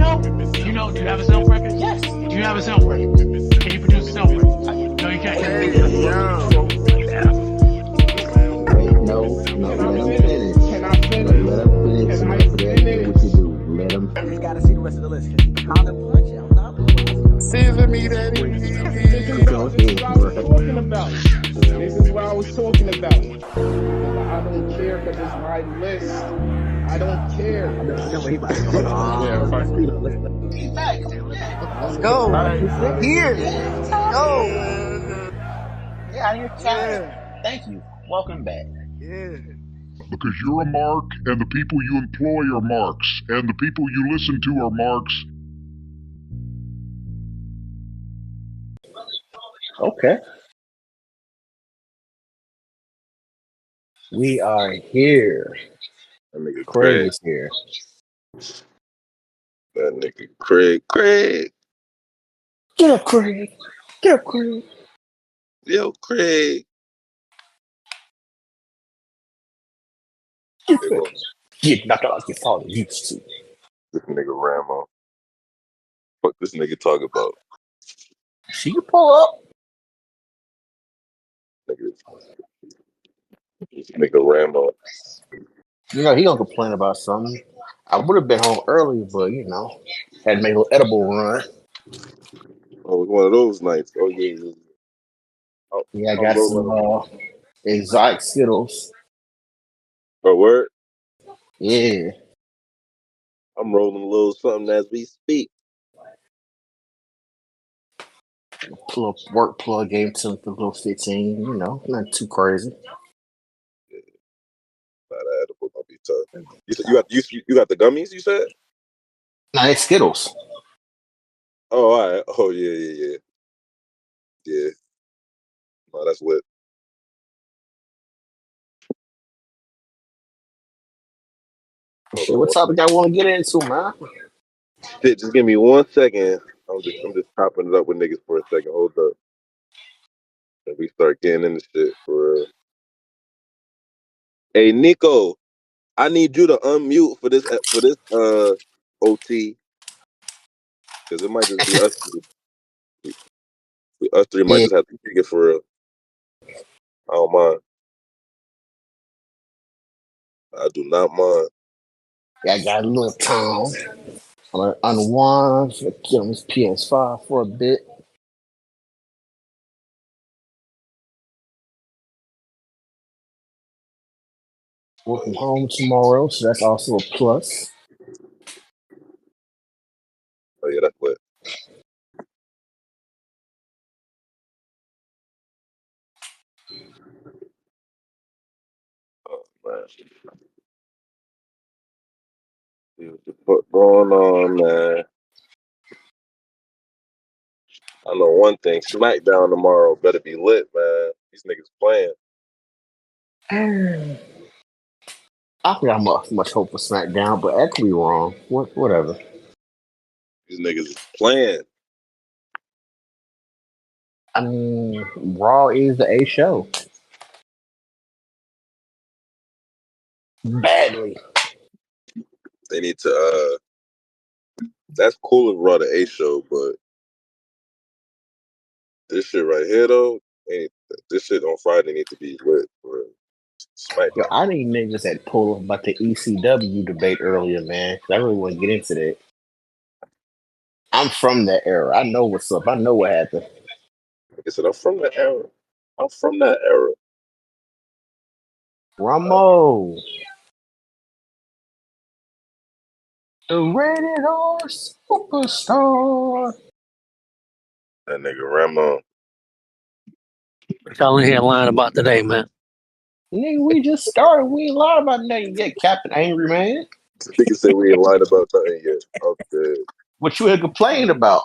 know? Do you know? Do you have a self record? Yes. Do you have a self record? Can you produce a self record? No, you can't. Hey, yo. Wait, no, let him finish. Can I finish? Let him finish. Can I That ain't what you finish? do. Let him I finish. just gotta see the rest of the list because he kind of punch it. I'm not gonna Season me, daddy. Go This is ahead, what I was bro. talking about. This is what I was talking about. I don't care because it's my list. I don't care. I know what he about to Yeah, say. fuck you. Let's go. We're here. Let's go. Get out of here, chat. Yeah, Thank you. Welcome back. yeah. Because you're a mark, and the people you employ are marks, and the people you listen to are marks. Okay. We are here. That nigga Craig Craig. is here. That nigga Craig. Craig. Get up, Craig. Get up, Craig. Yo, Craig. Get They up. go, Get knocked out like your father used to. this nigga Ramo. Fuck this nigga talk about. See you pull up. Nigga, this nigga Ramo. You know, he gonna complain about something. I would have been home early, but you know, had to make a little edible run. Oh, it's one of those nights. Oh, yeah, yeah. I'm, Yeah, I I'm got some rolling. exotic Skittles. Oh, word? Yeah. I'm rolling a little something as we speak. Work plug game to the little 15, you know, not too crazy. Yeah, not an edible, might be tough. You said you got the gummies, you said? Nah, it's Skittles. Oh, all right. Oh, yeah, yeah, yeah. Yeah. No, that's lit. Hold Shit, on what one topic I want to get into, man? shit, just give me 1 second. I'm just chopping it up with niggas for a second. Hold up. And we start getting into shit for real. Hey Nico, I need you to unmute for this OT because it might just be us three. Us three might Yeah, just have to kick it for real. I don't mind. I do not mind. I got a little time. I'm gonna unwind, get on this PS5 for a bit. Work from home tomorrow, so that's also a plus. Oh yeah, that's lit. Oh man. See what the fuck going on, man. I know one thing. SmackDown tomorrow better be lit, man. These niggas playing. I think I'm much hope for SmackDown, but that could be wrong. Whatever. These niggas is playing. I mean, Raw is the A show. Badly. They need to that's cool if Raw the A show, but this shit right here though, ain't this shit on Friday need to be lit for Yo, SmackDown. I need niggas that pull up about the ECW debate earlier, man. I really want to get into that. I'm from that era. I know what's up. I know what happened. Like I said, I'm from that era. I'm from that era. Ramo, the rated R superstar. That nigga Ramon. What y'all in here lying about today, man? Nigga, we just started. We ain't lying about nothing yet, Captain Angry Man. Nigga said we ain't lied about nothing yet. Okay. What you had complained about?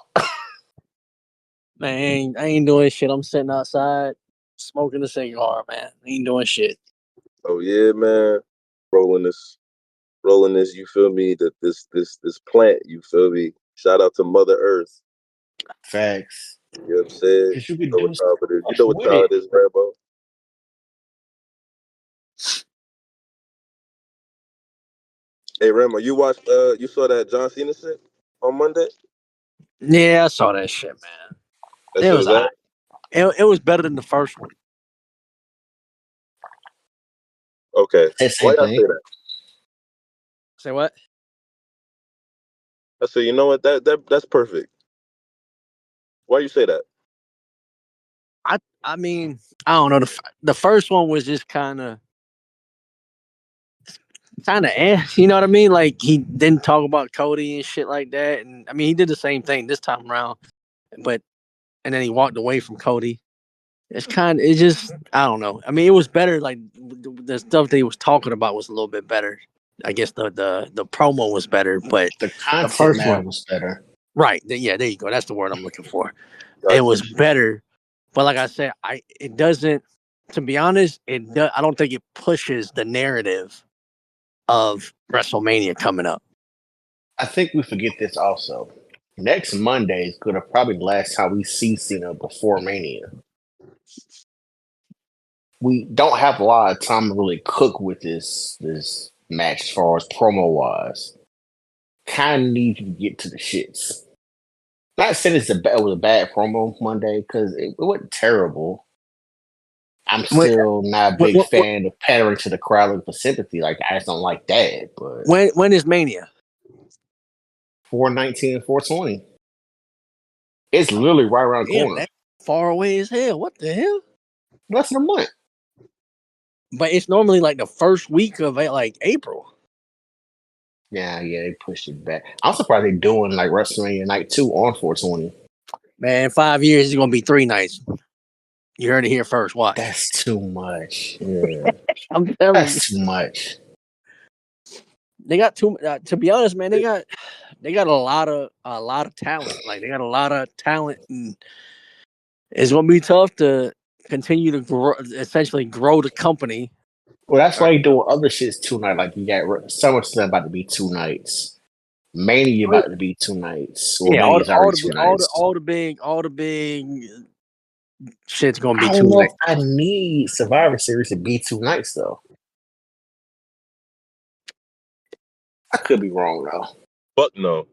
Man, I ain't doing shit. I'm sitting outside smoking a cigar, man. I ain't doing shit. Oh yeah, man. Rolling this, you feel me? That this plant, you feel me? Shout out to Mother Earth. Facts. You know what I'm saying? Because you You could know do what time it is. You stuff know what with time it. it is, Rambo. Hey Rambo, you saw that John Cena shit? on Monday? Yeah, I saw that shit, man. That It shit was was ass. it was better than the first one. Okay. Say the Why same y'all thing. say that? Say what? I said, you know what? That's perfect. Why you say that? I mean, I don't know. The first one was just kind of you know what I mean? Like he didn't talk about Cody and shit like that. And I mean, he did the same thing this time around, but and then he walked away from Cody. It's just I don't know. I mean, it was better. Like the stuff that he was talking about was a little bit better. I guess the promo was better, but The the content first matter one, was better. right? Yeah, there you go. That's the word I'm looking for. It Gotcha. was better, but like I said, it doesn't. To be honest, I don't think it pushes the narrative of WrestleMania coming up. I think we forget this also. Next Monday is gonna probably the last time we see Cena before Mania. We don't have a lot of time to really cook with this match as far as promo wise. Kind of need to get to the shits. Not saying it was a bad promo Monday because it wasn't terrible. I'm When still not a big fan of pandering to the crowd looking for sympathy. Like I just don't like that. But when is Mania? 419 and 420. It's literally right around the Damn, corner. that's far away as hell. What the hell? Less than a month. But it's normally like the first week of like April. Yeah, they pushed it back. I'm surprised they're doing like WrestleMania Night 2 on 420. Man, 5 years is gonna be 3 nights. You heard it here first. Watch. That's too much. Yeah. I'm telling you, That's too much. they got too. To be honest, man, they got a lot of talent. Like they got a lot of talent, and it's gonna be tough to continue to grow, essentially grow the company. Well, that's why you're doing other shits 2 nights. Like you got SummerSlam about to be 2 nights. Mania about to be 2 nights. Well, Yeah, Mania's already 2 nights. all the big shit's gonna be I don't 2 know if nights. I need Survivor Series to be 2 nights though. I could be wrong though. Fuck no.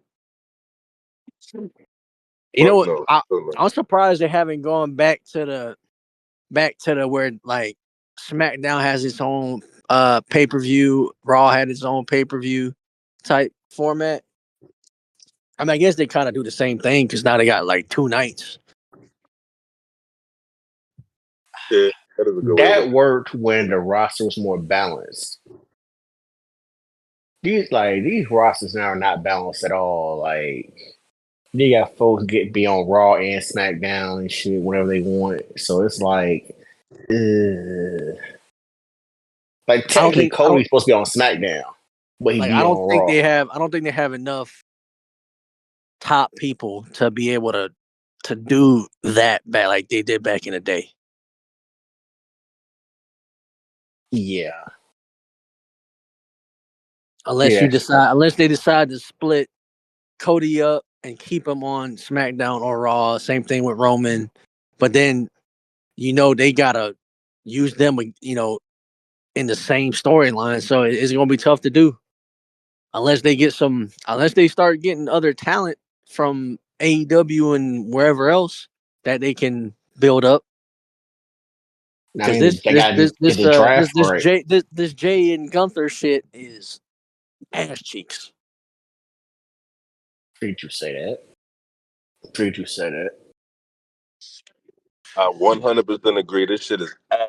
You know Fuck what? no. Fuck no. I'm surprised they haven't gone back to the where like SmackDown has its own pay-per-view, Raw had its own pay-per-view type format. I mean, I guess they kind of do the same thing because now they got like 2 nights. Yeah, that is a good way to look. That worked when the roster was more balanced. These rosters now are not balanced at all. Like you got folks be on Raw and SmackDown and shit whenever they want. So it's like, like technically Cody's supposed to be on SmackDown, but he Like be on Raw. I don't think they have enough top people to be able to do that back like they did back in the day. Yeah, Unless yeah. unless they decide to split Cody up and keep him on SmackDown or Raw. Same thing with Roman, but then they gotta use them, in the same storyline. So it's gonna be tough to do unless unless they start getting other talent from AEW and wherever else that they can build up. I Because mean, they got to get the draft right. this Jay and Gunther shit is ass cheeks. Did you say that? Did you say that? I 100% agree. This shit is ass.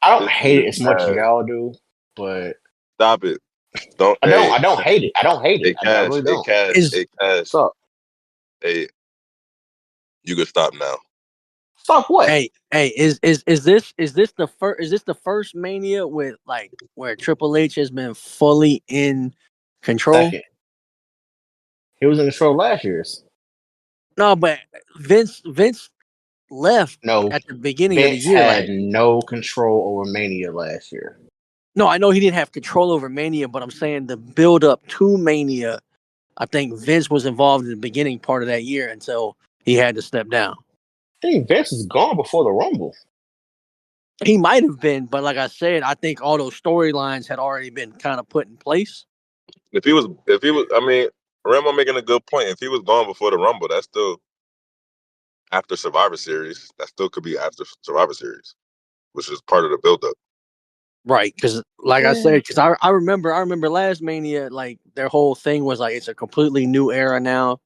I don't This shit hate it is as much as ass. y'all do, but Stop it. Don't. I don't. Hey, I don't hate it. I don't hate it. hey, I Cash. really Hey, don't. Cash. Is Hey, Cash. What's up? Hey, you can stop now. Stop what? hey is this the first Mania with like where Triple H has been fully in control? Second. He was in the show last year's. No, but Vince left No, at the beginning of the Vince year. had Like, no control over Mania last year. no, I know he didn't have control over Mania, but I'm saying the build up to Mania, I think Vince was involved in the beginning part of that year until he had to step down. I think Vince was gone before the Rumble. He might have been, but like I said, I think all those storylines had already been kind of put in place. If he was, I mean, Rambo making a good point. If he was gone before the Rumble, that's still after Survivor Series. That still could be after Survivor Series, which is part of the buildup. Right, because like I said, because I remember last Mania, like their whole thing was like it's a completely new era now.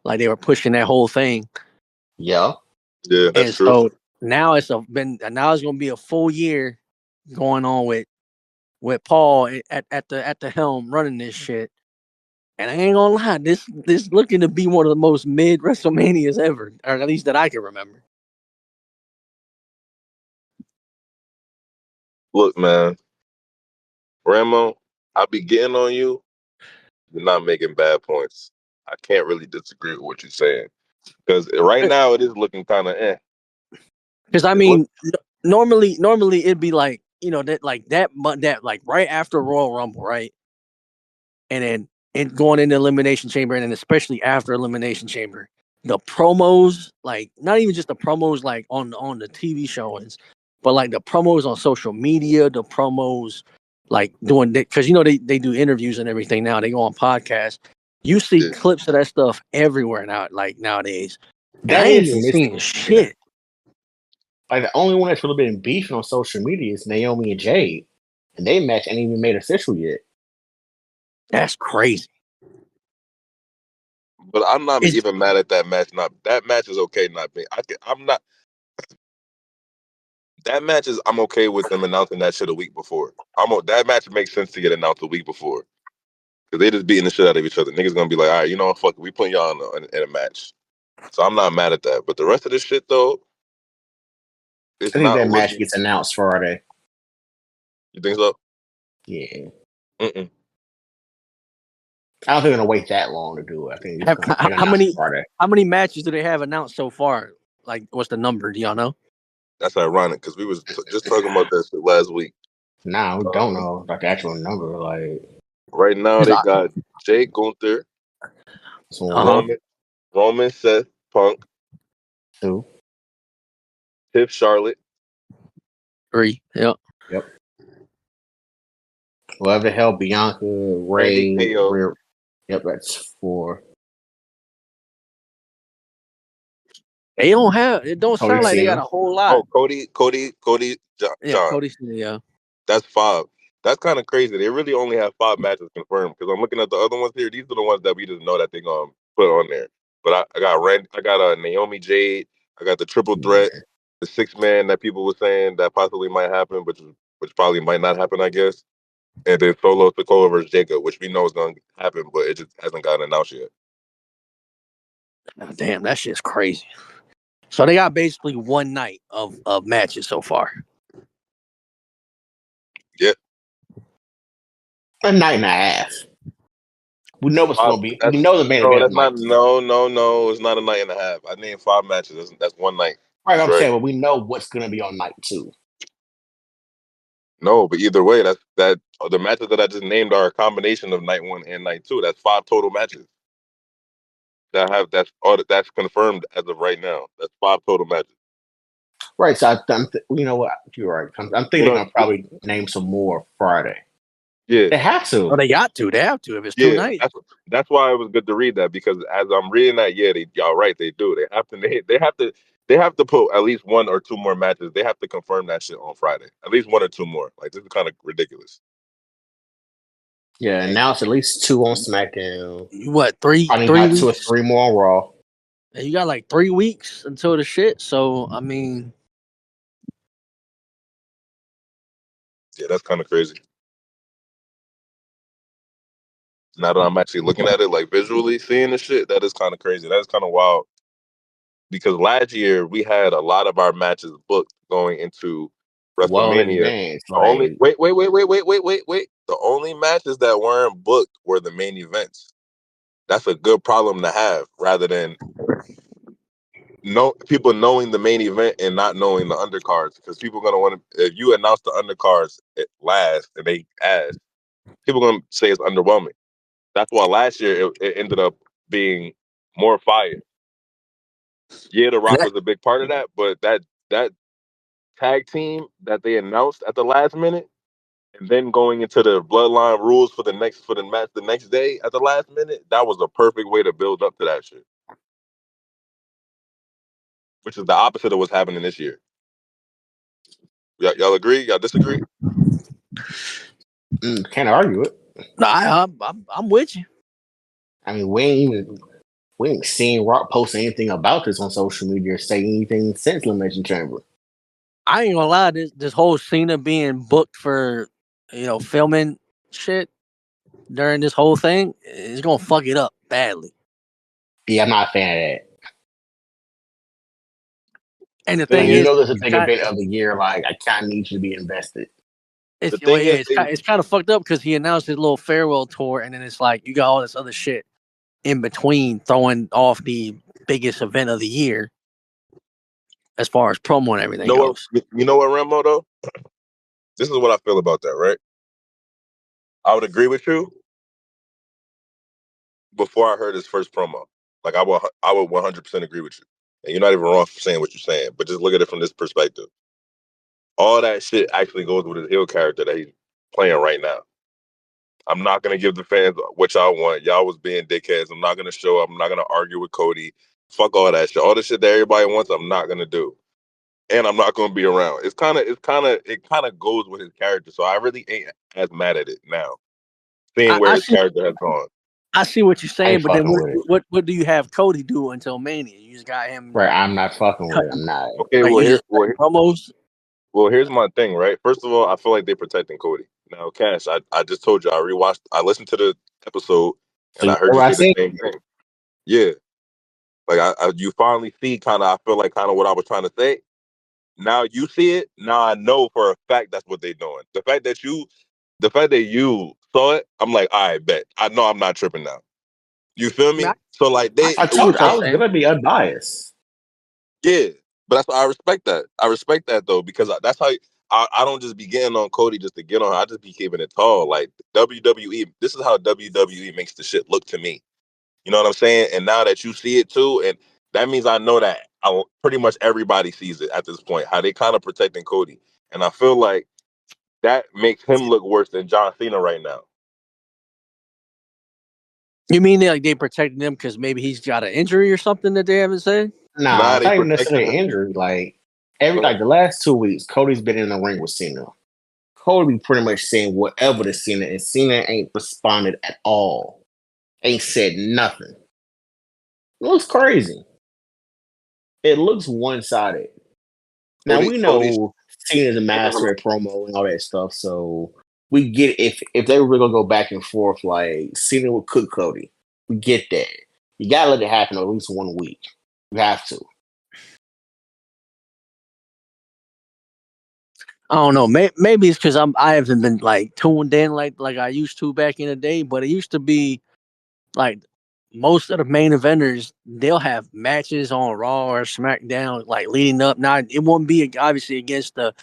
Like they were pushing that whole thing. Yeah. Yeah, that's And true. so now it's gonna be a full year going on with Paul at the helm running this shit. And I ain't gonna lie, this looking to be one of the most mid WrestleManias ever, or at least that I can remember. Look, man, Rambo, I be getting on you. You're not making bad points. I can't really disagree with what you're saying because right now it is looking kind of eh. Because I It look, mean, normally it'd be like that like right after Royal Rumble, right? And then going into Elimination Chamber, and then especially after Elimination Chamber, the promos, like not even just the promos like on the TV showings, but like the promos on social media, the promos like doing because they do interviews and everything now. They go on podcasts. You see yeah. clips of that stuff everywhere now, like nowadays, and I That ain't is been missing. seeing shit. Like the only one that's really been beefing on social media is Naomi and Jade, and they match ain't even made official yet. That's crazy. But I'm not It's, even mad at that match. Not that match is okay. Not being. I'm not. That match is. I'm okay with them announcing that shit a week before. That match makes sense to get announced a week before because they just beating the shit out of each other. Niggas gonna be like, all right, you know what, fuck it, we putting y'all in a match. So I'm not mad at that. But the rest of this shit though, it's I think not that match looking. gets announced Friday. You think so? Yeah. Mm-mm. I don't think they're gonna wait that long to do it. I think it's gonna how announce many Friday. how many matches do they have announced so far? Like, what's the number? Do y'all know? That's ironic because we was just talking about that shit last week. Nah, we don't know about the actual number. Like, Right now they got Jay Gunther, so Roman, Seth, Punk, two. Tiff, Charlotte, 3. Yep. Yep. Whoever the hell Bianca, Randy, Ray, KO. Rhea. Yep, that's 4. They don't have. It don't Cody sound like they got Cena. a whole lot. Oh, Cody, Yeah, John. Cody. Yeah. That's 5. That's kind of crazy. They really only have 5 matches confirmed because I'm looking at the other ones here. These are the ones that we just know that they're gonna put on there. But I got I got Naomi Jade. I got the triple threat, the 6-man that people were saying that possibly might happen, which probably might not happen, I guess. And then Solo Sikoa versus Jacob, which we know is gonna happen, but it just hasn't gotten announced yet. Oh, damn, that shit's crazy. So they got basically one night of matches so far. Yeah, A night and a half. We know what's gonna be. that's We know the main no, event that's of night not 2. no. It's not a night and a half. I named 5 matches. That's one night. Right, I'm Right. saying, but we know what's gonna be on night 2. No, but either way, that the matches that I just named are a combination of night 1 and night 2. That's 5 total matches that's confirmed as of right now. That's 5 total matches. Right, so you know what? You're right. I'm thinking You they're know, gonna probably name some more Friday. yeah, They have Oh, to. they got to. They have to if it's 2 yeah. nights. That's why it was good to read that because as I'm reading that, yeah, y'all right, they do. They have to put at least 1 or 2 more matches. They have to confirm that shit on Friday. At least 1 or 2 more. Like this is kind of ridiculous. Yeah, announce at least 2 on SmackDown. What, three Probably three got 2 or weeks? 3 more on Raw. And you got like 3 weeks until the shit. So I mean, Yeah, that's kind of crazy. Now that I'm actually looking at it, like visually seeing the shit, that is kind of crazy. That is kind of wild. Because last year we had a lot of our matches booked going into Well in WrestleMania. advance. The only Like, wait. The only matches that weren't booked were the main events. That's a good problem to have, rather than people knowing the main event and not knowing the undercards. Because people are gonna want to, if you announce the undercards at last and they ask, people are gonna say it's underwhelming. That's why last year it ended up being more fire. Yeah, The Rock that was a big part of that, but that tag team that they announced at the last minute, and then going into the bloodline rules for the match the next day at the last minute, that was the perfect way to build up to that shit. Which is the opposite of what's happening this year. Y'all agree? Y'all disagree? Can't argue it. No, I'm with you. I mean, we ain't seen Rock post anything about this on social media or say anything since Elimination Chamber. I ain't gonna lie, this whole Cena being booked for, filming shit during this whole thing is gonna fuck it up badly. Yeah, I'm not a fan of that. And the thing You is, know, there's a big event of the year. Like, I kind of need you to be invested. it's kind of fucked up because he announced his little farewell tour, and then it's like you got all this other shit in between, throwing off the biggest event of the year as far as promo and everything goes. You know what, Remo, though? This is what I feel about that, right? I would agree with you before I heard his first promo. Like, I would 100% agree with you. And you're not even wrong for saying what you're saying, but just look at it from this perspective. All that shit actually goes with his heel character that he's playing right now. I'm not going to give the fans what y'all want. Y'all was being dickheads. I'm not going to show up. I'm not going to argue with Cody. Fuck all that shit. All the shit that everybody wants, I'm not going to do. And I'm not going to be around. It kind of goes with his character. So I really ain't as mad at it now, seeing where his character has gone. I see what you're saying, but then what do you have Cody do until Mania? You just got him. Right, I'm not fucking with it. I'm not. Okay, promos. Well, here's my thing, right? First of all, I feel like they're protecting Cody. Now, Cash, I just told you I listened to the episode, and I heard you say the same thing. Yeah, like you finally see kind of. I feel like kind of what I was trying to say. Now you see it. Now I know for a fact that's what they're doing. The fact that you saw it, I'm like, all right, bet. I know I'm not tripping now. You feel me? So like I told you I was gonna be unbiased. Yeah, but I respect that. I respect that though because that's how I don't just be getting on Cody just to get on. I just be keeping it tall. Like WWE, this is how WWE makes the shit look to me. You know what I'm saying? And now that you see it too, and that means I know that pretty much everybody sees it at this point. How they kind of protecting Cody, and I feel like that makes him look worse than John Cena right now. You mean they protected him because maybe he's got an injury or something that they haven't said? Nah, it's not even necessarily an injury. Like the last 2 weeks, Cody's been in the ring with Cena. Cody pretty much saying whatever to Cena, and Cena ain't responded at all. Ain't said nothing. It looks crazy. It looks one-sided. Now we know Cena's a master at promo and all that stuff, so we get if they were gonna go back and forth, like Cena would cook Cody. We get that. You gotta let it happen at least 1 week. You have to. I don't know. Maybe it's because I haven't been like tuned in like I used to back in the day. But it used to be like most of the main eventers, they'll have matches on Raw or SmackDown like leading up. Now it won't be obviously against the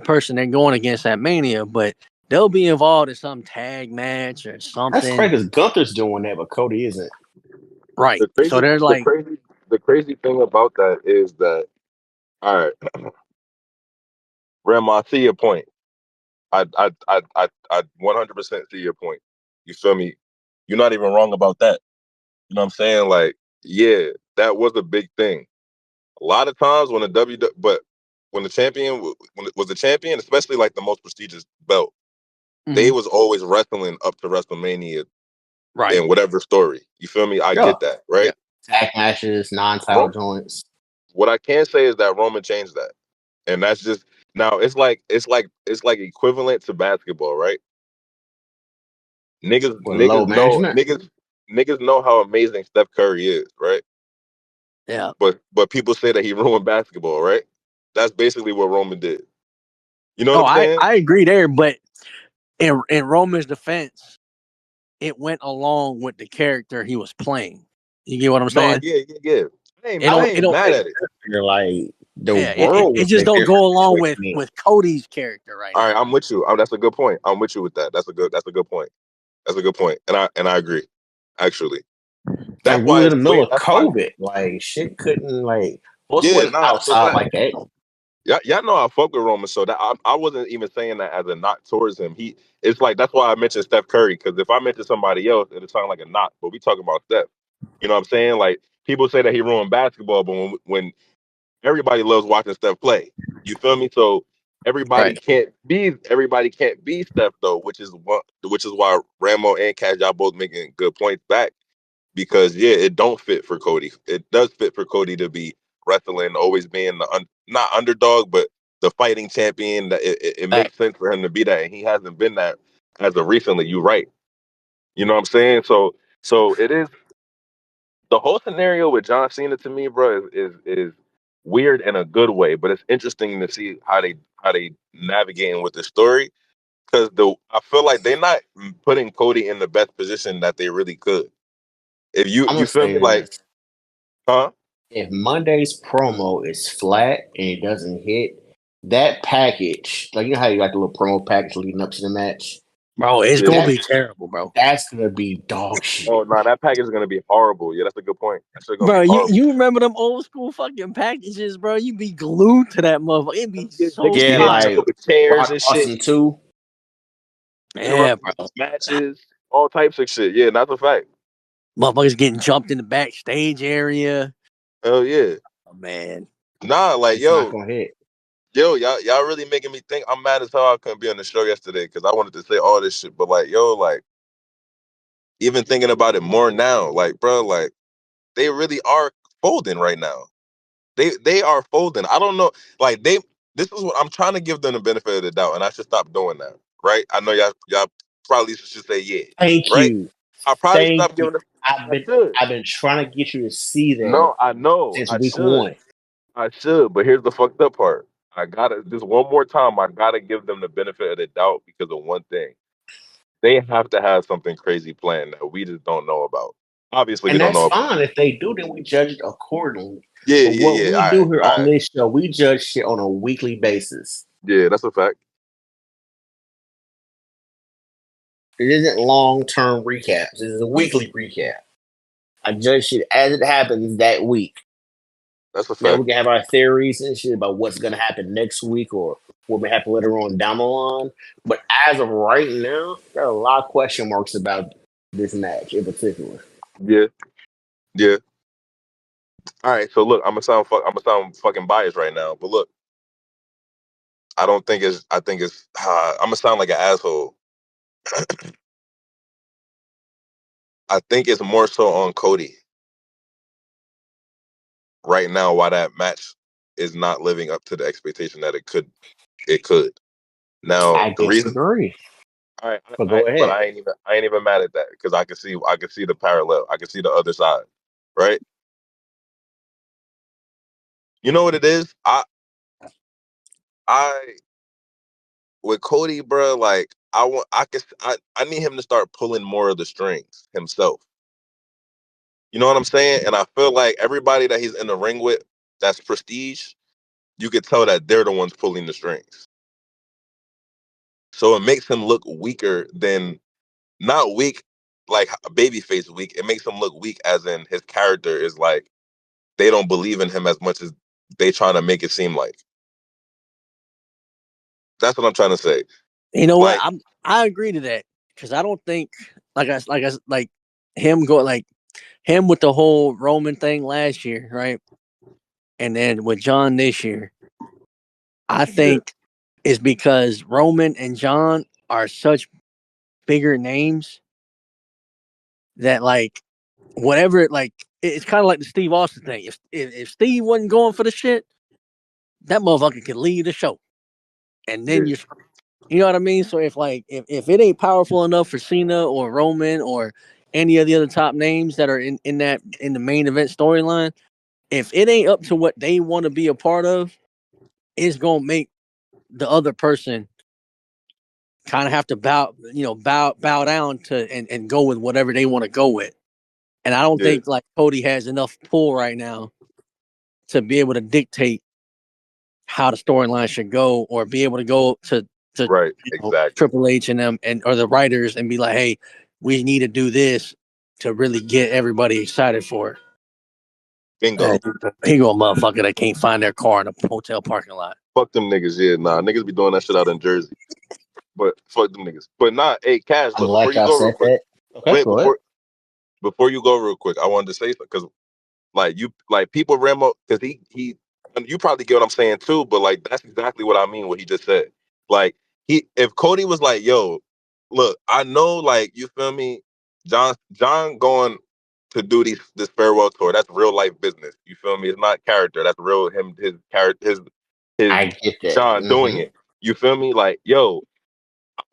person they're going against at Mania, but they'll be involved in some tag match or something. That's crazy because Gunther's doing that, but Cody isn't. Right. So they're like the crazy thing about that is that all right, Rem, I see your point. I 100% see your point. You feel me? You're not even wrong about that. You know what I'm saying? Like, yeah, that was a big thing. A lot of times when when the champion was the champion, especially like the most prestigious belt, they was always wrestling up to WrestleMania, right? In whatever story. You feel me? I get that, right? Yeah. Tag matches, non-title joints. What I can say is that Roman changed that, and that's just now. It's like equivalent to basketball, right? Niggas know how amazing Steph Curry is, right? Yeah. But people say that he ruined basketball, right? That's basically what Roman did. You know what I'm saying? I agree there, but in Roman's defense, it went along with the character he was playing. You get what I'm saying? Yeah. I ain't mad at it. You're like the world. It just don't go along with Cody's character right now. All right, I'm with you. That's a good point. I'm with you with that. That's a good point. That's a good point. And I agree. Actually. That's why in the middle of COVID, like shit couldn't like what's outside like that. Y'all know I fuck with Roman, so that I wasn't even saying that as a knock towards him. It's like that's why I mentioned Steph Curry, because if I mention somebody else, it'll sound like a knock. But we talking about Steph. You know what I'm saying? Like people say that he ruined basketball, but when everybody loves watching Steph play, you feel me? So Right. everybody can't be Steph though, which is why Ramo and Cash y'all both making good points back. Because yeah, it don't fit for Cody. It does fit for Cody to be wrestling, always being the not underdog, but the fighting champion. That it Right. makes sense for him to be that, and he hasn't been that as of recently. You're right. You know what I'm saying? So it is the whole scenario with John Cena to me, bro, is weird in a good way, but it's interesting to see how they navigating with the story because I feel like they're not putting Cody in the best position that they really could. If I'm you gonna feel say me, like, this: huh? if Monday's promo is flat and it doesn't hit, that package, like you know how you got the little promo package leading up to the match, Bro, it's Yeah. gonna that be terrible, bro. that's gonna be dog Oh shit. no, that package is gonna be horrible. Yeah, that's a good point. That's gonna be Bro, horrible. you remember them old school fucking packages, bro? You be glued to that motherfucker. It'd be Yeah, they so could be Yeah, hitting each fire. other like with chairs Rock and shit, Austin 2. Yeah, interrupting bro. matches, all types of shit. Yeah, that's a fact. Motherfuckers getting jumped in the backstage area. Hell yeah. Oh, man. Nah, like It's not gonna hit. y'all really making me think. I'm mad as hell I couldn't be on the show yesterday because I wanted to say all this shit, but like, like even thinking about it more now, like, bro, like they really are folding right now. They are folding. I don't know. Like this is what I'm trying to give them the benefit of the doubt, and I should stop doing that. Right? I know y'all probably should say yeah. Thank Right? you. I probably Thank stop you. giving them. I've I been should. I've been trying to get you to see that No, I know. since I week should. one. I should. But here's the fucked up part. I gotta just one more time. I gotta give them the benefit of the doubt because of one thing. They have to have something crazy planned that we just don't know about. Obviously, we And don't that's know about. fine. If they do, then we judge it accordingly. Yeah, But yeah, what yeah. we All do right, here all on right. this show, we judge shit on a weekly basis. Yeah, that's a fact. It isn't long term recaps. It is a weekly recap. I judge shit as it happens that week. That's a Now fact. we can have our theories and shit about what's gonna happen next week or what may happen later on down the line. But as of right now, there are a lot of question marks about this match in particular. Yeah, yeah. All right. So look, I'm gonna sound fucking biased right now, but look, I don't think it's. I think it's. I'm gonna sound like an asshole. I think it's more so on Cody right now. Why that match is not living up to the expectation that it could. It could. Now I the reason. disagree. All right, But go but ahead. I ain't even mad at that because I can see the parallel. I can see the other side, right? You know what it is? I with Cody, bro. Like I need him to start pulling more of the strings himself. You know what I'm saying? And I feel like everybody that he's in the ring with, that's prestige. You could tell that they're the ones pulling the strings. So it makes him look weaker than not weak like babyface weak. It makes him look weak as in his character is like they don't believe in him as much as they trying to make it seem like. That's what I'm trying to say. You know what? Like, I agree to that because I don't think like him go like him with the whole Roman thing last year, right? And then with John this year, I yeah, think is because Roman and John are such bigger names that like whatever like it's kind of like the Steve Austin thing. If Steve wasn't going for the shit, that motherfucker could leave the show, and then yeah, you know what I mean. So if it ain't powerful enough for Cena or Roman or any of the other top names that are in the main event storyline, if it ain't up to what they want to be a part of, it's gonna make the other person kind of have to bow down to and go with whatever they want to go with. And I don't yeah. think like Cody has enough pull right now to be able to dictate how the storyline should go or be able to go to Right, exactly. Triple H and them and or the writers and be like, hey, we need to do this to really get everybody excited for it. Bingo. He go a motherfucker that can't find their car in a hotel parking lot. Fuck them niggas. Yeah, nah, niggas be doing that shit out in Jersey. But fuck them niggas. But nah, hey, Cash, I'm look, before glad you y'all go real said quick. that. Okay, Wait, go ahead. before you go real quick, I wanted to say something because like people Ramo, because you probably get what I'm saying too, but like that's exactly what I mean, what he just said. Like if Cody was like, yo, look, I know, like, you feel me, John going to do this farewell tour, that's real life business. You feel me? It's not character. That's real him, his character, his I get that. John doing it. You feel me? Like, yo,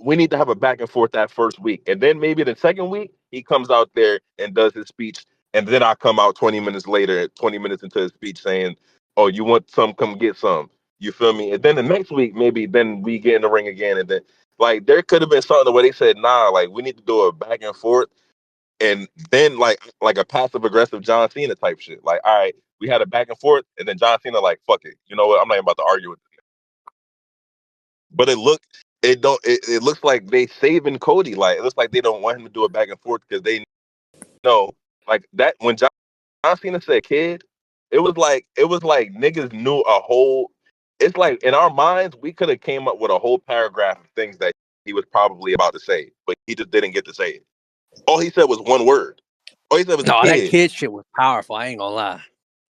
we need to have a back and forth that first week. And then maybe the second week, he comes out there and does his speech. And then I come out 20 minutes later, 20 minutes into his speech saying, oh, you want some, come get some. You feel me? And then the next week, maybe then we get in the ring again. And then, like, there could have been something where they said, nah, like, we need to do a back and forth. And then, like a passive aggressive John Cena type shit. Like, all right, we had a back and forth. And then John Cena, like, fuck it. You know what? I'm not even about to argue with this. But it looks like they saving Cody. Like, it looks like they don't want him to do it back and forth because they know, like, that when John Cena said kid, it was like niggas knew a whole. It's like in our minds we could have came up with a whole paragraph of things that he was probably about to say, but he just didn't get to say it. All he said was one word. All he said was a No, that kid. kid shit was powerful. I ain't gonna lie.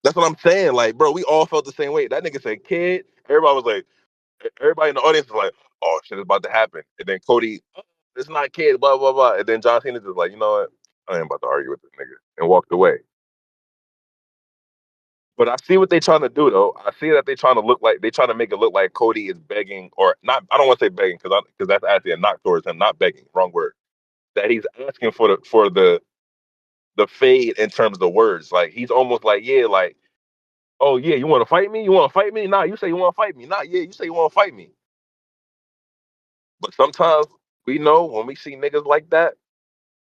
That's what I'm saying. Like, bro, we all felt the same way. That nigga said kid. Everybody in the audience was like, oh shit is about to happen. And then Cody, oh, it's not kid, blah, blah, blah. And then John Cena just like, you know what? I ain't about to argue with this nigga. And walked away. But I see what they trying to do though. I see that they trying to look like they trying to make it look like Cody is begging, or not. I don't want to say begging because that's actually a knock towards him. Not begging, wrong word. That he's asking for the fade in terms of the words. Like he's almost like, yeah, like, oh yeah, you want to fight me? You want to fight me? Nah, you say you want to fight me. Nah, yeah, you say you want to fight me. But sometimes we know when we see niggas like that,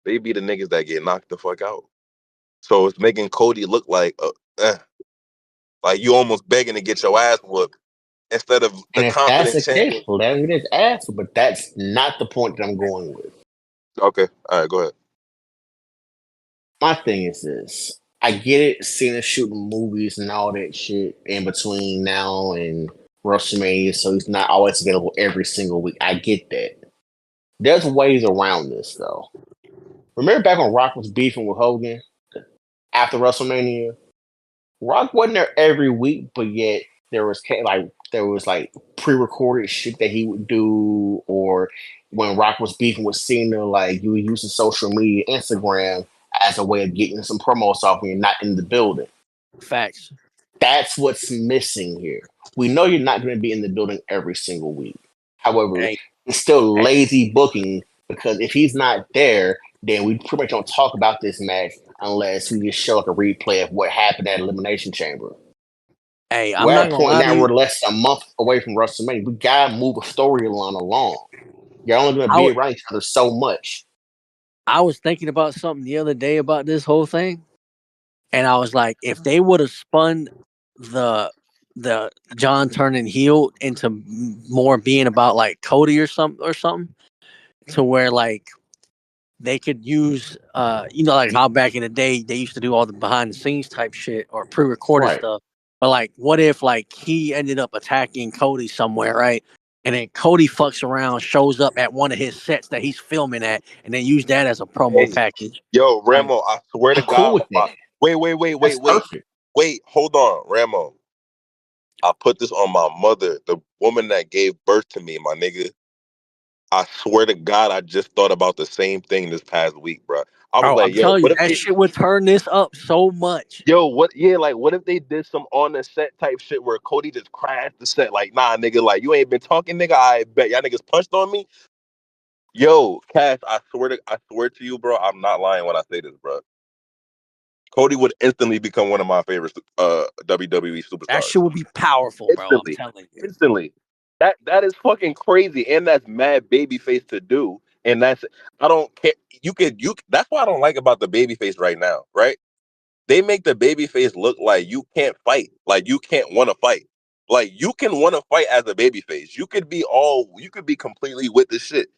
they be the niggas that get knocked the fuck out. So it's making Cody look like you almost begging to get your ass whooped instead of the And if that's confident the case, champion. let me just ask, but that's not the point that I'm going with. Okay, all right, go ahead. My thing is this. I get it, Cena shooting movies and all that shit in between now and WrestleMania, so he's not always available every single week. I get that. There's ways around this, though. Remember back when Rock was beefing with Hogan after WrestleMania? Rock wasn't there every week, but yet there was like pre-recorded shit that he would do, or when Rock was beefing with Cena, like you were using social media, Instagram as a way of getting some promos off when you're not in the building. Facts. That's what's missing here. We know you're not going to be in the building every single week. However, Hey, it's still lazy booking because if he's not there, then we pretty much don't talk about this match unless we just show like a replay of what happened at Elimination Chamber. hey, I'm We're not at a gonna point lie to now you. we're less than a month away from WrestleMania. We gotta move a storyline along. You're only gonna I, be w- around each other so much. I was thinking about something the other day about this whole thing, and I was like, if they would have spun the the John turning heel into more being about like Cody or something, to where like they could use like how back in the day they used to do all the behind the scenes type shit or pre-recorded Right. stuff. But like what if like he ended up attacking Cody somewhere, right? And then Cody fucks around, shows up at one of his sets that he's filming at, and then use that as a promo Hey, package. yo, Like, Ramo, I swear to I'm cool God, with that. That's perfect. wait, hold on, Ramo. I put this on my mother, the woman that gave birth to me, my nigga. I swear to God, I just thought about the same thing this past week, bro. I was oh, I'm like, yo, telling you, what if that they, shit would turn this up so much. yo, what if they did some on the set type shit where Cody just crashed the set? Like, nah, nigga, like, you ain't been talking, nigga. I bet y'all niggas punched on me. Yo, Cash, I swear to you, bro, I'm not lying when I say this, bro. Cody would instantly become one of my favorite WWE That superstars. shit would be powerful, bro. I'm Instantly, telling you. instantly. That is fucking crazy, and that's mad babyface to do. And I don't care. That's what I don't like about the babyface right now, right? They make the babyface look like you can't fight, like you can't want to fight. Like you can want to fight as a babyface. You could be completely with the shit.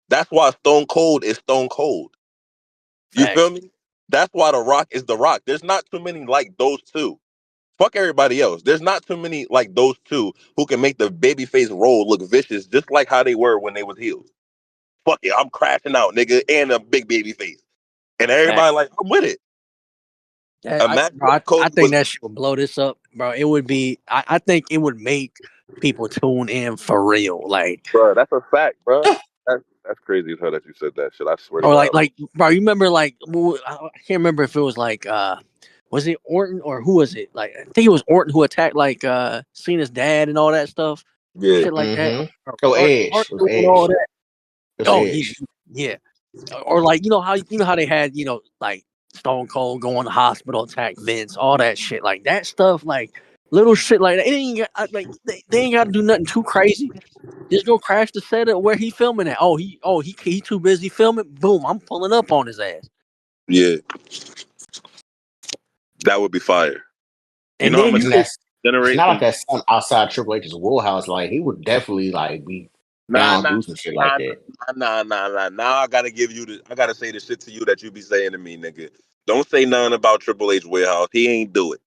That's why Stone Cold is Stone Cold. You feel Facts. me? That's why The Rock is The Rock. There's not too many like those two. Fuck everybody else. There's not too many like those two who can make the babyface role look vicious, just like how they were when they was heels. Fuck it, I'm crashing out, nigga, and a big baby face, and everybody like I'm with it. Imagine if I Cody think was, that shit would blow this up, bro. It would be. I think it would make people tune in for real, like, bro. That's a fact, bro. That's crazy as hell that you said that shit. I swear to or God. bro. You remember, like, I can't remember if it was like, was it Orton or who was it? Like, I think it was Orton who attacked like Cena's dad and all that stuff, Yeah, shit like that. Oh, Orton Edge. It was doing all Edge. that. It was Oh yeah, Edge. yeah. Or like you know how they had like Stone Cold go in the hospital, attack Vince, all that shit, like that stuff, like little shit like that. It ain't like they ain't got to do nothing too crazy. Just go crash the set of where he filming at. He too busy filming. Boom, I'm pulling up on his ass. yeah, that would be fire. You And know how then much you And can that's it's generate not like from? that's something outside Triple H's wheelhouse. Like he would definitely like be Nah, down to nah, do some shit like nah, that. nah. Now I gotta give you I gotta say the shit to you that you be saying to me, nigga. Don't say nothing about Triple H warehouse. He ain't do it.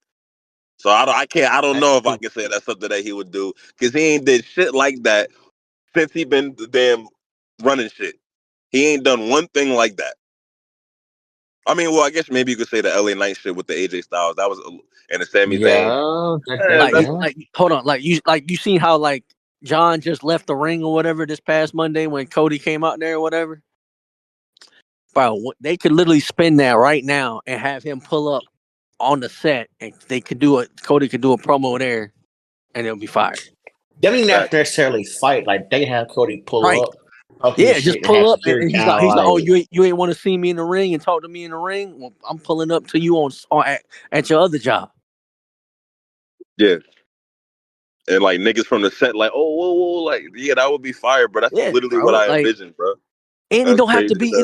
So I can't. I don't That's know if I true. can say that's something that he would do because he ain't did shit like that since he been the damn running shit. He ain't done one thing like that. I mean, well, I guess maybe you could say the LA Knight shit with the AJ Styles. That was and the Sami Zayn. Yeah, that That's yeah. like hold on, like you seen how like John just left the ring or whatever this past Monday when Cody came out there or whatever. Bro, they could literally spin that right now and have him pull up on the set, and they could do it. Cody could do a promo there, and it'll be fire. They don't even have fact. to necessarily fight. Like they have Cody pull Right? up, talk his Yeah, just shit, and have pull up, security and he's kind like, of oh, like you ain't want to see me in the ring and talk to me in the ring. Well, I'm pulling up to you at your other job, Yeah, and like niggas from the set, like, oh, whoa, like, yeah, that would be fire, bro. That's yeah, literally what bro. I Like, envisioned, bro. and it That's don't have to crazy. be, it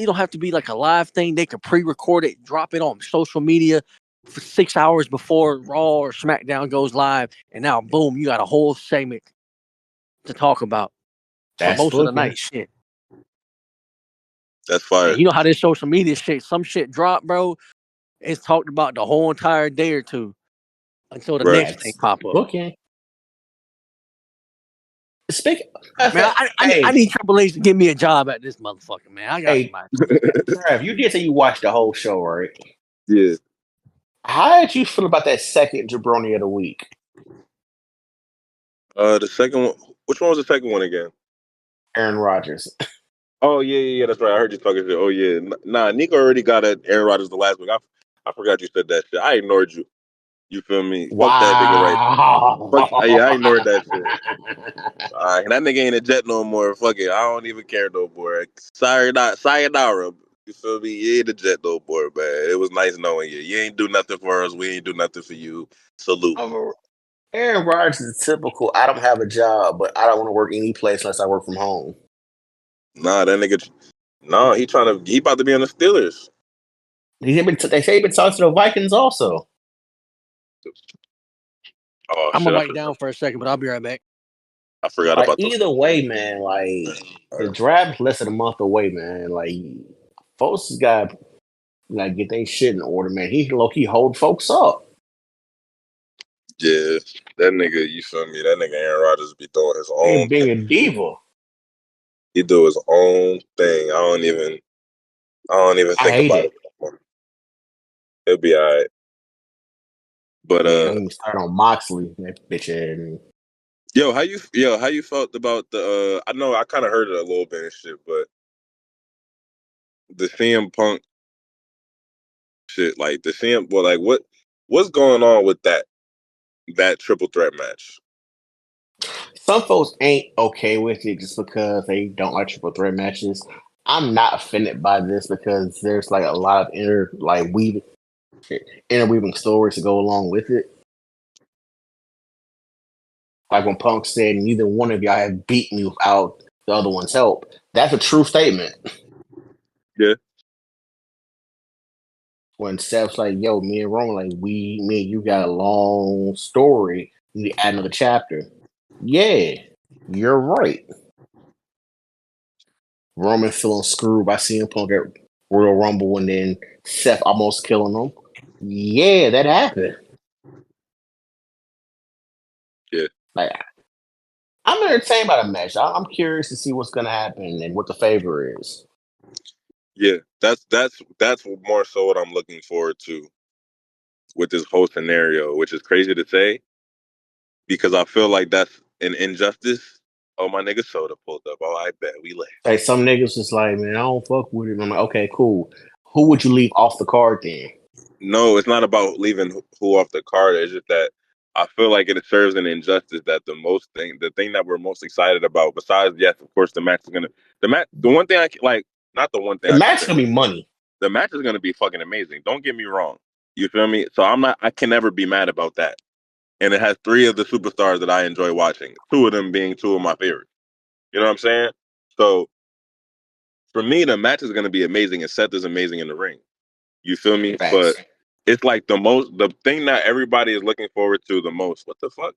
don't have to be like a live thing. They could pre-record it, drop it on social media for 6 hours before Raw or SmackDown goes live, and now boom, you got a whole segment to talk about for that's most of the booking. night. Shit. That's And fire, you know how this social media shit, some shit drop, bro. It's talked about the whole entire day or two until the bro. next thing That's pop up. booking. Speaking of Man, that, I hey, need Triple H to give me a job at this motherfucker, man. I got hey, somebody. Trav, you did say you watched the whole show, right? Yeah. How did you feel about that second jabroni of the week, The second one. Which one was the second one again? Aaron Rodgers? Oh yeah. That's right. I heard you talking shit. Oh yeah. Nah, Nico already got at Aaron Rodgers the last week. I forgot you said that shit. I ignored you. You feel me? Fuck that nigga right. Wow. Fuck. Yeah, I ignored that shit. That nigga ain't a Jet no more. Fuck it. I don't even care no more. Sorry, not sayonara. You feel me? You ain't a Jet no more, man. It was nice knowing you. You ain't do nothing for us. We ain't do nothing for you. Salute. Aaron Rodgers is typical. I don't have a job, but I don't want to work any place unless I work from home. Nah, that nigga. No, he about to be on the Steelers. They say he's been talking to the Vikings also. Oh I'm shit, gonna write it down for a second, but I'll be right back. I forgot Like about those. either way, man. Like the draft less than a month away, man. Like folks got like get their shit in order, man. He low key hold folks up. Yeah, that nigga, you feel me? That nigga Aaron Rodgers be doing his own Ain't being thing. a diva. He do his own thing. I don't even I think hate about it. it anymore. He'll be alright. But Yeah, don't even start on Moxley, that bitch. And how you felt about the I know I kinda heard it a little bit and shit, but the CM Punk shit, like the CM well, like what's going on with that triple threat match? some folks ain't okay with it just because they don't like triple threat matches. I'm not offended by this because there's like a lot of interweaving stories to go along with it. Like when Punk said, "Neither one of y'all have beat me without the other one's help." That's a true statement. Yeah. When Seth's like, "Yo, me and Roman, like me and you got a long story. You need to add another chapter." Yeah, you're right. Roman feeling screwed by CM Punk at Royal Rumble and then Seth almost killing him. Yeah, that happened. Like I'm entertained by the match. I'm curious to see what's gonna happen and what the favor is. Yeah, that's more so what I'm looking forward to with this whole scenario, which is crazy to say because I feel like that's an injustice. Oh, my nigga Soda pulled up. Oh, I bet we left. Like some niggas just like, man, I don't fuck with it. I'm like, okay, cool. Who would you leave off the card then? No, it's not about leaving who off the card. It's just that I feel like it serves an injustice that the thing that we're most excited about, besides yes, of course, the match is gonna the one thing like not the one thing The I can match say. is gonna be money. The match is gonna be fucking amazing. Don't get me wrong. You feel me? So I can never be mad about that. And it has three of the superstars that I enjoy watching. Two of them being two of my favorites. You know what I'm saying? So for me, the match is gonna be amazing, and Seth is amazing in the ring. You feel me? But Facts. it's like the thing that everybody is looking forward to the most. What the fuck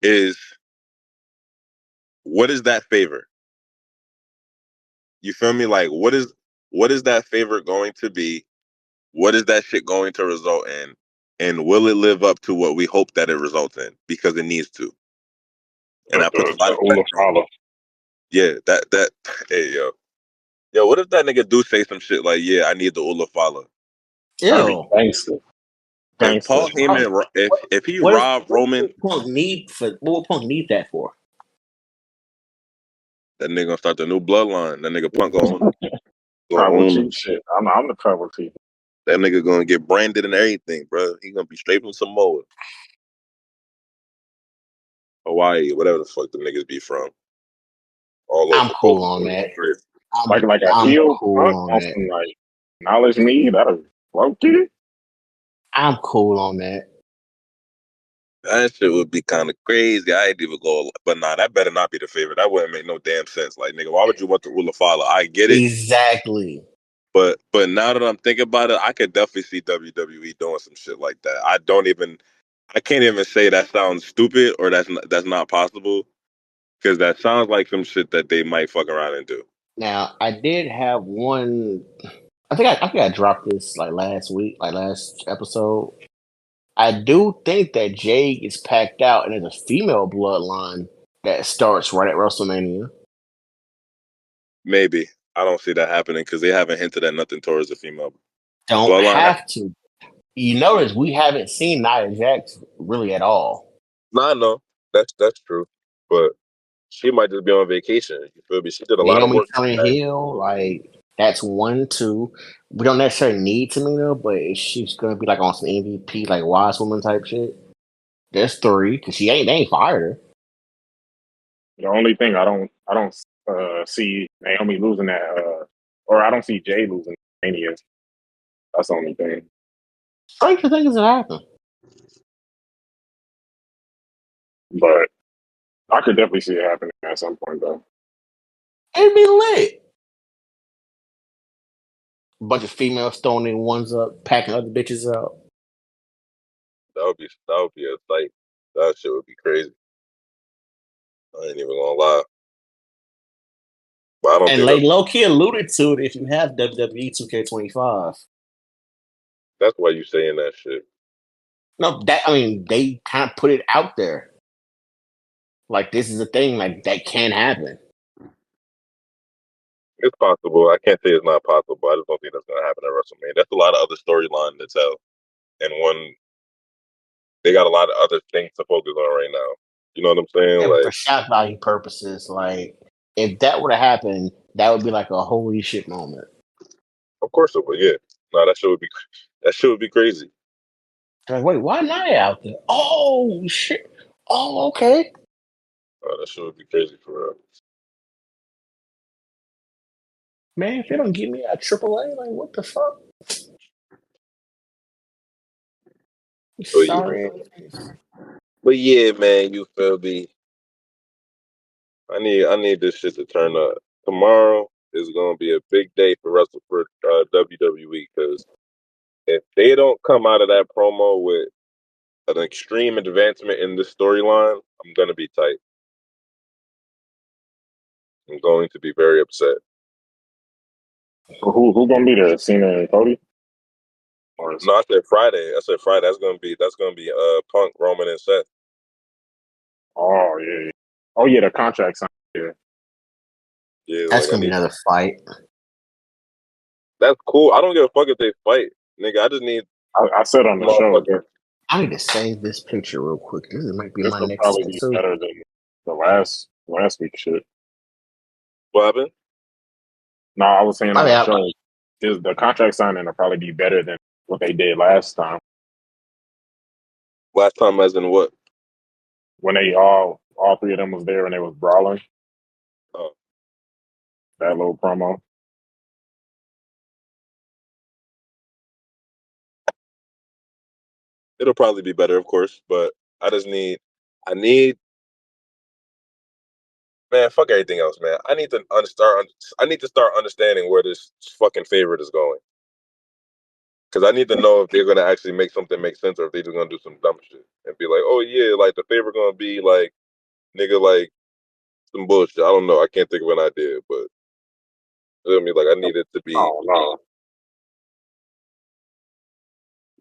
is what is that favor? You feel me? Like what is that favor going to be? What is that shit going to result in? And will it live up to what we hope that it results in? Because it needs to. And that puts a lot The of Ula pressure on. follow. Yeah, that hey yo, what if that nigga do say some shit like, yeah, I need the Ula follow? That'd be Ew. gangster. If Gangster. Paul Heyman, if he What, robbed what Roman, would Punk need for? What would Punk need that for? that nigga gonna start the new bloodline. That nigga Punk gonna Tribal own. chief shit. I'm the tribal chief. That nigga gonna get branded and everything, bro. He gonna be straight from Samoa, Hawaii, whatever the fuck the niggas be from. All I'm over both cool on that. straight. Like a I'm heel cool punk on on that. some like acknowledge me. That'll float it. I'm cool on that. That shit would be kind of crazy. I ain't even go, but nah, that better not be the favorite. That wouldn't make no damn sense. Like, nigga, why would you want the Ula follow? I get it, Exactly. but now that I'm thinking about it, I could definitely see WWE doing some shit like that. I can't even say that sounds stupid or that's not possible because that sounds like some shit that they might fuck around and do. Now I did have one. I think I dropped this like last week, like last episode. I do think that Jade is packed out, and there's a female bloodline that starts right at WrestleMania. Maybe I don't see that happening because they haven't hinted at nothing towards the female. The Don't bloodline. have to. You notice we haven't seen Nia Jax really at all. Nah, no, that's true, but she might just be on vacation. You feel me? She did a lot of Naomi work. turning heel, like that's one, two. We don't necessarily need Tamina, but if she's gonna be like on some MVP, like wise woman type shit, there's three because they ain't fired her. The only thing I don't see Naomi losing that or I don't see Jay losing Mania. That's the only thing. Stranger things have happened. But I could definitely see it happening at some point though. It'd be lit. Bunch of females throwing in ones up, packing other bitches out. That would be a sight. That shit would be crazy. I ain't even gonna lie, but I don't And think they low key alluded to it if you have WWE 2K25. that's why you saying that shit. No, they kind of put it out there. Like this is a thing, like that can happen. It's possible. I can't say it's not possible. I just don't think that's gonna happen at WrestleMania. That's a lot of other storyline to tell, and one they got a lot of other things to focus on right now. You know what I'm saying? Yeah, but for Like, shock value purposes, like if that would have happened, that would be like a holy shit moment. of course it would. Yeah, no, that shit would be crazy. Like, wait, why not out there? Oh shit! Oh, okay. That shit would be crazy for real. Man, if they don't give me a AAA, like what the fuck? But yeah, Sorry. but yeah, man, you feel me? I need this shit to turn up. Tomorrow is gonna be a big day for WWE because if they don't come out of that promo with an extreme advancement in this storyline, I'm gonna be tight. I'm going to be very upset. So who gonna be there? Cena and Cody? Or No, I said Friday. I said Friday. That's gonna be Punk, Roman, and Seth. Oh yeah. Oh yeah, the contract signed. Yeah. Yeah, That's like I gonna be need. another fight. That's cool. I don't give a fuck if they fight, nigga. I just need I said on the show motherfucker. I need to save this picture real quick. This might be this my will next probably be episode. better than the last week shit. What happened? No, I was saying I on mean, the show, the contract signing will probably be better than what they did last time Last time, as in what? when they all three of them was there and they was brawling. Oh, That little promo. it'll probably be better, of course, but I just need. I need. Man, fuck everything else, man. I need to start. I need to start understanding where this fucking favorite is going. Because I need to know if they're gonna actually make something make sense, or if they're just gonna do some dumb shit and be like, "Oh yeah, like the favorite gonna be like nigga like some bullshit." I don't know. I can't think of an idea, but feel me? Like I need it to be. Oh no.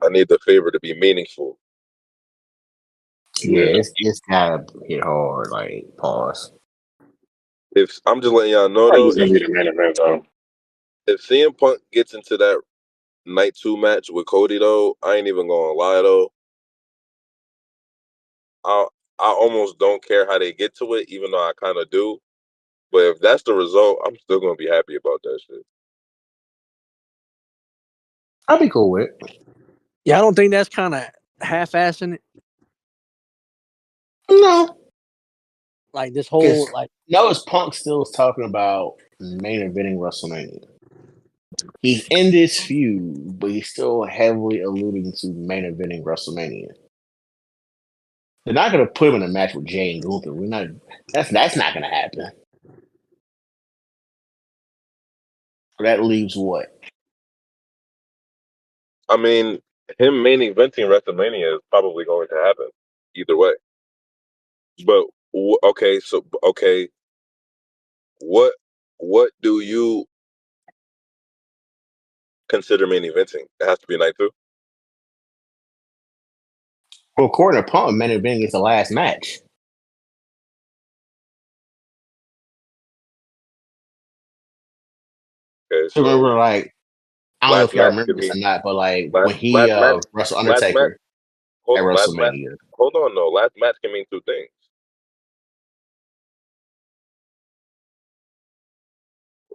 I need the favor to be meaningful. yeah, Yeah. it's gotta hit hard. Like pause. If I'm just letting y'all know I think though, it's gonna be the main event though. if CM Punk gets into that night 2 match with Cody though, I ain't even gonna lie though. I I almost don't care how they get to it, even though I kind of do. But if that's the result, I'm still gonna be happy about that shit. I'll be cool with it. Yeah, I don't think that's kind of half-assing it. No, Like this because whole notice Punk still is talking about main eventing WrestleMania. He's in this feud, but he's still heavily alluding to main eventing WrestleMania. They're not going to put him in a match with Jay and Gunther. We're not. That's not going to happen. That leaves what? I mean, him main eventing WrestleMania is probably going to happen either way. But okay, so okay, what do you consider main eventing? It has to be night 2. Well, according to Punk, main eventing is the last match. Okay, So so remember, like, I don't know last if y'all match remember could this mean or not, but like when he last match, wrestled last match. Undertaker at Last match. WrestleMania, Hold on, no. Last match can mean 2 things.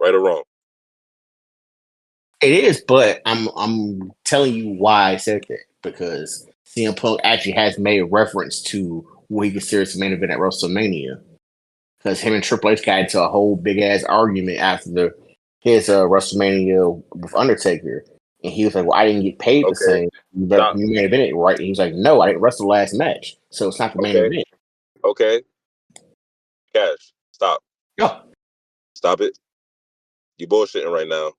Right or wrong? it is. But I'm telling you why I said that because CM Punk actually has made reference to what he considers the main event at WrestleMania. Because him and Triple H got into a whole big ass argument after his WrestleMania with Undertaker, and he was like, "Well, I didn't get paid the Okay, same. You stop. main event it, right?" And he was like, "No, I didn't wrestle the last match, so it's not the main Okay, event." okay. Cash, stop. No, Stop it. You bullshitting right now.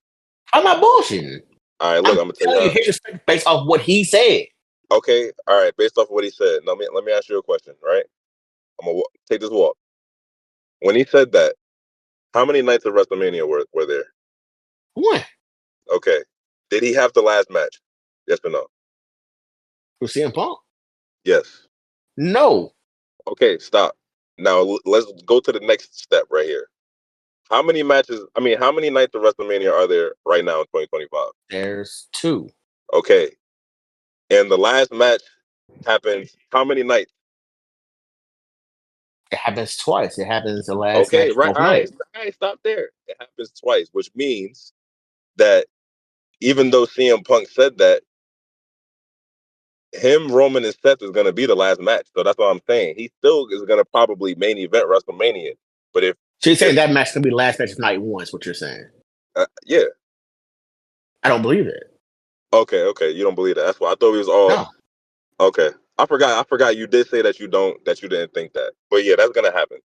I'm not bullshitting. All right, look, I'm I'm gonna tell telling you y'all. his respect based off what he said. Okay, all right. Based off of what he said, let me ask you a question. Right? I'm gonna take this walk. When he said that, how many nights of WrestleMania were there? One, Okay. Did he have the last match? Yes or no? for CM Punk. Yes. No, Okay, stop. Now let's go to the next step right here. How many matches? I mean, how many nights of WrestleMania are there right now in 2025? there's two. Okay, and the last match happened how many nights? It happens twice. It happens the last Okay, match right. both nights. All right. Stop there. It happens twice, which means that even though CM Punk said that, him, Roman, and Seth is going to be the last match. So that's what I'm saying. He still is going to probably main event WrestleMania. But So you're saying if that match could be the last match of night one? Is what you're saying? yeah, I don't believe it. okay, you don't believe that. That's why I thought he was all No, okay. I forgot you did say that you didn't think that. But yeah, that's gonna happen.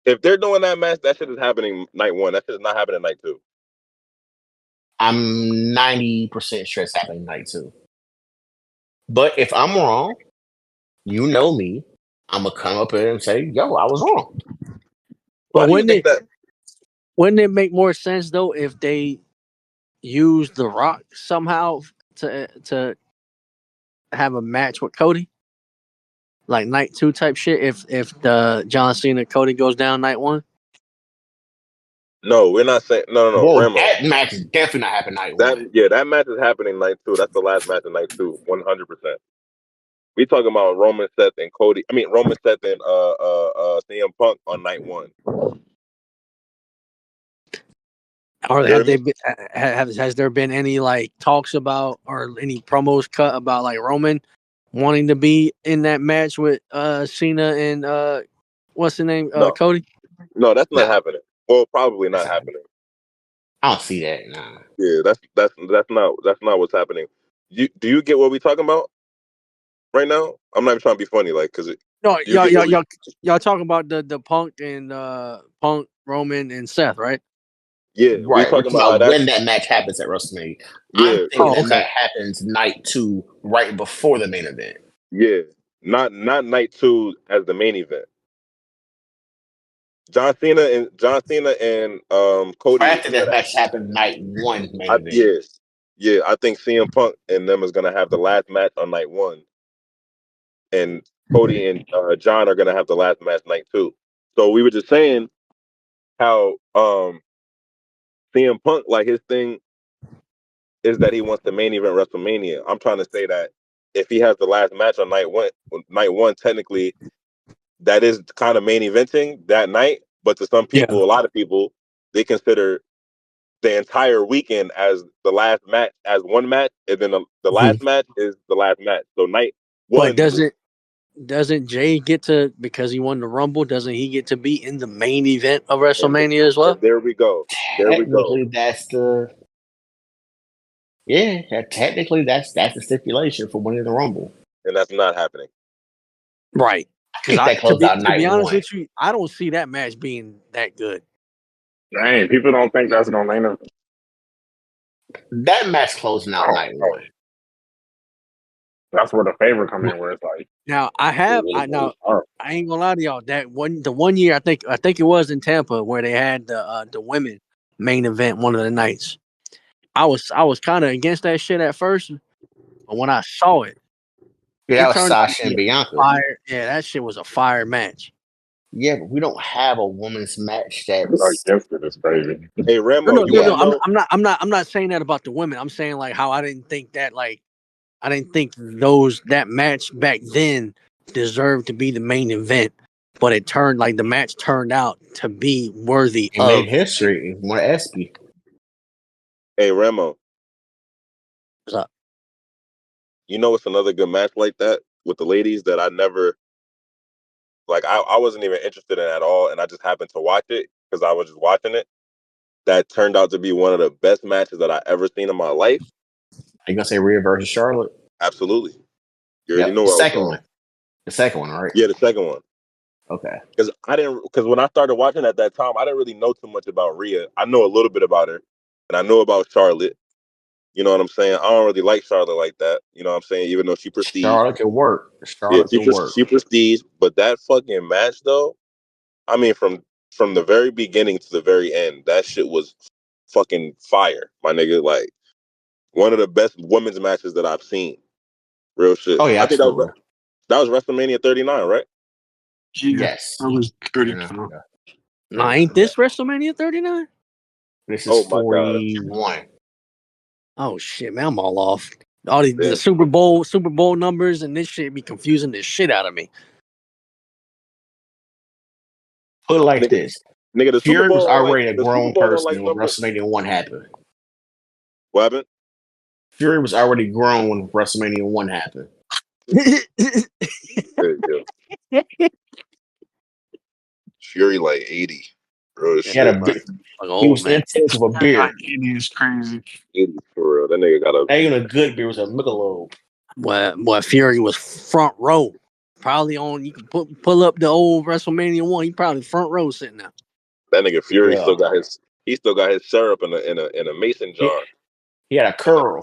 If they're doing that match, that shit is happening night 1. That shit is not happening night 2. I'm 90% sure it's happening night two. But if I'm wrong, you know me, I'm gonna come up here and say, "Yo, I was wrong." Why but do you think that? wouldn't it make more sense though if they use The Rock somehow to have a match with Cody? like night 2 type shit. If the John Cena Cody goes down night 1. No, we're not saying no. Well, Remo. that match is definitely not happening night one. That match is happening night 2. That's the last match of night 2, 100%. We talking about Roman Seth and Cody. I mean Roman Seth and CM Punk on night 1. Or You hear have they me? been, has there been any like talks about or any promos cut about like Roman wanting to be in that match with Cena and what's the name No, Cody? no, that's not No, happening. Well, probably not happening. I don't see that. Nah. Yeah, that's not what's happening. Do you get what we talking about right now? I'm not even trying to be funny, like, because No, do you get what we? y'all talking about the Punk and Punk Roman and Seth, right? Yeah, we Right. We're talking talking about how about that. when that match happens at WrestleMania. I'm Yeah, thinking Oh, that okay. match happens night 2, right before the main event. yeah, not night 2 as the main event. John Cena and So Cody is after that gonna. match happens night 1 main event. Yeah. I think CM Punk and them is gonna have the last match on night 1, and Cody and John are gonna have the last match night 2. So we were just saying how CM Punk, like, his thing is that he wants the main event WrestleMania. I'm trying to say that if he has the last match on night one, technically that is kind of main eventing that night. But to some Yeah. people, a lot of people, they consider the entire weekend as the last match as one match, and then the Mhm. last match is the last match. So night But one, doesn't Jay get to, because he won the Rumble? Doesn't he get to be in the main event of and, WrestleMania as well? and there we go. There we go. Technically, that's the technically that's the stipulation for winning the Rumble. And that's not happening. Right. I Because think that closed out to be night honest 1. with you, I don't see that match being that good. Dang, people don't think that's gonna main event. That match closing out night 1. That's where the favor come in, where it's like, Now I ain't gonna lie to y'all. The 1 year I think it was in Tampa where they had the women main event one of the nights. I was kind of against that shit at first, but when I saw it, Yeah, it that was turned out to Sasha be and a Bianca. fire. Yeah, that shit was a fire match. Yeah, but we don't have a women's match like, that's against it is crazy. Hey Ramo, you want yeah. to know? I'm not saying that about the women. I'm saying like how I didn't think that I didn't think that match back then deserved to be the main event, but the match turned out to be worthy He made of. history. He won an ESPY. Hey Ramo, What's up? you know what's another good match like that with the ladies that I never like I wasn't even interested in at all, and I just happened to watch it because I was just watching it. That turned out to be one of the best matches that I ever seen in my life. Are you gonna say Rhea versus Charlotte? Absolutely, you already Yep. know The where I was second going. one. The second one, right? Yeah, the second one. Okay. Because when I started watching at that time, I didn't really know too much about Rhea. I know a little bit about her, and I know about Charlotte. You know what I'm saying? I don't really like Charlotte like that. You know what I'm saying? Even though she prestige, Charlotte can work. yeah, Charlotte can work. she prestige. But that fucking match though, I mean, from the very beginning to the very end, that shit was fucking fire, my nigga. Like one of the best women's matches that I've seen. Real shit. Oh yeah, I think absolutely. that was WrestleMania 39, right? Yeah, Yes. I was I 30. know. Nah, ain't this WrestleMania 39? This is Oh my god. 41. Oh shit, man, I'm all off. All the Damn. Super Bowl numbers and this shit be confusing the shit out of me. Put it like Nigga, this. nigga, Fury was already a the Super grown Bowl don't like person when numbers. WrestleMania 1 happened. What happened? Fury was already grown when WrestleMania 1 happened. There you go. Fury like 80. Real He had shit. a like, big, like he old was man. intense with a Like beard. 80 is crazy. 80 for real. That nigga got a Not even a good beard, it was a Michelob. Boy, Fury was front row. Probably on. You can pull up the old WrestleMania 1. He probably front row sitting there. that nigga Fury Yeah. still got his syrup in a mason He, jar. he had a curl.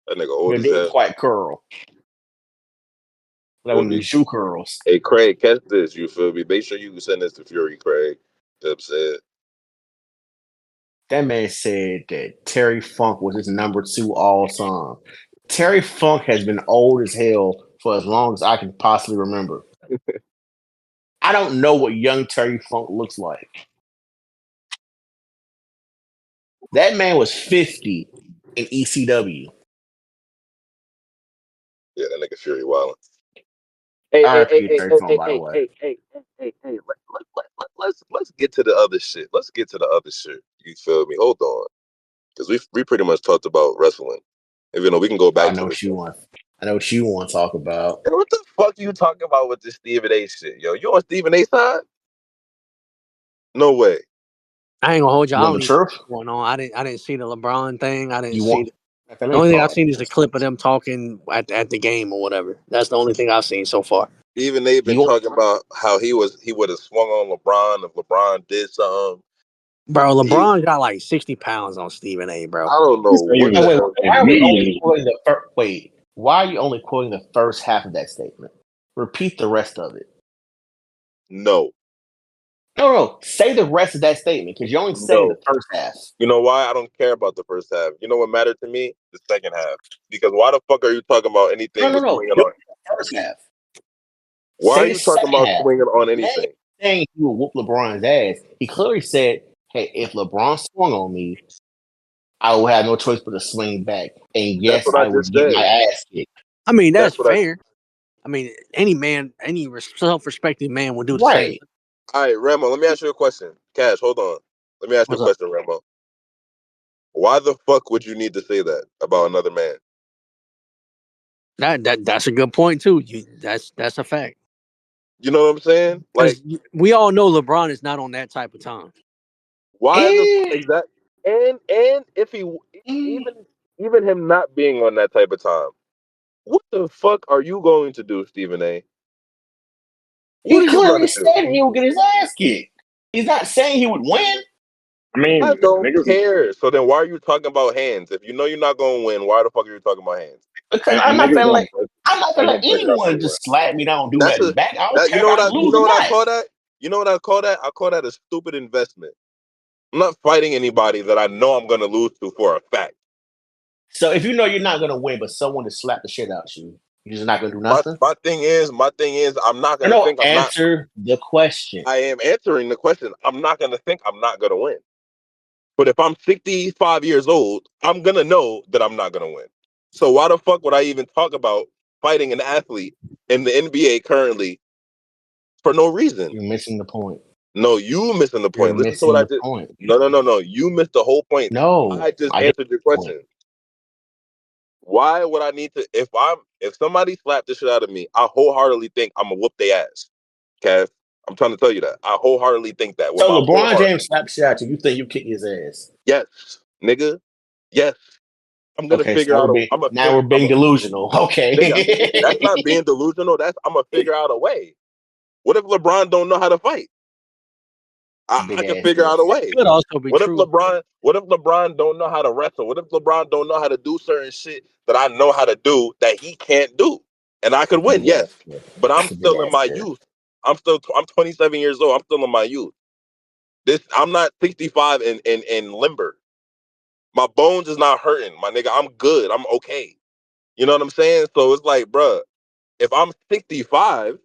That nigga But old it as didn't hell. quite curl. Like Feel one of them me? shoe curls. Hey Craig, catch this, you feel me? Make sure you send this to Fury, Craig. Upset. That man said that Terry Funk was his number 2 all time. Terry Funk has been old as hell for as long as I can possibly remember. I don't know what young Terry Funk looks like. That man was 50 in ECW. Yeah, that nigga Fury Wild. Hey, RP Terry Funk, by the way. Let's get to the other shit. Let's get to the other shit. You feel me? Hold on, because we pretty much talked about wrestling. Even though we can go I back know to what this. you want. I know what you want to talk about. Hey, what the fuck you talking about with this Stephen A shit, yo? You on Stephen A side? No way. I ain't gonna hold you. You I want don't the even know truth? what's going on. I didn't see the LeBron thing. I didn't You see want? Okay, the let me only thing I've pause seen is the this. clip of them talking at the game or whatever. That's the only thing I've seen so far. Even they've been You want? talking about how he would have swung on LeBron if LeBron did something. Bro, LeBron got like 60 pounds on Stephen A, bro. I don't know He what was the Wait. hell. Why are we only immediately. quoting the first? Wait. Why are you only quoting the first half of that statement? Repeat the rest of it. No. No. Say the rest of that statement because you're only saying the No. first half. You know why? I don't care about the first half. You know what mattered to me? The second half. Because why the fuck are you talking about anything with No. swinging Do on? the first half. Why are Say the you talking second about half. swinging on Man ain't anything? saying he will whoop LeBron's ass. He clearly said, "Hey, if LeBron swung on me, I would have no choice but to swing back, and That's yes, what I I would just get said. my ass kicked." I mean, that's That's what I. fair. I mean, any man, any self-respecting man would do the same. Right. All right, Rambo. Let me ask you a question. Cash, hold on. Let me ask you a What's up? question, Rambo. Why the fuck would you need to say that about another man? That's a good point too. That's a fact. You know what I'm saying? Like, Because we all know LeBron is not on that type of time. why the Eh, exact? And if he eh. even him not being on that type of time, what the fuck are you going to do, Stephen A? What He are you clearly gonna do? said he would get his ass kicked. He's not saying he would win I I mean, don't niggas, care. So then why are you talking about hands? If you know you're not gonna win, why the fuck are you talking about hands? because niggas gonna I'm not they gonna let gonna push that anyone anyway. just slap me down, and do That's nothing a back. I don't that care if I you lose know or what I not. call that? You know what I call that? I call that a stupid investment. I'm not fighting anybody that I know I'm gonna lose to for a fact. So if you know you're not gonna win, but someone to slap the shit out you, you're just not gonna do My nothing. my thing is, I'm not gonna No, think I'm not. answer the question. I am answering the question. I'm not gonna think I'm not gonna win. But if I'm 65 years old, I'm gonna know that I'm not gonna win. So why the fuck would I even talk about fighting an athlete in the NBA currently for no reason? You're missing the point. No, you missing the You're point. Listen to what missing I the did. point. No. You missed the whole point. No, I just I get answered your the point. question. Why would I need to if somebody slapped the shit out of me, I wholeheartedly think I'm gonna whoop their ass. Kev. I'm trying to tell you that. I wholeheartedly think that with So my whole LeBron heart. James slapped shit out you. You think you kick his ass? Yes, nigga. Yes. I'm gonna Okay, so figure out now we're being delusional. nigga, that's not Okay. being delusional. That's I'm gonna figure out a way. What if LeBron don't know how to fight? Big I can ass figure out a if. That way. could also be true. What if LeBron don't know how to wrestle? What if LeBron don't know how to do certain shit that I know how to do that he can't do? And I could That's a win, big yes. ass if. But I'm That's a big still in ass my if. youth. I'm 27 years old. I'm still in my youth. I'm not 65 and limber. My bones is not hurting, my nigga. I'm good. I'm okay. You know what I'm saying? So it's like, bruh, if I'm 65,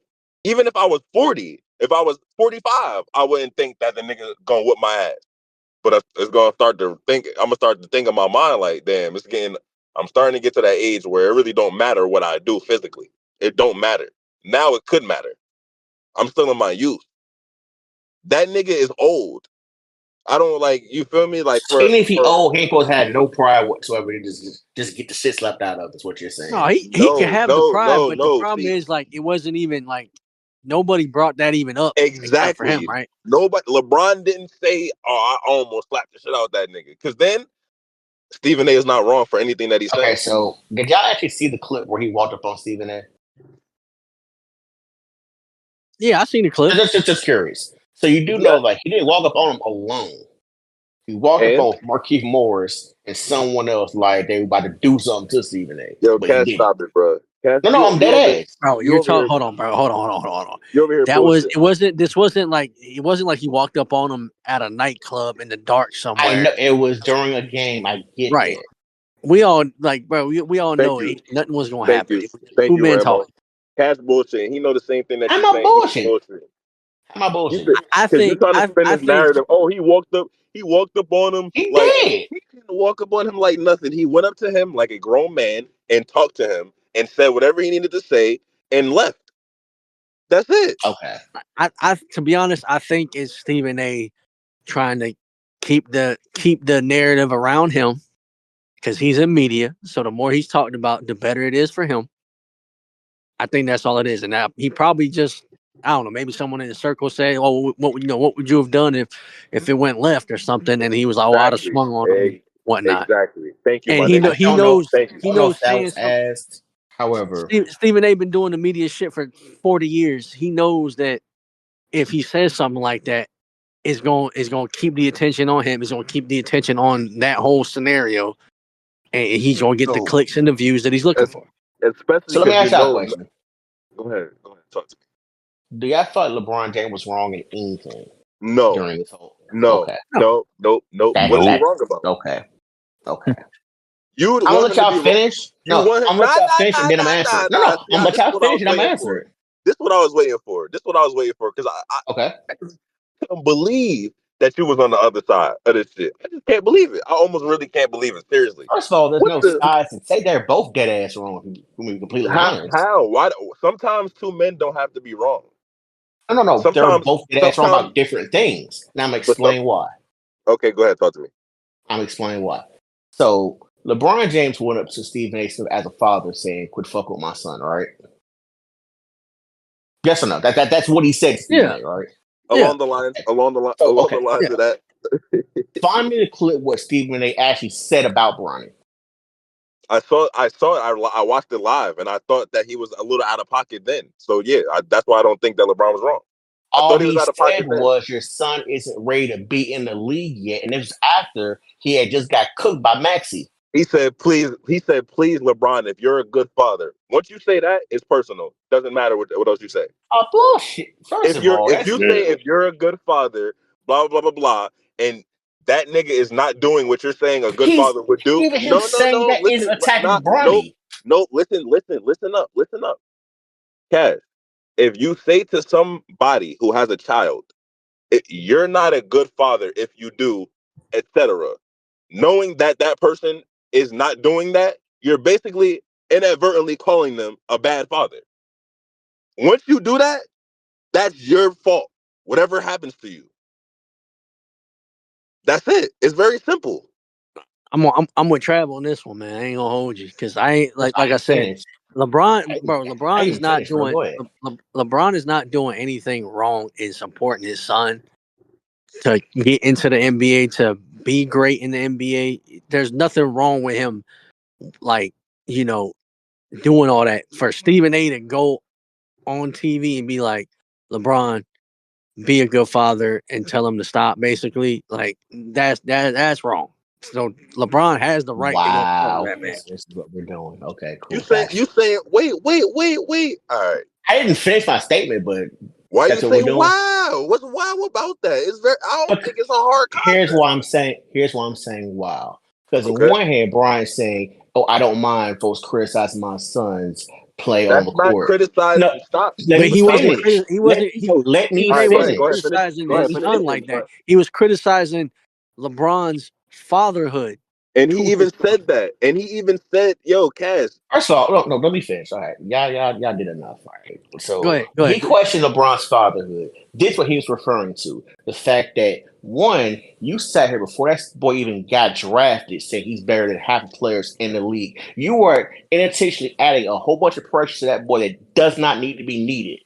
even if I was 40, if I was 45, I wouldn't think that the nigga gonna whip my ass. But it's gonna start to think. I'm gonna start to think in my mind like, damn, it's getting. I'm starting to get to that age where it really don't matter what I do physically. It don't matter. Now it could matter. I'm still in my youth. That nigga is old. I don't like. You feel me? Like So even if he old, he ain't supposed to have no pride whatsoever. He just get the shit slapped out of. Is what you're No, saying. he can have the pride, but the no. problem See, is like it wasn't even like nobody brought that even up except for him, exactly. right? Nobody. LeBron didn't say, "Oh, I almost slapped the shit out that nigga," because then Stephen A. is not wrong for anything that he's Okay, saying. so did y'all actually see the clip where he walked up on Stephen A? Yeah, I seen the clip. Just curious. So you do Yeah. know, like, he didn't walk up on him alone. He walked up And on Markeith Morris and someone else, like they were about to do something to Stephen A. yo, But he Cash, didn't. stop it, bro. Cash, No, I'm dead ass. Bro, you you're over talking. here, Hold on, bro. Hold on. you over here That was bullshit. it. Wasn't this wasn't like it wasn't like he walked up on him at a nightclub in the dark I somewhere. know it was during a game. I get Right. that. We all like, bro. We all Thank know you, nothing was gonna thank happen. you, It was thank two you, men Rambo. talking. Cash bullshit. He know the same thing that I'm you're not saying. He's bullshit. bullshit. I'm not You bullshit. because you're trying to spin I this think narrative. Oh, he walked up. He walked up on him He like did. he didn't walk up on him like nothing. He went up to him like a grown man and talked to him and said whatever he needed to say and left. That's it. Okay. I to be honest, I think it's Stephen A. trying to keep the narrative around him because he's in media. So the more he's talked about, the better it is for him. I think that's all it is. And now he probably just, I don't know, maybe someone in the circle say, "Oh, what would you have done if it went left or something?" And he was like, "Oh, I'd have Exactly. swung on him, whatnot." Exactly. Thank you, And my nigga. I don't know. Thank you. I he don't know knows if that saying was something. asked. However, Stephen A. been doing the media shit for 40 years. He knows that if he says something like that, it's going to keep the attention on him. It's going to keep the attention on that whole scenario, and he's going to get the so clicks and the views that he's looking Es- for. Especially so let me because ask y'all a question. Go ahead. Go ahead. Talk to Do y'all feel like LeBron James was wrong in anything me. No. during this whole? No. Okay. No, No. Nope. Nope. That What is he that wrong about? okay. Okay. You would I'm gonna want let him to y'all be wrong. finish. You No, want him? I'm gonna let Nah, y'all nah, finish and nah, then I'm nah, answering nah, it. No, nah. no, See, I'm gonna let this is y'all what I finish was and I'm waiting answering for. it. This is what I was waiting for. This is what I was waiting for because Okay. I couldn't believe that you was on the other side of this shit. I just can't believe it. I almost really can't believe it. Seriously. First of all, there's What no the? sides and say they're both dead ass wrong. If we be completely honest. How? Why? Sometimes two men don't have to be wrong. No, no, no. They're Sometimes, both dead ass wrong sometimes, about different things. Now I'm gonna but some. explain why. Okay, go ahead. Talk to me. I'm gonna explain why. So LeBron James went up to Stephen A. Smith as a father saying, "Quit fucking with my son," right? Yes or no? That's what he said to Stephen yeah, A. Right? yeah, So Along the okay, lines yeah. of that. find me the clip what Stephen A. actually said about Bronny. I saw it. I watched it live, and I thought that he was a little out of pocket then. So yeah, that's why I don't think that LeBron was wrong. I All thought he was he out of said pocket then. was, "Your son isn't ready to be in the league yet," and it was after he had just got cooked by Maxey. He said, "Please," LeBron, if you're a good father, once you say that, it's personal. Doesn't matter what else you say. Oh bullshit! First of all, If that's you say Yeah. if you're a good father, blah blah blah blah, and that nigga is not doing what you're saying a good he's father would do. even him No, no, saying no. that isn't Listen, attacking not nope, Bronny. nope. Listen up. Cash. If you say to somebody who has a child, you're not a good father if you do, etc. Knowing that that person is not doing that, you're basically inadvertently calling them a bad father. Once you do that, that's your fault. Whatever happens to you, that's it. It's very simple. I'm with Trav on this one, man. I ain't gonna hold you because I ain't First, like I I ain't said. finished. I LeBron is ain't not finished, bro. doing Go ahead. LeBron is not doing anything wrong in supporting his son to get into the NBA to be great in the NBA. There's nothing wrong with him, like you know, doing all that for Stephen A. to go on TV and be like, LeBron, be a good father and tell him to stop. Basically, like that's wrong. So LeBron has the right to go talk to Wow, that man. this is what we're doing. Okay, You cool, saying gotcha. you saying wait. All right. I didn't finish my statement, but Why you that's what we're say doing. wow? What's wow about that? It's very. I don't But think it's a hard here's concept. why I'm saying. Here's why I'm saying wow. Because in Okay. one hand, Brian's saying, "Oh, I don't mind folks criticizing my son's play on That's the not court." No, criticizing. Stop. let But me he Stop wasn't. it. finish. He wasn't. Let me All Stephen A. right. Go ahead. wasn't Go ahead. finish. Finish. criticizing Go Let ahead. his me Finish son your finish. like statement. Go that. ahead. He was criticizing LeBron's fatherhood And to he his even son. said that. And he even said, "Yo, Cash, First of all, no, no, let me finish. All right, y'all did enough. All right. Go So ahead. Go he ahead. questioned LeBron's fatherhood. This what he was referring to. The fact that one, you sat here before that boy even got drafted, saying he's better than half the players in the league. You were intentionally adding a whole bunch of pressure to that boy that does not need to be needed.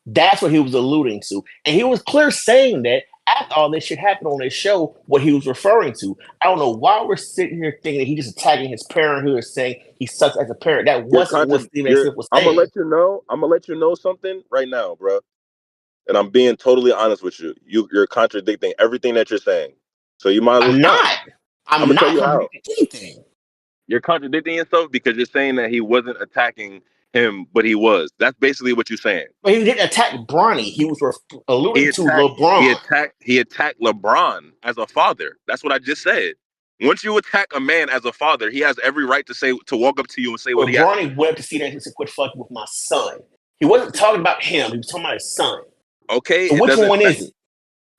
That's what he was alluding to. And he was clear saying that after all this shit happened on his show, what he was referring to. I don't know why we're sitting here thinking that he just attacking his parenthood, saying he sucks as a parent. That you're wasn't what contra- Stephen A. you're Smith was I'm gonna saying. let you know. I'm gonna let you know something right now, bro. And I'm being totally honest with you. You're contradicting everything that you're saying. So you might as well I'm stop. not. I'm I'm gonna tell not you how. contradicting anything. You're contradicting yourself because you're saying that he wasn't attacking him, but he was. That's basically what you're saying. But he didn't attack Bronny. He was He alluding to attacked he LeBron. attacked he attacked LeBron as a father. That's what I just said. Once you attack a man as a father, he has every right to walk up to you and say what But he has. Bronny went up to see that and said, "Quit fucking with my son." He wasn't talking about him. He was talking about his son. Okay, So it which doesn't. one is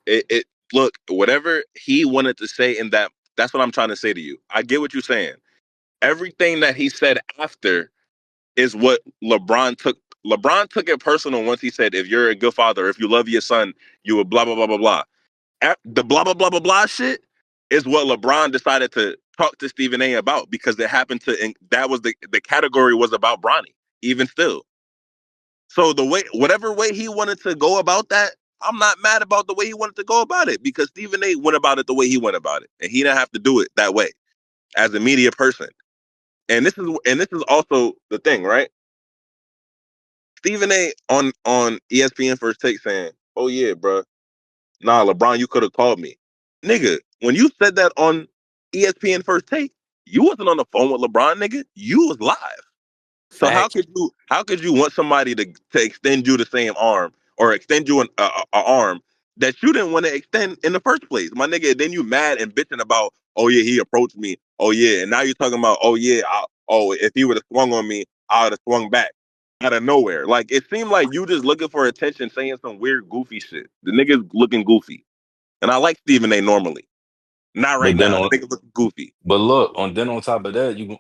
it? It look, whatever he wanted to say in that. That's what I'm trying to say to you. I get what you're saying. Everything that he said after is what LeBron took. LeBron took it personal once he said, "If you're a good father, if you love your son, you would blah blah blah blah blah." The blah blah blah blah blah shit is what LeBron decided to talk to Stephen A about because it happened to. And that was the category was about Bronny. Even still, so whatever way he wanted to go about that, I'm not mad about the way he wanted to go about it because Stephen A went about it the way he went about it, and he didn't have to do it that way as a media person. And this is also the thing, right? Stephen A on ESPN First Take saying, "Oh yeah, bro, nah, LeBron, you could have called me, nigga." When you said that on ESPN First Take, you wasn't on the phone with LeBron, nigga. You was live. So how Facts. could you want somebody to extend you the same arm or extend you a arm that you didn't want to extend in the first place, my nigga? Then you mad and bitching about, oh yeah, he approached me, oh yeah, and now you're talking about, oh yeah, if he would have swung on me, I would have swung back out of nowhere. Like it seemed like you just looking for attention, saying some weird goofy shit. The nigga's looking goofy, and I like Stephen A. normally, not right But then now. The on nigga looking goofy. but look, on top of that, you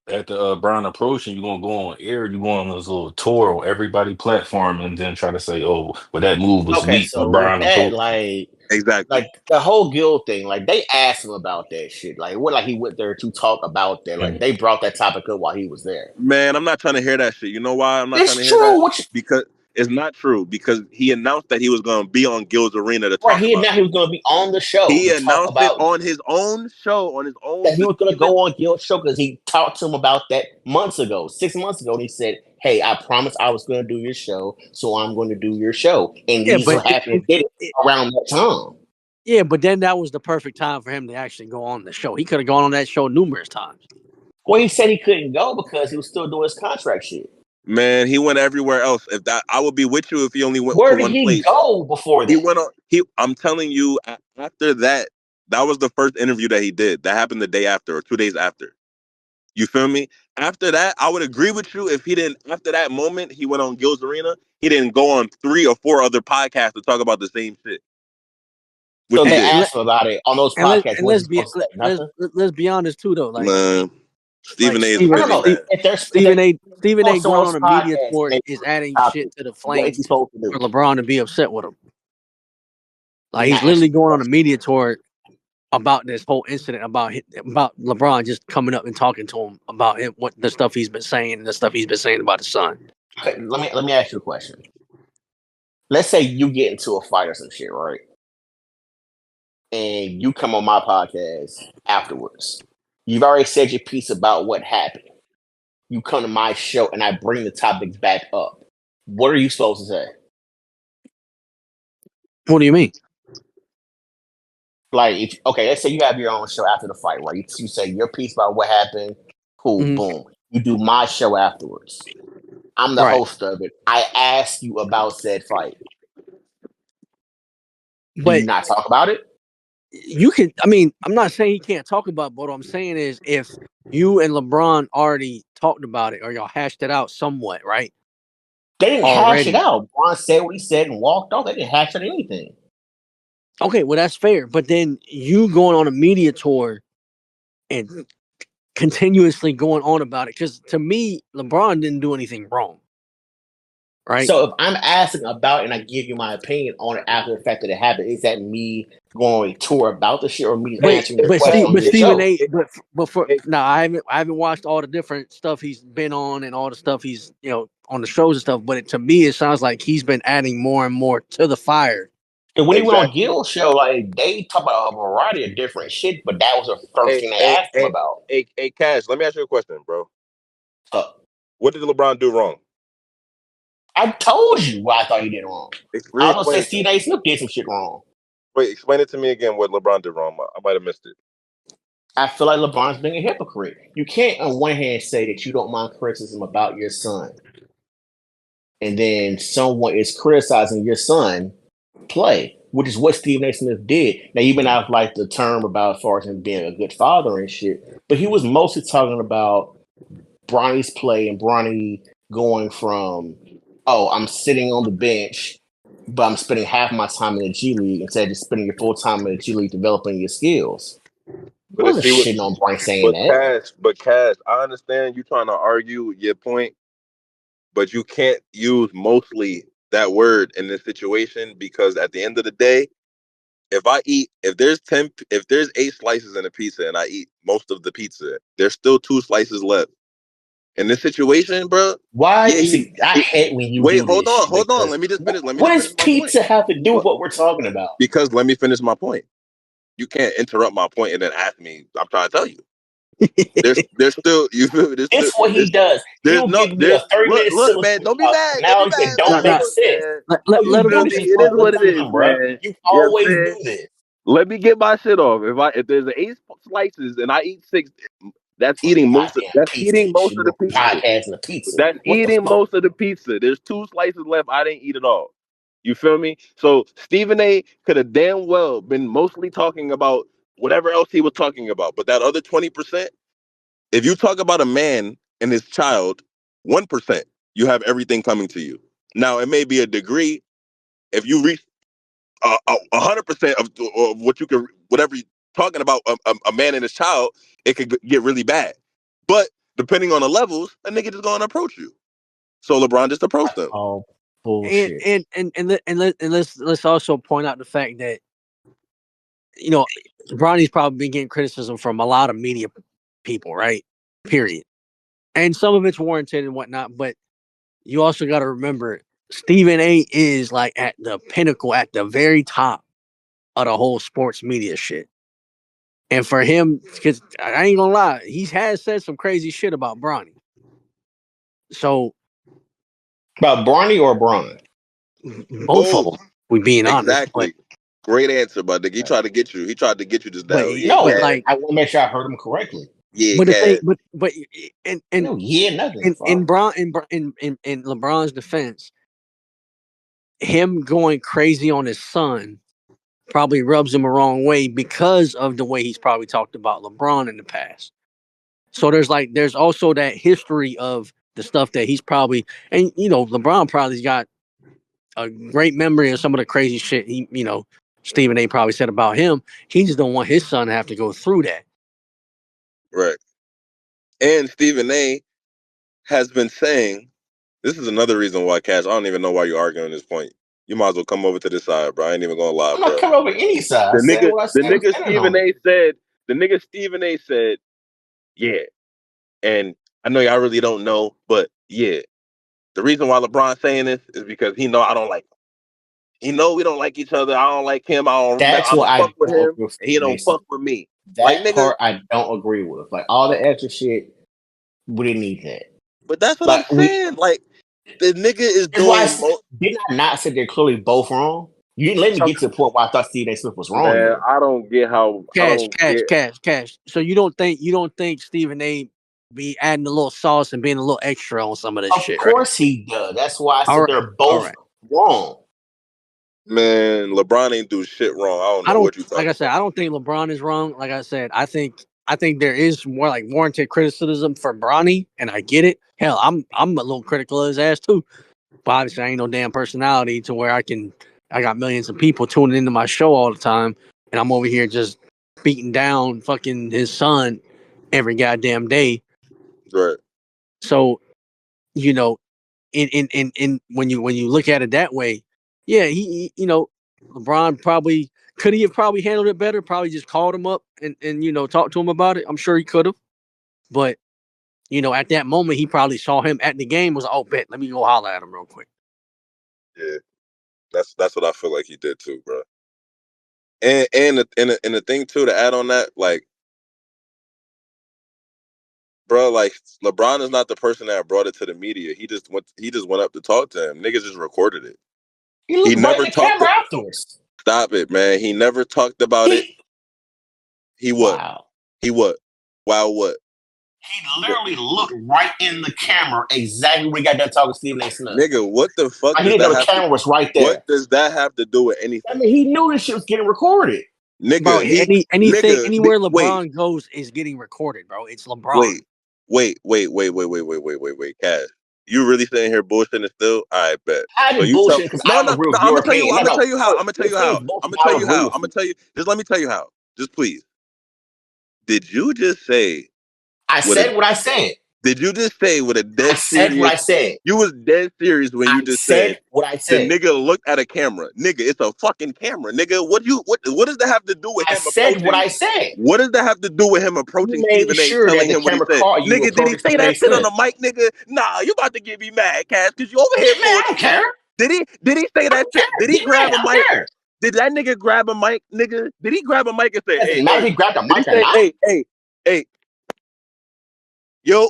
at the Brown approach and you're gonna go on air, you go on this little tour on everybody platform and then try to say, oh, well that move was Okay, weak. so with LeBron that, approach. Exactly. like the whole guild thing, like they asked him about that shit. Like what, like he went there to talk about that. Like they brought that topic up while he was there. Man, I'm not trying to hear that shit. You know why I'm not trying It's to hear that? true. What you, Because it's not true. Because he announced that he was going to be on Gil's Arena to right? talk He about now it. he was going to be on the show He to talk announced it about on his own show, on his own. that. He was going to Steven. go on Gil's show because he talked to him about that months ago, 6 months ago. And he said, "Hey, I promised I was going to do your show, so I'm going to do your show." And Yeah, he so but happened to did it around that time. yeah, but then that was the perfect time for him to actually go on the show. He could have gone on that show numerous times. Well, he said he couldn't go because he was still doing his contract shit. Man, he went everywhere else. If that, I would be with you if he only went to Where did one he place. go before He that? went on. I'm telling you, after that, that was the first interview that he did. That happened the day after or 2 days after. You feel me? After that, I would agree with you if he didn't. After that moment, he went on Gil's Arena. He didn't go on 3 or 4 other podcasts to talk about the same shit, which So he they did. asked him about it on those And podcasts. Was he let's be supposed to say nothing? let's be honest too though. Man, Like Stephen A. is a busy No. man. If there's if Stephen they A. Stephen A. post on going those on a media podcasts and tour they is put adding topic, shit to the what is he flames supposed to for do? LeBron to be upset with him. Like You're he's not literally answering the going on a question. media tour about this whole incident about LeBron just coming up and talking to him about him, what the stuff he's been saying and the stuff he's been saying about his son. Okay, let me ask you a question. Let's say you get into a fight or some shit, right? And you come on my podcast afterwards. You've already said your piece about what happened. You come to my show and I bring the topic back up. What are you supposed to say? What do you mean? Like, okay, let's say you have your own show after the fight, right? You say your piece about what happened. Cool, Mhm. boom. You do my show afterwards. I'm the Right. host of it. I ask you about said fight. Do But you not talk about it? you can, I mean, I'm not saying he can't talk about it, but what I'm saying is if you and LeBron already talked about it or y'all hashed it out somewhat, right? They didn't hash it Already. out. Braun said what he said and walked off. They didn't hash out anything. Okay, well, that's fair. But then you going on a media tour and continuously going on about it. Because to me, LeBron didn't do anything wrong. Right? So if I'm asking about it and I give you my opinion on it after the fact that it happened, is that me going on a tour about the shit or me answering your question on your Stephen show? A. But for now, I haven't watched all the different stuff he's been on and all the stuff he's on the shows and stuff. But to me, it sounds like he's been adding more and more to the fire. And when he went on Exactly. Gil's show, like they talk about a variety of different shit, but that was the first thing they asked him about. Hey, Cash, let me ask you a question, bro. So What did LeBron do wrong? I told you what I thought he did wrong. I was gonna say Re-explain. Steve A. Smith did some shit wrong. Wait, explain it to me again. What LeBron did wrong? I might have missed it. I feel like LeBron's being a hypocrite. You can't on one hand say that you don't mind criticism about your son, and then someone is criticizing your son play. which is what Stephen A. Smith did. Now, you may not have liked the term about as far as him being a good father and shit, but he was mostly talking about Bronny's play and Bronny going from, oh, I'm sitting on the bench, but I'm spending half my time in the G League instead of just spending your full time in the G League developing your skills. He But wasn't see what, shitting on Bronny saying that. Cash, I understand you trying to argue your point, but you can't use mostly that word in this situation because at the end of the day, if there's 8 slices in a pizza and I eat most of the pizza, there's still 2 slices left. In this situation, bro, Why? yeah, See, I hate when you wait, do this shit hold on. because Let me just finish. Let me what just does finish my point. pizza have to do with what we're talking about? Because let me finish my point. You can't interrupt my point and then ask me. I'm trying to tell you. There's still you feel me? It's what he does. There's He'll no give me a there's 30-minute look man. Don't be mad. Don't be analogy that mad. Don't No, don't be mad. make no. sense. Man. Oh, Let you him You feel do me? finish this his It is point. all Let what the him it finish is, time, his point. bro. man. You You know what I'm always saying? do this. Let me get my shit off. If there's 8 slices and I eat 6, that's eating most of Goddamn that's pizza eating and most shit. of the You're pizza. podcasting a pizza. That's What the eating fuck? most of the pizza. There's 2 slices left. I didn't eat it all. You feel me? So Stephen A could have damn well been mostly talking about whatever else he was talking about. But that other 20%, if you talk about a man and his child, 1%, you have everything coming to you. Now it may be a degree. If you reach 100% of what you can, whatever you're talking about, a man and his child, it could get really bad. But depending on the levels, a nigga just gonna approach you. So LeBron just approached That's them. all And bullshit. let's also point out the fact that you know Bronny's probably been getting criticism from a lot of media people, right? Period. And some of it's warranted and whatnot, but you also got to remember Stephen A is like at the pinnacle, at the very top of the whole sports media shit. And for him, because I ain't gonna lie, he has said some crazy shit about Bronny. So About Bronny or Bron? both of Both. them, we being honest, Exactly. Great answer, but he tried to get you. He tried to get you just but now. Yeah, No, but Cash. like, I want to make sure I heard him correctly. Yeah, but the thing, Cash. but and and No, yeah, nothing. in Fuck. Bron in LeBron's defense, him going crazy on his son probably rubs him the wrong way because of the way he's probably talked about LeBron in the past. So there's also that history of the stuff that he's probably, and LeBron probably's got a great memory of some of the crazy shit Stephen A probably said about him. He just don't want his son to have to go through that. Right. And Stephen A has been saying, this is another reason why, Cash, I don't even know why you're arguing this point. You might as well come over to this side, bro. I ain't even gonna lie, I'm not bro. coming over any side. I said what I The said. I'm nigga standing on it. Stephen A said, yeah. And I know y'all really don't know, but yeah. The reason why LeBron's saying this is because he know I don't like him. He know we don't like each other. I don't like him. That's I what don't I fuck with don't him, agree with and he Stephen don't A. fuck with me. Like That nigga, part I don't agree with. Like all the extra shit, we didn't need that. but that's what I'm Like we. saying. Like the nigga is That's why doing most. did I not say they're clearly both wrong? You didn't let me get to the point where I thought Stephen A. Smith was wrong Man, yet. I don't get how I Cash, don't cash, get. cash, cash. So you don't think Stephen A be adding a little sauce and being a little extra on some of this Of shit, right? course he does. That's why I All said right, they're all both right. wrong. Man, LeBron ain't do shit wrong. I don't I know don't what you like I talking said, about. I don't think LeBron is wrong. Like I said, I think there is more like warranted criticism for Bronny, and I get it. Hell, I'm a little critical of his ass too. But obviously I ain't no damn personality to where I got millions of people tuning into my show all the time, and I'm over here just beating down fucking his son every goddamn day. Right. So, you know, in when you look at it that way, yeah, LeBron probably could he have probably handled it better, probably just called him up and talked to him about it. I'm sure he could have. But, at that moment he probably saw him at the game, was like, oh bet, let me go holler at him real quick. Yeah, that's what I feel like he did too, bro. And the thing too to add on that, like, bro, like LeBron is not the person that brought it to the media. He just went up to talk to him. Niggas just recorded it. He He looked right in never the talked camera to, afterwards. stop it, man. He never talked about it. He He what? wow. He what? Wow what? He literally looked right in the camera exactly when he got done talking to Stephen A. Smith. Nigga, what the fuck Like, he does didn't know that the have camera to? was right there. What does that have to do with I anything? mean, he knew this shit was getting recorded. Nigga, Bro, anything nigga, anywhere wait, LeBron goes is getting recorded, bro. It's LeBron. wait, Cash. You really sitting here bullshitting still? I bet. I So didn't you tell bullshit because I don't agree with I'm your gonna tell you. opinion. I'm No, gonna no. tell you how. I'm gonna tell Your you how. opinion's bullshit. I'm gonna I tell don't you agree how. with I'm gonna you. tell you. Just let me tell you how. Just please. Did you just say I with a? said what I said. Did you just say with a I dead said serious? what I said. You was dead serious when you I just said said what I the said. nigga looked at a camera. Nigga, it's a fucking camera. Nigga, what does that have to do with I him said what approaching? I said. What does that have to do with him You approaching made Stephen A. sure that telling the him what he camera said? caught you Nigga, did he approaching say Stephen A. that shit on Smith. the mic, nigga? Nah, you about to get me mad, Cass, because you over here Man, I don't care. Did he say that shit? Did he Get mad. grab a I don't mic? care. Did that nigga grab a mic, nigga? Did he grab a mic and say, It doesn't matter if he grabbed a Did he mic or say, not. hey, yo,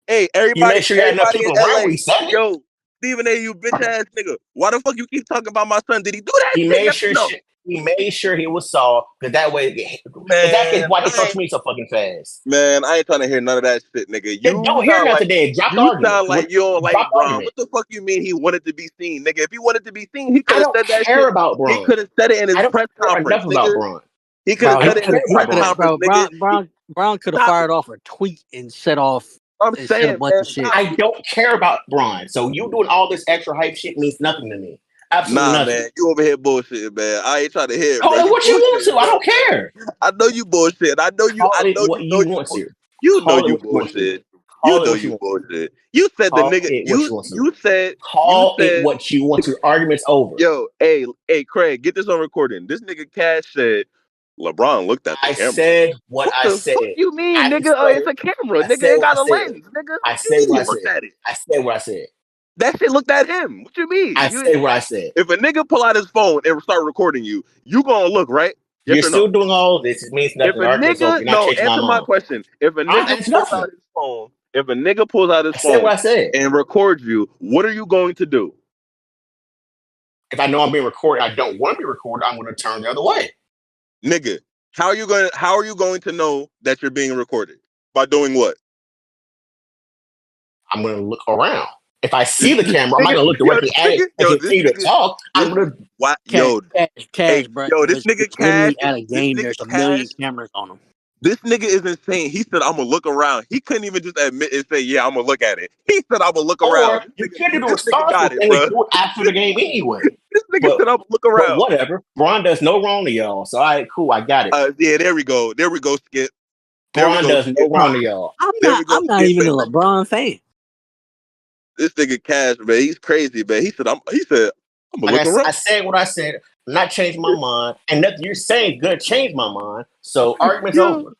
hey, You made sure you had enough everybody in people around LA, when he said it. yo, Stephen A, you bitch ass nigga. Why the fuck you keep talking about my son? Did he do that He shit? made Yes sure or no? he made sure he was saw because that way Man, why they social media so fucking fast. man, I ain't trying to hear none of that shit, nigga. Then don't hear nothing then. Drop the argument. You don't like Drop the Bron. argument. What the fuck you mean he wanted to be seen, nigga? If he wanted to be seen, he could I have don't said that care shit. about He Braun. could have said it in his I don't press care conference, enough about nigga. Braun. He could have I said don't it in his care press about conference, nigga. Brown could have Stop fired off a tweet and set off I'm and said a saying, bunch man, of shit. I don't care about Braun. So you doing all this extra hype shit means nothing to me. Absolutely nah, nothing. man, you over here bullshitting, man. I ain't trying to hear it, Call bro. it You what you want bullshitting, to. I bro. don't care. I know you bullshit. I know Call it what you want to. you know Call it you what you want to. bullshit. You Call it know what you you want to. bullshit. You said the Call nigga. it what you want to. You said Call it what you want to. Argument's over. yo, hey, Craig, get this on recording. This nigga Cash said LeBron looked at the I camera. said what What I the said. fuck you mean, I nigga? said It's a camera, I nigga. said It what I got a said. lens, nigga. I What you said mean what he I looked said. at it? I said what I said. That shit looked at him. What you mean? I said what I said. If a nigga pull out his phone and start recording you, you gonna look, right? Yes You're or no? still doing all this. It means If nothing. a The argument's over. nigga, You're not no, changing my answer my mind. question. If a I'm nigga answering pulls nothing. out his phone, if a nigga pulls out his I said what phone I said. and records you, what are you going to do? If I know I'm being recorded, I don't want to be recorded, I'm going to turn the other way. Nigga, how are you going to know that you're being recorded? By doing what? I'm going to look around. If I see the camera, I'm not going to look directly at it and continue to talk. I'm going to. What? Cash, bro. This nigga It's Cash, literally at a game. There's a million cameras on him. this nigga is insane. He said, I'm gonna look around. He couldn't even just admit and say, yeah, I'm gonna look at it. He said, I'm gonna look Or around. you can do the This nigga responsible got it, thing and bro. do it after the game anyway. This nigga But, said, I'm gonna look but around. whatever. Braun does no wrong to y'all. So, all right, cool. I got it. Yeah, there we go. There we go, Skip. Braun does no wrong to y'all. I'm not even a LeBron fan. This nigga Cash, man, he's crazy, man. He said, I'm gonna look around. I said what I said. I'm not changing my mind. And nothing you're saying is going to change my mind. So, argument's over.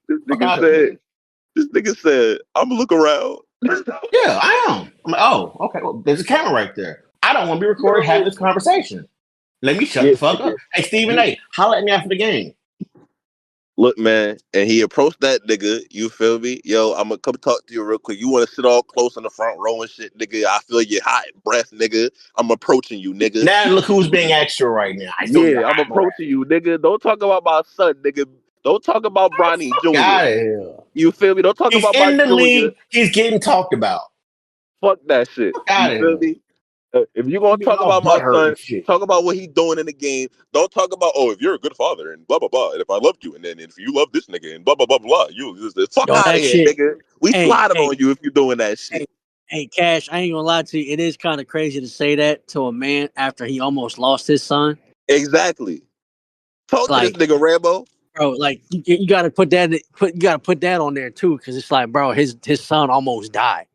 This nigga said, I'm gonna look around. Yeah, I am. I'm like, oh, okay. Well, there's a camera right there. I don't want to be recorded having this conversation. Let me shut the fuck up. Hey, Stephen A., holler at me after the game. Look, man, and he approached that nigga. You feel me? Yo, I'm gonna come talk to you real quick. You want to sit all close in the front row and shit, nigga? I feel your hot breath, nigga. I'm approaching you, nigga. Now look who's being extra right now. I'm approaching you, nigga. Don't talk about my son, nigga. Don't talk about Bronny Jr. You feel me? Don't talk about my in the junior. league. He's getting talked about. Fuck that shit. You feel me? If you're gonna talk about my son, talk about what he's doing in the game. Don't talk about, oh, if you're a good father and blah blah blah, and if I loved you, and then if you love this nigga and blah blah blah blah, you just fuck out of here, nigga. We sliding on you if you're doing that shit. Hey, Cash, I ain't gonna lie to you. It is kind of crazy to say that to a man after he almost lost his son. Exactly. Talk to this nigga Rambo. Bro, like you gotta put that on there too, because it's like, bro, his son almost died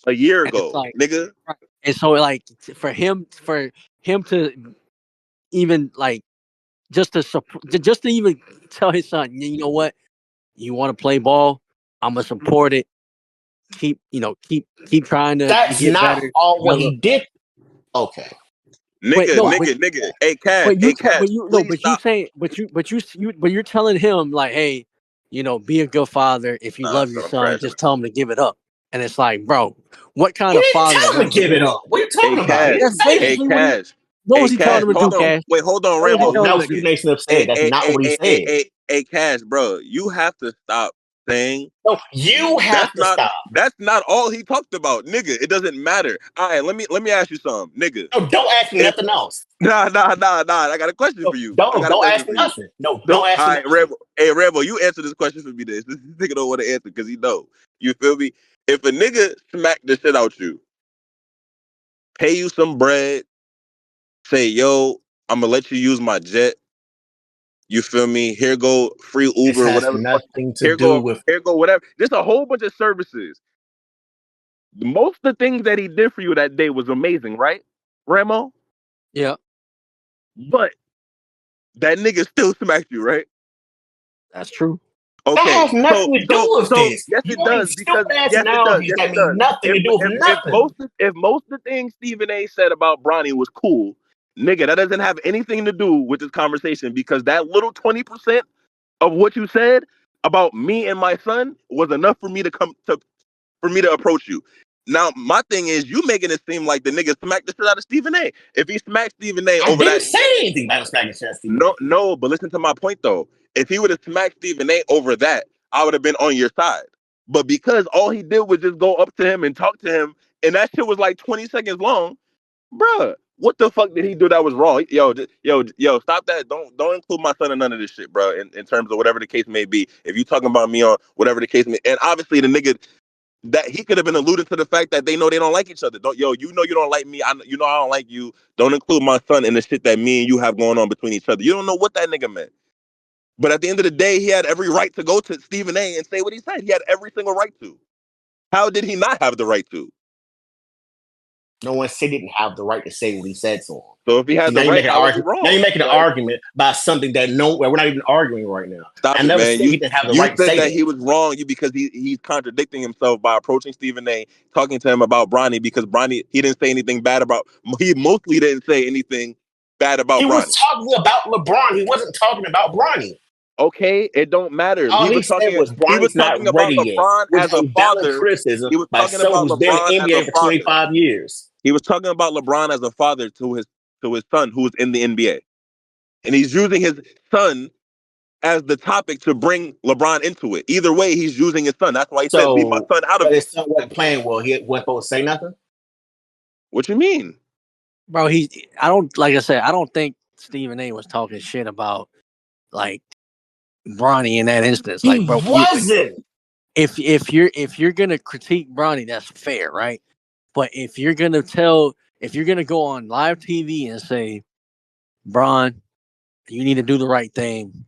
a year ago, nigga. Right. And so, like, for him to even like just to even tell his son, you know what, you want to play ball, I'm gonna support it. Keep trying to. That's get not better. all what he did. Okay. Nigga. Hey, Cash. But you're telling him like, hey, be a good father. If you love your son, just tell him to give it up. And it's like, bro, what kind of father? Tell him to give it up. What are you talking about? That's basically what was he telling him to do, Cash? Wait, hold on, Rambo. That was what Nation said. That's not what he said. Hey, Cash, bro, you have to stop saying No, you have to stop. that's not all he talked about, nigga. It doesn't matter. All right, let me ask you something, nigga. No, don't ask me nothing else. Nah. I got a question No, for you. don't ask me nothing. No, don't ask All me right, nothing. Rebel. Hey, Rebel, you answer this question for me. This nigga don't want to answer because he know. You feel me? If a nigga smack the shit out you, pay you some bread, say, yo, I'm gonna let you use my jet. You feel me? Here go free This Uber, has whatever the fuck. nothing to do with. Here go whatever. There's a whole bunch of services. Most of the things that he did for you that day was amazing, right, Ramo? Yeah, But that nigga still smacked you, right? that's true. That Okay, has nothing to do with so this. yes, You it are using does because stupid ass yes, it does. analogies Yes, that it mean does. nothing to do with nothing. If most of the things Stephen A. said about Bronny was cool, nigga, that doesn't have anything to do with this conversation because that little 20% of what you said about me and my son was enough for me to for me to approach you. Now, my thing is, you making it seem like the nigga smacked the shit out of Stephen A. If he smacked Stephen A. I over didn't that, say anything about smacking chest, Stephen A. no, but listen to my point though. If he would have smacked Stephen A. over that, I would have been on your side. But because all he did was just go up to him and talk to him, and that shit was like 20 seconds long, bruh. What the fuck did he do that was wrong? Yo, stop that. Don't include my son in none of this shit, bro. In terms of whatever the case may be. If you talking about me on whatever the case may, and obviously the nigga that he could have been alluding to the fact that they know they don't like each other. You know you don't like me. You know I don't like you. Don't include my son in the shit that me and you have going on between each other. You don't know what that nigga meant. But at the end of the day, he had every right to go to Stephen A. and say what he said. He had every single right to. How did he not have the right to? No one said he didn't have the right to say what he said to him. So if he See, had now the you're right, making an how was he argument. Now wrong? you're making an Like, argument about something that we're not even arguing right now. stop I it, never man. said he didn't have the You right to said say that that. he was wrong because he's contradicting himself by approaching Stephen A, talking to him about Bronny because Bronny he didn't say anything bad about he mostly didn't say anything bad about He was Bronny. talking about LeBron. He wasn't talking about Bronny. Okay, it don't matter. All he said was He was Bronny's not talking about ready yet, LeBron which as is a a valid father. criticism He was by talking someone about who's been LeBron in as the a NBA for father. 25 years. He was talking about LeBron as a father to his son who is in the NBA. And he's using his son as the topic to bring LeBron into it. Either way, he's using his son. That's why he said, leave my So, son out of but it. his son wasn't playing well. He wasn't supposed to say nothing. What you mean? Bro, I don't like I said, I don't think Stephen A was talking shit about like Bronny in that instance. He Like, bro, wasn't. if you're gonna critique Bronny, that's fair, right? But if you're gonna go on live TV and say, Bron, you need to do the right thing,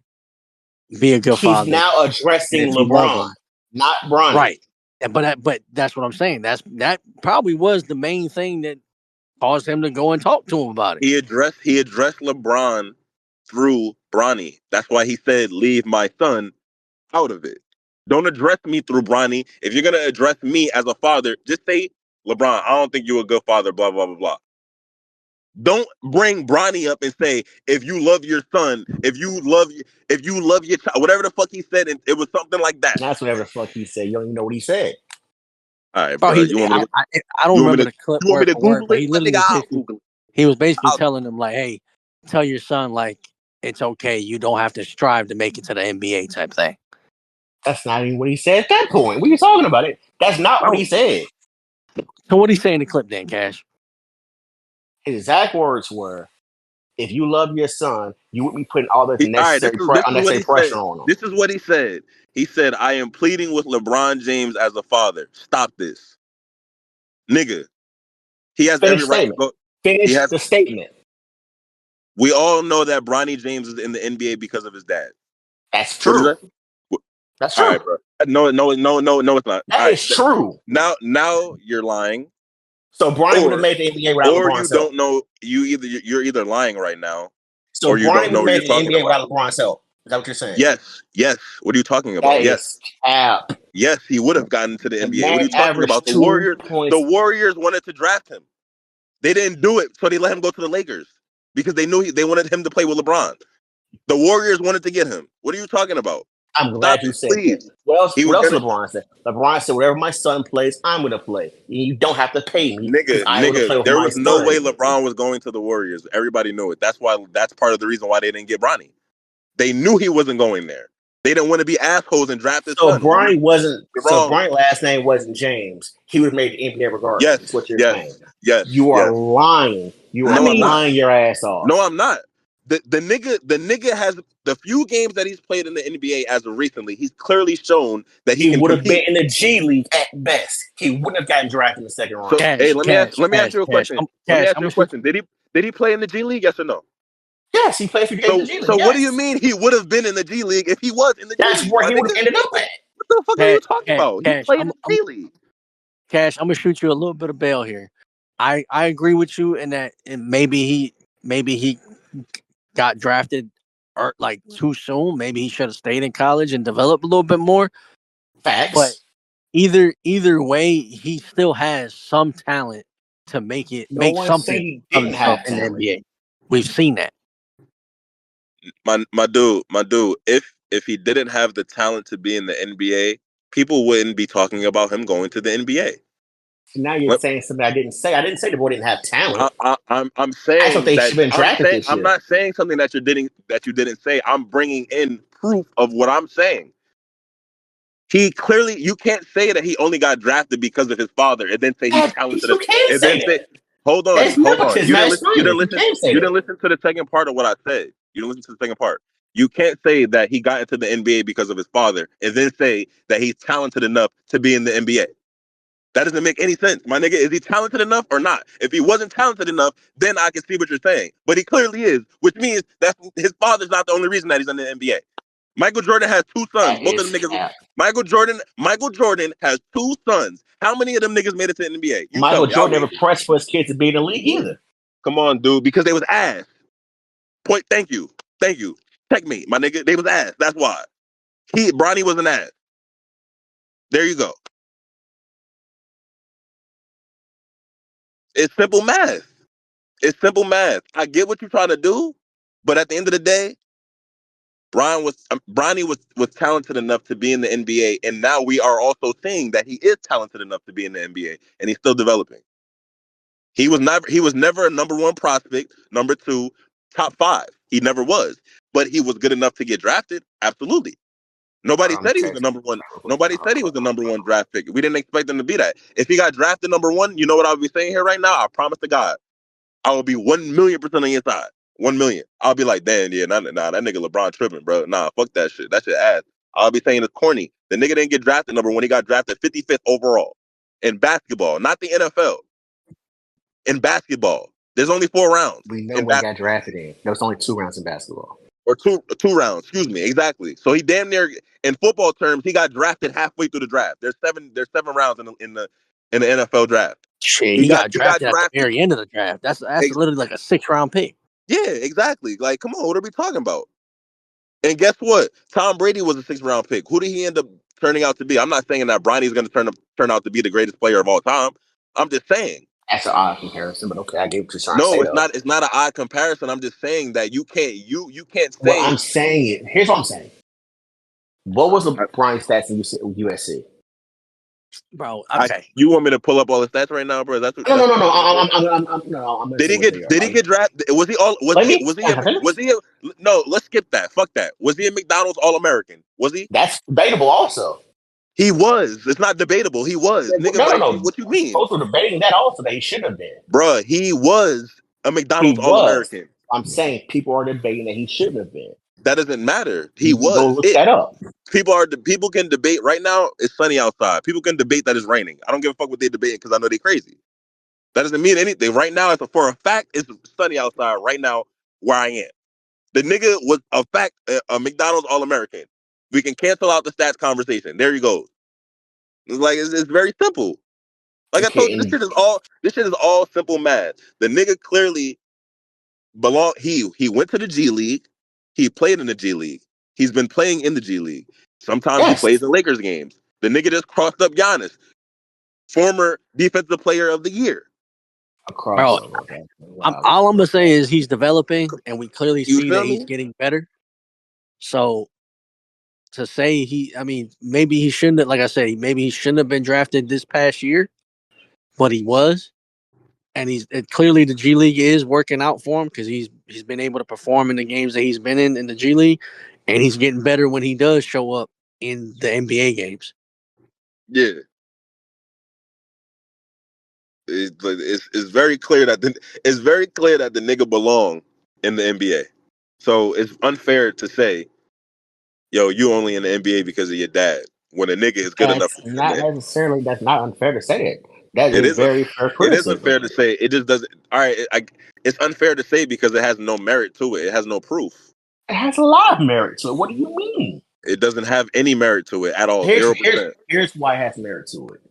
be a good He's father, now and addressing if you love LeBron, him, not Bronny. right? But that's what I'm saying. That probably was the main thing that caused him to go and talk to him about it. He addressed LeBron through Bronny. That's why he said, leave my son out of it. Don't address me through Bronny. If you're gonna address me as a father, just say, LeBron, I don't think you're a good father, blah, blah, blah, blah. Don't bring Bronny up and say, if you love your son, if you love your child, whatever the fuck he said, and it was something like that. That's whatever the fuck he said. You don't even know what he said. All right, Bro, bro. You want me to I don't remember the clip you want me word to for word, Google but it? My nigga, I'll Google it. he was basically I'll, telling him like, hey, tell your son like it's okay. You don't have to strive to make it to the NBA type thing. That's not even what he said at that point. What are you talking about? It. That's not what he said. So what do you say in the clip then, Cash? His exact words were, "If you love your son, you wouldn't be putting all this all right, this is what unnecessary he said. pressure on him." This is what he said. He said, I am pleading with LeBron James as a father. Stop this. Nigga. He has Finish every right to statement. go. He Finish has the statement. we all know that Bronny James is in the NBA because of his dad. That's What is true. that? That's All true. right, bro. No, it's not. All That right. is true. Now you're lying. So Bronny would have Or made the NBA without or you LeBron's help. don't know you're either lying right now So or you Bronny don't would know have what you're made the talking NBA about. without LeBron's help. Is that what you're saying? Yes. What are you talking That about? is cap. Yes, he would have gotten to the The NBA. What are man you talking about? averaged The 2 Warriors, the points. Warriors wanted to draft him. They didn't do it, so they let him go to the Lakers because they knew they wanted him to play with LeBron. The Warriors wanted to get him. What are you talking about? I'm Stop glad you it, said that. please. What else? He What was else gonna LeBron said? LeBron said, "Whatever my son plays, I'm gonna play. You don't have to pay me because I want to nigga. play with There my was no way son." LeBron was going to the Warriors. Everybody knew it. That's part of the reason why they didn't get Bronny. They knew he wasn't going there. They didn't want to be assholes and draft his So son. Bronny wasn't. You're So wrong. Bronny's last name wasn't James. He would have made the NBA regardless. Yes, Is what you're yes, saying. yes, You are yes. lying. You are No, I'm not. lying your ass off. No, I'm not. The nigga has the few games that he's played in the NBA as of recently. He's clearly shown that he He can would have been compete. in the G League at best. He wouldn't have gotten drafted in the second round. So, hey, Cash, let me cash, ask you a cash. question. Let me ask I'm you gonna a shoot. question. Did he play in the G League? Yes or no? Yes, he played for games in the G League. So what do you Yes. mean he would have been in the G League if he was in the G That's League, where my he would have nigga? ended up at. What the fuck are you talking Cash, about? He cash. played in the G League. Cash, I'm gonna shoot you a little bit of bail here. I agree with you in that maybe he got drafted or like too soon. Maybe he should have stayed in college and developed a little bit more. Facts. But either way, he still has some talent to make No one something said he of didn't himself have in the talent. NBA. We've seen that. My dude, if he didn't have the talent to be in the NBA, people wouldn't be talking about him going to the NBA. Now you're saying something I didn't say. I didn't say the boy didn't have talent. I'm I thought saying they that should have been drafted this I'm year. not saying something that you didn't say. I'm bringing in proof of what I'm saying. He clearly, you can't say that he only got drafted because of his father, and then say he's talented. You can't And say then say, that. hold That's on. nepotism. That's You didn't You listen. can't say You that. didn't listen to the second part of what I said. You didn't listen to the second part. You can't say that he got into the NBA because of his father, and then say that he's talented enough to be in the NBA. That doesn't make any sense. My nigga, is he talented enough or not? If he wasn't talented enough, then I can see what you're saying. But he clearly is, which means that his father's not the only reason that he's in the NBA. Michael Jordan has two sons. That Both of is them niggas. cap. Michael Jordan has two sons. How many of them niggas made it to the NBA? You tell Michael me. I'll Jordan wait. never pressed for his kids to be in the league either. Come on, dude. Because they was ass. Point. Thank you. Check me, my nigga. They was ass. That's why. Bronny was an ass. There you go. It's simple math. I get what you're trying to do, but at the end of the day, Bronny was talented enough to be in the NBA, and now we are also seeing that he is talented enough to be in the NBA, and he's still developing. He was never a number one prospect, number two, top five. He never was, but he was good enough to get drafted. Absolutely. Nobody said he was the number one. Nobody said he was the number one draft pick. We didn't expect him to be that. If he got drafted number one, you know what I would be saying here right now? I promise to God, I will be 1,000,000% on your side. 1,000,000. I'll be like, damn, yeah, nah, that nigga LeBron tripping, bro. Nah, fuck that shit. That shit ass. I'll be saying it's corny. The nigga didn't get drafted number one. He got drafted 55th overall in basketball, not the NFL. In basketball, there's only 4 rounds. We know In what he got basketball. drafted in. There was only 2 rounds in basketball. Or two rounds, excuse me, exactly. So he damn near, in football terms, he got drafted halfway through the draft. There's seven rounds in the NFL draft. Shit, He he got got drafted at the drafted. very end of the draft. That's literally like a 6th-round pick. Yeah, exactly. Like, come on, what are we talking about? And guess what? Tom Brady was a 6th-round pick. Who did he end up turning out to be? I'm not saying that Bronny's going to turn out to be the greatest player of all time. I'm just saying. That's an odd comparison, but okay, I get what you're trying to No, say, it's though. not. It's not an odd comparison. I'm just saying that you can't Well, say. I'm saying it. Here's what I'm saying. What was LeBron's stats in USC? Bro, okay. You want me to pull up all the stats right now, bro? No. I'm gonna Did say he what they get? are. Did he get drafted? Was he all? Was Let he? me. Was he? No, let's skip that. Fuck that. Was he a McDonald's All American? Was he? That's debatable, also. He was. It's not debatable. He was. Nigga, No. what you mean? Folks were debating that also that he should have been. Bruh, he was a McDonald's He All was. American. I'm saying people are debating that he shouldn't have been. That doesn't matter. He You can go was. look that up. People can debate right now. It's sunny outside. People can debate that it's raining. I don't give a fuck what they're debating because I know they're crazy. That doesn't mean anything. Right now, for a fact, it's sunny outside right now where I am. The nigga was a fact, a McDonald's All American. We can cancel out the stats conversation. There you go. It's very simple. Like I told you, Okay, this shit is all simple math. The nigga clearly he went to the G League. He played in the G League. He's been playing in the G League. Sometimes he yes. plays in Lakers games. The nigga just crossed up Giannis, former defensive player of the year. A crossover. Okay. Wow. All I'm gonna say is he's developing, and we clearly You see feel that he's me? getting better. So to say maybe he shouldn't have, like I said, maybe he shouldn't have been drafted this past year, but he was, and clearly the G League is working out for him because he's been able to perform in the games that he's been in the G League, And he's getting better when he does show up in the NBA games. Yeah. It's very clear that the nigga belong in the NBA. So it's unfair to say, yo, you only in the NBA because of your dad, when a nigga is good enough to be in the NBA. That's not unfair to say it. That It is is un- very fair it is criticism. unfair to say. It just doesn't. All right, it's unfair to say because it has no merit to it. It has no proof. It has a lot of merit to it. What do you mean? It doesn't have any merit to it at all. Here's 0%. here's why it has merit to it.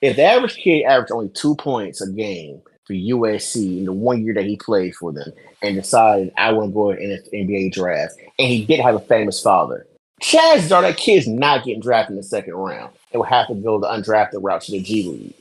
If the average kid averaged only 2 points a game for USC in the 1 year that he played for them and decided I want to go in the NBA draft, and he did have a famous father, chances are that kid's not getting drafted in the second round. They will have to go the undrafted route to the G League.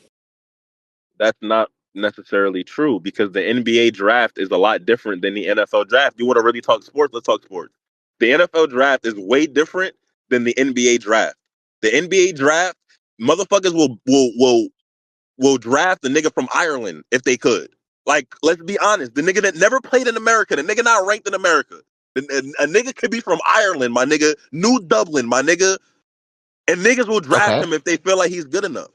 That's not necessarily true because the NBA draft is a lot different than the NFL draft. You want to really talk sports? Let's talk sports. The NFL draft is way different than the NBA draft. The NBA draft, motherfuckers will draft the nigga from Ireland if they could. Like, let's be honest, the nigga that never played in America, the nigga not ranked in America. A nigga could be from Ireland, my nigga, New Dublin, my nigga, and niggas will draft Okay. him if they feel like he's good enough.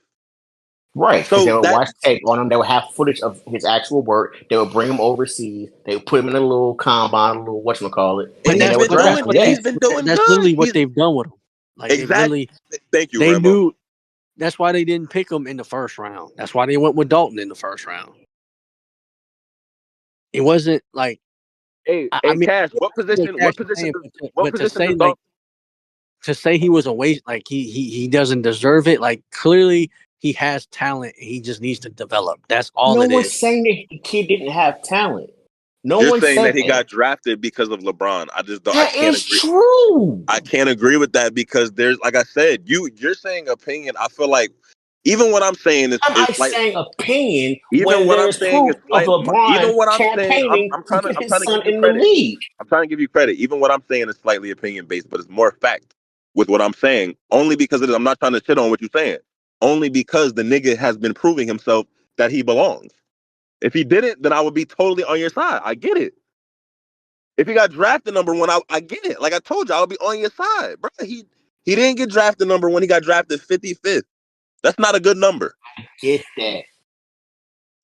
Right, because they So would that watch tape on him. They would have footage of his actual work. They would bring him overseas. They would put him in a little combine, a little whatchamacallit, and and then they would draft him. Yeah. he's been doing That's good. literally what they've done with him. Like Exactly. Thank you, they Rambo. knew. That's why they didn't pick him in the first round. That's why they went with Dalton in the first round. It wasn't like Hey, I mean, Cash, what position Cash does saying, what but to position say does like to say he was a waste, like he doesn't deserve it. Like clearly he has talent. He just needs to develop. That's all No it one's is. saying that the kid didn't have talent. No You're one saying said that he that. got drafted because of LeBron. I just don't. I That can't is agree. true. I can't agree with that because there's, like I said, you're saying opinion. I feel like even what I'm saying I'm is not like saying opinion even when what there I'm is saying proof is of like LeBron even what I'm saying. campaigning to get I'm his trying to son give you in the credit. league. I'm trying to give you credit. Even what I'm saying is slightly opinion based, but it's more fact with what I'm saying. Only because it is. I'm not trying to shit on what you're saying. Only because the nigga has been proving himself that he belongs. If he didn't, then I would be totally on your side. I get it. If he got drafted number one, I get it. Like I told you, I'll be on your side, bro. He didn't get drafted number one. He got drafted 55th. That's not a good number. Get that.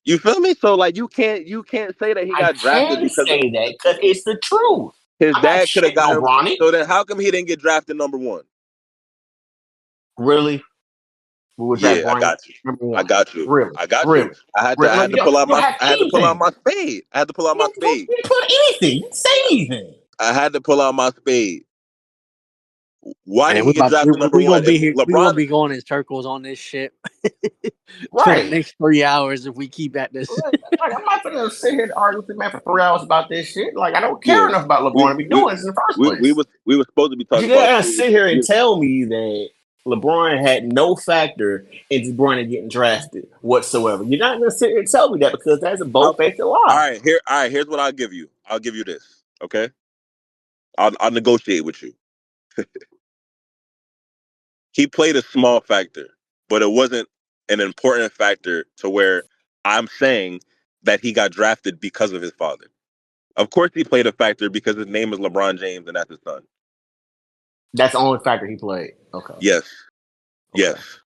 You feel me? So like you can't say that he I got drafted can because say that because it's the truth. his I'm not dad could have shitting got on him. Bronny. So then how come he didn't get drafted number one? Really? We would draft Yeah, I Bronny got you. number I one. got you. Really? I got you. Really? I Really? had to pull out You don't my have I had to pull out anything. my spade. I had to pull out my You spade. didn't put anything. You didn't say anything. I had to pull out my spade. Why did Man, he get drafted number we one? gonna If be here. We gonna LeBron, be going in circles on this shit for the Right. next 3 hours if we keep at this. Like, I'm not gonna sit here and argue with the man for 3 hours about this shit. Like, I don't care yeah, enough about we LeBron to be we doing this in the first place. we was supposed to be But talking you about gotta series. sit here and tell me that LeBron had no factor into Bronny getting drafted whatsoever. You're not gonna sit here and tell me that because that's a bold-faced lie. All right, here's what I'll give you. I'll give you this. Okay? I'll negotiate with you. He played a small factor, but it wasn't an important factor to where I'm saying that he got drafted because of his father. Of course he played a factor because his name is LeBron James and that's his son. That's the only factor he played. Okay. Yes. Okay. Yes.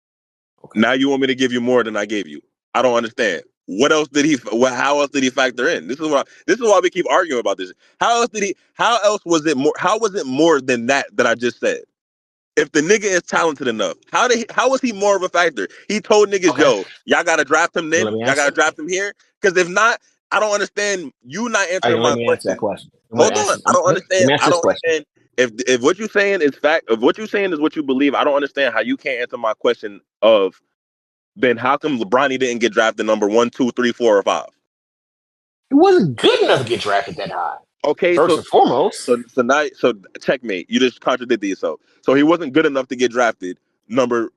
Okay. Now you want me to give you more than I gave you. I don't understand. What else did he? How else did he factor in? This is why we keep arguing about this. How else did he? How else was it more? How was it more than that I just said? If the nigga is talented enough, how was he more of a factor? He told niggas, Okay. yo, y'all gotta draft him Let then. me Y'all gotta answer. draft him here. Because if not, I don't understand you not All answering right, let my me answer that question. question. Hold on. I don't Let understand. me I answer this don't question. understand if what you're saying is fact. If what you're saying is what you believe, I don't understand how you can't answer my question of then how come LeBron didn't get drafted number 1, 2, 3, 4, or 5? He wasn't good enough to get drafted that high. Okay, First and foremost. so checkmate. You just contradicted yourself. So he wasn't good enough to get drafted number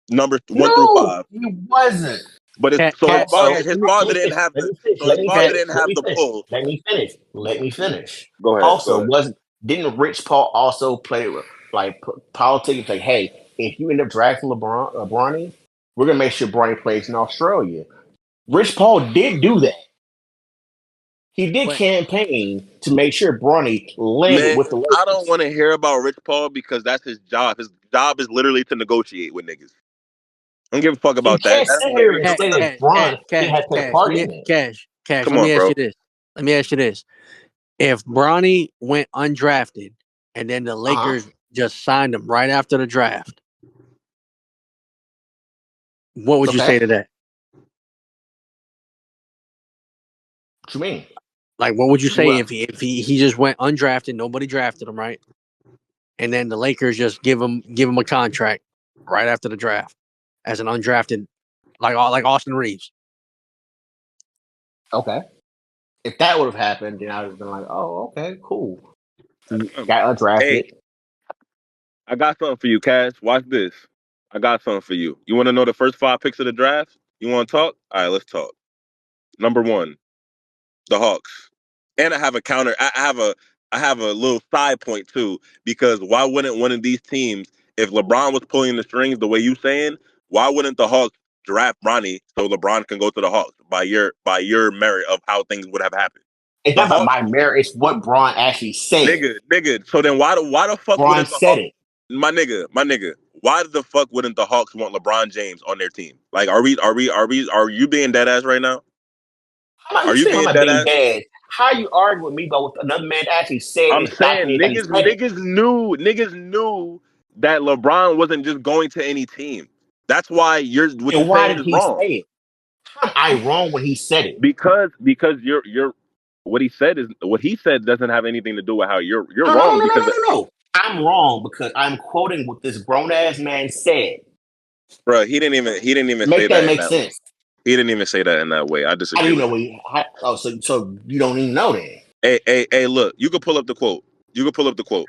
1 through No, 5. he wasn't. But Cat, so cat, Also, cat. his let father me didn't finish. have Let the me finish. so Let his me father cat. finish. didn't Let have me the finish. pull. Let me finish. Let me finish. Go ahead. Go Also, ahead. wasn't didn't Rich Paul also play like politics? Like, hey, if you end up drafting Bronny, we're gonna make sure Bronny plays in Australia. Rich Paul did do that. He did But campaign to make sure Bronny landed Man, with the I don't Lakers. want to hear about Rich Paul because that's his job. His job is literally to negotiate with niggas. I don't give a fuck You about that. can't That's sit none of here your and cash, say business. that Bron didn't have to play a cash. part in it. Cash. Come Let on, me ask bro. you this. Let me ask you this. If Bronny went undrafted and then the Uh huh. Lakers just signed him right after the draft, what would you Okay. say to that? What you mean? Like, what would you say Well, if he just went undrafted, nobody drafted him, right? And then the Lakers just give him a contract right after the draft as an undrafted, like Austin Reeves. okay. If that would have happened, then I would have been like, oh, okay, cool. He got Hey, undrafted. I got something for you, Cash. Watch this. I got something for you. You want to know the first 5 picks of the draft? You want to talk? All right, let's talk. Number 1, the Hawks. And I have a counter. I have a little side point too because why wouldn't one of these teams, if LeBron was pulling the strings the way you saying, why wouldn't the Hawks draft Bronny so LeBron can go to the Hawks by your merit of how things would have happened? It's The not about Hawks, my merit. It's what Braun actually said. nigga. So then why the fuck Braun wouldn't the said Hawks, it. my nigga? Why the fuck wouldn't the Hawks want LeBron James on their team? Like, are you being dead ass right now? I'm not, Are you you saying I'm being not dead being ass? bad. How you arguing with me about what another man actually said I'm and saying documented that he said it? niggas knew that LeBron wasn't just going to any team. That's why what you're And why saying did is he wrong. say it? How am I wrong when he said it? Because you're what he said doesn't have anything to do with how you're No, no, no, wrong no, no, because no, no, no. I'm wrong because I'm quoting what this grown ass man said. bro, he didn't even say Make that that in make that sense. he didn't even say that in that way. I I disagree didn't with know you. what he. Oh, so you don't even know then. Hey, look, you can pull up the quote. You can pull up the quote.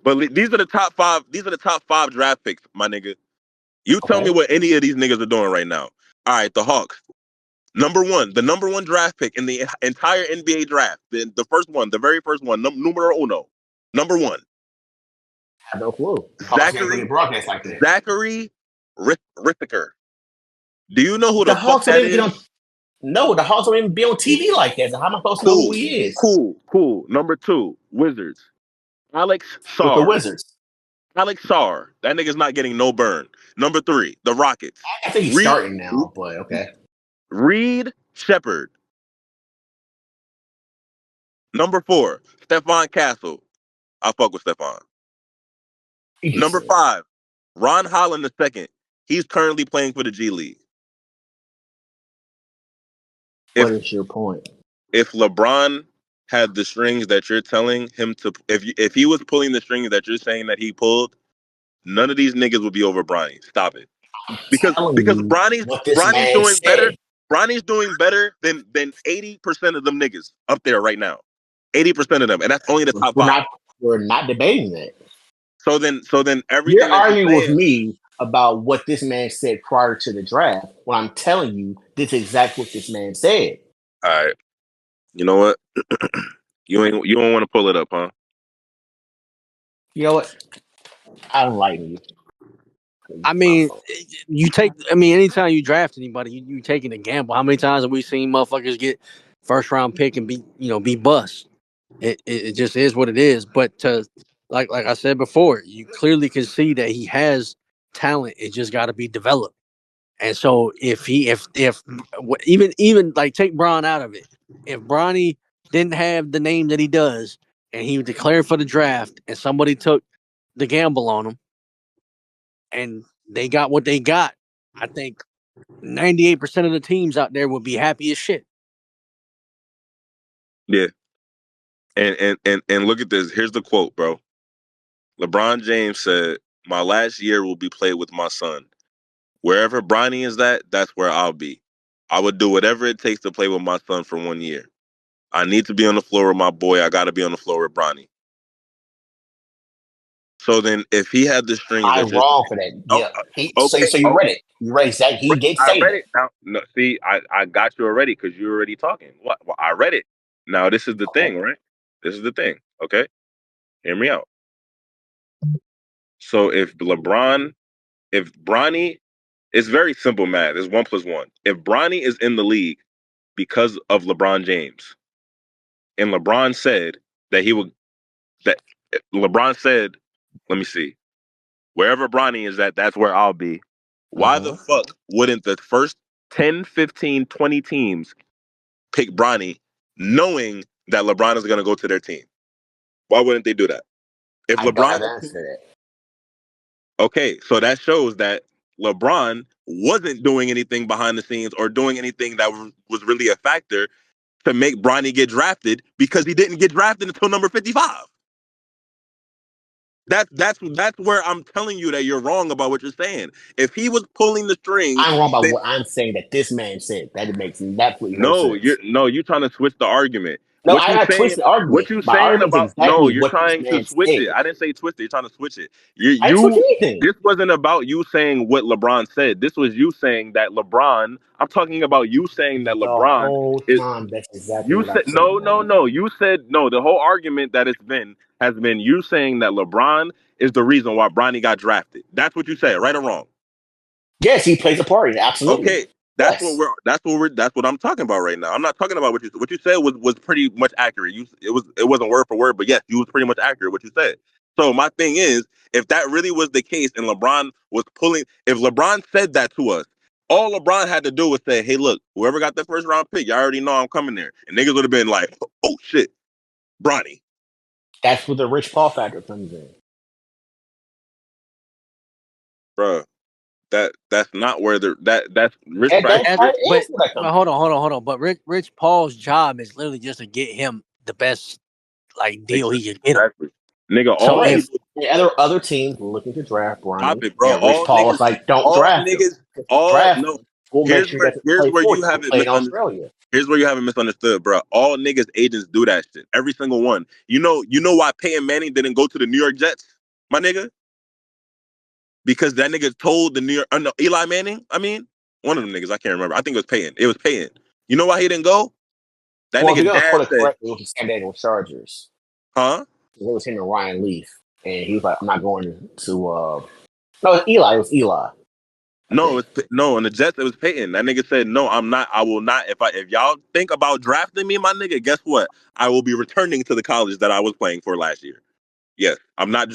But these are the top 5. These are the top 5 draft picks, my nigga. You tell me Okay. what any of these niggas are doing right now. All right, the Hawks. The number one draft pick in the entire NBA draft, the first one, the very first one, numero uno, number 1, I have no clue. The Hawks ain't really Zachary broadcast like that. Zachary Rithiker. Do you know who The the fuck Hawks don't that even get is? on. No, the Hawks don't even be on TV like that. So how am I supposed to know who Cool, he is cool. Number 2, Wizards. Alex with the Sarr. Wizards? Alex Sarr. That nigga's not getting no burn. Number 3, the Rockets. I think he's Reed starting now, but okay. Reed Shepard. Number 4, Stephon Castle. I fuck with Stephon. Number Easily. 5, Ron Holland II. He's currently playing for the G League. What If is your point? if LeBron had the strings that you're telling him to, if he was pulling the strings that you're saying that he pulled, none of these niggas would be over Bronny. Stop it, Telling because you Bronny's what this Bronny's man doing better. said. Bronny's doing better than 80% of them niggas up there right now. 80% of them, and that's only the top We're 5. not. We're not debating that. So then everything You're that you're arguing with saying. me about what this man said prior to the draft when I'm telling you this is exactly what this man said. All right, you know what? You don't want to pull it up, huh? You know what? I don't like you. I mean, anytime you draft anybody, you taking a gamble. How many times have we seen motherfuckers get first round pick and be bust? It just is what it is. But like I said before, you clearly can see that he has talent. It just got to be developed. And so if even like take Braun out of it, if Bronny didn't have the name that he does, and he declared for the draft, and somebody took the gamble on him, and they got what they got, I think 98% of the teams out there would be happy as shit. Yeah. And look at this. Here's the quote, bro. LeBron James said, "My last year will be played with my son. Wherever Bronny is at, that's where I'll be. I would do whatever it takes to play with my son for 1 year. I need to be on the floor with my boy. I got to be on the floor with Bronny." So then, if he had the strings Am I that you're wrong saying, for that? oh, Yeah. okay, So you read it. You read exactly. He did I say read that. it. Now, no, see, I got you already because you're already talking. What? Well, I read it. Now, this is the Okay. thing, right? This is the thing. Okay, hear me out. So if Bronny, it's very simple math. It's 1 plus 1. If Bronny is in the league because of LeBron James, and LeBron said that that LeBron said, let me see, wherever Bronny is at, that's where I'll be. Why the fuck wouldn't the first 10, 15, 20 teams pick Bronny knowing that LeBron is going to go to their team? Why wouldn't they do that? If I don't LeBron have an answer to that. Okay, so that shows that LeBron wasn't doing anything behind the scenes or doing anything that was really a factor to make Bronny get drafted because he didn't get drafted until number 55. That's where I'm telling you that you're wrong about what you're saying. If he was pulling the strings, I'm wrong about then what I'm saying that this man said. That it makes absolutely no sense. you're trying to switch the argument. No, I got twisted What argument. you My saying argument is about no, exactly you're what this trying to man switch it. said. I didn't say twist it. You're trying to switch it. You I didn't switch you anything. this wasn't about you saying what LeBron said. This was you saying that LeBron. I'm talking about you saying that The LeBron whole is. time, that's exactly You what I said said, man. no. You said no. The whole argument that has been you saying that LeBron is the reason why Bronny got drafted. That's what you said, right or wrong? Yes, he plays a part in it. Absolutely. Okay, Yes. that's what I'm talking about right now. I'm not talking about what you said was pretty much accurate. It wasn't word for word, but yes, you was pretty much accurate what you said. So my thing is, if that really was the case and LeBron was pulling, if LeBron said that to us, all LeBron had to do was say, "Hey, look, whoever got the first round pick, y'all already know I'm coming there," and niggas would have been like, "Oh shit, Bronny." That's where the Rich Paul factor comes in. Bruh, that's not where that's Rich And Paul. that's But how it but is where that but comes hold from. on, hold on, hold on. But Rich Paul's job is literally just to get him the best like deal he can get him. Exactly, nigga. So All Correct. if people And other teams were looking to draft Stop Bronny, it, bro. and Rich Paul was like, "Don't All draft him. niggas, If you all draft no. him, we'll make sure he doesn't Here's play where for you you. have He'll it play in misunderstood. Australia." Here's where you have it misunderstood, bro. All niggas agents do that shit. Every single one. You know why Peyton Manning didn't go to the New York Jets, my nigga? Because that nigga told the New York, no, Eli Manning. I mean, one of them niggas. I can't remember. I think it was Peyton. It was Peyton. You know why he didn't go? That Well, if you're nigga gonna dad put it said, correctly, it was the San Diego Chargers. huh? It was him and Ryan Leaf, and he was like, "I'm not going to." No, it was Eli. It was Eli. I No, think. no, on the Jets it was Peyton. That nigga said, "No, I'm not. I will not. If y'all think about drafting me, my nigga, guess what? I will be returning to the college that I was playing for last year. Yes, I'm not.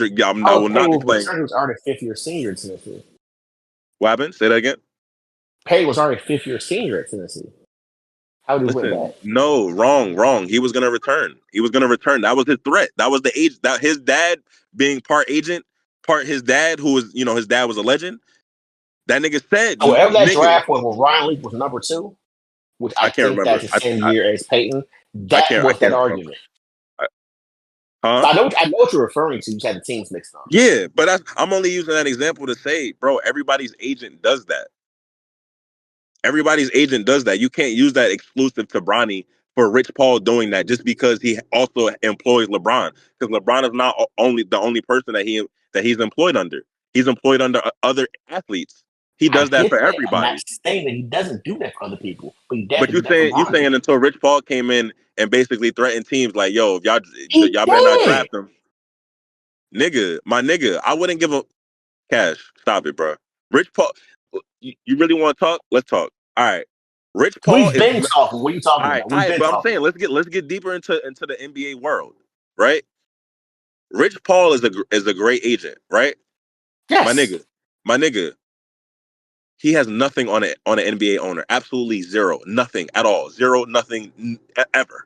I Oh, will Payne not be was playing. returned. He was already a fifth year senior at Tennessee. What happened? Say that again. Payne was already a fifth year senior at Tennessee. How did he went Listen, back? no, wrong. He was gonna return. He was gonna return. That was his threat. That was the age that his dad being part agent, part his dad, who was his dad was a legend. That nigga said, So whatever that nigga, draft was, where Ryan Leaf was number two, which I I can't think that's remember. the same year as Peyton. I That can't I was that can't remember. argument. So Huh? I know what you're referring to. You just had the teams mixed up. Yeah, but I'm only using that example to say, bro, everybody's agent does that. Everybody's agent does that. You can't use that exclusive to Bronny for Rich Paul doing that just because he also employs LeBron. Because LeBron is not only the only person that he's employed under. He's employed under other athletes. He I does that get for that. I'm not everybody. saying that he doesn't do that for other people, but he But definitely do that for you Bronny. saying until Rich Paul came in and basically threatened teams like, yo, if He y'all better not did. draft him, nigga, my nigga, I wouldn't give a cash. Stop it, bro. Rich Paul, you really want to talk? Let's talk. All right. Rich Paul We've is been talking. What are you talking about? all We've right, been but I'm talking. saying let's get deeper into the NBA world, right? Rich Paul is a great agent, right? My Yes. nigga, my nigga, he has nothing on an NBA owner, absolutely zero, nothing at all, zero, nothing ever,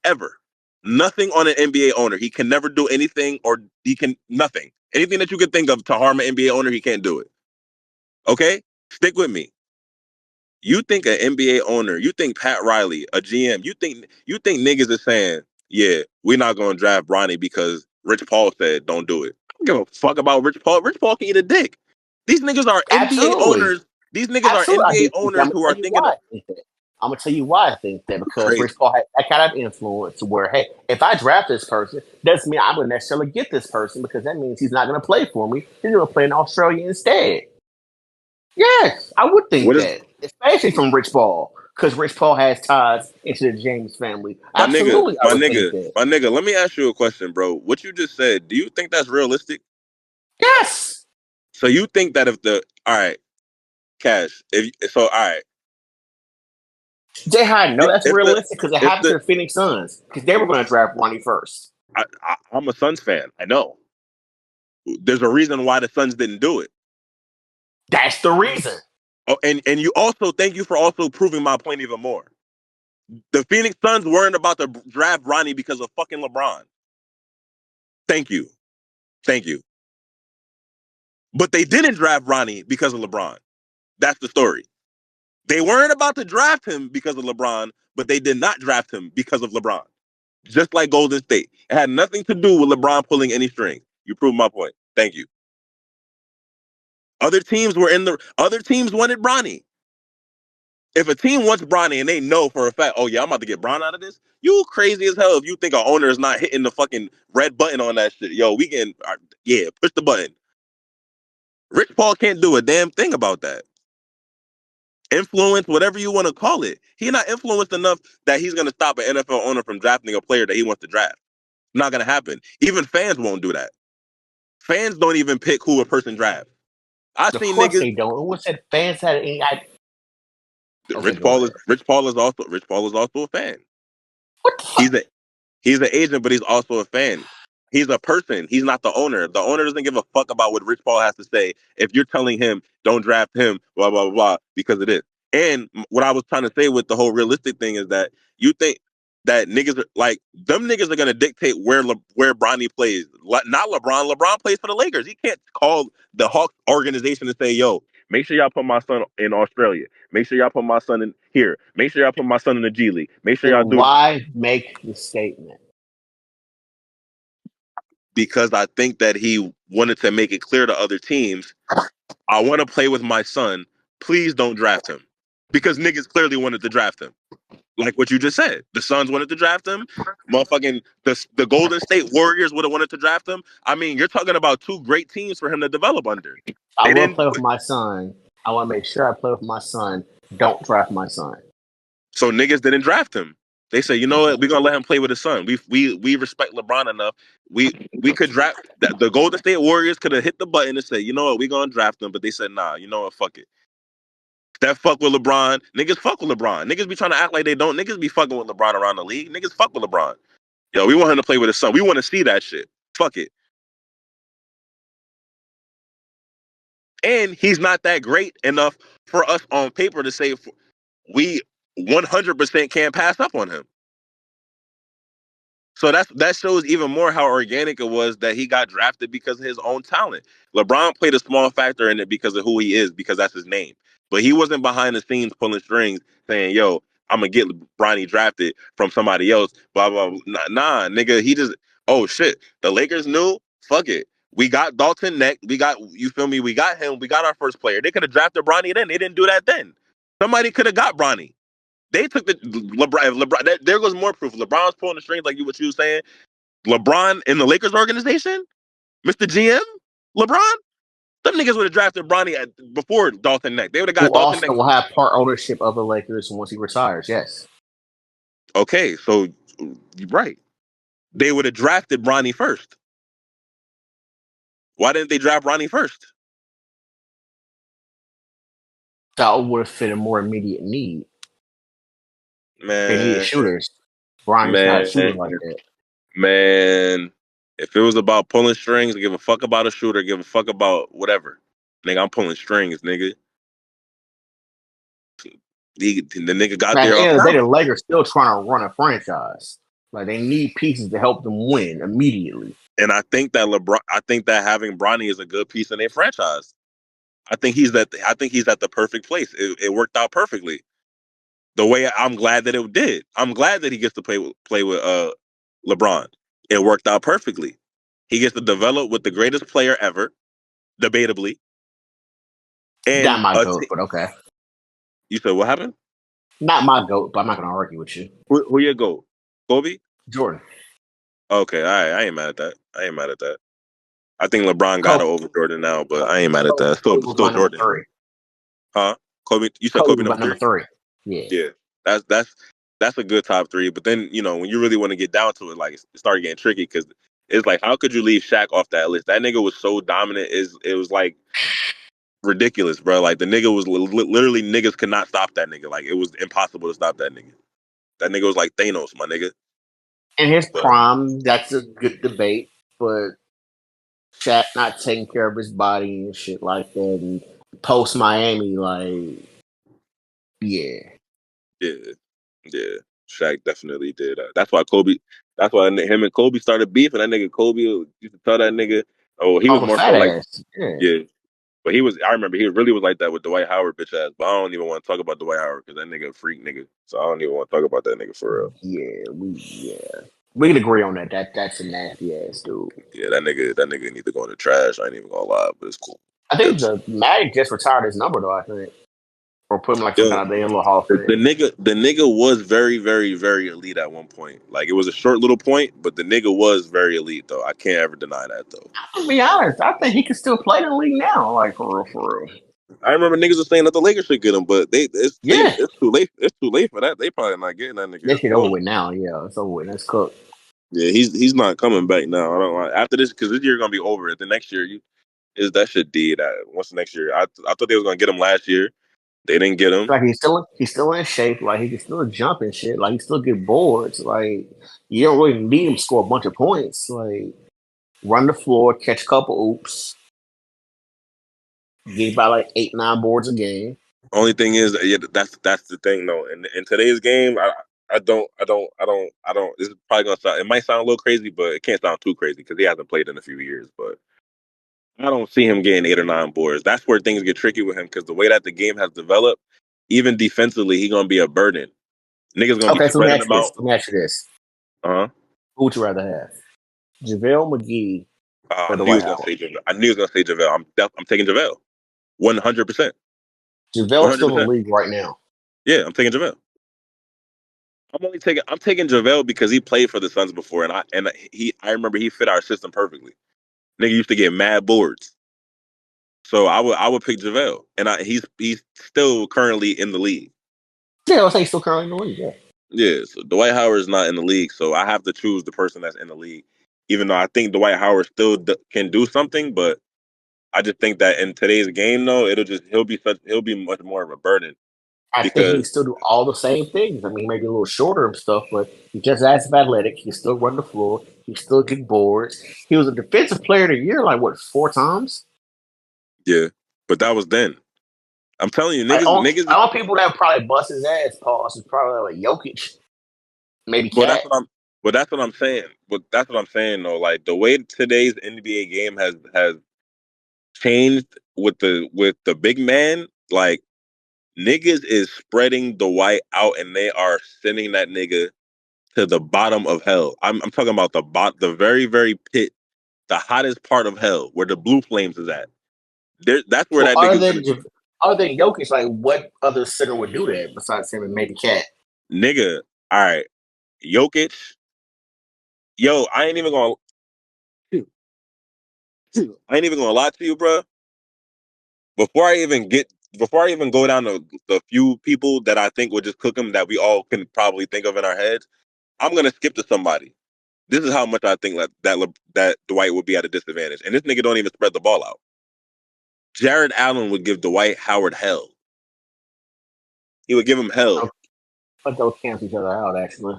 ever, nothing on an NBA owner. He can never do anything, or he can nothing, anything that you could think of to harm an NBA owner, he can't do it. Okay, stick with me. You think an NBA owner, you think Pat Riley, a GM, you think niggas is saying, yeah, we're not gonna draft Bronny because Rich Paul said don't do it. I don't give a fuck about Rich Paul. Rich Paul can eat a dick. These niggas are NBA Absolutely. owners. These niggas are Absolutely. I NBA do think that. I'm owners gonna who tell are you thinking why of I think that. I'm gonna tell you why I think that, because crazy. Rich Paul had that kind of influence where, hey, if I draft this person, doesn't mean I'm gonna necessarily get this person, because that means he's not gonna play for me. He's gonna play in Australia instead. Yes, I would think What is that, especially from Rich Paul, because Rich Paul has ties into the James family. my nigga, Absolutely, I would think that. my nigga? Let me ask you a question, bro. What you just said, do you think that's realistic? Yes. So you think that if the all right, Cash, if so, all right. Jay, no, that's If the realistic because it if happened to the the Phoenix Suns because they were going to draft Ronnie first. I'm a Suns fan. I know. There's a reason why the Suns didn't do it. That's the reason. Oh, and you also thank you for also proving my point even more. The Phoenix Suns weren't about to draft Ronnie because of fucking LeBron. Thank you. Thank you. But they didn't draft Ronnie because of LeBron. That's the story. They weren't about to draft him because of LeBron, but they did not draft him because of LeBron. Just like Golden State. It had nothing to do with LeBron pulling any strings. You proved my point. Thank you. Other teams wanted Bronny. If a team wants Bronny and they know for a fact, oh yeah, I'm about to get Bron out of this, you crazy as hell if you think an owner is not hitting the fucking red button on that shit. Yo, we can, yeah, push the button. Rich Paul can't do a damn thing about that. Influence, whatever you want to call it. He's not influenced enough that he's going to stop an NFL owner from drafting a player that he wants to draft. Not going to happen. Even fans won't do that. Fans don't even pick who a person drafts. I Of seen course niggas. they don't. Who said fans had any? Okay, Rich go Paul is ahead. Rich Paul is also a fan. What the fuck? He's an agent, but he's also a fan. He's a person. He's not the owner. The owner doesn't give a fuck about what Rich Paul has to say. If you're telling him don't draft him, blah blah blah, because of this. And what I was trying to say with the whole realistic thing is that you think that niggas are like them niggas are gonna dictate where Bronny plays. Not LeBron. LeBron plays for the Lakers. He can't call the Hawks organization and say, "Yo, make sure y'all put my son in Australia. Make sure y'all put my son in here. Make sure y'all put my son in the G League. Make sure y'all Then do it." why make the statement? Because I think that he wanted to make it clear to other teams, I want to play with my son. Please don't draft him. Because niggas clearly wanted to draft him. Like what you just said. The Suns wanted to draft him. Motherfucking the Golden State Warriors would have wanted to draft him. I mean, you're talking about two great teams for him to develop under. I They want to didn't play with my son. I want to make sure I play with my son. Don't draft my son. So niggas didn't draft him. They say, you know Okay. what, we're gonna let him play with his son. We respect LeBron enough. We could draft the Golden State Warriors could have hit the button and said, you know what, we're gonna draft him, but they said, nah, you know what, fuck it. That fuck with LeBron. Niggas fuck with LeBron. Niggas be trying to act like they don't. Niggas be fucking with LeBron around the league. Niggas fuck with LeBron. Yo, we want him to play with his son. We want to see that shit. Fuck it. And he's not that great enough for us on paper to say we 100% can't pass up on him. So that shows even more how organic it was that he got drafted because of his own talent. LeBron played a small factor in it because of who he is, because that's his name. But he wasn't behind the scenes pulling strings saying, yo, I'm gonna get Bronny drafted from somebody else. Blah blah blah. Nah, nigga. He just oh shit. The Lakers knew. Fuck it. We got Dalton Neck. We got you feel me. We got him. We got our first player. They could have drafted Bronny then. They didn't do that then. Somebody could have got Bronny. They took the LeBron. There goes more proof. LeBron's pulling the strings, like what you were saying. LeBron in the Lakers organization, Mr. GM, LeBron. Them niggas would have drafted Bronny before Dalton Neck. They would have Who got Dalton also Neck. will have part ownership of the Lakers once he retires. Yes. Okay, so you're right. They would have drafted Bronny first. Why didn't they draft Bronny first? That would have fit a more immediate need. They needed Man, shooters. Bronny's not a shooter man, like that. man. If it was about pulling strings, give a fuck about a shooter, give a fuck about whatever. Nigga, I'm pulling strings, nigga. The nigga got At there the off end of the day, talent. the Lakers still trying to run a franchise. Like they need pieces to help them win immediately. And I think that having Bronny is a good piece in their franchise. I think he's at the perfect place. It worked out perfectly. The way I'm glad that it did. I'm glad that he gets to play with LeBron. It worked out perfectly. He gets to develop with the greatest player ever, debatably. Not And my goat, but okay. you said what happened? Not my goat, but I'm not gonna argue with you. Who your goat? Kobe? Jordan. Okay, all right. I ain't mad at that. I ain't mad at that. I think LeBron got Kobe, it over Jordan now, but I ain't mad at that. Still, Kobe was still my number Jordan. 3. Huh? Kobe? You said Kobe Kobe was my number number three? 3. Yeah. Yeah, that's a good top three. But then when you really want to get down to it, like it started getting tricky because it's like how could you leave Shaq off that list? That nigga was so dominant. It was like ridiculous, bro. Like the nigga was literally niggas could not stop that nigga. Like it was impossible to stop that nigga. That nigga was like Thanos, my nigga. In his But prime, that's a good debate, but Shaq not taking care of his body and shit like that, and post Miami, like, yeah. yeah, yeah, Shaq definitely did. That's why Kobe. That's why him and Kobe started beefing. That nigga Kobe used to tell that nigga, oh, he was Uncle more so Fat like, Ass, yeah. yeah. But he was. I remember he really was like that with Dwight Howard, bitch ass. But I don't even want to talk about Dwight Howard because that nigga a freak nigga. So I don't even want to talk about that nigga for real. Yeah, we can agree on that. That's a nasty ass dude. Yeah, that nigga need to go in the trash. I ain't even gonna lie, but it's cool. I think the Magic just retired his number though. I think, or put him like some Yo, kind of little Hall of Fame. the nigga was very, very, very elite at one point. Like it was a short little point, but the nigga was very elite though. I can't ever deny that though. To be honest, I think he can still play in the league now. Like for real, for real. I remember niggas were saying that the Lakers should get him, but Yeah, it's too late. It's too late for that. They probably not getting that nigga. that It's shit over done. with now. Yeah, it's over with. That's cooked. Yeah, he's not coming back now. I don't like after this because this year gonna be over. The next year you is that shit dead. What's the next year? I thought they was gonna get him last year. They didn't get him. Like he's still in shape. Like he can still jump and shit. Like he still get boards. Like you don't really need him to score a bunch of points. Like run the floor, catch a couple oops, get about like 8-9 boards a game. Only thing is, yeah, that's the thing though. In today's game, I don't. This is probably gonna sound. It might sound a little crazy, but it can't sound too crazy because he hasn't played in a few years. But I don't see him getting 8 or 9 boards. That's where things get tricky with him because the way that the game has developed, even defensively, he gonna be a burden. Niggas gonna be Okay, so let me spreading ask them you out. this. Let me ask you this. Uh huh. Who would you rather have? JaVale McGee I or knew he Dwight was gonna Howard? say JaVale. I knew he was gonna say JaVale. I'm taking JaVale. 100%. JaVale's still in the 100%. league right now. Yeah, I'm taking JaVale. I'm taking JaVale because he played for the Suns before, I remember he fit our system perfectly. Nigga used to get mad boards, so I would pick JaVale, he's still currently in the league. Yeah, I'll say he's still currently in the league. Yeah. Yeah, so Dwight Howard is not in the league, so I have to choose the person that's in the league. Even though I think Dwight Howard still can do something, but I just think that in today's game, though, he'll be much more of a burden I think he because can still do all the same things. I mean, he may be a little shorter and stuff, but he's just as athletic. He can still run the floor. He still get boards. He was a defensive player of the year, like what, 4 times? yeah, but that was then. I'm telling you, Like niggas. all people that probably bust his ass, pause, is probably like Jokic, maybe But Cat. that's what I'm. But that's what I'm saying. But that's what I'm saying though. Like the way today's NBA game has changed with the big man, like niggas is spreading the white out and they are sending that nigga to the bottom of hell. I'm talking about the very very pit, the hottest part of hell where the blue flames is at. That's where So that nigga's gonna other than Jokic, like what other center would do that besides him and maybe Cat? nigga. All right, Jokic. Yo, I ain't even gonna lie to you, bro. Before I even go down the few people that I think would just cook him that we all can probably think of in our heads, I'm gonna skip to somebody. This is how much I think that Dwight would be at a disadvantage, and this nigga don't even spread the ball out. Jared Allen would give Dwight Howard hell. He would give him hell, But they'll cancel each other out, actually.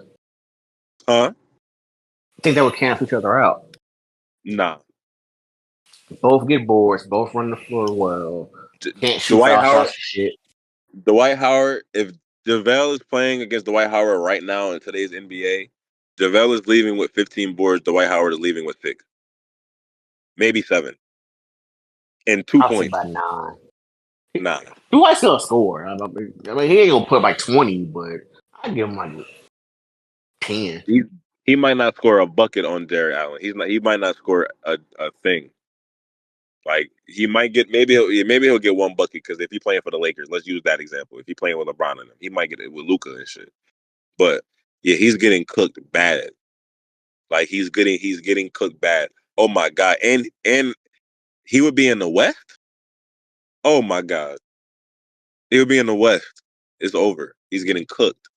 huh? I think they would cancel each other out. Nah. Both get boards, both run the floor well, D- can't shoot Dwight foul shots Howard, and shit. Dwight Howard. If JaVale is playing against Dwight Howard right now in today's NBA, JaVale is leaving with 15 boards. Dwight Howard is leaving with 6, maybe 7, and two I'll say points. by 9. Nah. Dwight's still a scorer. I mean, he ain't gonna put like 20, but I give him like 10. He might not score a bucket on Jared Allen. He might not score a thing. Like he might get maybe he'll get one bucket because if he's playing for the Lakers, let's use that example. If he's playing with LeBron and them, he might get it with Luka and shit. But yeah, he's getting cooked bad. Like he's getting cooked bad. Oh my god, and he would be in the West. Oh my god, he would be in the West. It's over. He's getting cooked.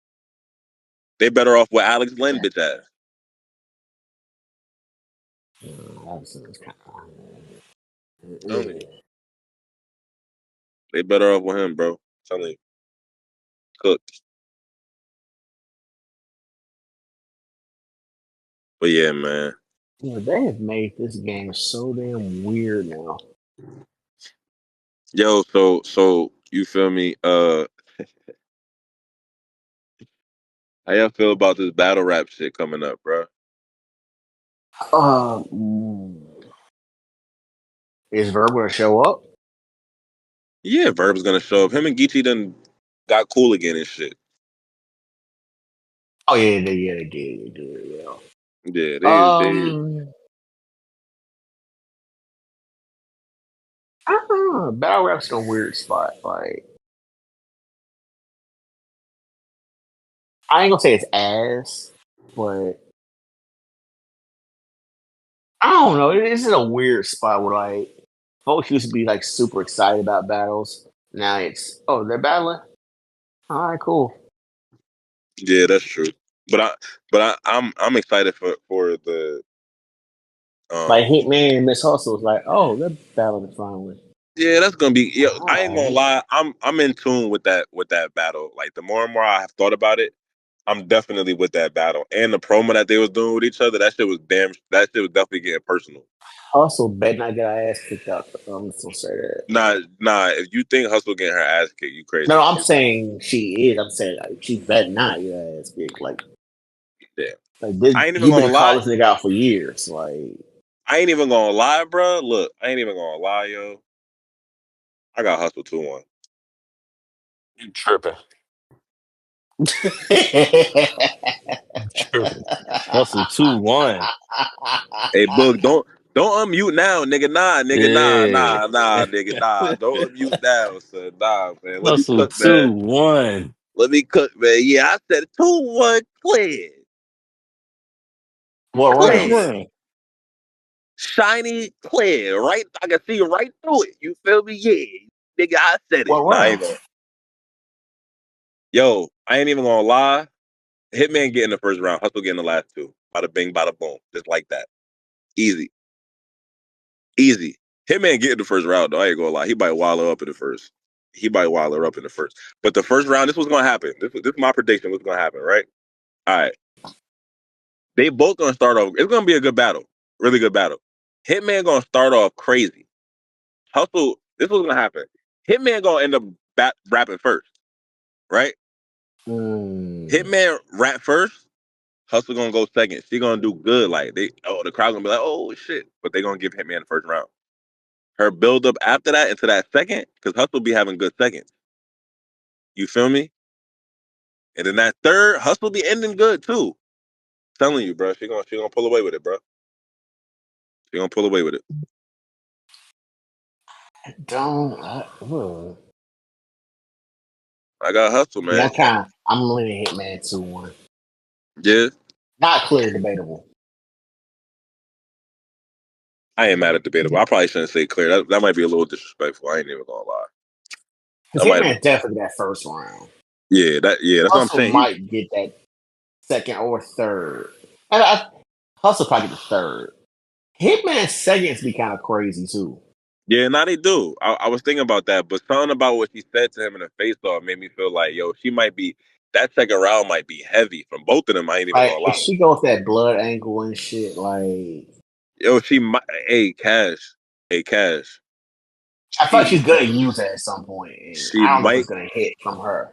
They better off with Alex Len, bitch ass. Obviously, it's kind of, Telling you. They better off with him, bro. I'm telling you, cooked. But yeah, man. Yeah, they have made this game so damn weird now. Yo, so you feel me? How y'all feel about this battle rap shit coming up, bro? Um, is Verb gonna show up? Yeah, Verb's gonna show up. Him and Geechee done got cool again and shit. Oh yeah, they did. Yeah. Yeah, they Um, I don't know. Battle rap's in a weird spot. Like, I ain't gonna say it's ass, but I don't know. It's in a weird spot where like folks used to be like super excited about battles. Now it's they're battling. All right, cool. yeah, that's true. But I'm excited for the Like um Hitman and Miss Hustle is like, they're battling finally. yeah, that's gonna be All I ain't gonna right. lie, I'm in tune with that battle. Like the more and more I have thought about it, I'm definitely with that battle. And the promo that they was doing with each other, that shit was definitely getting personal. Hustle bet not get our ass kicked out. I'm just gonna say that. Nah, if you think Hustle getting her ass kicked, you crazy. No, I'm saying she is. I'm saying like, she bet not get her ass kicked. Yeah. I ain't even You've gonna been lie. calling this nigga out for years. Like, I ain't even gonna lie, bro. Look, I ain't even gonna lie, yo. I got Hustle 2-1. You tripping. Tripping. Hustle 2-1. Hey, Boog, don't unmute now, nigga. Yeah. Nigga, nah. Don't unmute now, son. Nah, man. Let me Hustle cook, man. 2-1. Let me cook, man. Yeah, I said 2-1 clear. what First round? Clear. round. Shiny clear. Right? I can see right through it. You feel me? Yeah. Nigga, I said it. What Nah, I round? ain't gonna. Yo, I ain't even gonna lie. Hitman getting the first round. Hustle getting the last two. Bada bing, bada boom. Just like that. Easy. Easy. Hitman getting the first round, though. I ain't gonna lie. He might wallow up in the first. He might wallow up in the first. But the first round, this was gonna happen. This is my prediction. What's gonna happen, right? All right. They both gonna start off. It's gonna be a good battle. Really good battle. Hitman gonna start off crazy. Hustle. This was gonna happen. Hitman gonna end up rapping first, right? Mm. Hitman rap first. Hustle gonna go second. She gonna do good. Like the crowd gonna be like, oh shit. But they gonna give Hitman the first round. Her build up after that into that second, because Hustle be having good seconds. You feel me? And then that third, Hustle be ending good too. Telling you, bro. She gonna pull away with it, bro. She gonna pull away with it. Don't. I got Hustle, Yeah, man. I'm leaning Hitman 2-1. Yeah, Not clear, debatable. I ain't mad at debatable. I probably shouldn't say clear. That might be a little disrespectful. I ain't even gonna lie. Because That might have been. Hitman definitely that first round. Yeah. That's what I'm Hustle saying. might get that second or third. Hustle probably get the third. Hitman's seconds be kind of crazy too. Yeah, now they do. I was thinking about that, but something about what she said to him in the face off made me feel like, yo, she might be that second round might be heavy from both of them. I ain't even Like gonna if lie. she goes that blood angle and shit, like Yo, she might. Hey, Cash. I feel like She she's gonna use it at some point, and she I don't know if might it's gonna hit from her.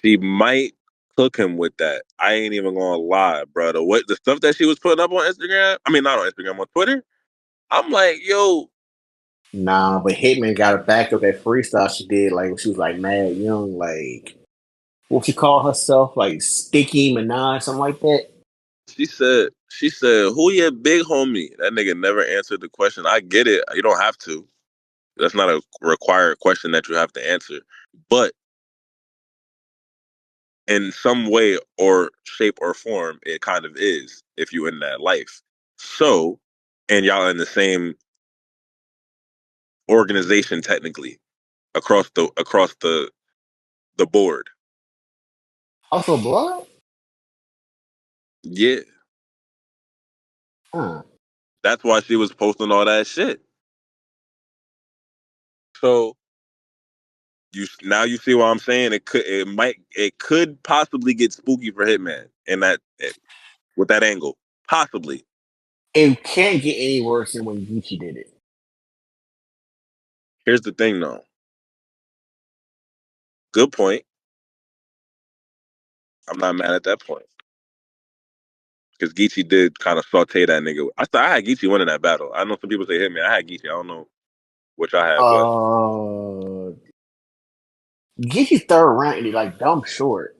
she might cook him with that. I ain't even gonna lie, brother. What the stuff that she was putting up on Instagram? I mean, not on Instagram, on Twitter. I'm like, yo, Nah, but Hitman got her back up that freestyle she did, like when she was like mad young, like what she call herself, like Sticky Minaj, something like that. she said, who your big homie? That nigga never answered the question. I get it. You don't have to. That's not a required question that you have to answer. But in some way or shape or form, it kind of is if you in that life. So, and y'all in the same organization technically across the board. Also, blood. Yeah, Huh. that's why she was posting all that shit. So Now you see what I'm saying? It could possibly get spooky for Hitman and with that angle. Possibly. It can't get any worse than when Gucci did it. Here's the thing though. Good point. I'm not mad at that point. Because Geechee did kind of saute that nigga. I thought I had Geechee winning that battle. I know some people say Hitman. I had Geechee. I don't know which I had, but Gucci third round ended like dumb short.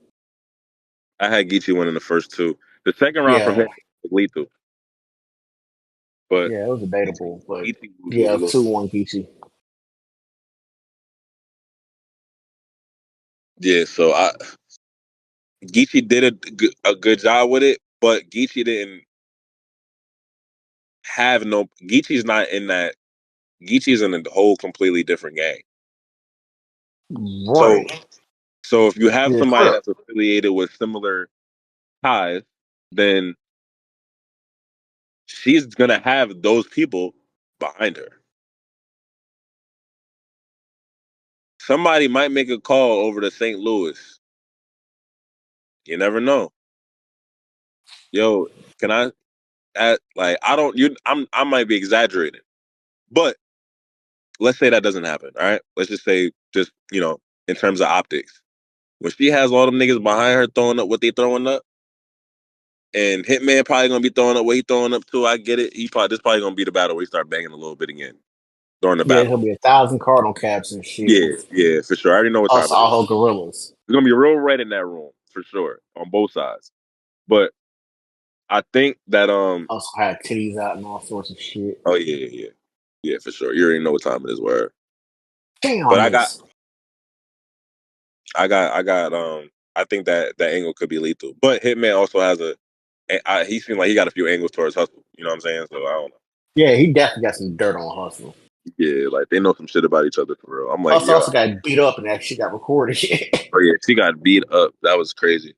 I had Geechee winning the first two. The second round from Yeah, him was lethal. But yeah, it was debatable, but Geechee was a yeah, little. 2-1 Gucci. Yeah, so Geechee did a good job with it, but Geechee didn't have no. Geechee's not in that. Geechee's in a whole completely different gang. So, Right. so if you have Yeah, somebody Crip. that's affiliated with similar ties, then she's gonna have those people behind her. Somebody might make a call over to St. Louis. You never know. Yo, can I? Like I don't. I might be exaggerating, but let's say that doesn't happen. All right. Let's just say, in terms of optics, when she has all them niggas behind her throwing up what they throwing up, and Hitman probably gonna be throwing up what he throwing up too. I get it. This probably gonna be the battle where he start banging a little bit again during the Yeah, battle. he'll be 1,000 cardinal caps and shit Yeah, with yeah, for sure. I already know what us time it is. all gorillas. It's gonna be real red in that room for sure on both sides. But I think that Also had titties out and all sorts of shit. oh yeah for sure. You already know what time it is. Where, Damn, I but I got miss. I think that angle could be lethal. But Hitman also has he seemed like he got a few angles towards Hustle. You know what I'm saying? So I don't know. Yeah, he definitely got some dirt on Hustle. Yeah, like they know some shit about each other for real. I'm like, Hustle yo, also got beat up and that shit got recorded. oh yeah, she got beat up. That was crazy.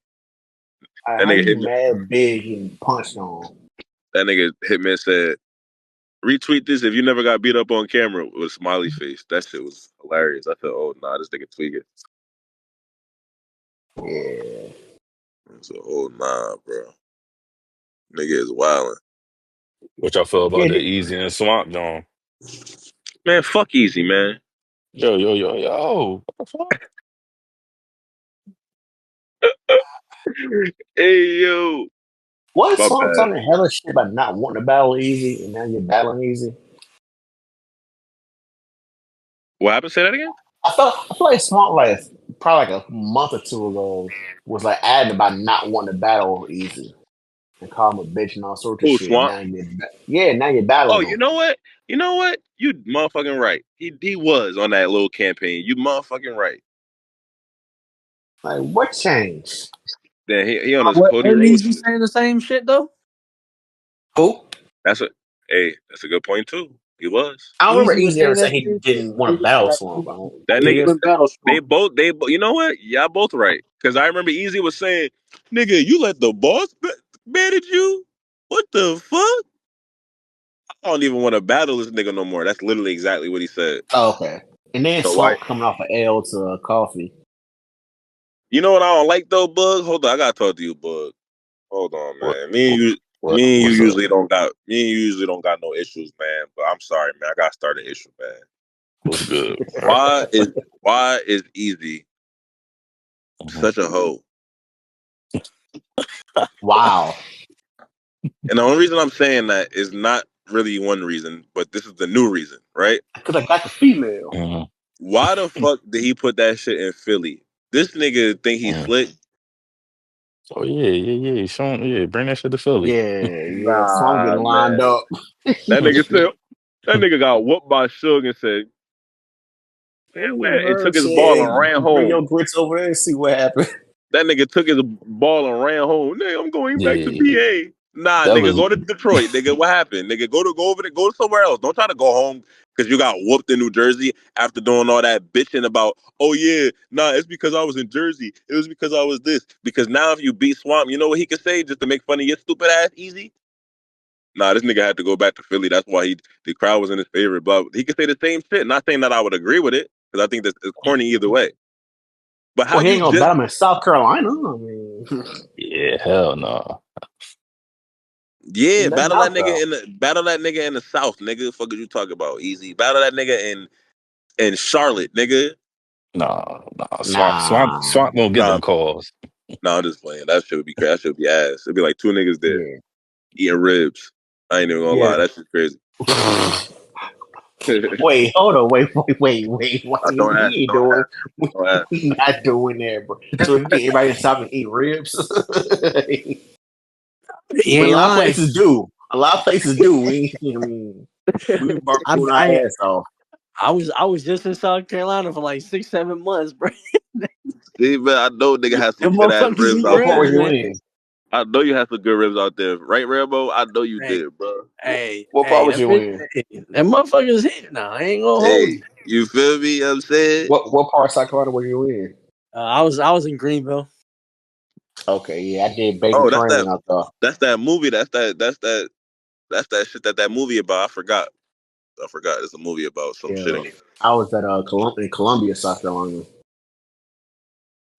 That How nigga you Hitman, mad big and punched on? that nigga Hitman said, retweet this if you never got beat up on camera with a smiley face. That shit was hilarious. I said, oh nah, this nigga tweaking. Yeah. So oh nah, bro. Nigga is wilding. What y'all feel Yeah, about that Easy and Swamp John? Man, fuck easy, man. Yo, yo, yo, yo. What the fuck? Hey yo. what My Swamp bad. talking hella shit about not wanting to battle easy and now you're battling easy? What happened? Say that again? I feel like Swamp like probably like a month or two ago was like adding about not wanting to battle easy and call him a bitch and all sorts of Oh, shit. Swamp. Now you're Oh, battling you him. know what? You know what? You motherfucking right. He was on that little campaign. You motherfucking right. Like what changed? Then he on his What Cody ain't Rhodes easy shit. saying the same shit though? Who? That's a good point too. He was. I don't remember Easy was Easy ever saying saying that he same shit. didn't want He to was battle like, Swamp. I don't, That he nigga. wouldn't battle They Swamp. both. You know what? Y'all both right. Because I remember Easy was saying, "Nigga, you let the boss manage you? What the fuck? I don't even want to battle this nigga no more." That's literally exactly what he said. oh, okay. And then So why? Swamp coming off an L to Coffee. You know what I don't like though, Bug? Hold on, I gotta talk to you, Bug. Hold on, What, man. what, Me and you what's up? usually don't got no issues, man. But I'm sorry, man. I gotta start an issue, man. What's good? Why is Easy Mhm. such a hoe? Wow. And the only reason I'm saying that is not really one reason, but this is the new reason, right? Because I got the female. Mhm. Why the fuck did he put that shit in Philly? This nigga think he's Mhm. slick. Oh yeah. Bring that shit to Philly. Yeah. Swamp Nah, getting lined man. up. That nigga said that nigga got whooped by Suge and said, man, Ooh, where? And took Herb his ball said, and ran bring home. your grits over there and see what happens. That nigga took his ball and ran home. Nigga, I'm going back to Yeah, BA. Nah, that nigga, was go to Detroit. Nigga, what happened? Nigga, go over there, go somewhere else. Don't try to go home because you got whooped in New Jersey after doing all that bitching about, oh yeah, nah, it's because I was in Jersey. It was because I was this. Because now if you beat Swamp, you know what he could say just to make fun of your stupid ass easy? Nah, this nigga had to go back to Philly. That's why the crowd was in his favor. But he could say the same shit. Not saying that I would agree with it. because I think that it's corny either way. But how Well, he you ain't gonna just battle him in South Carolina. I mean, Yeah, hell no. yeah, no battle that doubt nigga though. in the South, nigga. Fuck is you talking about? Easy. Battle that nigga in Charlotte, nigga. No, no. Nah, Swamp won't get Nah, them calls. nah, I'm just playing. That shit would be crazy. That shit would be ass. It'd be like two niggas there yeah, eating ribs. I ain't even gonna yeah. lie. That shit's crazy. Wait, hold on, wait. What I don't ask. we ain't Don't doing? ask. Don't ask. We not doing that, bro. So we can get everybody to stop and eat ribs. He But a ain't lot of lying. places do. A lot of places do. I mean, we barbecuing our I, ass off. I was just in South Carolina for like 6-7 months, bro. See, man, I know nigga has some Them good ass motherfuckers ribs eat What out part there. were ribs, you man. in? I know you have some good ribs out there, right, Rambo? I know you Hey, did, bro. What part was that you bitch, in? that motherfuckers hit now. I ain't gonna hold Hey, you. you feel me? You know what I'm saying? What part of South Carolina were you in? I was in Greenville. Okay, yeah, I did bacon Oh, that's that. training out there. That's that movie. That's that shit that movie about. I forgot. It's a movie about some shit. Yeah, I was at in Columbia, South Carolina.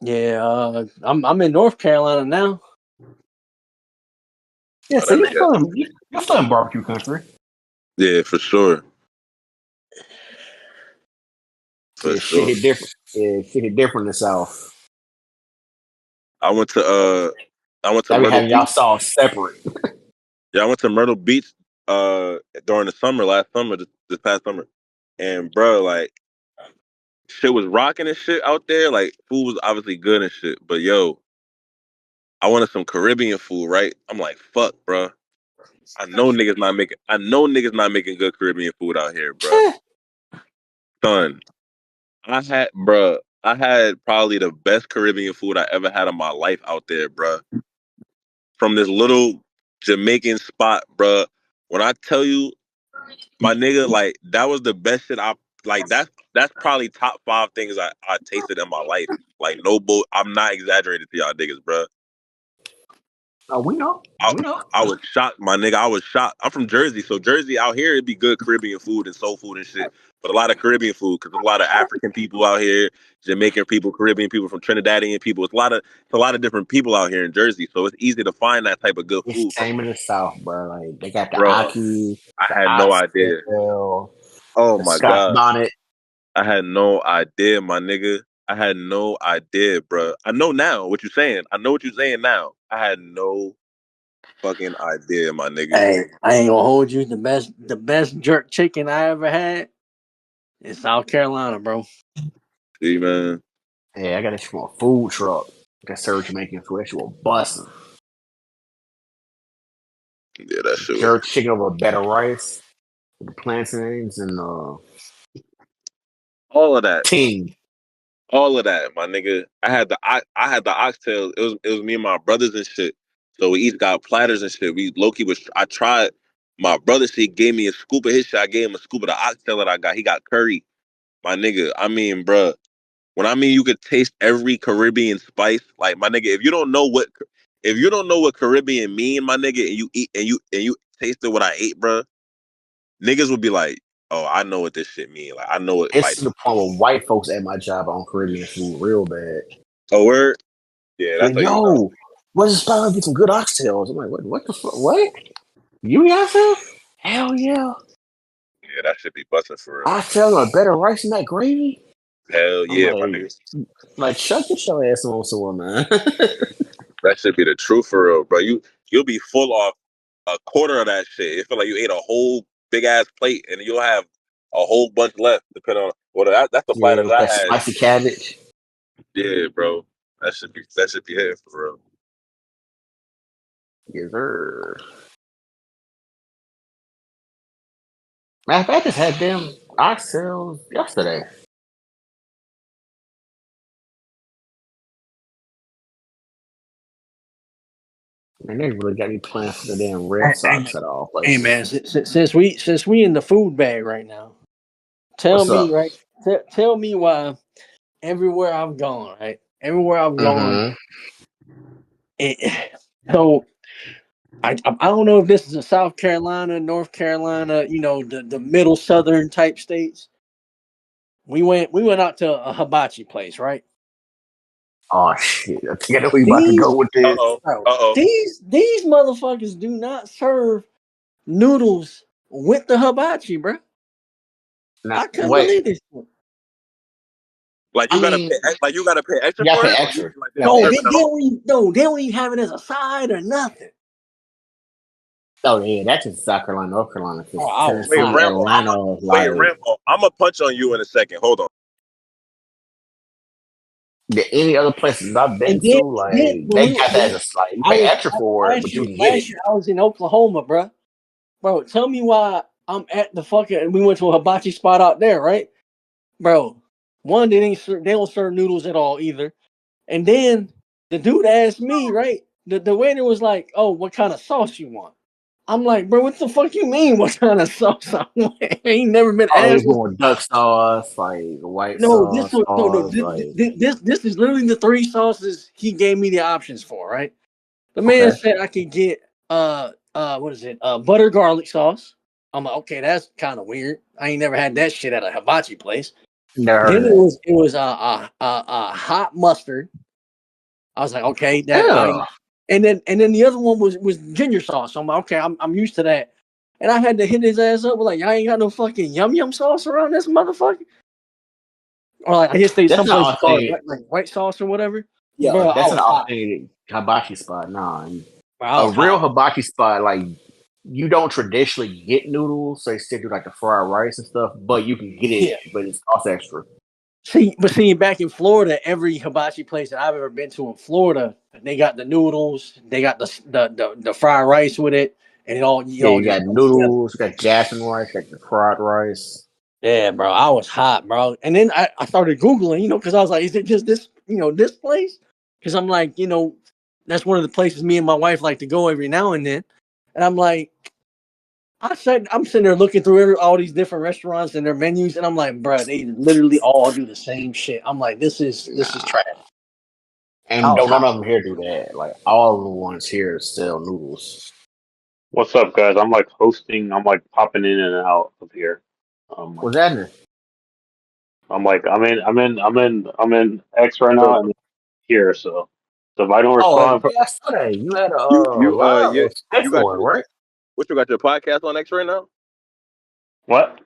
Yeah, I'm in North Carolina now. Yeah, Oh, so that you're nigga. you're still in barbecue country. Yeah, for sure. For Yeah, shit sure. hit different. Yeah, shit hit different in the South. I went to I be Myrtle having y'all Beach. sauce separate. Yeah, I went to Myrtle Beach during the summer, last summer, this past summer. And bro, like shit was rocking and shit out there. Like food was obviously good and shit. But yo, I wanted some Caribbean food, right? I'm like, fuck, bro. I know niggas not making good Caribbean food out here, bro. Son, I had probably the best Caribbean food I ever had in my life out there, bro. From this little Jamaican spot, bro. When I tell you, my nigga, like that was the best shit I like. That's probably top 5 things I tasted in my life. Like no bull, I'm not exaggerating to y'all niggas, bro. Oh, we know. I, We know. I was shocked, my nigga. I was shocked. I'm from Jersey, so Jersey out here it'd be good Caribbean food and soul food and shit. But a lot of Caribbean food because a lot of African people out here, Jamaican people, Caribbean people, from Trinidadian people. It's a lot of different people out here in Jersey, so it's easy to find that type of good It's food, same in the South, bro. Like they got the bro. Aki, I the had no idea. oxtail, Oh the my Scotch god, bonnet. I had no idea, my nigga. I had no idea, bro. I know now what you're saying. I know what you're saying now. I had no fucking idea, my nigga. Hey, I ain't gonna hold you. The best jerk chicken I ever had in South Carolina, bro. See, man. Yeah, I got this from a food truck. Got served Jamaican food. That shit was busting. Yeah, that shit was Jerk chicken over better rice, with the plantains and all of that. ting. All of that, my nigga. I had the oxtail. It was me and my brothers and shit. So we each got platters and shit. We Loki was I tried my brother shit gave me a scoop of his shit. I gave him a scoop of the oxtail that I got. He got curry. My nigga. I mean, bruh. When I mean you could taste every Caribbean spice, like my nigga, if you don't know what Caribbean mean, my nigga, and you eat and you tasted what I ate, bruh, niggas would be like, oh, I know what this shit mean. Like I know it. It's Like to the point where white folks at my job on Caribbean food real bad. a word. Yeah, They're that's like, how you know. yo, where's the spot? Get some good oxtails. I'm like, what the fuck? What? You got some? Hell yeah. Yeah, that should be busting for real. Oxtails are better rice than that gravy. Hell I'm yeah, my nigga. like, shut your ass on somewhere, man. That should be the truth for real, bro. You'll be full off a quarter of that shit. It feel like you ate a whole big ass plate, and you'll have a whole bunch left. Depending on that's the Yeah, platters with I that had. spicy cabbage. Yeah, bro. That should be it for real. Yes, sir. Matter of fact, I just had them oxtails yesterday. And they really got me playing for the damn Red Sox at all Hey places. man, since we in the food bag right now, tell What's me up? right, tell me why everywhere I've gone, right, everywhere I've gone, Mm-hmm. so I don't know if this is a South Carolina, North Carolina, the middle southern type states, We went out to a hibachi place, right? Oh shit! I think I know where you about to These go with Uh this. oh. bro, Uh oh. these motherfuckers do not serve noodles with the hibachi, bro. Now, I couldn't wait. believe this. Like I you gotta mean, pay. Like you gotta pay extra you gotta for pay it, or extra. like You they gotta just pay No, serve they, it extra. they all. don't even, no, they don't even have it as a side or nothing. Oh yeah, that's in South Carolina, North Carolina, Oh, because I was Wait, Tennessee, hot. Rambo. Atlanta is Wait, like Rambo. I'm gonna punch on you in a second. Hold on. any other places I've been And to, then like when they we got that as a like you I pay was extra for it, but you can get it. last year I was in Oklahoma, bro. Tell me why I'm at the fucking. We went to a hibachi spot out there, right, bro? One, they don't serve noodles at all either. And then the dude asked me, right? The waiter was like, "Oh, what kind of sauce you want?" I'm like, "Bro, what the fuck you mean? What kind of sauce I want?" I ain't never been Oh, asked. it's going duck sauce, like white No, this sauce, was no. sauce, like This is literally the three sauces he gave me the options for, right? The man okay, said I could get what is it? Butter garlic sauce. I'm like, okay, that's kind of weird. I ain't never had that shit at a hibachi place. never heard Then of that. it was hot mustard. I was like, okay, that I Yeah, ain't. And then the other one was ginger sauce. So I'm like, okay, I'm used to that. And I had to hit his ass up with like, y'all ain't got no fucking yum sauce around this motherfucker. Or like I guess that's some not places call it authentic. like white sauce or whatever. Yeah, Bro, I that's an was hot. authentic hibachi spot. Nah, Bro, I a was real hot. hibachi spot, like you don't traditionally get noodles, so they still do like the fried rice and stuff, but you can get it, Yeah. but it's cost extra. See, back in Florida, every hibachi place that I've ever been to in Florida, they got the noodles, they got the fried rice with it, and it Yeah, all you just got comes together. noodles, you got jasmine rice, you got the fried rice. Yeah, bro, I was hot, bro. And then I started Googling, because I was like, is it just this, this place? Because I'm like, that's one of the places me and my wife like to go every now and then. And I'm like, I'm sitting there looking through all these different restaurants and their menus, and I'm like, bro, they literally all do the same shit. I'm like, this is trash. I And was don't none hot. of them here do that. Like all of the ones here sell noodles. What's up, guys? I'm like hosting. I'm like popping in and out of here. What's that? In? I'm in X right now and here. So if I don't Oh, respond, yeah, I saw that. You had a You live you a you fifth got one, right? what you got your podcast on X right now? what?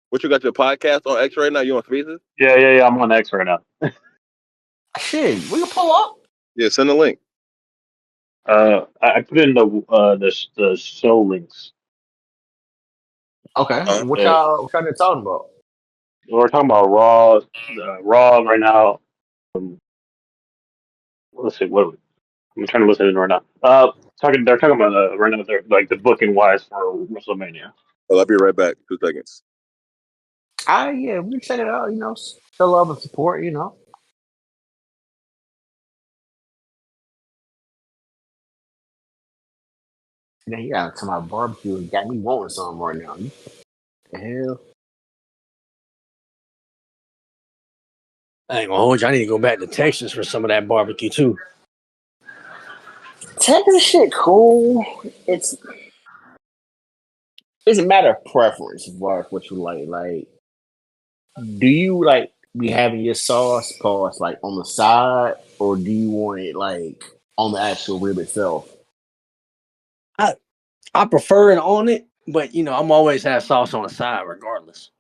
What you got your podcast on X right now? You on Spaces? Yeah. I'm on X right now. Shit, we can pull up. Yeah, send the link. I put in the show links. Okay, what Uh, y'all been talking about? we're talking about Raw, Raw right now. Um, let's see what I'm trying to listen in right now. They're talking about right now. They're like the booking wise for WrestleMania. I'll be right back. 2 seconds. Yeah, we can check it out. Show love and support. Now you got to my barbecue and got me wanting something right now. The hell, I ain't gonna hold you. I need to go back to Texas for some of that barbecue too. Texas shit cool. It's a matter of preference as far as what you like. Like, do you like be having your sauce sauce like on the side, or do you want it like on the actual rib itself? I I prefer it on it, but I'm always have sauce on the side regardless.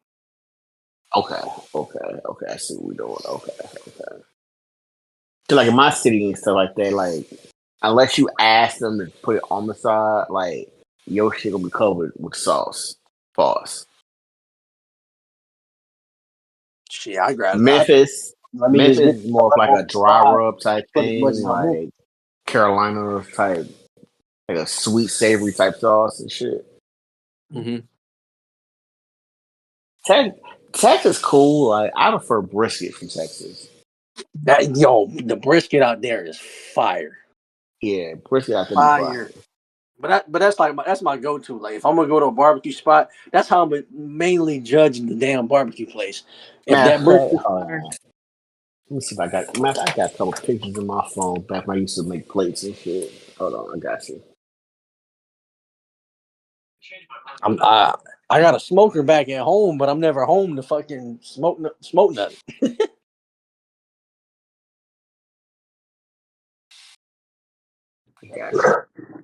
Okay, okay. I see what we're doing. Okay. So like in my city and stuff like that, like unless you ask them to put it on the side, like your shit will be covered with sauce. Sauce. Shit, I grab. Memphis, Let me just Memphis get is more of like on a the dry side, rub type put as much thing, as I want. like Carolina type, like a sweet savory type sauce and shit. Mm-hmm. Texas cool. Like I prefer brisket from Texas. The brisket out there is fire. Yeah, brisket out there be fire. Fire. But that's my go-to. Like if I'm gonna go to a barbecue spot, that's how I'm mainly judging the damn barbecue place. If Matter that of fact, brisket hold fire, on. Let me see if I got. I got a couple pictures in my phone back when I used to make plates and shit. Hold on, I got you. I got a smoker back at home, but I'm never home to fucking smoke nothing.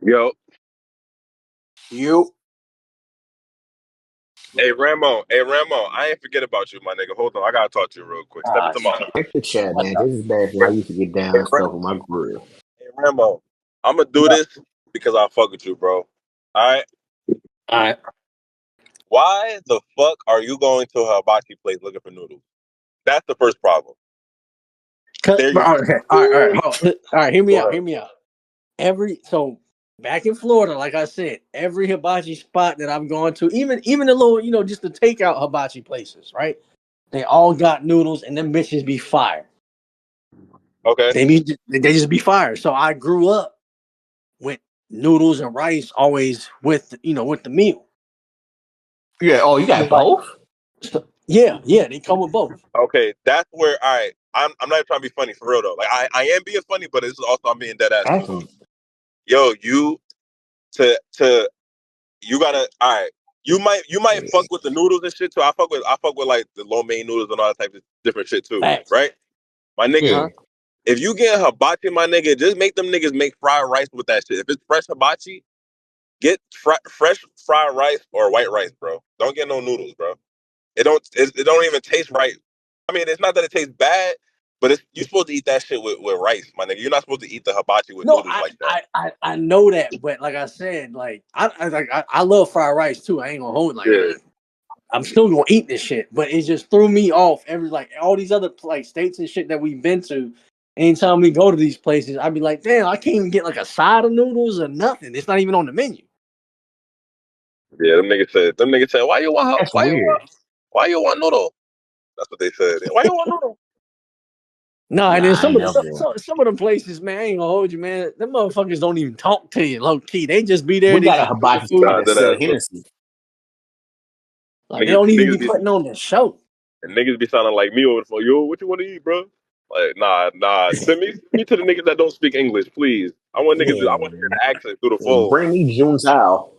Yo, You hey Ramon, I ain't forget about you, my nigga. Hold on, I gotta talk to you real quick. Step into my shit. Check the chat, What man. the? This is bad. I used to get down stuff with my grill. Hey Ramon, I'm gonna do Yeah. this because I fuck with you, bro. All right. All right. Why the fuck are you going to a hibachi place looking for noodles? That's the first problem. There you Okay. All right. Hold on. All right. Hear me go out. ahead. Hear me out. So back in Florida, like I said, every hibachi spot that I've gone to, even the little, just the takeout hibachi places, right? They all got noodles, and them bitches be fire. Okay. They just be fire. So I grew up with noodles and rice always with with the meal. Yeah. Oh, you got Like, both? yeah, they come with both. Okay, that's where I'm not trying to be funny for real though. Like I am being funny, but this is also I'm being dead ass too though. Awesome. Yo, to you gotta all right. You might fuck with the noodles and shit too. I fuck with like the lo mein noodles and all that type of different shit too. Facts. Right? My nigga, Yeah. if you get hibachi, my nigga, just make them niggas make fried rice with that shit. If it's fresh hibachi, get fresh fried rice or white rice, bro. Don't get no noodles, bro. It don't even taste right. I mean, it's not that it tastes bad, but you're supposed to eat that shit with rice, my nigga. You're not supposed to eat the hibachi with No, noodles like that. I know that, but like I said, like I love fried rice too. I ain't gonna hold Yeah. I'm still gonna eat this shit, but it just threw me off. All these other like states and shit that we've been to. Anytime we go to these places, I'd be like, damn, I can't even get like a side of noodles or nothing. It's not even on the menu. Yeah, them niggas said, why you That's weird. noodle? That's what they said. Why you want noodle? No, and then Nah, I some ain't of the never. some of the places, man, I ain't gonna hold you, man. Them motherfuckers don't even talk to you, low key. They just be there. We They got a just put the hibachi spot food. Nah, that that sell ass, bro. Hennessy. Like they don't even Niggas be be putting on the show. and niggas be sounding like me over the phone. Yo, what you want to eat, bro? Like, nah. Send me to the niggas that don't speak English, please. I want Yeah. to hear the accent through the phone. Bring me June Tao.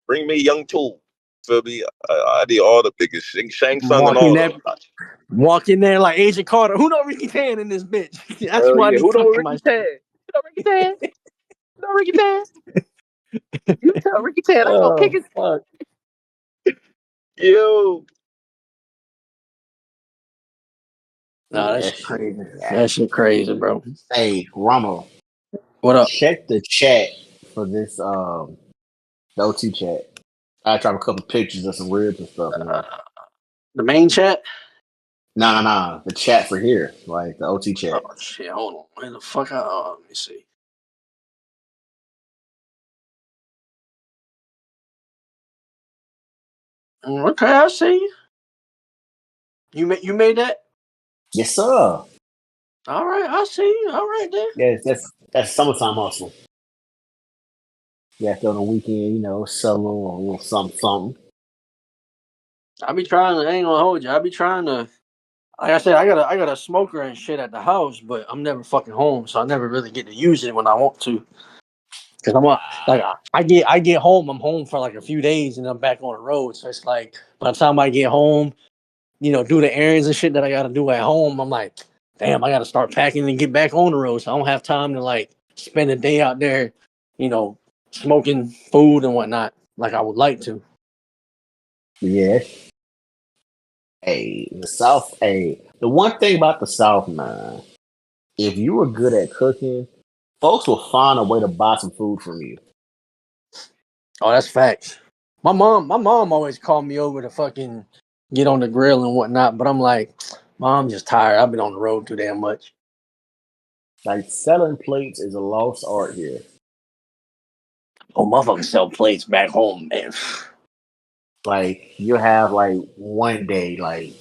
Bring me Young Tool. Feel me? I need all the biggest Shang Tsung and Walking all that, them. walk in there like Agent Carter. Who know Ricky Tan in this bitch? That's why I Yeah, be who know talking Ricky my Tan? shit. You know Ricky Tan? You know Ricky Tan? You tell Ricky Tan I ain't gonna kick Oh his fuck! yo. Nah, Yeah, that that shit shit. crazy. Yeah. That shit crazy, bro. Hey, Ramo, What up? check the chat for this the OT chat. I dropped a couple pictures of some ribs and stuff in there. The main chat? Nah. The chat for here, like the OT Oh chat. shit! Hold on. Where the fuck? Let me see. Okay, I see you. You made that? Yes, sir. All right, I see you. All right then. Yeah, that's summertime hustle. You have to on the weekend, sell a little something. I be trying to. I ain't gonna hold you. I be trying to. Like I said, I got a smoker and shit at the house, but I'm never fucking home, so I never really get to use it when I want to. Cause I get home, I'm home for like a few days, and I'm back on the road. So it's like by the time I get home, do the errands and shit that I got to do at home, I'm like, damn, I got to start packing and get back on the road. So I don't have time to like spend a day out there, you know, smoking food and whatnot like I would like to. Yeah. Hey, the South. Hey, the one thing about the South, man, if you were good at cooking, folks will find a way to buy some food from you. Oh, that's facts. My mom always called me over to fucking get on the grill and whatnot, but I'm like, Mom, I'm just tired. I've been on the road too damn much. Like selling plates is a lost art here. Oh, motherfuckers sell plates back home, man. Like you have like one day, like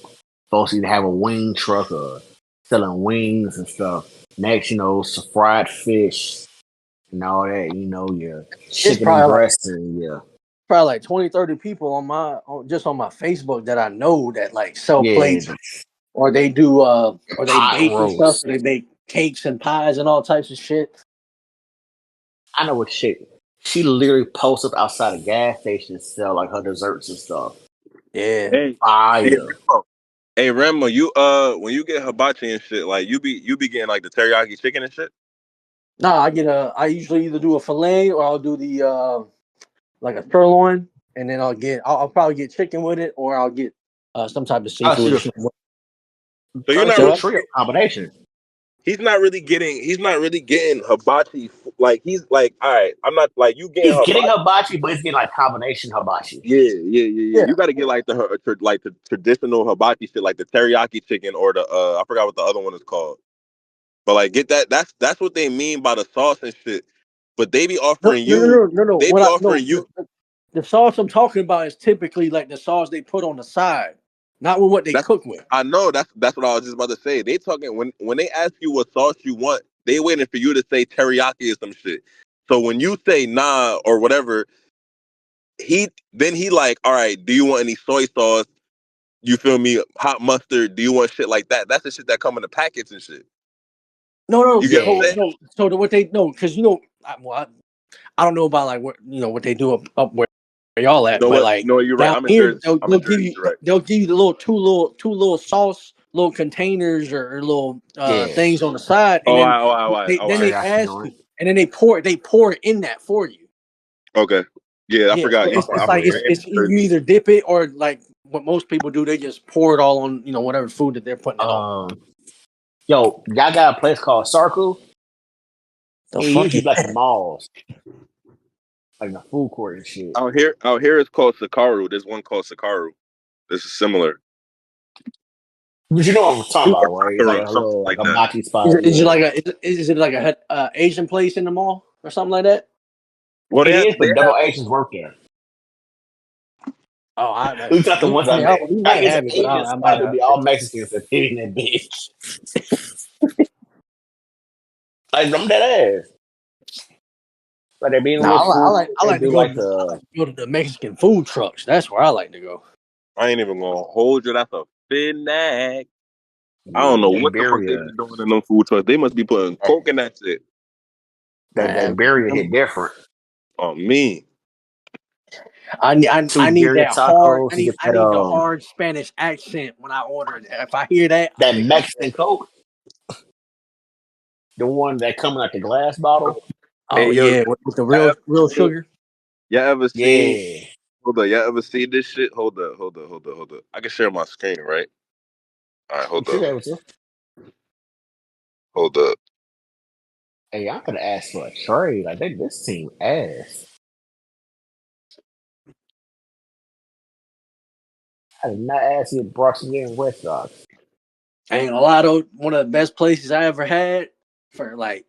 folks either have a wing truck or selling wings and stuff. Next, some fried fish and all that. Your It's chicken and probably like breast and probably like 20, 30 people just on my Facebook that I know that like sell yeah, plates, the or they do or they pot bake and stuff. roast. They bake cakes and pies and all types of shit. I know what shit. She literally posts up outside of gas stations, sell like her desserts and stuff. Yeah. Hey, Fire. Remo, you when you get hibachi and shit, like you be getting like the teriyaki chicken and shit. Nah, I usually either do a fillet or I'll do the like a sirloin, and then I'll probably get chicken with it, or I'll get some type of Oh, seafood or something. So you're it's not a really trio combination. he's not really getting hibachi. Like he's like, all right, I'm not like you getting He's hibachi. getting hibachi, but he's getting like combination hibachi. Yeah. You got to get like the traditional hibachi shit, like the teriyaki chicken or the I forgot what the other one is called. But like, get that. That's what they mean by the sauce and shit. But they be No, offering no, no, you. no, no, no. They What be I no offering you. the sauce I'm talking about is typically like the sauce they put on the side, not with what they That's cook with. I know. That's what I was just about to say. They talking when they ask you what sauce you want, they waiting for you to say teriyaki or some shit. So when you say nah or whatever, he like, all right, do you want any soy sauce? You feel me? Hot mustard? Do you want shit like that? That's the shit that come in the packets and shit. No, no. You get what I'm Yeah. saying? So what they know, because I don't know about like what they do up where y'all You at, know but what? like No, you're right. down I'm in here Jersey. I'm in Jersey. You're right. they'll give you the little two little sauce little containers or little Yeah. things on the side, and Oh, then I. they Teriyaki ask joint. you, and then they pour it in that for you. Okay. Yeah, I Yeah, so forgot. Okay, it's I'm like yeah. it's you either dip it or like what most people do, they just pour it all on whatever food that they're putting it on. Yo, y'all got a place called Sarku? The It used to fucking be like the malls, like the food court and shit. Out here it's called Sakaru. There's one called Sakaru. This is similar. But you know what I'm talking about, right? It's like Or a something little like like a that. machi spot. is it Yeah, like is it like a Asian place in the mall or something like that? Well, it they have, is, they but double have Asians work there. Oh, At least not the ones I met. we Like might it's an have it, but Asian I might spot, but have be it. all Mexicans that fit in that bitch. Like I'm dead ass. Like they be in a No, little food. I They like to do go like to I like the to go to the Mexican food trucks. That's where I like to go. I ain't even gonna hold you. That's a finag. I don't yeah, know they what the fuck they barrier. be doing in them food trucks. They must be putting coke in that shit. That Man, barrier hit different. Oh me. I Two need birria that hard. tacos. You get I that need the hard Spanish accent when I order it. If I hear that, I that think I'm Mexican Coke, the one that come in like the glass bottle. oh Hey yo, yeah, with the y'all real ever seen, sugar. y'all ever seen Yeah, hold up, y'all ever seen this shit? Hold up. I can share my screen, right? All right, you should have to. hold up. Hey, I'm gonna ask for a trade. I think this team ass. I did not ask you Boston and Red Sox. Ain't a lot of one of the best places I ever had for like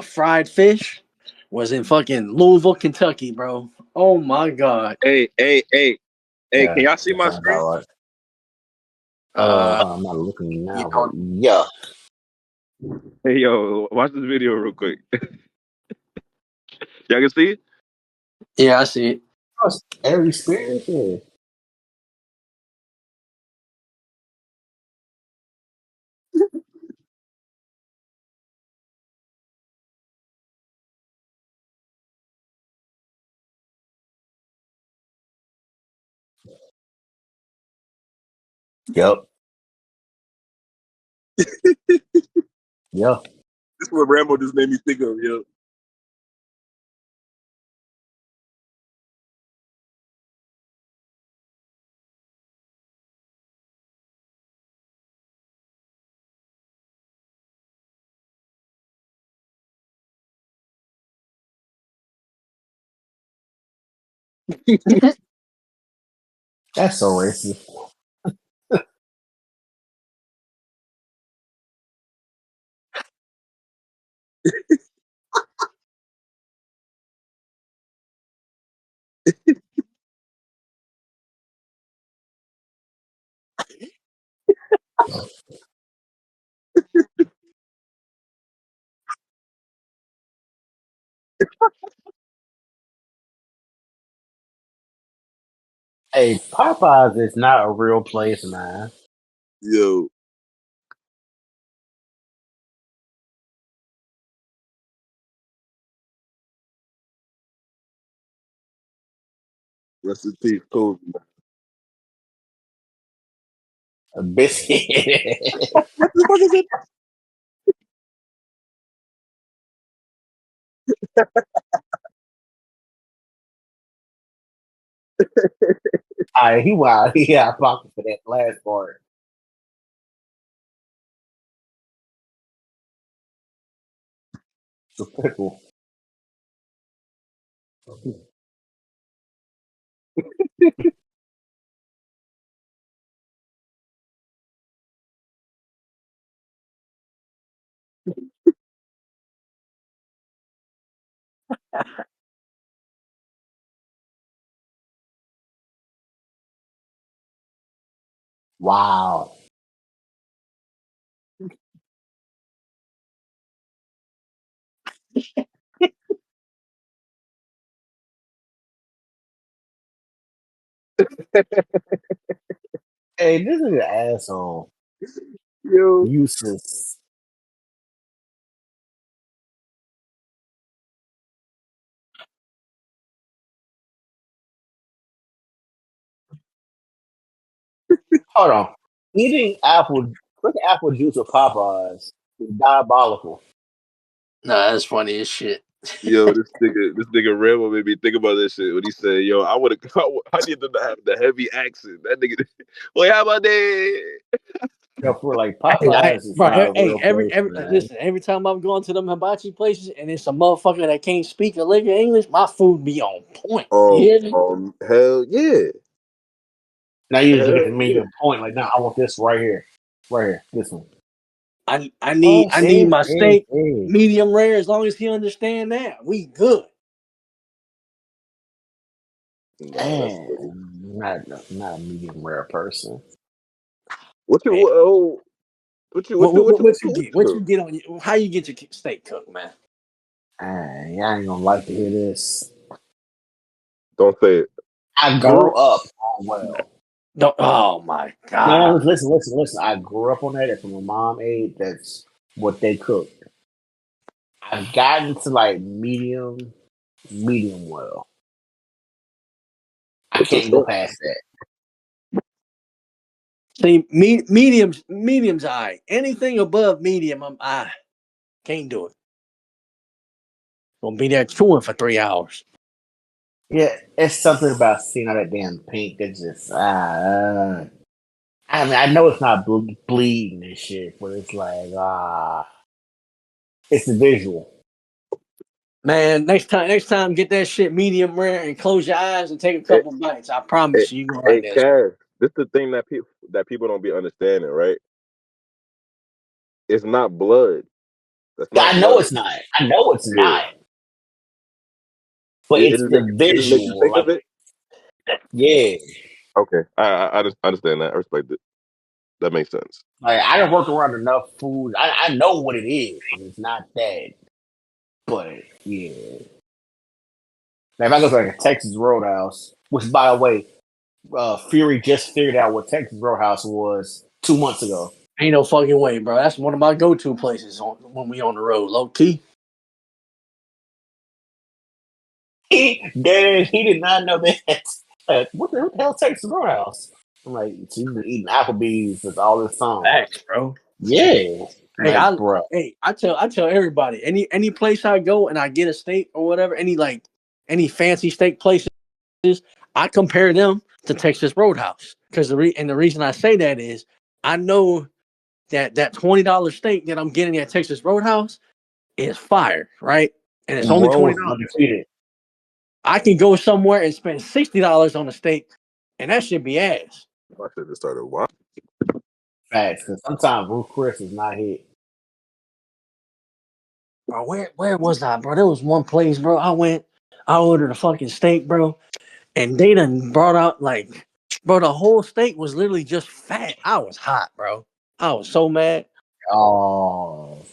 fried fish was in fucking Louisville, Kentucky, bro. Oh my god. Hey, can Yeah, y'all see that my sounds screen? about right. Uh, I'm not looking yeah, now, but yeah, Hey yo, watch this video real quick. Y'all can see it? yeah, I see it. every experience. Yeah. Yep. Yeah. This is what Rambo just made me think of, yo. That's so racist. Hey, Popeyes is not a real place, man. Yo. Rest in peace, Kobe. A biscuit. What the fuck is it? All right, he wild. He got pocket for that last part. The pickle. Wow. Hey, this is an asshole. Yo, Useless. Hold on. Eating apple juice with Popeyes is diabolical. Nah, that's funny as shit. yo, this nigga Rambo made me think about this shit when he said, "Yo, I would have, I need them to have the heavy accent." That nigga, well, how about that? You know, for like I, Popeyes is bro, not a hey, real place, man. listen, every time I'm going to them hibachi places and it's a motherfucker that can't speak a lick of English, my food be on point. You hear me? Hell yeah, Now you just look at the hell yeah. menu and point like, no, I want this right here, this one. I Oh, need see, my see, steak see. medium rare. As long as he understand that, we good. Nah, that's funny. And not a medium rare person. What you, Man, oh, what you what get? you What you cook? get on? How you get your steak cooked, man? Y'all ain't gonna like to hear this. Don't say it. I grew Girl, up on well. Don't, oh my No, god, listen. I grew up on that. That's what my mom ate. That's what they cooked. I've gotten to like medium well. I what the can't go fuck? past that. see, medium's eye. Anything above medium, I can't do it. Gonna be there chewing for 3 hours. Yeah, it's something about seeing all that damn pink that just I mean, I know it's not bleeding and shit, but it's like it's the visual. Man, next time, get that shit medium rare and close your eyes and take a Hey, couple bites. I hey, promise you gonna like hey, that shit. Cass, this the thing that people don't be understanding, right? It's not blood. That's not I know blood. it's not. I know it's Yeah, not. But it it's just the makes you visual. think Like, of it. yeah. Okay, I just understand that. I respect it. That makes sense. Like I done worked around enough food. I know what it is. It's not that. But yeah. Now if I go to like a Texas Roadhouse, which by the way, Fury just figured out what Texas Roadhouse was 2 months ago. Ain't no fucking way, bro. That's one of my go-to places when we on the road, low key. He did not know that. What the hell is Texas Roadhouse? I'm like, so you've been eating Applebee's with all this time. Facts, bro. Yeah. Hey, Like, bro. I tell everybody, any place I go and I get a steak or whatever, any fancy steak places, I compare them to Texas Roadhouse because the reason I say that is I know that $20 steak that I'm getting at Texas Roadhouse is fire, right? And it's And only bro was $20. undefeated. I can go somewhere and spend $60 on a steak, and that should be ass. I should have started watching. Facts. Because sometimes Ruth Chris is not hit. Bro, where was I, bro? There was one place, bro. I ordered a fucking steak, bro, and they done brought out like, bro, the whole steak was literally just fat. I was hot, bro. I was so mad. Oh.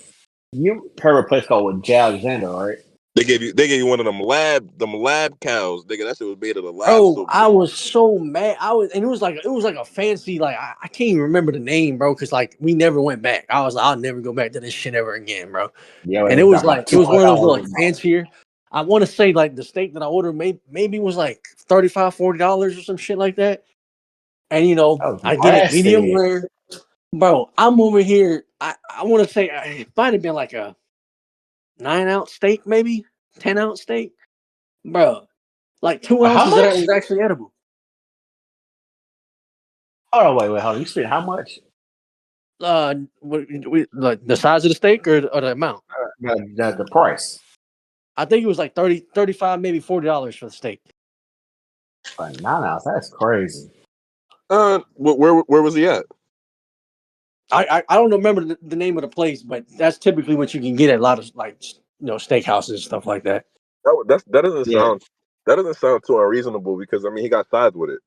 You heard of a place called with Jay Alexander, right? They gave you one of them lab cows, nigga. That shit was made of the lab Bro, so I good. was so mad. And it was like a fancy, like I can't even remember the name, bro, because like we never went back. I was like, I'll never go back to this shit ever again, bro. Yeah, And it's about it was one of those little $200 like a month. fancier. I want to say like the steak that I ordered maybe was like $35, $40 or some shit like that. And That was I get it medium nasty. rare. Bro, I'm over here. I want to say it might have been like a 9-ounce steak, maybe 10-ounce steak. Bro, like 2 How ounces of that much? was actually edible. Hold on, wait, hold on. You spent how much? Like the size of the steak or the amount? The price. I think it was like 30, 35, maybe $40 for the steak. For 9 ounce, that's crazy. Where was he at? I don't remember the name of the place, but that's typically what you can get at a lot of like steakhouses and stuff like that. That doesn't Yeah. sound too unreasonable because I mean he got sides with it,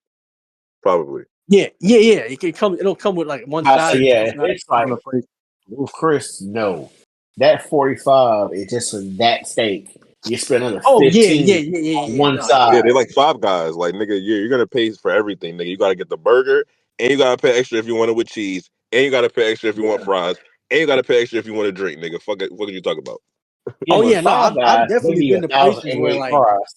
probably. Yeah. It'll come with like one I say side. yeah. Two sides It's like on the plate. with Chris, no. That 45 is just for that steak. You spend another Oh 15 on one No, yeah. Yeah, side. they're like Five Guys. Like nigga, you're gonna pay for everything, nigga. You gotta get the burger, and you gotta pay extra if you want it with cheese, and you gotta pay extra if you want fries, and you gotta pay extra if you want to drink, nigga. Fuck it, what are you talking about? Yeah, Oh but yeah, no. Five I've Guys, they definitely give you been to places where 1,088 like fries.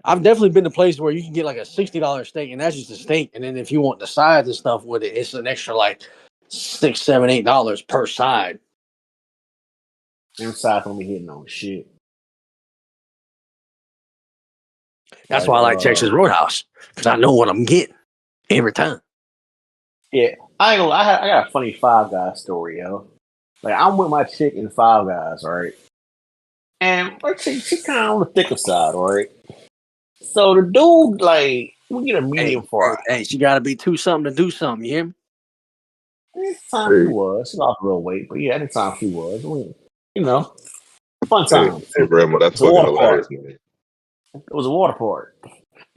I've definitely been to places where you can get like a $60 steak, and that's just a steak. And then if you want the sides and stuff with it, it's an extra like $6, $7, $8 per side. Them sides gonna be hitting on shit. That's Like why I like Texas Roadhouse because I know what I'm getting every time. yeah, I ain't gonna, I got a funny Five Guys story, yo. Like I'm with my chick in Five Guys, right? And my chick, she kind of on the thicker side, right? So the dude, like, we get a medium fry. She got to be two something to do something. You hear me? This time she Hey, was. She lost a little weight, but yeah, at the time she was. You know, fun hey, times. hey, grandma, that's It's a fucking water park. hilarious, man. It was a water park.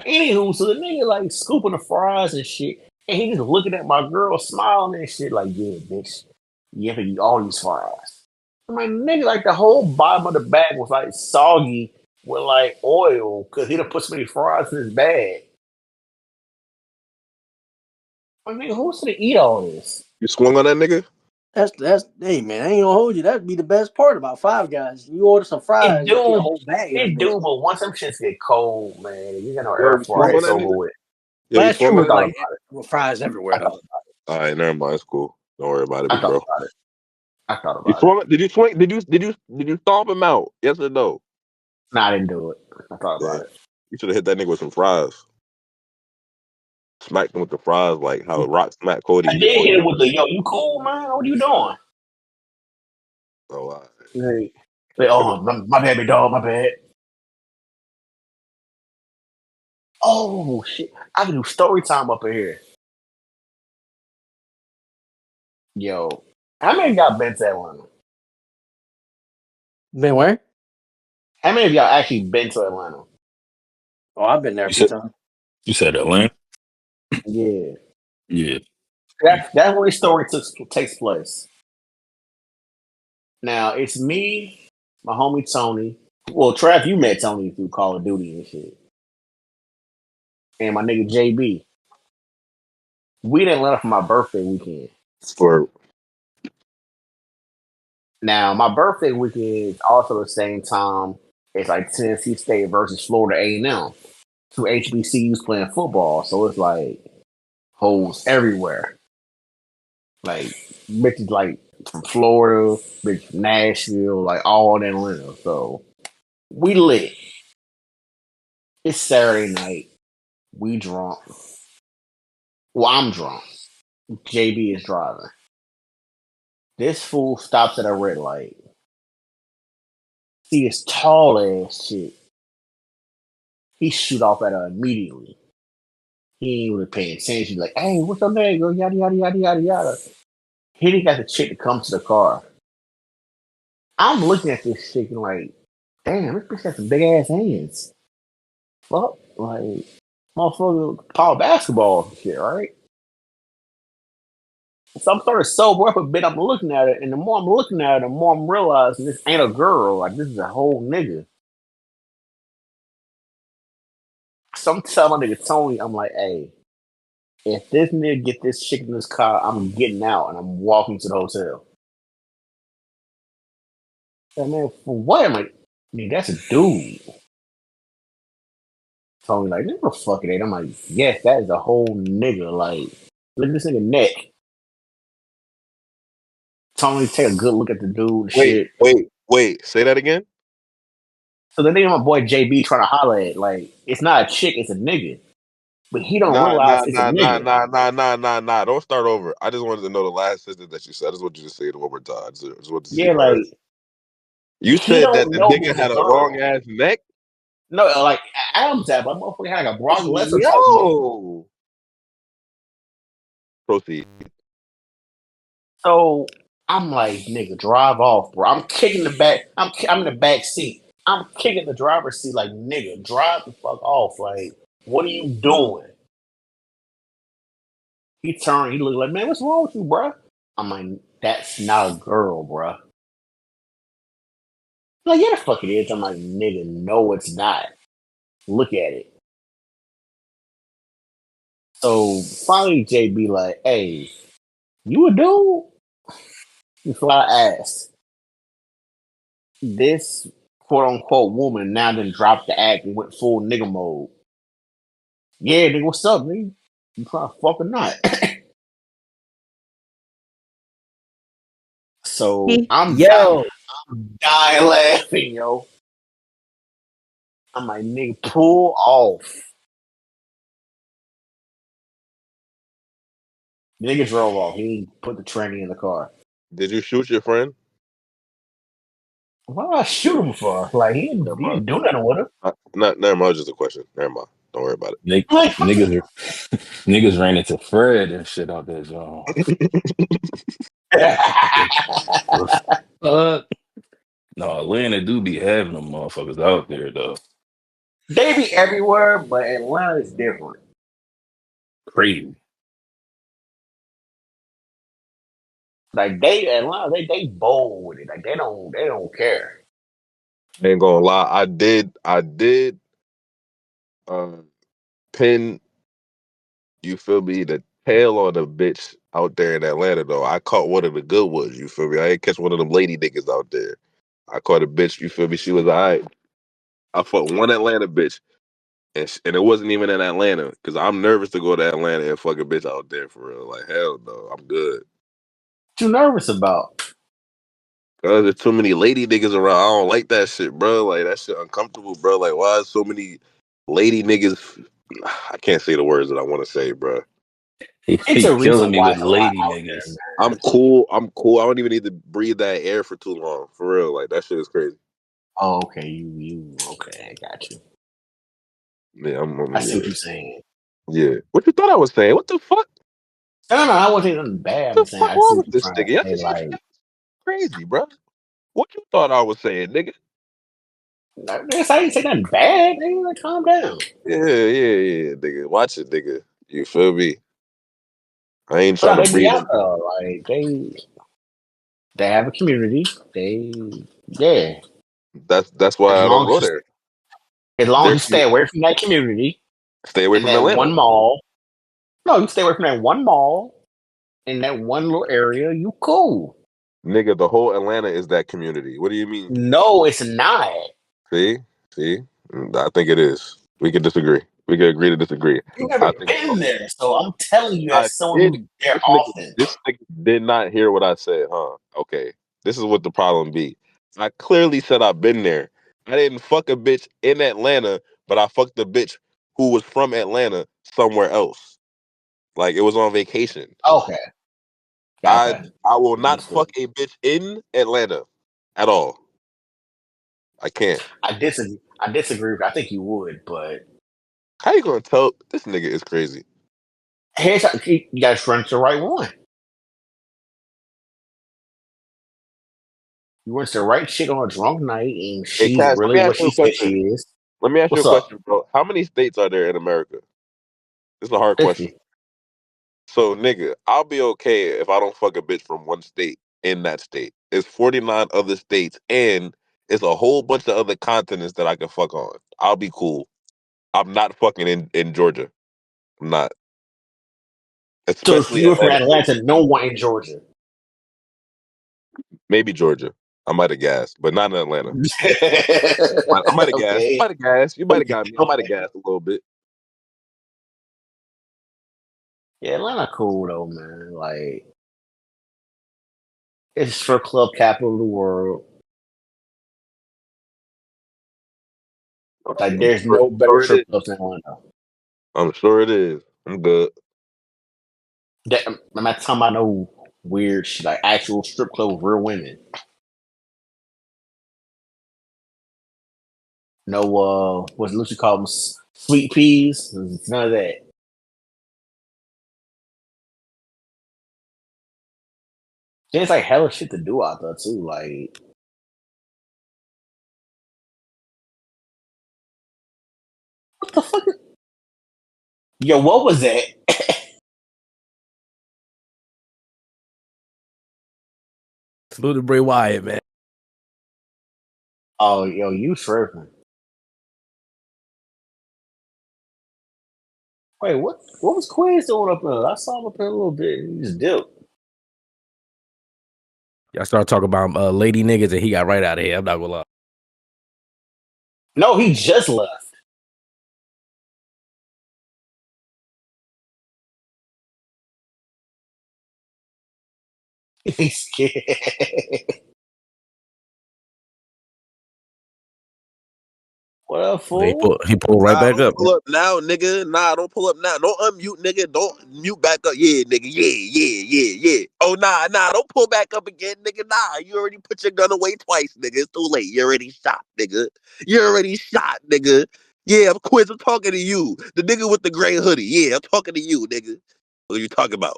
Anywho, so the nigga like scooping the fries and shit, and he just looking at my girl, smiling and shit, like, yeah, bitch, you have to eat all these fries. I'm like, nigga, like the whole bottom of the bag was like soggy with like oil because he done put so many fries in his bag. I mean, who's gonna eat all this? You swung on that nigga? That's hey man, I ain't gonna hold you. That'd be the best part about Five Guys. You order some It fries, you get a do, whole bag of them it bitches. do, but once them shits get cold, man, you're gonna Yo, air you fry. swung on It's that over nigga? with. Yo, But you that's swung true on I with that thought nigga? like about it. fries everywhere I thought though. about it. All right, never mind. It's cool. Don't worry about it, I big thought bro. about it. I thought You about it. swung? Did you swing? Did you stomp him out? Yes or no? Nah, I didn't do it. I thought Yeah. about it. You should have hit that nigga with some fries. Smacked him with the fries like how Rock smacked Cody I did before hit he. it with the yo. You cool, man? What are you doing? Oh, Like, oh, my bad, big dog. My bad. Oh shit! I can do story time up in here. Yo, how many of y'all been to Atlanta? Been where? How many of y'all actually been to Atlanta? Oh, I've been there a You few said times. you said Atlanta? Yeah, Yeah. that's where the story takes place. Now it's me, my homie Tony. Well, Trav, you met Tony through Call of Duty and shit, and my nigga JB. We didn't let up for my birthday weekend. for Now my birthday weekend is also the same time as like Tennessee State versus Florida A&M. Two HBCUs playing football, so it's like holes everywhere. Like bitches like from Florida, bitch from Nashville, like all in Atlanta. So we lit. It's Saturday night. We drunk. Well, I'm drunk. JB is driving. This fool stops at a red light. See this tall ass shit. He shoot off at her immediately. He ain't really paying attention. Like, hey, what's your name, girl? Yada yada yada yada yada. He didn't got the chick to come to the car. I'm looking at this chick and like, damn, this bitch got some big ass hands. Fuck, like, motherfucker, power basketball and shit, right? So I'm starting to sober up a bit. I'm looking at it, and the more I'm looking at it, the more I'm realizing this ain't a girl. Like, this is a whole nigga. So I'm telling my nigga Tony, I'm like, hey, if this nigga get this chick in this car, I'm getting out and I'm walking to the hotel. And man, for what? I'm like, nigga, that's a dude. Told me like, "This a fucking it." I'm like, "Yes, that is a whole nigga." Like, look at this nigga neck. Told me to take a good look at the dude and Wait, shit. wait, wait. Say that again. So the nigga, my boy JB, trying to holler at like, it's not a chick, it's a nigga, but he don't Nah, realize nah, it's a nah, nah, nigga. nah, nah, nah, nah, nah. Don't start over. I just wanted to know the last sentence that you said. I just want you to say it one more time. I just wanted to see Yeah, if I heard like it. You he said that don't the know nigga it's a had a long girl. ass neck. No, like Adam's that, but motherfucker had like a Brock Lesnar type neck. Yo, proceed. So I'm like, nigga, drive off, bro. I'm kicking the back. I'm in the back seat. I'm kicking the driver's seat, like, nigga, drive the fuck off. Like, what are you doing? He turned. He looked like, man, what's wrong with you, bro? I'm like, that's not a girl, bro. Like, yeah, the fuck it is. I'm like, nigga, no, it's not. Look at it. So finally, JB like, hey, you a dude? Before I asked, this quote unquote woman now then dropped the act and went full nigga mode. Yeah, nigga, what's up, nigga? You trying to fuck or not? So Yo, I'm dying laughing, yo. I'm like, nigga, pull off. The nigga drove off. He put the tranny in the car. Did you shoot your friend? Why would I shoot him for? Like, Never he mind. didn't do nothing with her. Not never mind. Just a question. Never mind. Don't worry about Like, Niggas niggas ran into Fred and shit out there, John. it. Fuck. No, Atlanta do be having them motherfuckers out there though. they be everywhere, but Atlanta is different. Crazy. Like Atlanta, they bold with it. Like they don't care. Ain't gonna lie. I did uh pin, you feel me, the tail on the bitch out there in Atlanta though. I caught one of the good ones, you feel me? I ain't catch one of them lady niggas out there. I caught a bitch, you feel me? She was alright. I fought one Atlanta bitch, and it wasn't even in Atlanta because I'm nervous to go to Atlanta and fuck a bitch out there for real. Like hell no, I'm good. What you nervous about? Cause there's too many lady niggas around. I don't like that shit, bro. Like that shit uncomfortable, bro. Like why is so many lady niggas? I can't say the words that I want to say, bro. It's He a reason killing me why with it's a lot lady out there, niggas. I'm man. cool. I'm cool. I don't even need to breathe that air for too long, for real. Like that shit is crazy. Oh, okay, you okay, I got you. Yeah, I see what yeah, you're saying. yeah. What you thought I was saying? What the fuck? No, I wasn't saying nothing bad. I'm What just the saying fuck I see wrong what with you're this trying to nigga? say. Like, That's crazy, bro. What you thought I was saying, nigga? I guess I didn't say nothing bad. Nigga, like, calm down. Yeah, nigga. Watch it, nigga. You feel me? I ain't But trying no, to they be breathe. out there. Like they have a community. Yeah. That's why As I don't long go as you there. you stay They're away from that community stay away and from that Atlanta. one mall. No, you stay away from that one mall in that one little area. You cool. Nigga, the whole Atlanta is that community. What do you mean? No, it's not. See? See? I think it is. We can disagree. We can agree to disagree. You never I think been there, so I'm telling you I as someone did. who's there often. This nigga did not hear what I said, huh? Okay. This is what the problem be. I clearly said I've been there. I didn't fuck a bitch in Atlanta, but I fucked a bitch who was from Atlanta somewhere else. Like it was on vacation. Okay, I okay, I will not understood. fuck a bitch in Atlanta at all. I can't. I disagree. I disagree. I think you would, but How you gonna tell this nigga is crazy? here's how, you got to run to the right one. You went to the right chick on a drunk night, and Hey she's Cash, let really me what ask you she a said question. she is. Let me ask you a What's up? question, bro. How many states are there in America? This is a hard question. 50. So, nigga, I'll be okay if I don't fuck a bitch from one state in that state. It's 49 other states, and it's a whole bunch of other continents that I can fuck on. I'll be cool. I'm not fucking in Georgia. I'm not. So if Especially you were from Atlanta, Georgia. Atlanta, no one in Georgia. Maybe Georgia. I might have gassed, but not in Atlanta. I might have gassed. Okay. I might have gassed. You might have got me. I might have Okay. gassed a little bit. Yeah, Atlanta cool though, man. Like it's strip club capital of the world. Like there's no better Sure it strip is. clubs than Atlanta. I'm sure it is. I'm good. I'm not talking about no weird shit, like actual strip club with real women. No, what's Lucy call them? Sweet peas. It's none of that. There's like hella shit to do out there too. Like what the fuck? Yo, what was that? Salute to Bray Wyatt, man. Oh, yo, you tripping? Wait, what was Quiz doing up there? I saw him up there a little bit. He just dipped. Y'all started talking about lady niggas, and he got right out of here. I'm not gonna lie. No, he just left. He's scared. What up, fool? He pulled right Nah, back don't up. pull up now, nigga. Nah, don't pull up now. Don't unmute, nigga. Don't mute back up. Yeah, nigga. Yeah. Oh, nah. Don't pull back up again, nigga. Nah, you already put your gun away twice, nigga. It's too late. You already shot, nigga. Yeah, of course, I'm talking to you. The nigga with the gray hoodie. Yeah, I'm talking to you, nigga. What are you talking about?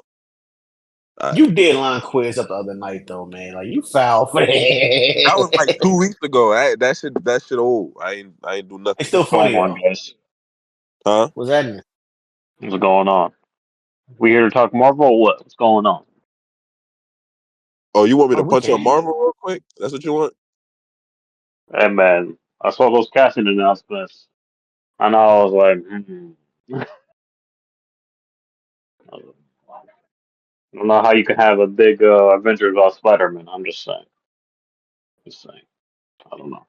All right. You did line Quiz up the other night though, man. Like you foul for that. That was like 2 weeks ago. That shit old. I ain't do It's nothing. still What's going funny on, though. guys? Huh? What's that? What's going on? We here to talk Marvel or what? What's going on? Oh, you want me Oh, to we punch on can. Marvel real quick? That's what you want? Hey, man, I saw those casting announcements, and I was like, I don't know how you can have a big Avengers about Spider-Man. I'm just saying. I don't know.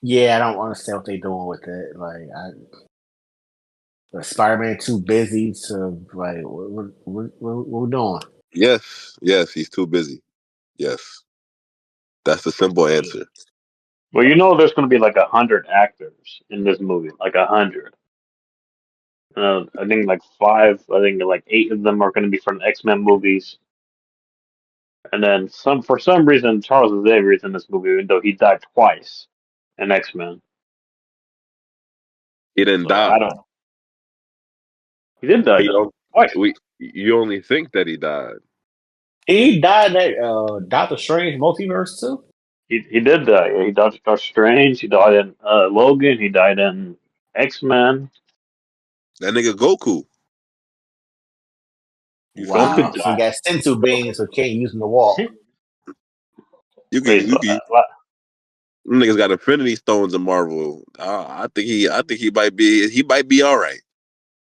Yeah, I don't understand what they're doing with it. Like, Spider-Man too busy to like. What we doing? Yes, he's too busy. Yes. That's the simple answer. Well, there's going to be like 100 actors in this movie, like 100. I think like five. I think like eight of them are going to be from the X-Men movies, and then for some reason, Charles Xavier is in this movie, even though he died twice in X-Men. He didn't So die. I don't. He did die He though don't twice. you only think that he died. He died at Doctor Strange multiverse too. He did die. Yeah, he died in Doctor Strange. He died in Logan. He died in X-Men. That nigga Goku. You feel Who me? Wow. could So he die? got sensu beings, so can't use them to walk. Wait, Them niggas got Infinity Stones in Marvel. I think he might be all right.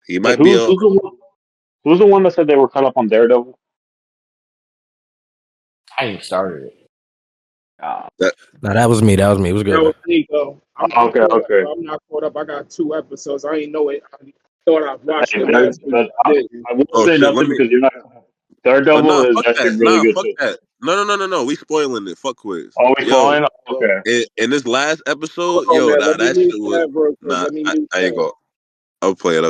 He wait, might be all right. who's the one that said they were caught up on Daredevil? I ain't started it. That, No, that was me. It was That good, man. was me though. I'm not Okay, caught up, okay. bro. I'm not caught up. I got 2 episodes. I ain't know it. I thought I watched Hey, the last one. but I didn't. I won't oh say shit, let nothing me because you're not. nah, Daredevil is fuck that. actually really Nah, good fuck too. that. No. We spoiling it. Fuck quiz. Always Yo, fine. Okay. in this last episode, Hold on, yo, man. Let me that mute shit was that real quick. nah, Let me mute I ain't that. go. I'll play it. I'm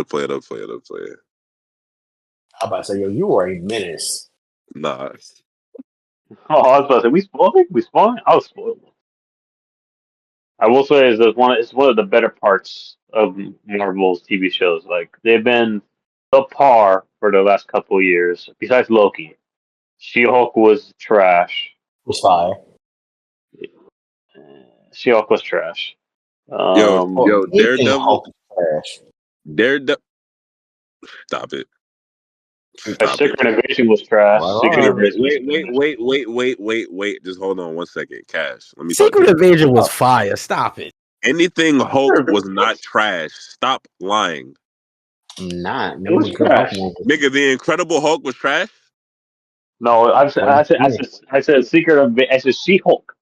about to say, yo, you are a menace. Nah. Oh, I was about to say we spoiling. We spoiling. I was spoiled. I will say is that it's one of the better parts of Marvel's TV shows. Like they've been subpar for the last couple of years. Besides Loki, She-Hulk was trash. Was fire. She-Hulk was trash. Or Yo, anything Hulk is trash. Daredevil. Stop it. Stop it. Secret Invasion was trash. Right Secret on. Invasion was trash. Wait. Just hold on 1 second. Cash. Let me talk to Secret you. Invasion was fire. Stop it. Anything Hulk Secret was Invasion not trash. Stop lying. I'm not. it Name was a good Hulk trash. movie. Nigga, the Incredible Hulk was trash. No, What do you mean? I said Secret of. I said She-Hulk.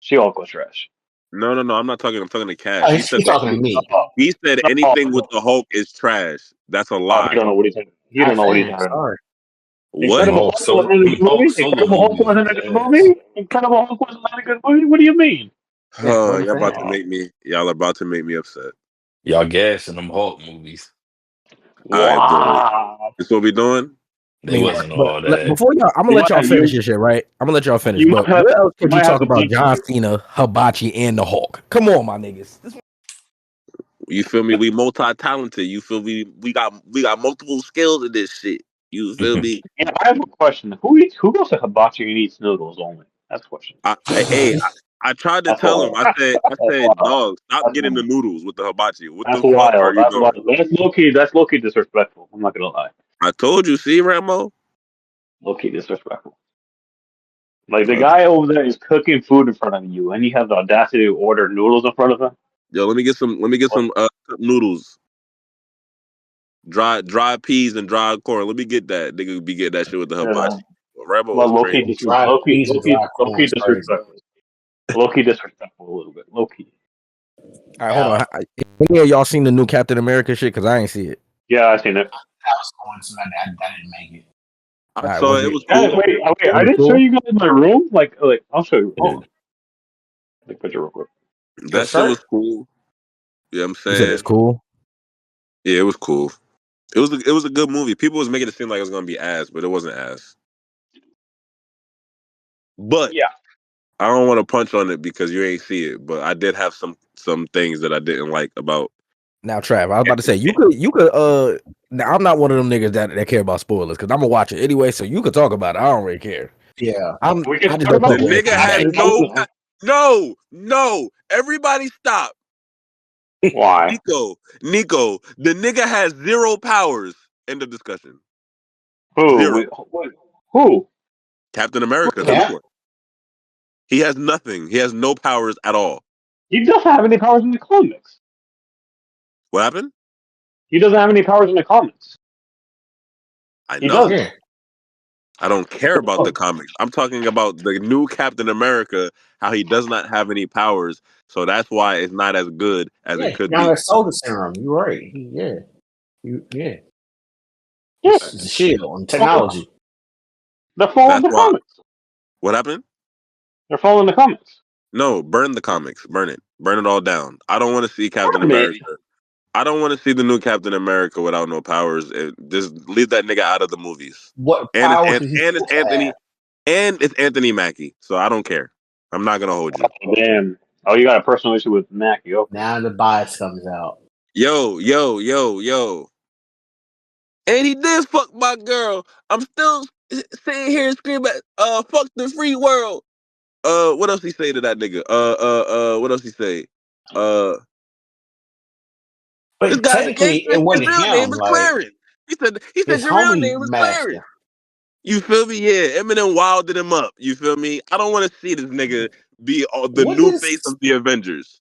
She-Hulk was trash. No, I'm not talking. I'm talking to Cash. Oh, He said he's that talking to me. he said No, anything with the Hulk is trash. That's a he lie. don't know what he's talking. He Not don't know what he's saying. talking about. Sorry. Them What? Incredible Hulk Hulk solo, wasn't a them good Hulk movie. solo Incredible Hulk movies wasn't a was good ass. movie. Incredible Hulk was not a good movie. What do you mean? Nick, what I'm Y'all about saying. to make me. Y'all are about to make me upset. Y'all gassing them Hulk movies. All right, boys. Wow. This what we doing? I They mean, wasn't but all that. before y'all, I'm gonna You let might y'all have finish you. this shit, right? I'm gonna let y'all finish. You might But have. what else You could you might have talk to about punch John you. Cena, Hibachi, and the Hulk? Come on, my niggas. You feel me? We multi-talented. You feel me? We got multiple skills in this shit. You feel me? Yeah, I have a question. Who goes to hibachi and eats noodles only? That's the question. Hey, I tried to That's tell him. wild. That's I said, wild. dog, stop That's getting the wild. noodles with the hibachi. What That's the fuck are wild. you That's doing? wild. That's low key. That's low key disrespectful. I'm not gonna lie. I told you, see, Ramo. Low key disrespectful. Like the Uh, guy over there is cooking food in front of you, and you have the audacity to order noodles in front of him. Yo, let me get some. Let me get What? some cup noodles, dry peas and dry corn. Let me get that. Nigga be getting that shit with the Yeah. hibachi. Ramo Well, is crazy. Dry peas and dry low key corn is crazy. disrespectful. Low key disrespectful a little bit. Low key. All right, hold Yeah, on. Any of y'all seen the new Captain America shit? Because I ain't see it. Yeah, I seen it. I was going to that didn't make it. I All right, saw was it. It it was Guys, cool. wait. I was it didn't show cool? you guys my room. Like I'll show you. Hold You on. Take a picture real quick. Your That shit was shirt? cool. You know what I'm said it's saying? cool. Yeah, it was cool. It was a good movie. People was making it seem like it was gonna be ass, but it wasn't ass. But Yeah. I don't want to punch on it because you ain't see it. But I did have some things that I didn't like about. Now, Trav, I was about to say you could. Now I'm not one of them niggas that care about spoilers because I'm gonna watch it anyway. So you could talk about it. I don't really care. Yeah. We can I just talk don't The about fuck it. with nigga Anthony has Mackie. no. Everybody stop. Why? Nico. The nigga has zero powers. End of discussion. Who? Zero. Who? Captain America, the new Cap? one. He has nothing. He has no powers at all. He doesn't have any powers in the comics. What happened? He doesn't have any powers in the comics. I He know. doesn't. Yeah. I don't care about the comics. I'm talking about the new Captain America, how he does not have any powers. So that's why it's not as good as it Yeah. could Now be. that soldier serum. You're right. Yeah. Yeah. Yeah. It's a shield and Well, technology. they're following That's the why. comics. What happened? They're following the comics. No, burn the comics. Burn it all down. I don't want to see Captain Damn it. America. I don't want to see the new Captain America without no powers. Just leave that nigga out of the movies. What And it's powers An- is he and it's supposed to have? Anthony and it's Anthony Mackie. So I don't care. I'm not gonna hold you. Damn. Oh, you got a personal issue with Mackie. Okay. Now the bias comes out. Yo. And he did fuck my girl. I'm still sitting here screaming, fuck the free world. What else he say to that nigga? What else he say? Uh, this But guy, technically, it his wasn't real name him. is Like Clarence. He said his your real homie name is matched Clarence. him. You feel me? Yeah, Eminem wilded him up. You feel me? I don't want to see this nigga be the What new face does of the Avengers.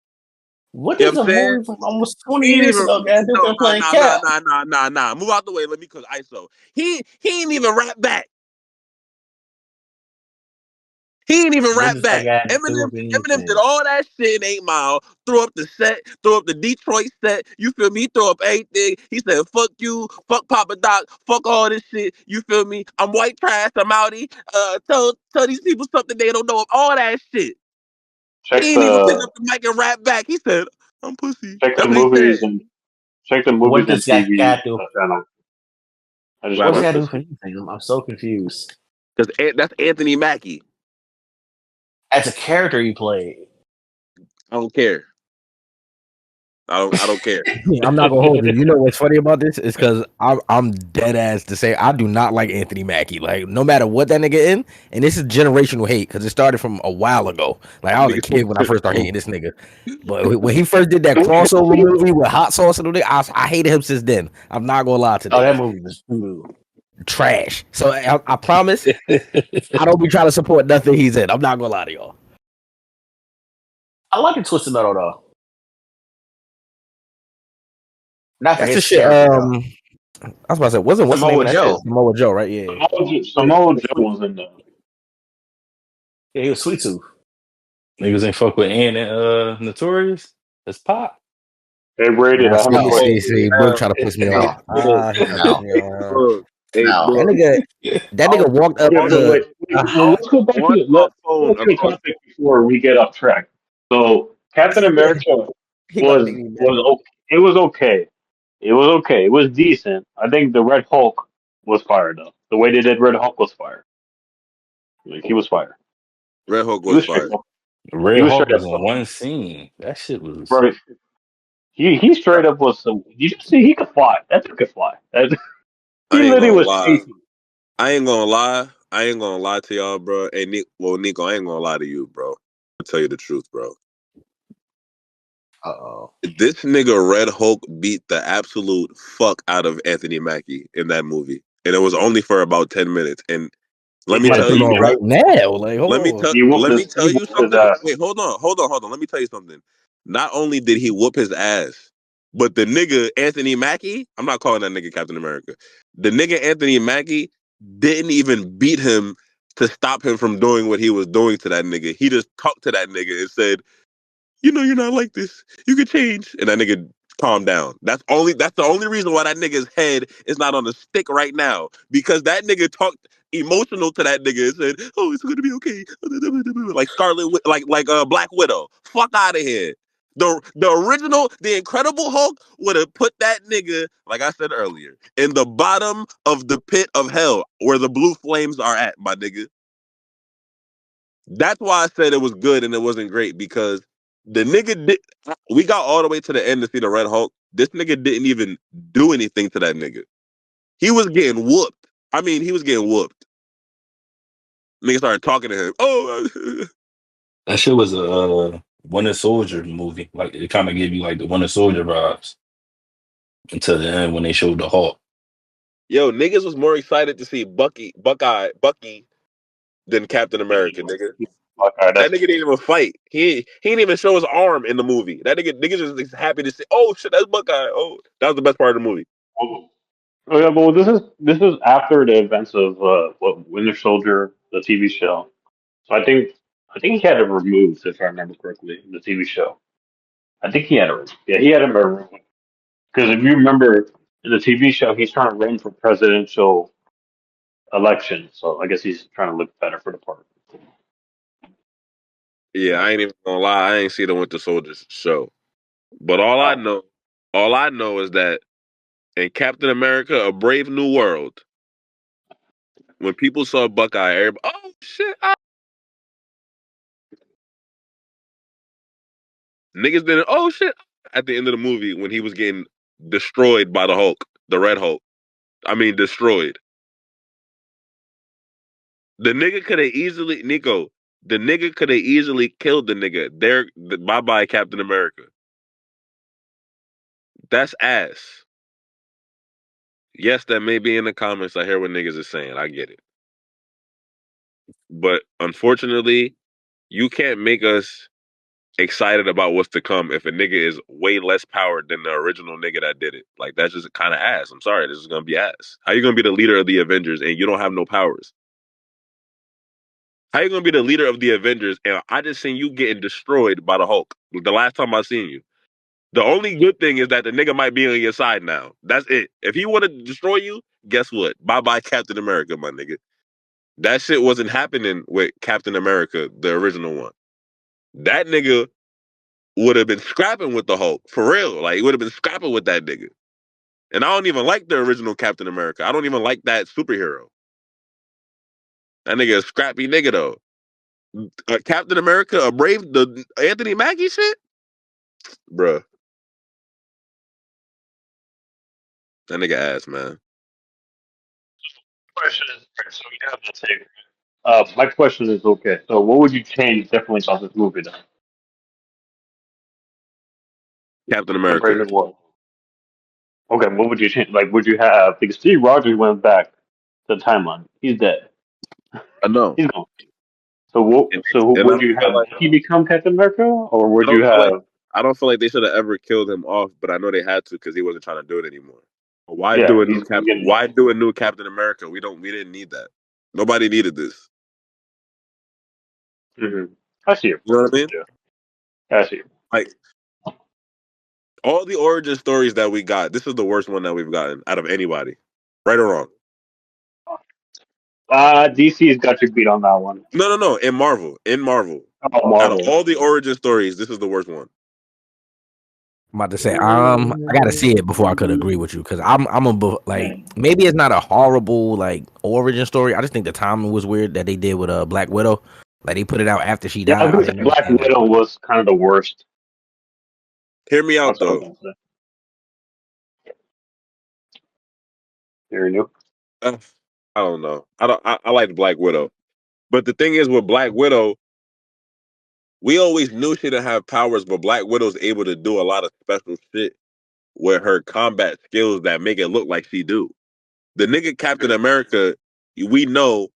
what You know does what a I'm saying? movie from almost 20 He ain't years even ago got to do with no him playing nah nah Cap? nah nah nah nah. Move out the way. Let me cook ISO. He ain't even rap back. He ain't even What rap does that back. got to do Eminem, with Eminem did anything? all that shit in 8 Mile. Threw up the set, threw up the Detroit set. You feel me? He threw up everything. He said, "Fuck you, fuck Papa Doc, fuck all this shit." You feel me? I'm white trash. I'm outie. Tell these people something they don't know. All that shit. Check He ain't even pick the up the mic and rap back. He said, "I'm pussy." check the That's what he movies said. and check the What movies and does that got TV to do? channel. I just What What does happened? that do posted with some. anything? I'm so confused. Because that's Anthony Mackie. As a character he played, I don't care. I don't care. I'm not gonna hold you. You know what's funny about this is because I'm dead ass to say I do not like Anthony Mackie. Like no matter what that nigga in, and this is generational hate because it started from a while ago. Like I was a kid when I first started hating this nigga. But when he first did that crossover movie with hot sauce and all that, I hated him since then. I'm not gonna lie oh, today. that movie was cool. Trash. So I promise I don't be trying to support nothing he's in. I'm not gonna lie to y'all. I like a Twisted Metal though. Not for That's the his shit. character though. I was about to say, what's the name Samoa of that shit? Joe. Samoa Joe, right? Yeah. Samoa Joe was in there. Yeah, he was Sweet Tooth. Niggas ain't fuck with Ann and Notorious. That's pop. They rated Nah, hundred see, points. see, Oh, see. Brooke try to piss me no, off. Ah, he trying to piss no, me off. Look, hey, no. That look. nigga, that nigga walked up Okay, so to. well, let's go back to On my let's go phone back to the across. topic before we get off track. So Captain America He about to make me mad. was okay. It was okay. It was okay. It was decent. I think the Red Hulk was fire though. The way they did Red Hulk was fire. Like he was fire. Red Hulk He was was straight fire. up. He Red was Hulk straight up. was in one scene. That shit was. Bro, he straight up was some. You see, he could fly. That dude could fly. He I ain't literally gonna was lie. chasing. I ain't gonna lie. I ain't gonna lie to y'all, bro. Hey, Nico, I ain't gonna lie to you, bro. I'll tell you the truth, bro. Uh-oh. This nigga Red Hulk beat the absolute fuck out of Anthony Mackie in that movie, and it was only for about 10 minutes. And let He me I'm about to had tell put him you, on bro. right now. Like, hold on. Let me he tell you whooped his something. ass. Wait, hold on. Let me tell you something. Not only did he whoop his ass, but the nigga Anthony Mackie, I'm not calling that nigga Captain America. The nigga Anthony Mackie didn't even beat him to stop him from doing what he was doing to that nigga. He just talked to that nigga and said, "You know, you're not like this. You could change." And that nigga calmed down. That's the only reason why that nigga's head is not on the stick right now. Because that nigga talked emotional to that nigga and said, "Oh, it's gonna be okay." Like Black Widow. Fuck out of here. The original, the Incredible Hulk would have put that nigga, like I said earlier, in the bottom of the pit of hell where the blue flames are at, my nigga. That's why I said it was good and it wasn't great because the nigga did. We got all the way to the end to see the Red Hulk. This nigga didn't even do anything to that nigga. He was getting whooped. I mean, he was getting whooped. Nigga started talking to him. Oh, That shit was a Winter Soldier movie. Like it kind of gave you like the Winter Soldier vibes until the end when they showed the Hulk. yo, niggas was more excited to see Bucky than Captain America, nigga. Okay, That that's nigga didn't even fight. He didn't even show his arm in the movie. That nigga just happy to see. Oh shit, that's Buckeye. Oh, that was the best part of the movie. oh, yeah. Well, this is after the events of what Winter Soldier, the TV show. So I think he had it removed, if I remember correctly, the TV show. I think he had it. Yeah, he had it removed because if you remember in the TV show, he's trying to run for presidential election. So I guess he's trying to look better for the part. Yeah, I ain't even gonna lie. I ain't see the Winter Soldier show. But Oh, all I know is that in Captain America: A Brave New World, when people saw Buckeye, everybody, oh shit, niggas didn't. Oh shit! At the end of the movie, when he was getting destroyed by the Hulk, the Red Hulk. I mean, destroyed. The nigga could have easily, Nico. The nigga could have easily killed the nigga. Bye bye, Captain America. That's ass. Yes, that may be in the comments. I hear what niggas is saying. I get it. But unfortunately, you can't make us excited about what's to come if a nigga is way less powered than the original nigga that did it. Like that's just kind of ass. I'm sorry, this is gonna be ass. How you gonna be the leader of the Avengers and you don't have no powers? How you gonna be the leader of the Avengers and I just seen you getting destroyed by the Hulk the last time I seen you? The only good thing is that the nigga might be on your side now. That's it. If he want to destroy you, guess what? Bye bye Captain America, my nigga. That shit wasn't happening with Captain America, the original one. That nigga would have been scrapping with the Hulk for real. Like he would have been scrapping with that nigga. And I don't even like the original Captain America. I don't even like that superhero. That nigga a scrappy nigga though. Captain America, a brave the Anthony Mackie shit, bruh. That nigga ass man. question is so you have the take. My question is okay. So what would you change differently about this movie then Captain compared America. to what? Okay, what would you change? Like, would you have because Steve Rogers went back to the timeline? He's dead. I know, He's gone. So what? So who and would you have? Did he become Captain America, or I would you don't feel like have? I don't feel like they should have ever killed him off. But I know they had to because he wasn't trying to do it anymore. Why Yeah, do a he's new getting. Why do a new Captain America? We didn't need that. Nobody needed this. I see it. You know what I mean? Yeah, I see it. Like all the origin stories that we got, this is the worst one that we've gotten out of anybody, right or wrong. DC's got you beat on that one. No. In Marvel, Oh, out of Marvel. all the origin stories, this is the worst one. I'm about to say, I gotta see it before I could agree with you because like maybe it's not a horrible like origin story. I just think the timing was weird that they did with Black Widow. Like they put it out after she Yeah, I died. was I gonna say didn't Black understand that. Widow was kind of the worst. Hear me out That's what I was though. gonna say. Very new. Uh, I don't know. I don't. I like Black Widow, but the thing is with Black Widow, we always knew she didn't have powers, but Black Widow's able to do a lot of special shit with her combat skills that make it look like she do. The nigga Captain America, we know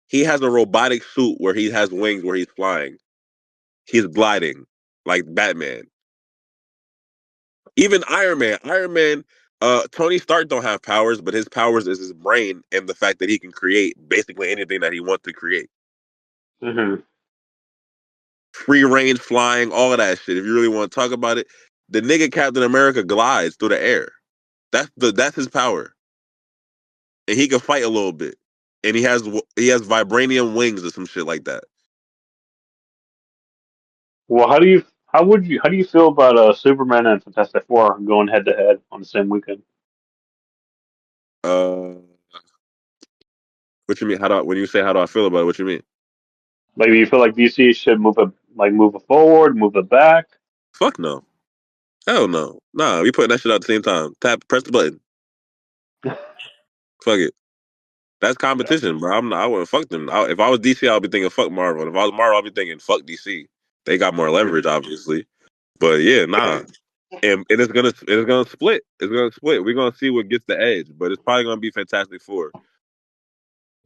he has a robotic suit where he has wings where he's flying. He's gliding like Batman. Even Iron Man, Tony Stark don't have powers, but his powers is his brain and the fact that he can create basically anything that he wants to create. Mm-hmm. Free range flying, all of that shit. If you really want to talk about it, the nigga Captain America glides through the air. That's his power, and he can fight a little bit, and he has vibranium wings or some shit like that. Well, how do you feel about Superman and Fantastic Four going head to head on the same weekend? Uh, what you mean? When you say how do I feel about it? What you mean? Like, do you feel like DC should move it forward, move it back? Fuck no. Hell no. Nah, we putting that shit out at the same time. Press the button. Fuck it. That's Yeah. competition, bro. I wouldn't fuck them. If I was DC, I'd be thinking fuck Marvel. If I was Marvel, I'd be thinking fuck DC. They got more leverage, obviously. But yeah, nah. And it's gonna split. It's gonna split. We're gonna see what gets the edge, but it's probably gonna be Fantastic Four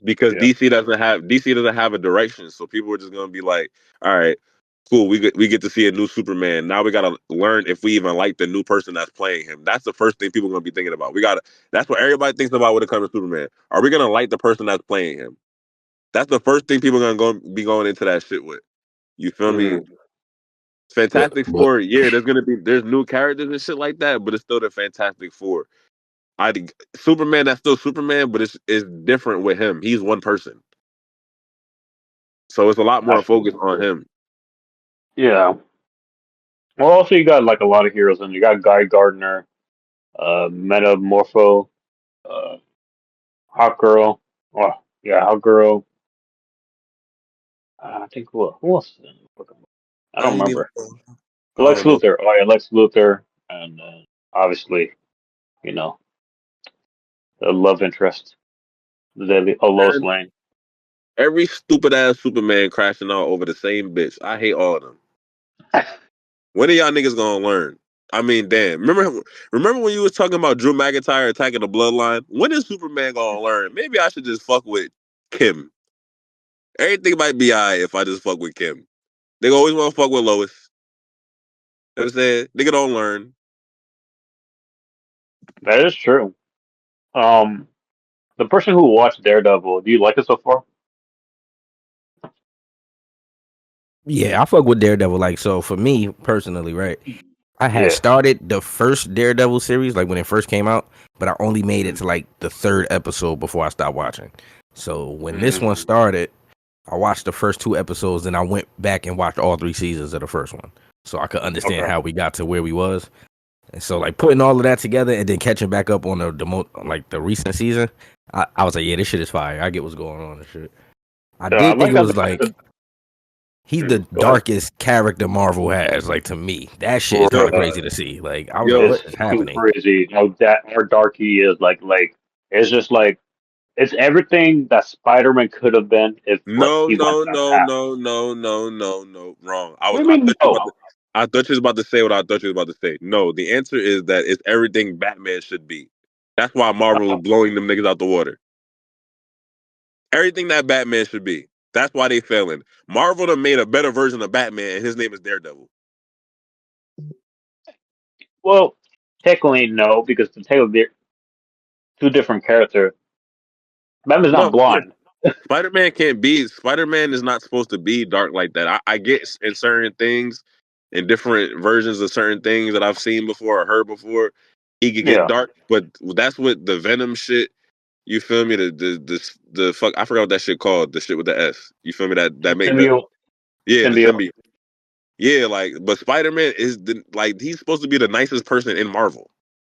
because Yeah. DC doesn't have a direction. So people are just gonna be like, all right, cool. We get to see a new Superman. Now we gotta learn if we even like the new person that's playing him. That's the first thing people are gonna be thinking about. That's what everybody thinks about when it comes to Superman. Are we gonna like the person that's playing him? That's the first thing people are gonna be going into that shit with. You feel me? Mm-hmm. Fantastic But Four, yeah, there's new characters and shit like that, but it's still the Fantastic Four. I Superman, that's still Superman, but it's different with him. He's one person, so it's a lot more focus on him. Yeah. Well, also you got like a lot of heroes, and you got Guy Gardner, Metamorpho, uh, Hawk Girl. Oh, yeah, Hawk Girl. I think who else? Is in the book? I I don't ain't even. remember. I Lex don't know. Luthor. Oh yeah, Lex Luthor, and obviously, you know, the love interest, Lois And Lane. every stupid ass Superman crashing out over the same bitch. I hate all of them. When are y'all niggas gonna learn? I mean, damn. Remember when you was talking about Drew McIntyre attacking the bloodline? When is Superman gonna learn? Maybe I should just fuck with Kim. Everything might be alright if I just fuck with Kim. They always want to fuck with Lois. You know what I'm saying? Nigga don't learn. That is true. Um, the person who watched Daredevil, do you like it so far? yeah, I fuck with Daredevil. Like so, for me personally, right? I had Yeah. started the first Daredevil series like when it first came out, but I only made it to like the third episode before I stopped watching. So when this one Mm. started, I watched the first two episodes, then I went back and watched all three seasons of the first one, so I could understand Okay. how we got to where we was. And so like putting all of that together and then catching back up on the recent season, I was like, yeah, this shit is fire. I get what's going on and shit. I Yeah, I did think like it how was like he's the Go ahead. darkest character Marvel has. Like to me, that shit is kind of Bruh, crazy to see. Like I was like, Yo, it's what is fucking happening? crazy how dark he is. Like it's just like it's everything that Spider-Man could have been if no, he went no, that no, path. no, no, no, no, no. Wrong. What do you mean no? I thought you was about to say what I thought you was about to say. No, the answer is that it's everything Batman should be. That's why Marvel is blowing them niggas out the water. Everything that Batman should be. That's why they failing. Marvel done made a better version of Batman, and his name is Daredevil. Well, technically no, because the tail there. two different characters. Batman's No, not blind. Spider-Man can't be. Spider-Man is not supposed to be dark like that. I get in certain things, in different versions of certain things that I've seen before or heard before, he could get Yeah, dark. But that's what the Venom shit. You feel me? The fuck. I forgot what that shit called. The shit with the S. You feel me? That make the symbiote, yeah the symbiote. symbiote. Yeah, like but Spider-Man is like he's supposed to be the nicest person in Marvel.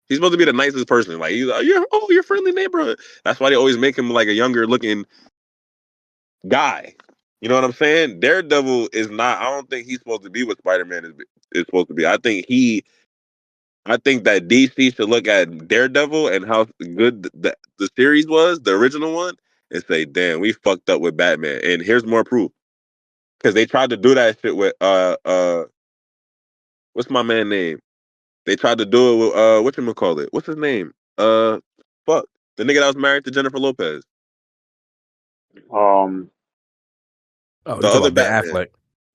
He's supposed to be the nicest person. Like he's like, you're friendly neighborhood. That's why they always make him like a younger looking guy. You know what I'm saying? Daredevil is not. I don't think he's supposed to be what Spider-Man is supposed to be. I think that DC should look at Daredevil and how good the series was, the original one, and say, "Damn, we fucked up with Batman." And here's more proof because they tried to do that shit with what's my man name? They tried to do it with whatchamacallit? What's his name? Fuck the nigga that was married to Jennifer Lopez, Um, Oh, the you talk other about Ben Batman. Affleck.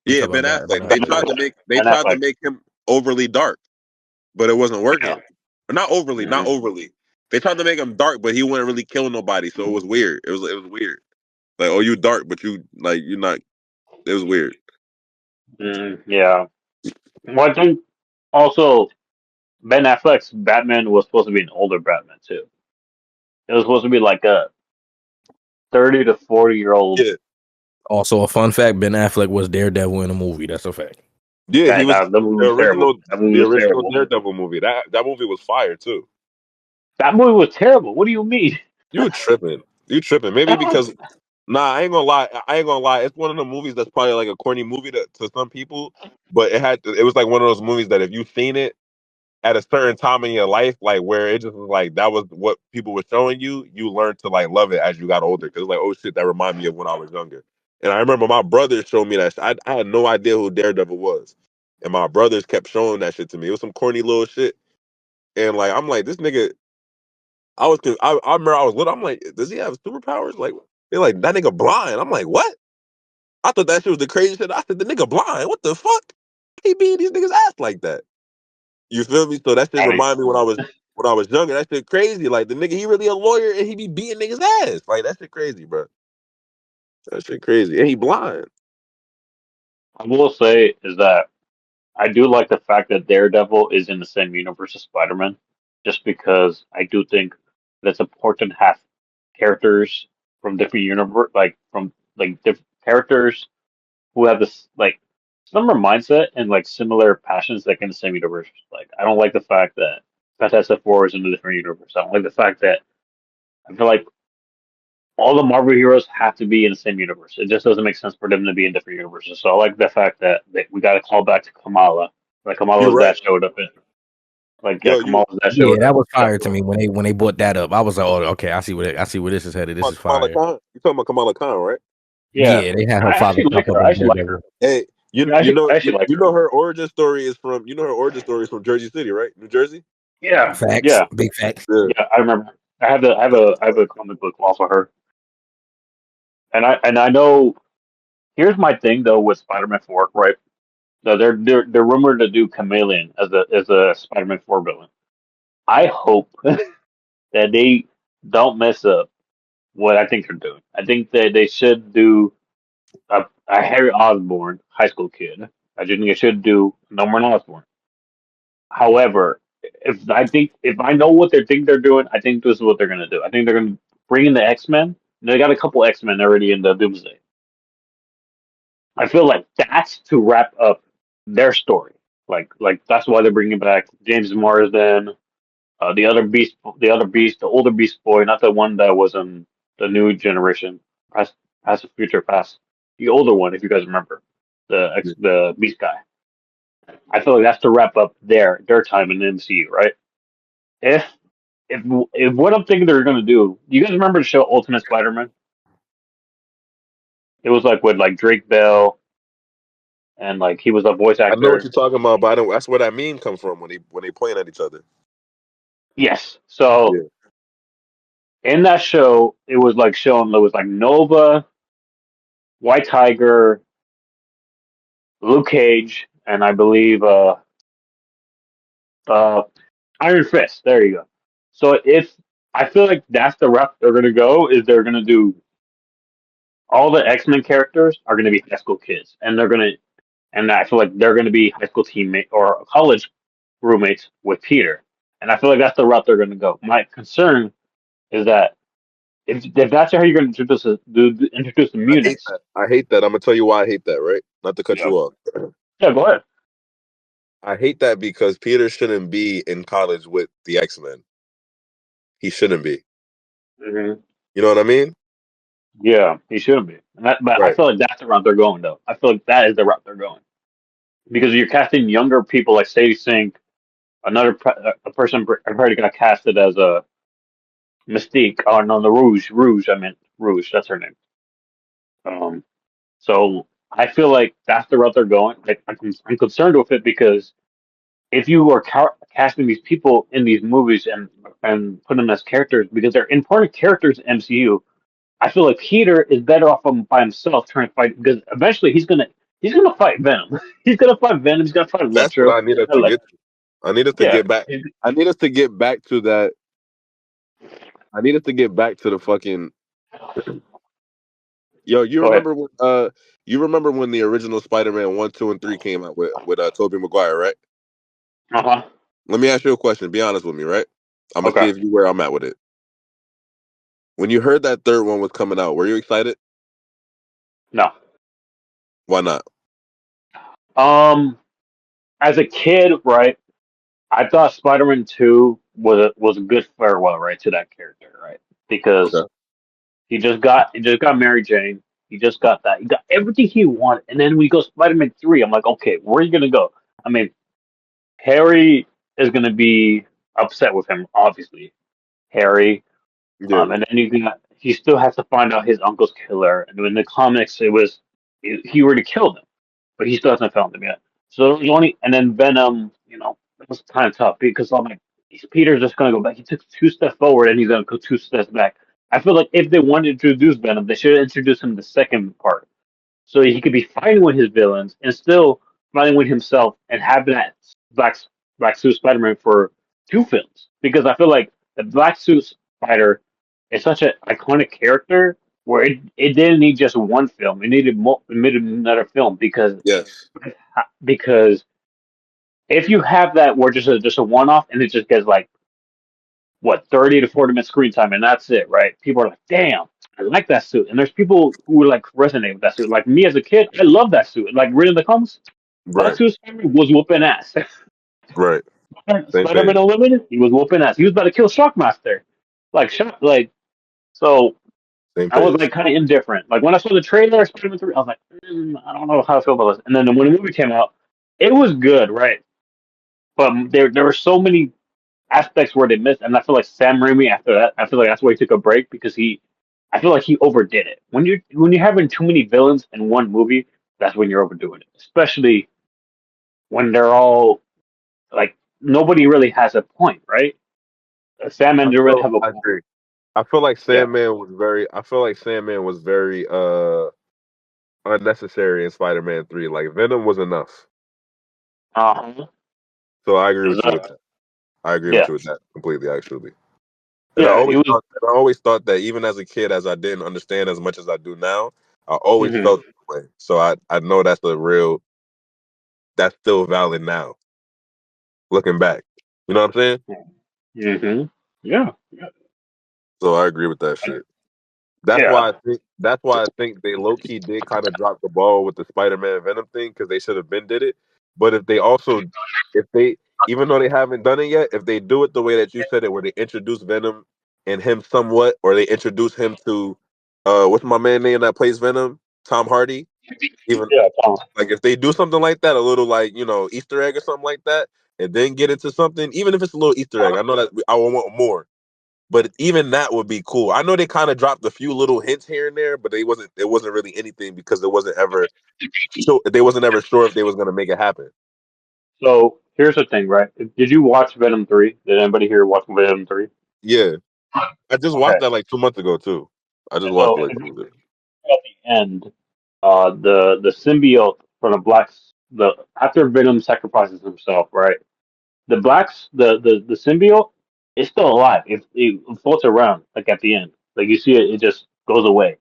You Yeah, talk Ben about Affleck. Ben Affleck. They and tried to Affleck. make him overly dark, but it wasn't Yeah. working. Or not overly, not Mhm. overly. They tried to make him dark, but he wouldn't really kill nobody, so it was weird. It was weird. Like, oh, you dark, but you're not. It was weird. Yeah. Well, I think also Ben Affleck's Batman was supposed to be an older Batman too. It was supposed to be like a 30 to 40 year old Yeah, Also, a fun fact: Ben Affleck was Daredevil in a movie. That's a fact. yeah. He guy. was That movie was terrible. That movie the was original terrible. Daredevil movie. That movie was fire too. That movie was terrible. What do you mean? You tripping? You tripping? Maybe That was because nah, I ain't gonna lie. I ain't gonna lie. It's one of the movies that's probably like a corny movie to some people, but it was like one of those movies that if you seen it at a certain time in your life, like where it just was like that was what people were showing you, you learned to like love it as you got older. Cause like, oh shit, that reminded me of when I was younger. And I remember my brothers showed me that. I had no idea who Daredevil was, and my brothers kept showing that shit to me. It was some corny little shit, and like I'm like this nigga. I remember I was little. I'm like, does he have superpowers? Like they're like that nigga blind. I'm like, what? I thought that shit was the craziest shit. I said the nigga blind. What the fuck? He beating these niggas ass like that. You feel me? So that shit funny. remind me when I was younger. That shit crazy. Like the nigga, he really a lawyer and he be beating niggas ass. Like that shit crazy, bro. That shit crazy. And he blind. I will say is that I do like the fact that Daredevil is in the same universe as Spider Man, just because I do think that's important to have characters from different universe, like from like different characters who have this like similar mindset and like similar passions like in the same universe. Like I don't like the fact that Fantastic Four is in a different universe. I don't like the fact that I feel like all the Marvel heroes have to be in the same universe. It just doesn't make sense for them to be in different universes. So I like the fact that we got to call back to Kamala. Like You're Kamala's right. dad showed up in. Like yeah, Yo, you Kamala's dad Yeah, showed that up. was fire to So me when they brought that up. I was like, oh, okay, I see where this is headed. This talking is about Kamala fire. Khan? You talking about Kamala Khan, right? yeah, Yeah, they had her I father actually like pop up her. I as actually like Daredevil. her. Hey, Yeah, I actually like you her. know her origin story is from Jersey City, right? New Jersey? Yeah, Facts, yeah, big facts. Yeah. yeah. I remember. I have a comic book off of her, and I know. Here's my thing though with Spider-Man 4, right? So they're rumored to do Chameleon as a Spider-Man 4 villain. I hope that they don't mess up what I think they're doing. I think that they should do a Harry Osborn high school kid. I think they should do Norman Osborn. However, if I know what they think they're doing, I think this is what they're gonna do. I think they're gonna bring in the X-Men. They got a couple X-Men already in the Doomsday. I feel like that's to wrap up their story. Like that's why they're bringing back James Marsden, the older Beast Boy, not the one that was in the new generation, past the future past, the older one, if you guys remember, the Beast guy. I feel like that's to wrap up their time in the MCU, right? If if if what I'm thinking they're gonna do, you guys remember the show Ultimate Spider-Man? It was like with like Drake Bell and like he was a voice I know what actor. you're talking about, but I don't that's where that meme comes from when they point at each other. Yes. So Yeah. in that show, it was like showing it was like Nova, White Tiger, Luke Cage, and I believe uh Iron Fist. There you go. So if I feel like that's the route they're gonna go. Is they're gonna do all the X-Men characters are gonna be high school kids, and I feel like they're gonna be high school teammate or college roommates with Peter, and I feel like that's the route they're gonna go. My concern is that if that's how you're gonna introduce the I hate mutants, that. I hate that. I'm gonna tell you why I hate that. Right? Not to cut yeah, you off. yeah, go ahead. I hate that because Peter shouldn't be in college with the X-Men. He shouldn't be. Hmm. You know what I mean? Yeah, he shouldn't be. But I Right. feel like that's the route they're going, though. I feel like that is the route they're going because you're casting younger people, like Sadie Sink, a person I've already got casted as a Mystique. Oh no, the Rouge. I meant Rouge. That's her name. Um, so I feel like that's the route they're going. Like I'm concerned with it because if you are casting these people in these movies and put them as characters because they're important characters in MCU, I feel like Peter is better off by himself trying to fight because eventually he's gonna fight Venom. He's gonna fight Venom. He's gonna fight That's what Electro. I need us to Like, get to. I need us to yeah, get back. I need us to get back to that. I need us to get back to the fucking. Yo, go ahead. you remember when the original Spider-Man 1, 2, and 3 came out with Tobey Maguire, right? Uh huh. Let me ask you a question. Be honest with me, right? I'm gonna see Okay. if you where I'm at with it. When you heard that third one was coming out, were you excited? No. Why not? Um, as a kid, right, I thought Spider-Man 2 was a good farewell, right, to that character, right? Because Okay. he just got Mary Jane. He just got that. He got everything he wanted. And then we go Spider-Man 3. I'm like, okay, where are you gonna go? I mean, Harry is gonna be upset with him, obviously. Harry. Yeah. And then he still has to find out his uncle's killer. And in the comics, he already killed him, but he still hasn't found him yet. So the only and then Venom, it was kind of tough because I'm like, Peter's just gonna go back. He took 2 steps forward and he's gonna go 2 steps back. I feel like if they wanted to introduce Venom, they should have introduced him in the second part, so he could be fighting with his villains and still fighting with himself and have that black black suit Spider-Man for 2 films. Because I feel like the black suit Spider is such an iconic character where it didn't need just one film. It needed another film Yes. because if you have that where just a one off and it just gets like what 30 to 40 minutes screen time and that's it, right? People are like, damn, I like that suit. And there's people who like resonate with that suit. Like me as a kid, I love that suit. Like reading the comics, Black Right. Suit Spider-Man was whooping ass. Right. Same Spider-Man page. Unlimited, he was whooping ass. He was about to kill Shockmaster. So Same I was page. like kind of indifferent. Like when I saw the trailer, Spider-Man 3, I was like, I don't know how I feel about this. And then when the movie came out, it was good, right? But there were so many aspects where they missed, and I feel like Sam Raimi after that, I feel like that's why he took a break because I feel like he overdid it. When you're having too many villains in one movie, that's when you're overdoing it. Especially when they're all like nobody really has a point, right? Sam didn't really have a I point. agree. I feel like Yeah. Sandman was very unnecessary in Spider-Man 3. Like Venom was enough. Uh-huh. So I agree with you with Exactly. that. I agree with Yeah. you with that completely actually. And Yeah. He was. Hmm. felt that way. So I know that's still valid now, looking back. You know what I'm saying? Hmm. Yeah. Yeah. So I agree with that shit. That's Yeah. why I think they low key did kind of drop the ball with the Spider-Man Venom thing because they should have been did it. But if they even though they haven't done it yet, if they do it the way that you said it, where they introduce Venom and him somewhat, or they introduce him to what's my man name that plays Venom, Tom Hardy. Even Yeah. Tom. like if they do something like that, a little like Easter egg or something like that, and then get into something, even if it's a little Easter egg, I know that I will want more. But even that would be cool. I know they kind of dropped a few little hints here and there, but it wasn't really anything because they wasn't ever sure if they was gonna make it happen. So here's the thing, right? Did you watch Venom 3? Did anybody here watch Venom 3? Yeah, I just Okay. watched that like 2 months ago too. I just watched So it like at 2 months ago. the end, the symbiote from the after Venom sacrifices himself, right? The symbiote. it's still alive. It floats around like at the end. Like you see it, it just goes away,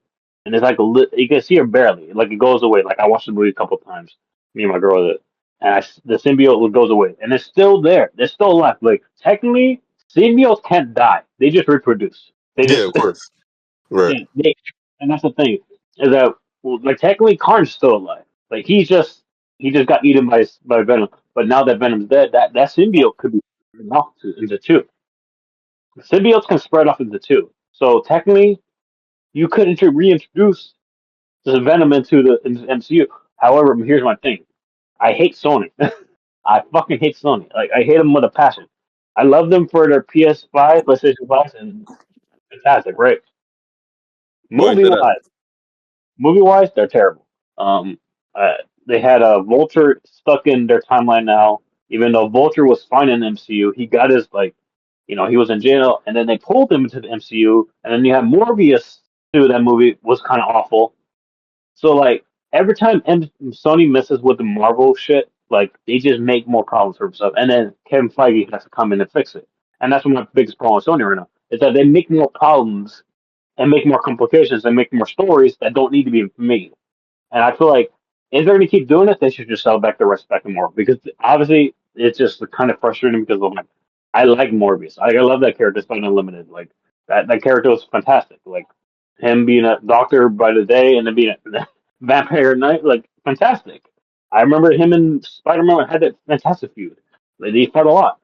and it's like you can see it barely. Like it goes away. Like I watched the movie a couple times. Me and my girl did, and the symbiote goes away, and it's still there. They're still alive. Like technically, symbiotes can't die. They just reproduce. They Yeah, just of course. Right. yeah. And that's the thing is that well, like technically, Karn's still alive. Like he just got eaten by Venom. But now that Venom's dead, that symbiote could be knocked into two. Symbiotes can spread off into two. So technically, you could reintroduce the Venom into MCU. However, here's my thing. I hate Sony. I fucking hate Sony. Like I hate them with a passion. I love them for their PS5, PlayStation 5, and fantastic, right? Why Movie say that? wise, they're terrible. Um, uh, they had a Vulture stuck in their timeline now. Even though Vulture was fine in the MCU, he got his like, he was in jail, and then they pulled him into the MCU, and then you had Morbius too. That movie was kind of awful. So like every time Sony messes with the Marvel shit, like they just make more problems for themselves, and then Kevin Feige has to come in and fix it. And that's my biggest problem with Sony right now is that they make more problems and make more complications and make more stories that don't need to be made. And I feel like if they're going to keep doing it, they should just sell back the rest back to Marvel because obviously it's just kind of frustrating because of like I like Morbius. I love that character, Spider Unlimited. Like that character was fantastic. Like him being a doctor by the day and then being a vampire at night, like fantastic. I remember him and Spider Man had that fantastic feud. Like, they fought a lot.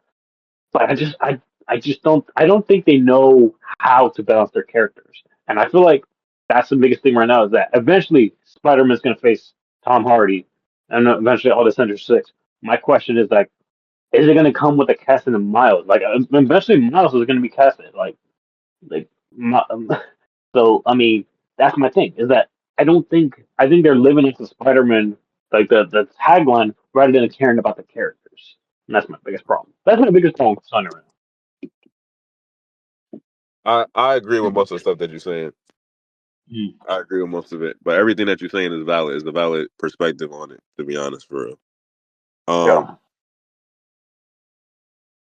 But I don't think they know how to balance their characters. And I feel like that's the biggest thing right now is that eventually Spider-Man's going to face Tom Hardy and eventually all the Sinister Six. My question is like, is it going to come with a casting of Miles? Like eventually Miles is going to be casted. Like, so I mean, that's my thing is that I think they're living into Spider-Man like the tagline rather than caring about the characters. And that's my biggest problem. That's my biggest problem with Sony right I agree with most of the stuff that you're saying. now. I agree with most of it, but everything that you're saying is valid. Is a valid perspective on it. To be honest, for real. Um, Yeah.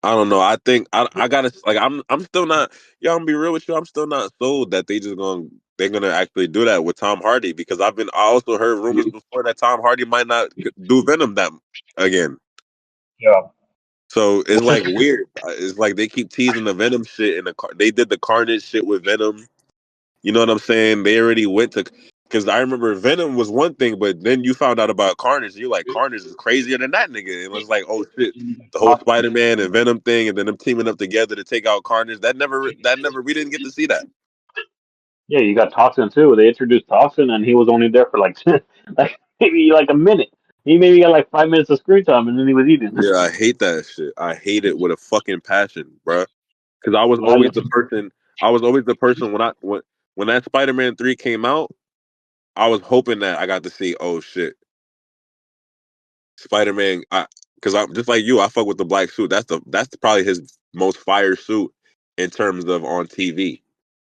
I don't know. I think I gotta like I'm still not. Yeah, I'm gonna be real with you. I'm still not sold that they're gonna actually do that with Tom Hardy because I also heard rumors before that Tom Hardy might not do Venom that again. Yeah. So it's Which is like weird. It's like they keep teasing the Venom shit and they did the Carnage shit with Venom. You know what I'm saying? They already went to because I remember Venom was one thing, but then you found out about Carnage. And you're like, Carnage is crazier than that nigga. And it was like, oh shit, the whole Spider Man and Venom thing, and then them teaming up together to take out Carnage. That never we didn't get to see that. yeah, you got Toxin too. They introduced Toxin and he was only there for like like maybe like a minute. He maybe got like 5 minutes of screen time and then he was eating. Yeah, I hate that shit. I hate it with a fucking passion, bruh. Because But I love I was always the person when that Spider Man 3 came out. I was hoping that I got to see. Oh shit, Spider Man, because I'm just like you. I fuck with the black suit. That's probably his most fire suit in terms of on TV.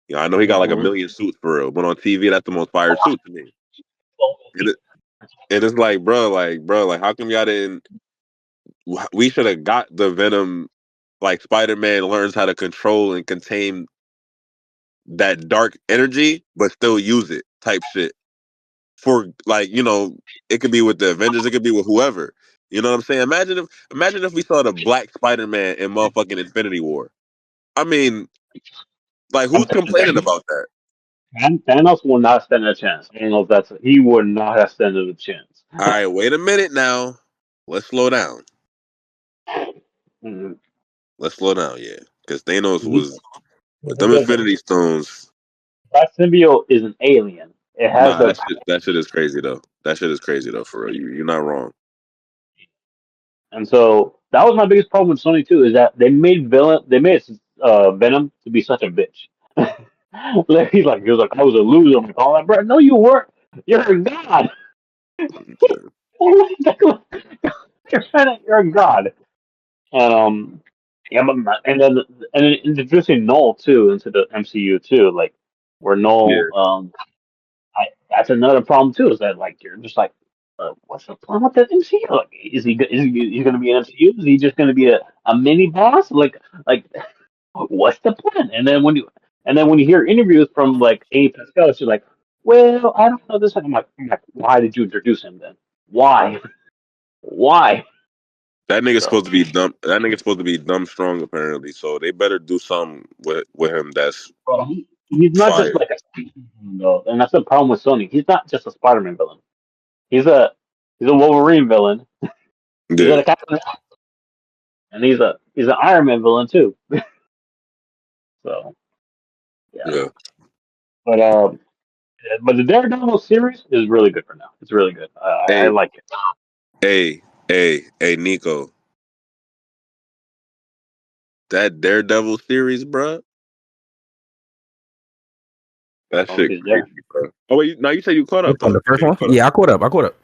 You know, I know he got like a Mhm. million suits for real, but on TV, that's the most fire suit to me. And, and it's like, how come y'all didn't? We should have got the Venom. Like Spider Man learns how to control and contain that dark energy, but still use it. Type shit for like it could be with the Avengers, it could be with whoever. You know what I'm saying? Imagine if we saw the Black Spider-Man in motherfucking Infinity War. I mean, like who's complaining about that? And Thanos will not stand a chance. I don't know if he would not have stood a chance. All right, wait a minute now. Let's slow down. Mhm. Let's slow down, yeah. Because Thanos He- was with them Infinity Stones. That symbiote is an alien. It has Nah, the that shit is crazy though. That shit is crazy though, for real. You're not wrong. And so that was my biggest problem with Sony too, is that they made Venom to be such a bitch. Like, he was like, I was a loser. I'm like, oh, bro, no, you weren't. You're a god. You're a god. And yeah, and then introducing Null too into the MCU too, like where Null Yeah. that's another problem too, is that like you're just like, what's the plan with the MCU? Like, is he going to be an MCU? Is he just going to be a mini boss? Like What's the plan? And then when you hear interviews from like A. Pascal, she's like, well, I don't know this. I'm like, why did you introduce him then? Why? Why? That nigga's So, supposed to be dumb. That nigga's supposed to be dumb strong apparently. So they better do something with him that's well, he's not just fire. like a Spider-Man though, and that's the problem with Sony. He's not just a Spider-Man villain. He's a Wolverine villain. He's Yeah, a Captain, and he's an Iron Man villain too. So yeah, yeah. but but the Daredevil series is really good for now. It's really good. I Hey, like it. hey, Nico. That Daredevil series, bro. That Oh, shit he's there. crazy, bro. Oh wait, now you said you caught Which up one? though. The You first said you one? caught up. Yeah, I caught up. I caught up.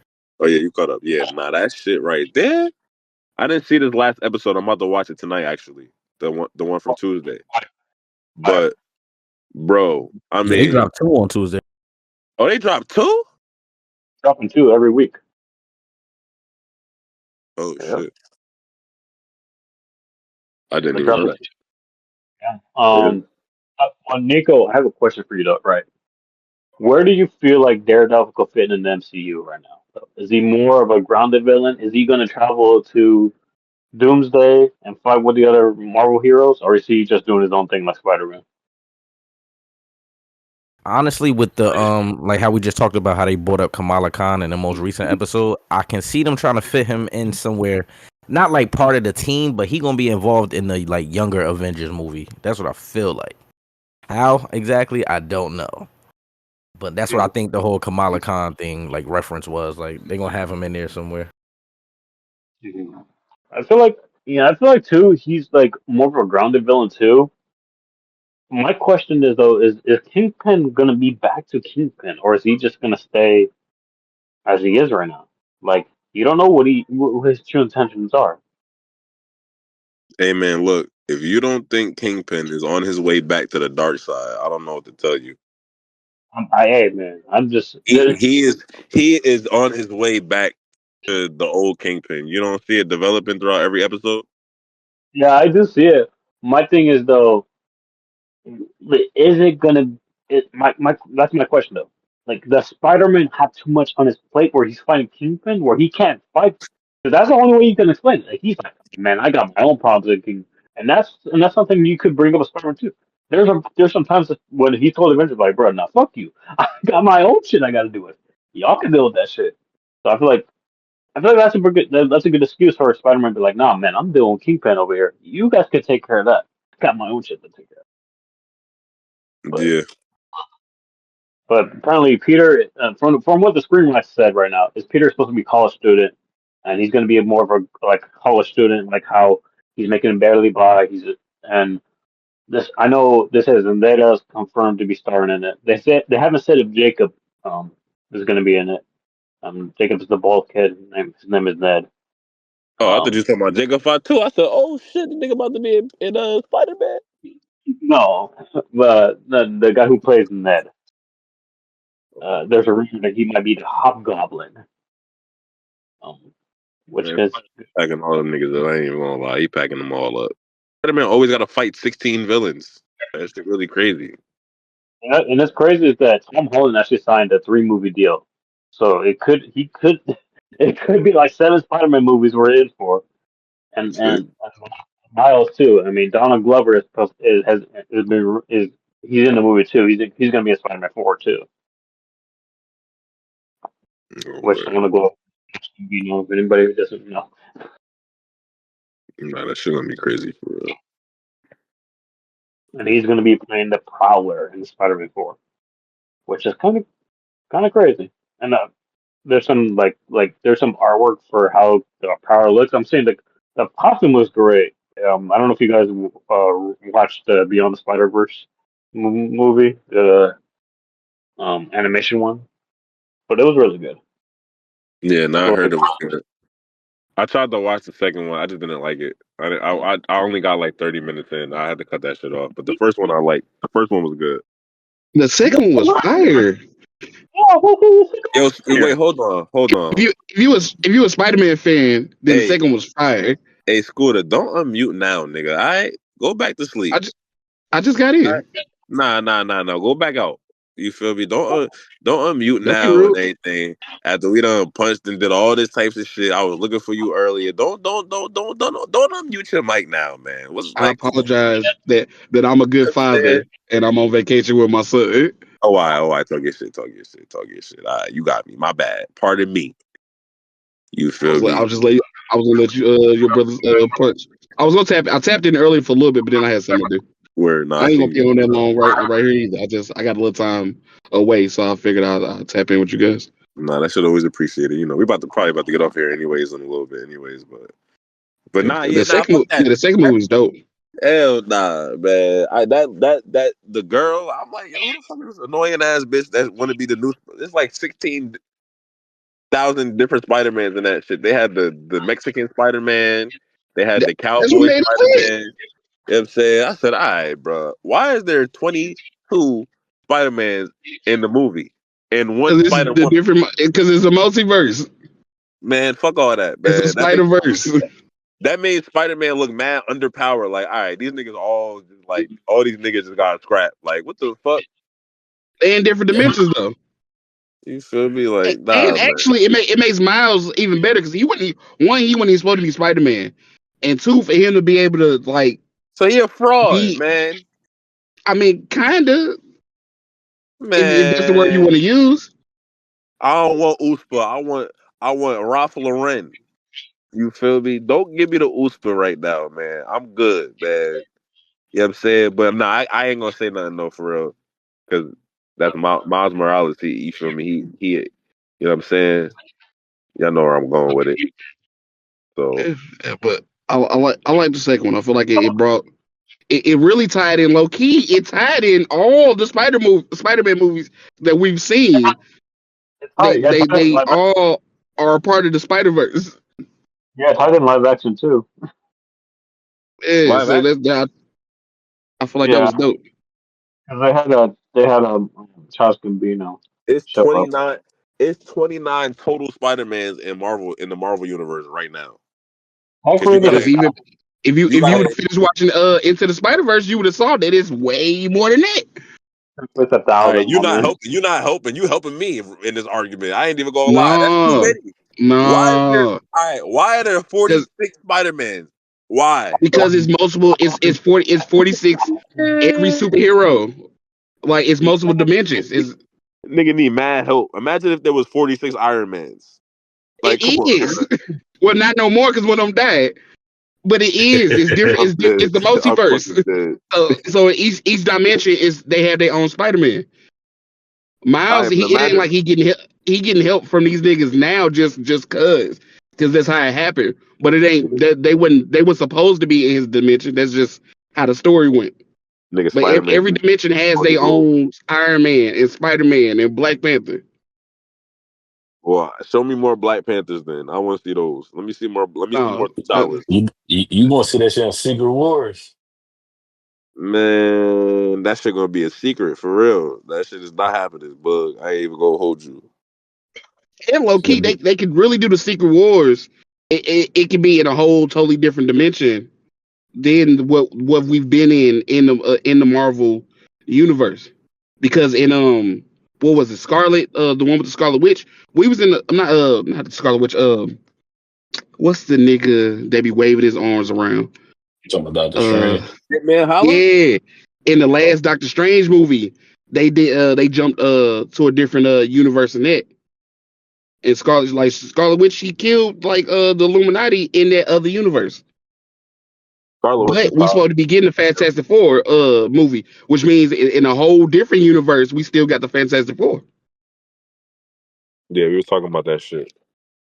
Oh yeah, you caught up. Yeah, nah, that shit right there. I didn't see this last episode. I'm about to watch it tonight, actually. The one from Tuesday. But bro, I Yeah, they mean, dropped 2 on Tuesday. oh, they dropped 2? Dropping two every week. Oh Yeah, shit, I didn't been even know dropping that. two. Yeah. Yeah. Nico, I have a question for you though. Right, where do you feel like Daredevil could fit in the MCU right now? So, is he more of a grounded villain? Is he going to travel to Doomsday and fight with the other Marvel heroes, or is he just doing his own thing like Spider-Man? Honestly, with the like how we just talked about how they brought up Kamala Khan in the most recent episode, I can see them trying to fit him in somewhere, not like part of the team, but he gonna be involved in the like younger Avengers movie. That's what I feel like. How exactly, I don't know, but that's what I think the whole Kamala Khan thing like reference was. Like they gonna have him in there somewhere. Mhm. I feel like I feel like too. He's like more of a grounded villain too. My question is though, is Kingpin gonna be back to Kingpin, or is he just gonna stay as he is right now? Like you don't know what his true intentions are. Hey man, look, if you don't think Kingpin is on his way back to the dark side, I don't know what to tell you. Hey man, I'm just He is on his way back to the old Kingpin. You don't see it developing throughout every episode. yeah, I do see it. My thing is though, is it gonna? My that's my question though. Like, does Spider-Man have too much on his plate where he's fighting Kingpin, where he can't fight? Because that's the only way you can explain it. Like, he's like, man, I got my own problems, and that's something you could bring up with Spider-Man too. There's some times when he told Avengers like, bro, now fuck you. I got my own shit I got to do with. Y'all can deal with that shit. So I feel like that's a good excuse for Spider-Man to be like, nah, man, I'm dealing with Kingpin over here. You guys could take care of that. I got my own shit to take care of. But Yeah, But apparently, Peter, from what the screenwriter said right now, is Peter supposed to be a college student, and he's going to be more of a like college student, like how he's making barely by. And this I know this is and that is confirmed to be starring in it. They haven't said if Jacob is going to be in it. Jacob is the bald kid. His name is Ned. oh, I thought you Um, were talking about Jacob 5 too. I said, oh shit, the nigga about to be in Spider Man. no, the guy who plays Ned. There's a reason that he might be the Hobgoblin, um, which Man, is packing all them niggas up. I ain't even gonna lie, he packing them all up. Spider Man always got to fight 16 villains. That's really crazy. And it's crazy is that Tom Holland actually signed a 3 movie deal, so it could be like 7 Spider-Man movies we're in for, Shit. and Miles too. I mean, Donald Glover is supposed has been is he's in the movie too. He's gonna be a Spider-Man 4 too, Oh, which I'm gonna go. If anybody who doesn't know, nah, that shit gonna be crazy for real. and he's gonna be playing the Prowler in Spider-Man 4, which is kind of crazy. And there's some there's some artwork for how the power looks. I'm saying the costume was great. I don't know if you guys watched the Beyond the Spider Verse movie, the animation one, but it was really good. Yeah, I now I feel heard like it was good. I tried to watch the second one. I just didn't like it. I only got like 30 minutes in. I had to cut that shit off. But the first one I liked. The first one was good. The second one was fire. yeah, what was Yo, wait, here? hold on. If you a Spider Man fan, then the Hey, second one was fire. hey, Scooter, don't unmute now, nigga. All right, go back to sleep. I just got in. Nah. Go back out. You feel me? Don't unmute Don't be now and rude. anything. After we done punched and did all this types of shit, I was looking for you earlier. Don't unmute your mic now, man. What's I like? Come on, apologize that I'm a good man. father and I'm on vacation with my son. I talk your shit. All right, you got me. My bad. Pardon me. You feel I me? was just let you, I was gonna let you your brother's punch. I was gonna tap. I tapped in earlier for a little bit, but then I had something to do. Where I nah, ain't see gonna be you. on that long right here either. I got a little time away, so I figured I'd tap in with you guys. Nah, that should always appreciate it. You know, we probably about to get off here anyways in a little bit, anyways. But Yeah. nah, yeah, nah, fuck that. The second movie was dope. Hell nah, man. That the girl. I'm like, yo, who the fuck is this annoying ass bitch that want to be the new? It's like 16,000 different Spider Mans in that shit. They had the Mexican Spider Man. They had the That's what cowboy made it Spider lit. Man. You know what I'm saying? I said, all right, bro. Why is there 22 Spider Mans in the movie and one Because it's Spider the Woman? different. Because it's a multiverse. Man, fuck all that, It's a man. Spider Verse. That made Spider Man look mad underpowered. Like, all right, these niggas all just like all these niggas just got scrapped. Like, what the fuck? They in different dimensions though. You feel me? Like, And nah, man. actually, it makes Miles even better because he wasn't supposed to be Spider Man, and two, for him to be able to like So he a fraud, be. man. I mean, kinda. If that's the word you Man, want to use. I don't want Uspa. I want Ralph Lauren. You feel me? Don't give me the Uspa right now, man. I'm good, man. You know what I'm saying? But nah, I ain't gonna say nothing though for real. Cause that's Miles Morales. You feel me? He you know what I'm saying? Y'all know where I'm going with it. So Yeah, but I like the second one. I feel like it brought it really tied in low key. It tied in all the Spider Man movies that we've seen. Oh, yeah, tied in They live action. all are a part of the Spider Verse. Yeah, tied in live action too. Yeah, live so action. that's that. I feel like that Yeah, was dope. because they had a Charles Gambino It's show up. 29. It's 29 total Spider-Mans in the Marvel universe right now. Cause Hopefully, you Because gotta even you if you would gotta have finished watching Into the Spider Verse, you would have saw that it's way more than that. with a all right, thousand more man. you're not helping. You helping me in this argument. I ain't even gonna lie. That's too No, many. Why is there no, all right, why are there because 46 Spider-Mans? Why? it's multiple. It's 46 every superhero. Like it's multiple dimensions. Nigga need mad help. Imagine if there was 46 Iron Mans. Like, come It on. is. Well, not no more because one of them died. But it is. It's different. I'm dead. It's the I'm multiverse. fucking dead. So each dimension is they have their own Spider Man. All Miles, right, but it ain't imagine like he getting help from these niggas now just cause that's how it happened. But it ain't that they were supposed to be in his dimension. That's just how the story went. nigga But Spider-Man every just dimension has on the their road. own Iron Man and Spider Man and Black Panther. Well, show me more Black Panthers then. I want to see those. Let me see No, more T'Challas. You gonna see that shit on Secret Wars? Man, that shit gonna be a secret for real. That shit is not happening, bug. I ain't even gonna hold you. and low key, they could really do the Secret Wars. It could be in a whole totally different dimension than what we've been in the Marvel universe. Because in what was it, Scarlet, the one with the Scarlet Witch, we was in the not the Scarlet Witch, what's the nigga that be waving his arms around? You talking about Doctor Uh Strange? Man, holla. yeah. In the last Doctor Strange movie, they jumped to a different universe in that. And Scarlet Witch, she killed like the Illuminati in that other universe. Scarlet Witch But is we powerful. supposed to be getting the Fantastic Four movie, which means in a whole different universe, we still got the Fantastic Four. Yeah, we was talking about that shit.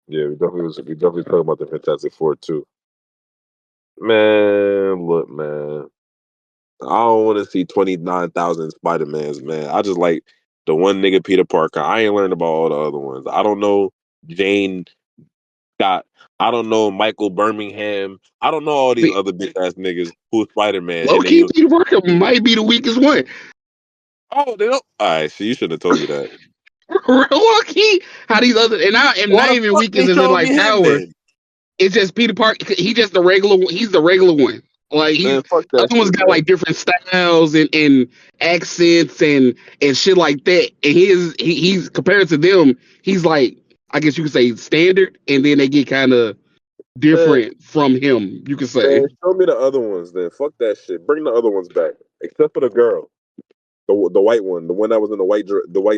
Yeah, we definitely talking about the Fantastic Four too. Man, look, man. I don't want to see 29,000 Spider-Mans, man. I just like the one nigga Peter Parker. I ain't learned about all the other ones. I don't know Jane Scott. I don't know Michael Birmingham. I don't know all these other bitch ass niggas who's Spider Man, Low and then key, you. Peter Parker might be the weakest one. Oh, they don't. All right, so you should have told me that. Low key, how these other and Why not the even fuck weakest they as in showing me like him power. then? It's just Peter Parker. He's just the regular. He's the regular one. Like he's Man, fuck the that other one's shit, got man. like different styles and accents and shit like that. And he's compared to them, he's like I guess you could say standard, and then they get kind of Man, different from him. You could say. man, show me the other ones then. Fuck that shit. Bring the other ones back. Except for the girl. The white one. The one that was in the white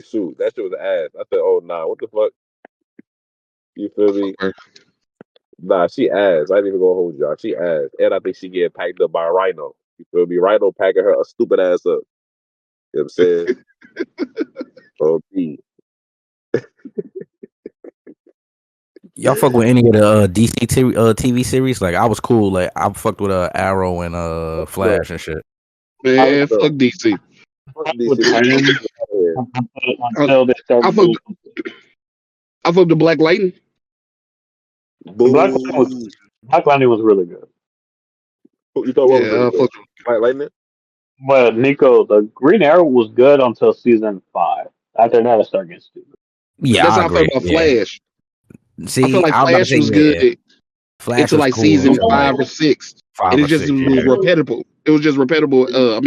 suit. That shit was ass. I said, oh nah, what the fuck? You feel me? Nah, she ass. I ain't even gonna hold y'all. She ass. And I think she get packed up by Rhino. You feel me? Rhino packing her a stupid ass up. You know what I'm saying? Oh, B. Y'all fuck with any of the DC TV series? Like I was cool. Like I fucked with Arrow and No. Flash and shit. I was Man, fuck DC. Fuck with DC. Titans I, until they I started fuck doing I fuck the Black Lightning. the Boo. Black Lightning was really good. You thought what was Yeah, really I good? fuck. White Lightning? But Nico, the Green Arrow was good until season 5. After that, it started getting stupid. Yeah, That's I how I felt agree. about Yeah. Flash. I feel See, like I was about to Flash say was good yeah. Flash until was like cool season until like 5 or 6, and 5 it or just 6. was Yeah. repetitive. It was just repetitive. I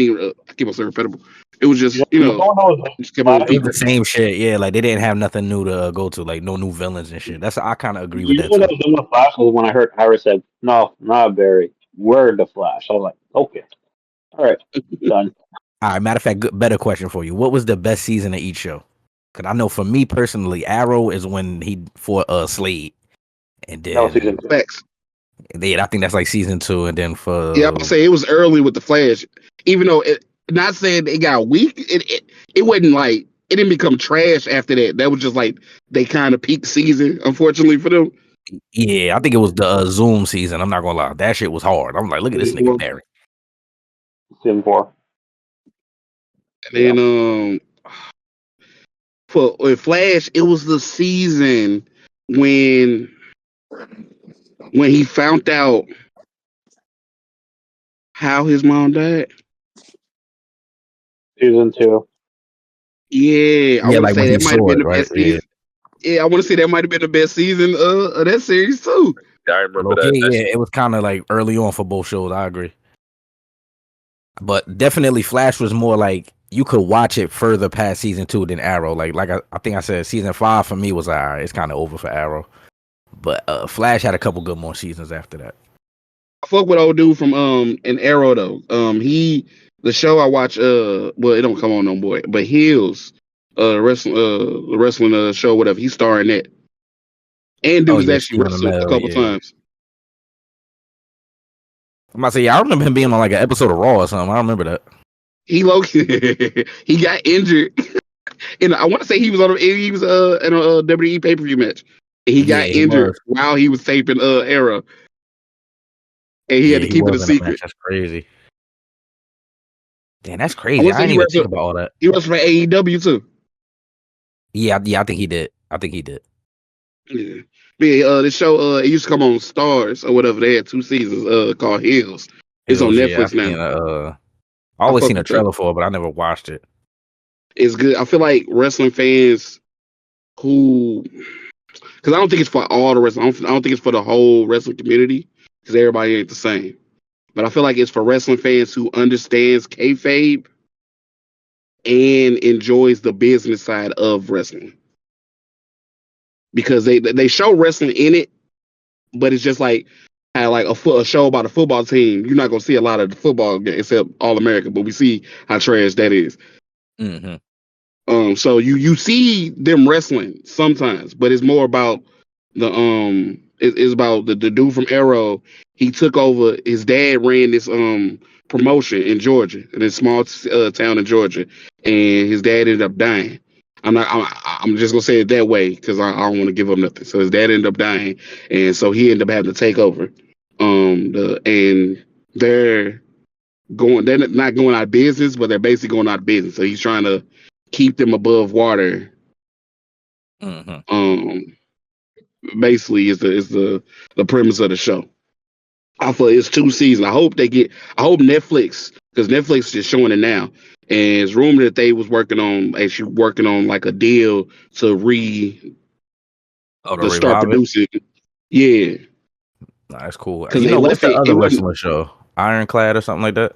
keep on saying repetitive. It was You just know what was just kept on Flash? It was the repeating. same shit. Yeah, like they didn't have nothing new to go to, like no new villains and shit. That's I kind of agree with You know that what I too. was doing with Flash was when I heard Iris said, "No, not Barry. We're the Flash." I was like, "Okay, all right, done." All right, matter of fact, better question for you. What was the best season of each show? Because I know for me personally, Arrow is when he fought Slade, and That was season then 2. Facts. I think that's like season 2, and then Yeah, I'm for say it was early with the Flash, even though not saying it got weak. It wasn't like it didn't become trash after that. That was just like they kind of peaked season, unfortunately for them. yeah, I think it was the Zoom season. I'm not gonna lie, that shit was hard. I'm like, look at this nigga And Barry. Season 4. Yeah. then for with Flash, it was the season when he found out how his mom died. Season 2. Yeah, I Yeah, want to like when say he that might have saw been it, the right? best Yeah, season. Yeah, I want to say that might have been the best season of that series too. Yeah, I remember low that. key, That yeah, shit. it was kind of like early on for both shows. I agree, but definitely Flash was more like you could watch it further past season 2 than Arrow. Like I think I said, season 5 for me was alright. It's kind of over for Arrow, but Flash had a couple good more seasons after that. I fuck with old dude from an Arrow though. The show I watch well it don't come on no more, but Hills the wrestling show whatever he's starring that, and Oh dude has yeah, actually Stephen wrestled a Amell, couple yeah. times. I'm about to say, yeah, I remember him being on like an episode of Raw or something. I remember that. He low he got injured, and I want to say he was in a WWE pay per view match. And he got Yeah, he injured was. while he was taping Arrow, and he had Yeah, to he keep it a was in a match. secret. That's crazy. Damn, that's I crazy. want to I say didn't even think about all that. he wrestled for AEW too. Yeah, I think he did. I think he did. Yeah. But yeah, the show it used to come on Stars or whatever. They had 2 seasons called Hills. It's on Hills, yeah, Netflix now. I I always fuck seen a with that. trailer for it, but I never watched it. It's good. I feel like wrestling fans who because I don't think it's for all the wrestling. I don't think it's for the whole wrestling community because everybody ain't the same. But I feel like it's for wrestling fans who understands kayfabe and enjoys the business side of wrestling because they show wrestling in it, but it's just like how like a show about a football team. You're not gonna see a lot of the football game except All America, but we see how trash that is. Mm-hmm. So you see them wrestling sometimes, but it's more about it's about the dude from Arrow. He took over. His dad ran this promotion in Georgia, in a small town in Georgia, and his dad ended up dying. I'm just gonna say it that way because I don't want to give up nothing. So his dad ended up dying, and so he ended up having to take over. And they're they're not going out of business, but they're basically going out of business. So he's trying to keep them above water. Mm-hmm. Basically is the premise of the show. I feel it's 2 seasons. I hope Netflix, because Netflix is showing it now. And it's rumored that they was actually working on like a deal Oh, to to start revive it. producing. Yeah. Nah, that's cool. Because You they know what's left the it other wasn't wrestling show? Ironclad or something like that.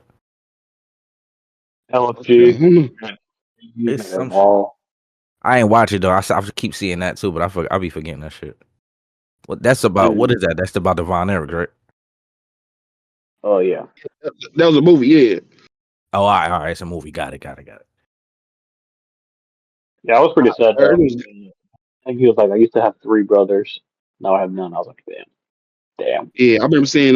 I LFG. don't know. It's That some shit. wall. I ain't watch it though. I keep seeing that too, but I be forgetting that shit. What that's about? What is that? That's about the Von Erich, right? Oh yeah. That was a movie, yeah. Oh, all right. It's a movie. Got it. Yeah, I was pretty sad I heard though. it was, I think he was like, I used to have 3 brothers. Now I have none. I was like, damn. yeah, I remember seeing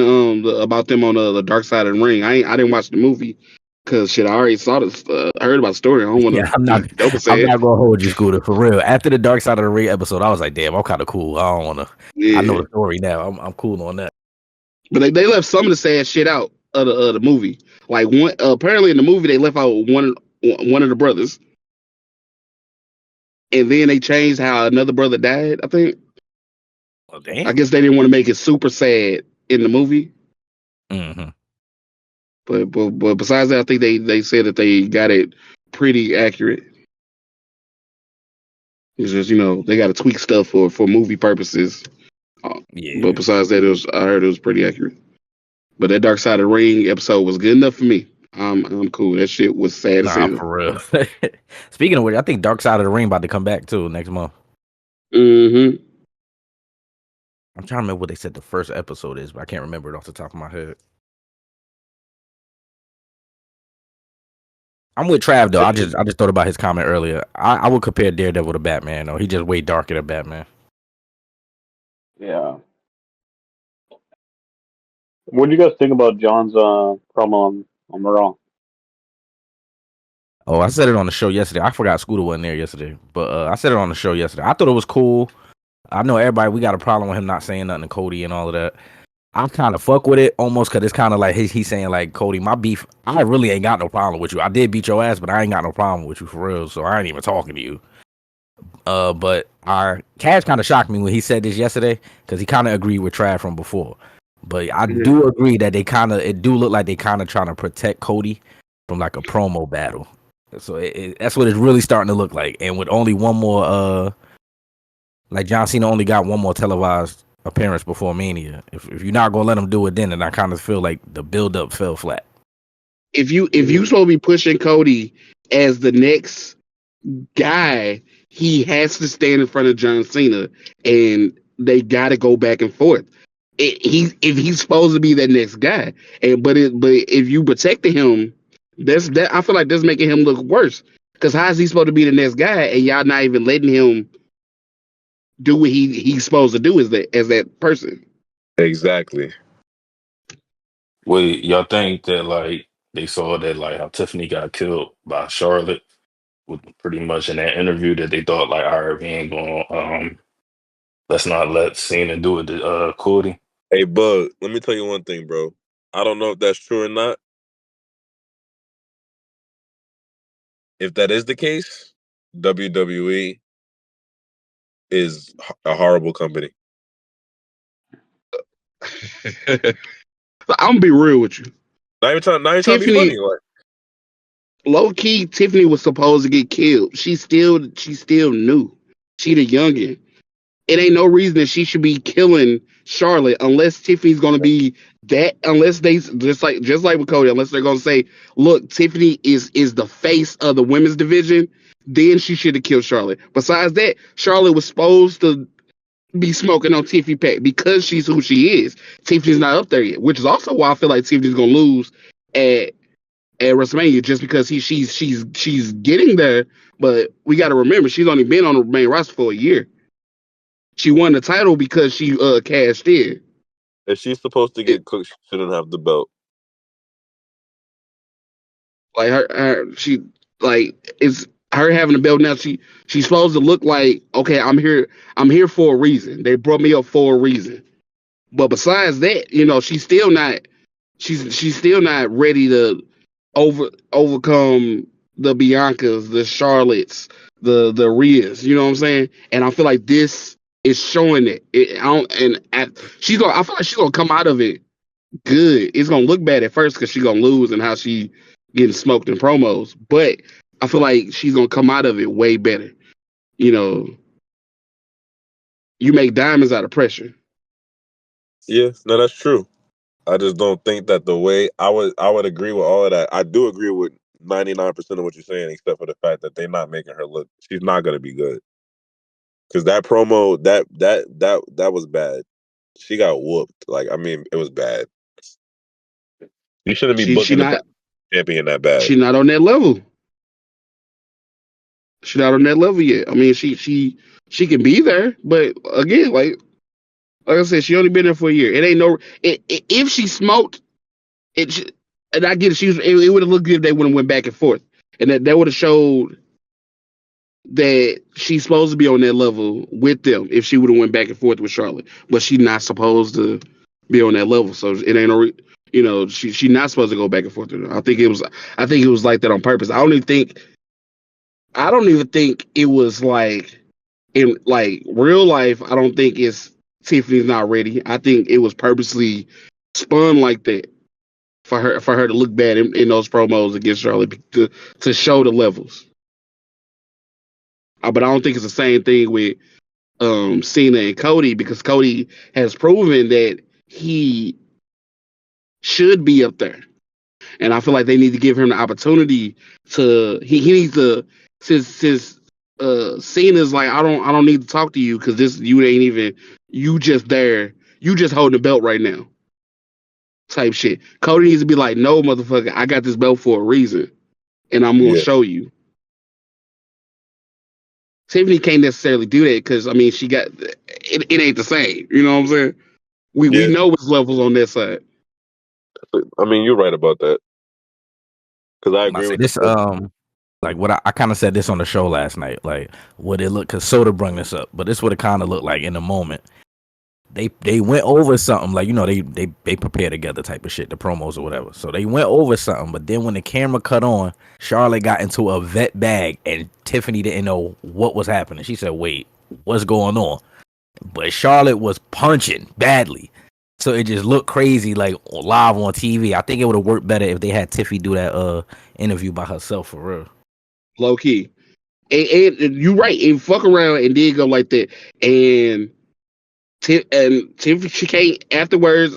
about them on the Dark Side of the Ring. I didn't watch the movie because shit, I already saw this. I heard about the story. I don't want Yeah, to be over I'm sad. not gonna hold you, Scooter, for real. After the Dark Side of the Ring episode, I was like, damn, I'm kind of cool. I don't wanna. I know Yeah, the story now. I'm cool on that. but they left some of the sad shit out of the movie. Like one apparently in the movie they left out one of the brothers, and then they changed how another brother died. I think. Well, I damn. guess they didn't want to make it super sad in the movie. Mm-hmm. But besides that, I think they said that they got it pretty accurate. It's just they got to tweak stuff for movie purposes. But Yeah. besides that, I heard it was pretty accurate. But that Dark Side of the Ring episode was good enough for me. I'm cool. That shit was sad as Nah, hell. for real. Speaking of which, I think Dark Side of the Ring about to come back too next month. Mm-hmm. I'm trying to remember what they said the first episode is, but I can't remember it off the top of my head. I'm with Trav though. I just thought about his comment earlier. I would compare Daredevil to Batman though. He just way darker than Batman. Yeah. What do you guys think about John's promo on Raw? Oh, I said it on the show yesterday. I forgot Scooter wasn't there yesterday, but I said it on the show yesterday. I thought it was cool. I know everybody, we got a problem with him not saying nothing to Cody and all of that. I kind of fuck with it almost because it's kind of like he's saying like, Cody, my beef, I really ain't got no problem with you. I did beat your ass, but I ain't got no problem with you for real. So I ain't even talking to you. But our Cash kind of shocked me when he said this yesterday because he kind of agreed with Trav from before. But I do agree that it do look like they kind of trying to protect Cody from like a promo battle. So that's what it's really starting to look like. And with only one more, like John Cena only got one more televised appearance before Mania. If you're not gonna let him do it, then I kind of feel like the build up fell flat. If you supposed to be pushing Cody as the next guy, he has to stand in front of John Cena, and they got to go back and forth. If he's supposed to be that next guy, but if you protected him, that I feel like that's making him look worse. Because how is he supposed to be the next guy, and y'all not even letting him do what he's supposed to do as that person? Exactly. Wait, y'all think that like they saw that like how Tiffany got killed by Charlotte with pretty much in that interview that they thought like, all right, we ain't going let's not let Cena do it to Cody. Hey, Bug, let me tell you one thing, bro. I don't know if that's true or not. If that is the case, WWE is a horrible company. So I'm gonna be real with you. Not even trying to be Tiffany, funny. Like, low key, Tiffany was supposed to get killed. She's still new. She the youngin'. It ain't no reason that she should be killing Charlotte unless Tiffany's gonna be that. Unless they just like with Cody, unless they're gonna say, look, Tiffany is the face of the women's division, then she should have killed Charlotte. Besides that, Charlotte was supposed to be smoking on Tiffany Pack because she's who she is. Tiffany's not up there yet, which is also why I feel like Tiffany's gonna lose at WrestleMania just because she's getting there. But we got to remember she's only been on the main roster for a year. She won the title because she cashed in. if she's supposed to It, get cooked, she shouldn't have the belt. like she like it's her having the belt now. She's supposed to look like, okay, I'm here. I'm here for a reason. They brought me up for a reason. But besides that, she's still not. She's still not ready to overcome the Biancas, the Charlottes, the Rheas. You know what I'm saying? And I feel like this is showing it. I feel like she's gonna come out of it good. It's gonna look bad at first because she's gonna lose and how she getting smoked in promos. But I feel like she's gonna come out of it way better. You know, you make diamonds out of pressure. Yeah, no, that's true. I just don't think that the way I would agree with all of that. I do agree with 99% of what you're saying, except for the fact that they're not making her look. She's not gonna be good because that promo that was bad. She got whooped. Like I mean, it was bad. You shouldn't be She booking the not champion that bad. she not on that level. She not on that level yet. I mean, she can be there, but again, like I said, she only been there for a year. It ain't no. If she smoked, and I get it. It would have looked good if they would have went back and forth, and that would have showed that she's supposed to be on that level with them. If she would have went back and forth with Charlotte, but she's not supposed to be on that level. So it ain't no. She not supposed to go back and forth with her. I think it was like that on purpose. I don't even think it was like in like real life. I don't think it's Tiffany's not ready. I think it was purposely spun like that for her to look bad in those promos against Charlotte to show the levels. But I don't think it's the same thing with Cena and Cody because Cody has proven that he should be up there, and I feel like they need to give him the opportunity to. He needs to since Cena's like I don't need to talk to you because this you ain't even you just there you just holding the belt right now type shit. Cody needs to be like no motherfucker I got this belt for a reason and I'm gonna Yeah. show you. Tiffany can't necessarily do that because I mean she got it ain't the same. You know what I'm saying? We Yeah. know it's levels on that side. I mean, you're right about that. Because I I agree say with this you. like what I kind of said this on the show last night. Like what it looked because Soda brought this up, but this what it kind of looked like in the moment. They went over something like they prepare together type of shit, the promos or whatever. So they went over something, but then when the camera cut on, Charlotte got into a vet bag and Tiffany didn't know what was happening. She said, "Wait, what's going on?" But Charlotte was punching badly. So it just looked crazy like live on TV. I think it would have worked better if they had Tiffany do that interview by herself for real. Low key. And you're right. And fuck around and did go like that. And Tiffany she can't afterwards.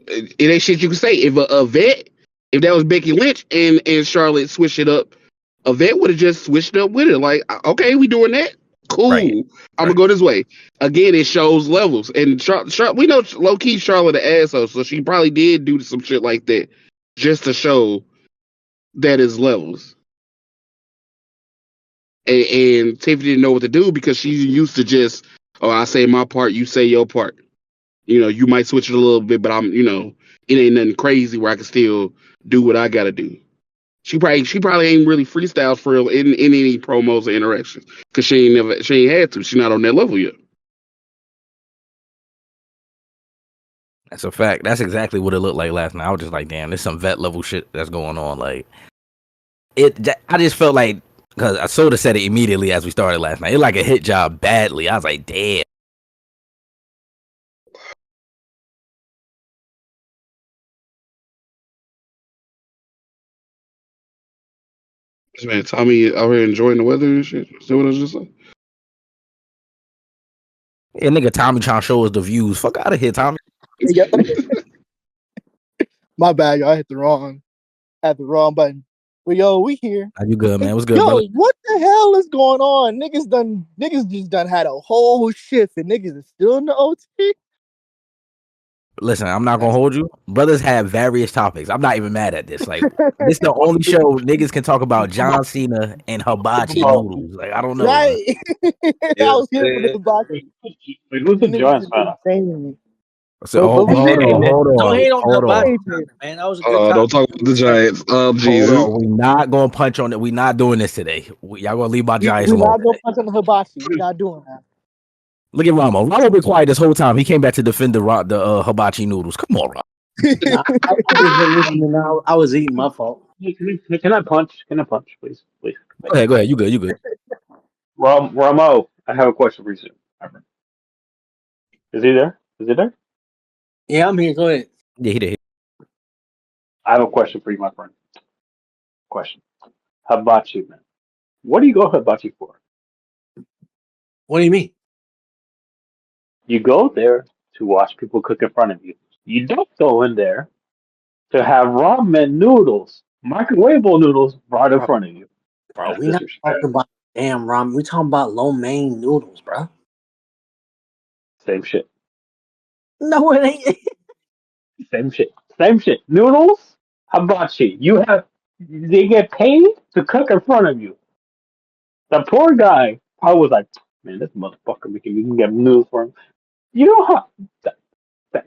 It ain't shit you can say. If a vet, if that was Becky Lynch and Charlotte switched it up, a vet would have just switched up with it. Like, okay, we doing that. Right. Cool. I'm gonna go this way. Again, it shows levels. And we know low key Charlotte an asshole, so she probably did do some shit like that just to show that is levels. And Tiffany didn't know what to do because she's used to just, oh, I say my part, you say your part. You might switch it a little bit, but it ain't nothing crazy where I can still do what I gotta do. She probably ain't really freestyles for real in any promos or interactions because she ain't had to. She's not on that level yet. That's a fact. That's exactly what it looked like last night. I was just like, damn, there's some vet level shit that's going on. Like I just felt like because I sort of said it immediately as we started last night. It like a hit job badly. I was like, damn. This man Tommy out here enjoying the weather and shit. See what I was just saying? Yeah, nigga, Tommy trying to show us the views. Fuck out of here, Tommy. Yeah. My bad, y'all. I hit the wrong button. But yo, we here. Are you good, man? What's good, Yo, brother? what the hell is going on? Niggas just done had a whole shift and niggas is still in the OT. Listen, I'm not gonna hold you. Brothers have various topics. I'm not even mad at this. Like, this the only show niggas can talk about John Cena and hibachi noodles. Like, I don't know. Right. I was here for the hibachi. Wait, who's the Niggas Giants is fan? insane. So, But we hold here. Don't hate on the on. hibachi, man. That was a good Don't time. talk about the Giants. Hold Jesus. on. We not gonna punch on it. We not doing this today. Y'all gonna leave my Giants We're alone. not gonna punch on the hibachi. We're not doing that. Look at Ramo. Ramo been quiet this whole time. He came back to defend the hibachi noodles. Come on, Ramo. I just been listening. I was eating. My fault. Can I punch? Can I punch, please? Please. Go ahead. You good. Ramo, I have a question for you. Is he there? Is he there? Yeah, I'm here. Go ahead. Yeah, he did. I have a question for you, my friend. Question. Hibachi, man. What do you go hibachi for? What do you mean? You go there to watch people cook in front of you. You don't go in there to have ramen noodles, microwavable noodles, right in Bro, front of you. bro, That's we not talking disrespect. about damn ramen. We talking about lo mein noodles, bro. Same shit. No, it ain't. Same shit. Same shit. Noodles, hibachi. They get paid to cook in front of you. The poor guy, I was like, man, this motherfucker making me get noodles for him. You know how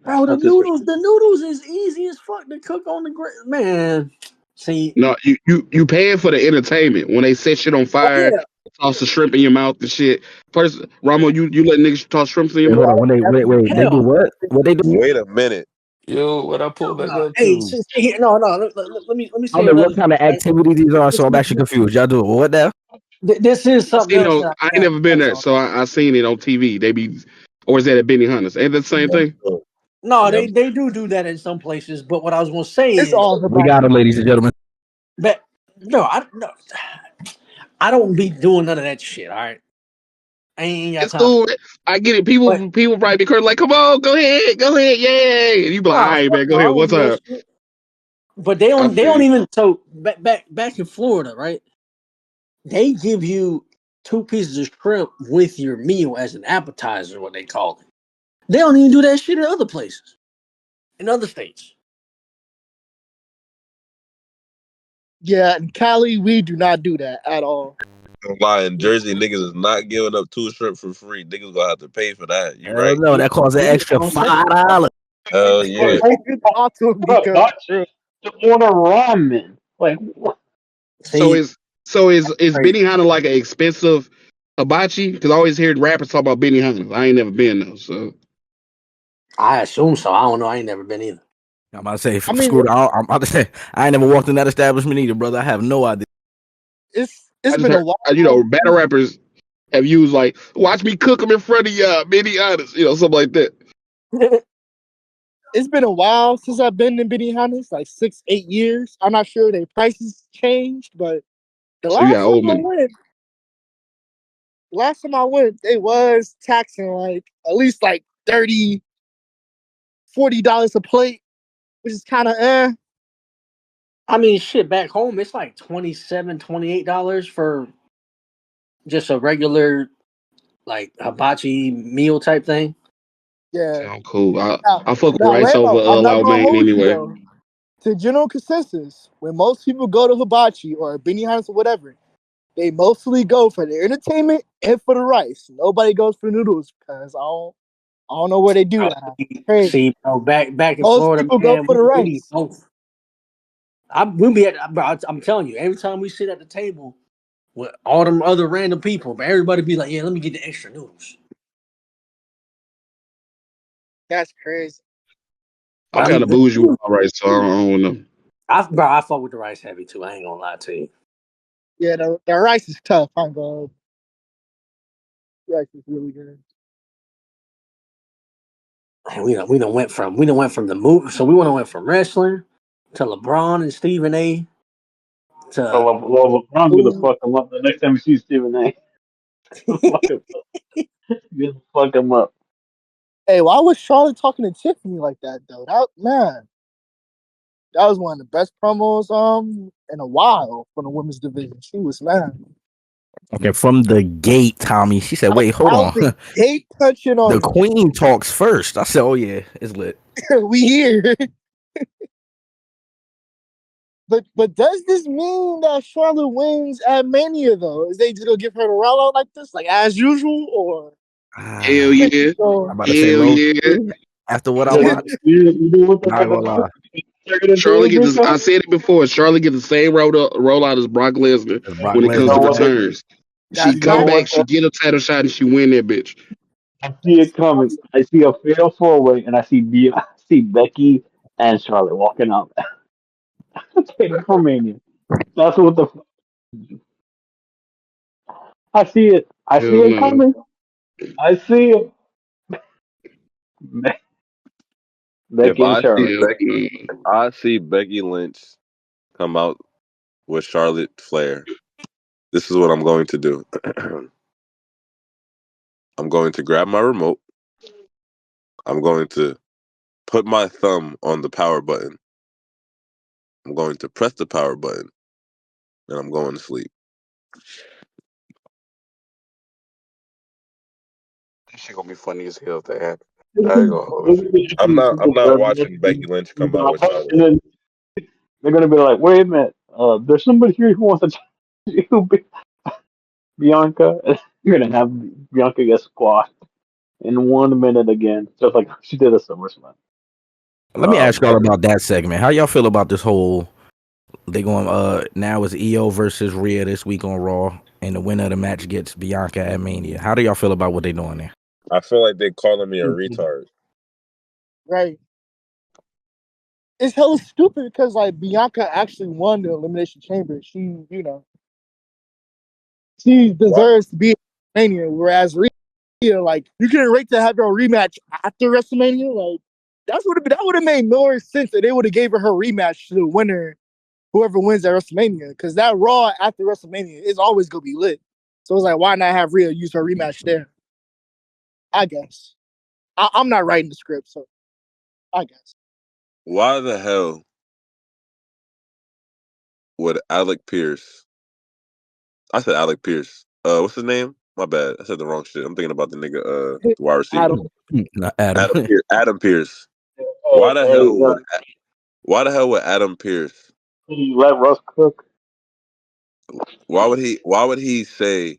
Bro, that's disrespect. the noodles is easy as fuck to cook on the grill, man. See, No, you paying for the entertainment when they set shit on oh fire, yeah, toss the shrimp in your mouth and shit. First, Ramo, you let niggas toss shrimps in your Wait, mouth? hold on. When they wait, they do hell, what? What they do? Wait a minute. Yo, what I pull hell back no. up Hey, to? no, no. Let me I don't say know another what thing, kind of right? activity these are, This so I'm is, actually confused. Y'all do what now? this is I something seen it else on. that I ain't I never been touch there, on. so I seen it on TV. They be, or is that at Benny Hunter's? Ain't that the same Never thing? saw it. No, Never. they do that in some places, but what I was gonna say It's is all We about got them, ladies and gentlemen. that no, I don't be doing none of that shit. All right, I ain't got It's time for cool. it. I get it. But People probably be crazy, like, come on, go ahead, yay! And you be like, all no, right, fuck man, go no, I ahead. don't What's do that up? shit. But I they feel don't you. even so back in Florida, right? They give you two pieces of shrimp with your meal as an appetizer, what they call it. They don't even do that shit in other places, in other states. yeah. In Cali, we do not do that at all. Don't lie, in Jersey, niggas is not giving up two shrimp for free. Niggas gonna have to pay for that. You Hell right. no, that costs an extra $5. Hell Hey, yeah. don't even talk to him because Hibachi to order ramen. Like, what? So See, is crazy. Benny Hunter like an expensive hibachi? Because I always hear rappers talk about Benny Hunter. I ain't never been though. So I assume so. I don't know. I ain't never been either. I'm about to say, I mean screw it. I'm about to say, I ain't never walked in that establishment either, brother. I have no idea. it's I just been a heard, while. battle rappers have used like, watch me cook them in front of y'all, Benny Hunters, something like that. It's been a while since I've been in Benihana's, like 6, 8 years. I'm not sure their prices changed, but the So you got old money. last time I went, they was taxing like at least like 30, $40 a plate, which is kind of I mean, shit, back home, it's like $27, $28 for just a regular, like, hibachi meal type thing. yeah. Sound cool. Now, I fuck with now rice over Ramo, I'm not Lao gonna Mein hold you anyway. though. To general consensus, when most people go to hibachi or Benihana's or whatever, they mostly go for the entertainment and for the rice. Nobody goes for noodles because I don't know where they do that. Crazy. See, bro, back in Most Florida, people go man, for the we need rice. both. We be at, bro, I'm telling you, every time we sit at the table with all them other random people, but everybody be like, yeah, let me get the extra noodles. That's crazy. I'm But kind of bougie with my rice, so I don't know. I fuck with the rice heavy too. I ain't gonna lie to you. Yeah, the rice is tough. I'm going. Rice is really good. And we done went from the movie, so we went from wrestling to LeBron and Stephen A. to I'm gonna food. fuck him up the next time you see Stephen A. Fuck him up. Just fuck him up. Hey, why was Charlotte talking to Tiffany like that though? That man, that was one of the best promos in a while for the women's division. She was mad. Okay, from the gate, Tommy. She said, wait, hold Out on. the gate punching The on queen talks first. I said, oh, yeah, it's lit. we here. But does this mean that Charlotte wins at Mania though? Is they just gonna give her the rollout like this, like as usual, or Hell Ah, yeah, so? I'm about to say hell low yeah. key. After what I You, watched, you do what the not fuck gonna lie. about? Check it Charlotte into get this. I Briscoe. said it before. Charlotte get the same rollout as Brock Lesnar It's Brock when it You comes know to Lesnar. what? returns. She That's You know come fact. back, what? she get a title shot, and she win that bitch. I see it coming. I see a fatal four way, and I see Becky and Charlotte walking out. Taking for Mania. That's what the. I see it. I see Hell it no. coming. I see it. If Becky and I see Charlotte. Hell Becky, no. if I see Becky Lynch come out with Charlotte Flair, this is what I'm going to do. I'm going to grab my remote. I'm going to put my thumb on the power button. I'm going to press the power button, and I'm going to sleep. This shit gonna be funny as hell if that happens. I ain't gonna hold you. I'm not watching Becky Lynch come out with y'all. And then they're gonna be like, "Wait a minute, there's somebody here who wants to touch you, Bianca." And you're gonna have Bianca get squashed in 1 minute again, just like she did at SummerSlam. Let me ask y'all about that segment. How y'all feel about this whole? They going now it's EO versus Rhea this week on Raw, and the winner of the match gets Bianca at Mania. How do y'all feel about what they doing there? I feel like they calling me a retard. Right. It's hella stupid because like Bianca actually won the Elimination Chamber. She, she deserves to be at Mania, whereas Rhea, like, you couldn't wait to have her rematch after WrestleMania. Like, that would have made more sense if they would have gave her rematch to the winner, whoever wins at WrestleMania, because that Raw after WrestleMania is always gonna be lit. So it's like, why not have Rhea use her rematch there? I guess. I'm not writing the script, so I guess. Why the hell would Alec Pierce? I said Alec Pierce. What's his name? My bad. I said the wrong shit. I'm thinking about the nigga, the wide receiver. Adam. Adam Pierce. Why the hell would Adam Pierce? You let Russ cook. Why would he say?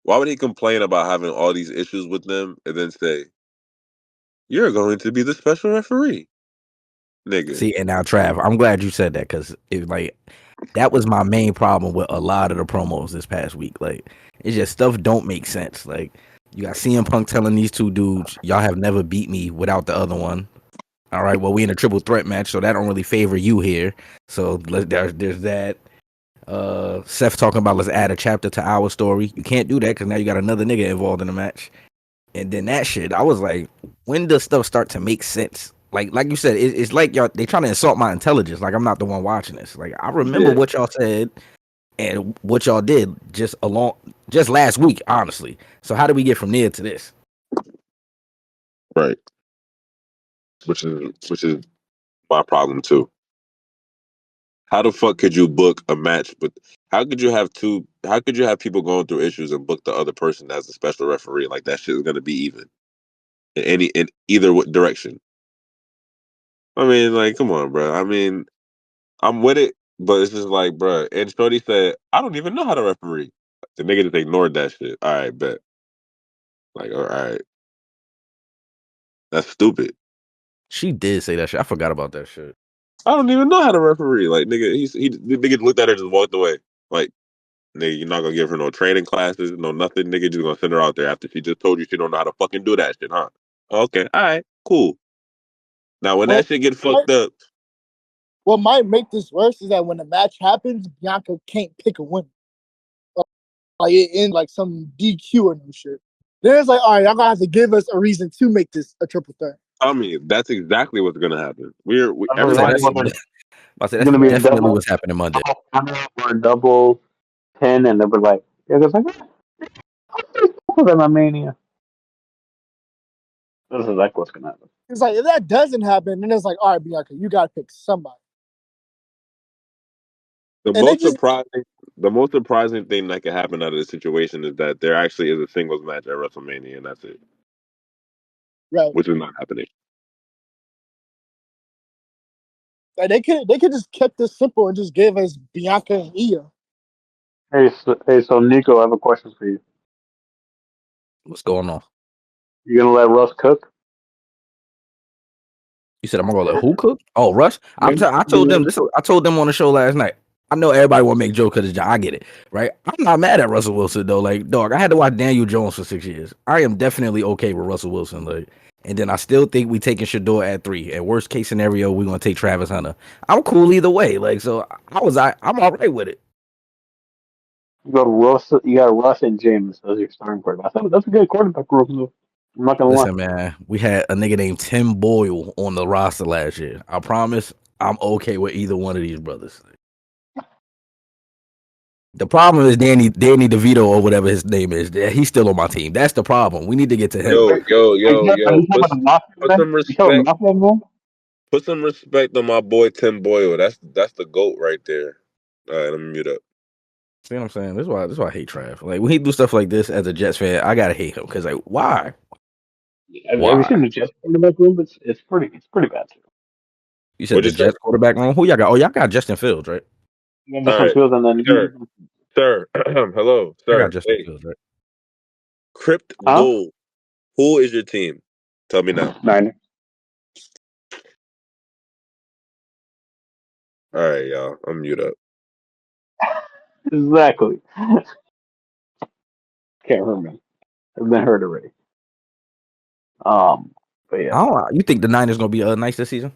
Why would he complain about having all these issues with them and then say, "You're going to be the special referee"? Nigga. See, and now Trav, I'm glad you said that because it like that was my main problem with a lot of the promos this past week. Like, it's just stuff don't make sense. Like, you got CM Punk telling these two dudes, "Y'all have never beat me without the other one." All right, well, we in a triple threat match, so that don't really favor you here. So there's that. Seth talking about let's add a chapter to our story. You can't do that because now you got another nigga involved in the match. And then that shit, I was like, when does stuff start to make sense? Like you said, it's like y'all they trying to insult my intelligence. Like I'm not the one watching this. Like I remember what y'all said and what y'all did just last week, honestly. So how do we get from there to this? Right. Which is my problem too. How the fuck could you book a match? But how could you have people going through issues and book the other person as a special referee? Like that shit is gonna be even in either direction. I mean, like, come on, bro. I mean, I'm with it, but it's just like, bro. And Shorty said, I don't even know how to referee. The nigga just ignored that shit. All right, bet. Like, all right, that's stupid. She did say that shit. I forgot about that shit. I don't even know how to referee. Like, nigga, the nigga looked at her and just walked away. Like, nigga, you're not gonna give her no training classes, no nothing. Nigga, just gonna send her out there after she just told you she don't know how to fucking do that shit, huh? Okay, all right, cool. Now, when that shit get fucked up, what might make this worse is that when the match happens, Bianca can't pick a winner. Like it ends like some DQ or no shit. Then it's like, all right, y'all gonna have to give us a reason to make this a triple threat. I mean, that's exactly what's gonna happen. That's definitely what's happening Monday. Or double 10, and they were like, it's like, my Mania. This is like what's gonna happen. It's like if that doesn't happen, then it's like, all right, Bianca, you gotta pick somebody. The most surprising thing that could happen out of this situation is that there actually is a singles match at WrestleMania, and that's it. Right. Which is not happening. Like they could just kept this simple and just give us Bianca and Io. Hey, so Nico, I have a question for you. What's going on? You gonna let Russ cook? You said I'm gonna let who cook? Oh, Russ. I told them this. I told them on the show last night. I know everybody want to make jokes because I get it, right? I'm not mad at Russell Wilson though. Like, dog, I had to watch Daniel Jones for 6 years. I am definitely okay with Russell Wilson. Like, and then I still think we taking Shador at 3. And worst case scenario, we're gonna take Travis Hunter. I'm cool either way. Like, so I'm all right with it. You got Russ and James as your starting quarterback. That's a good quarterback group. I'm not gonna Listen, lie. man, we had a nigga named Tim Boyle on the roster last year. I promise I'm okay with either one of these brothers. The problem is Danny DeVito or whatever his name is. He's still on my team. That's the problem. We need to get to him. Yo, yo, Are yo, you yo. talking about the Mafia Put man? some You talking respect. about Mafia man? Put some respect on my boy Tim Boyle. That's the GOAT right there. All right, let me mute up. See what I'm saying? This is why I hate Trav. Like when he do stuff like this as a Jets fan, I gotta hate him because like why? Have you seen Why? the Jets quarterback room? It's pretty bad too. You said What'd the you say? Jets quarterback room. Who y'all got? Oh, y'all got Justin Fields, right? You got All Justin right, Fields and then sir, sir. Hello, I got sir. Justin Hey, Fields, right? Crypt huh? Gold. Who is your team? Tell me now. Nine. All right, y'all. I'm mute up. Exactly. Can't hurt me. I've been hurt already. But yeah, I don't. You think the Niners gonna be nice this season?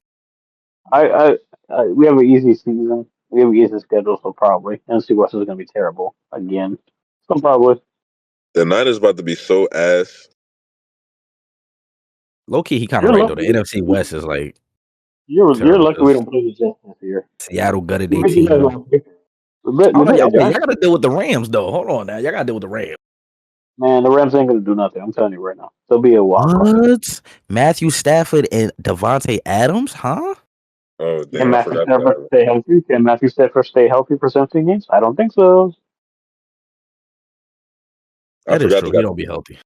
we have an easy season. We have an easy schedule, so probably. NFC West is gonna be terrible again. So probably. The Niners about to be so ass. Low key, he kind of You're right though. The lucky. NFC West is like You're terrible lucky we because don't play the Jets this year. Seattle gutted We their bet you guys team. last year. We Oh no, bet y'all the okay? Giants. Y'all gotta deal with the Rams though. Hold on now, y'all gotta deal with the Rams. Man, the Rams ain't gonna do nothing. I'm telling you right now. They'll be a wild card. What? Matthew Stafford and Devontae Adams, huh? Oh Can damn, I Matthew forgot Stafford that. stay healthy? Can Matthew Stafford stay healthy for 17 games? I don't think so. I That is forgot true. they He got. don't be healthy.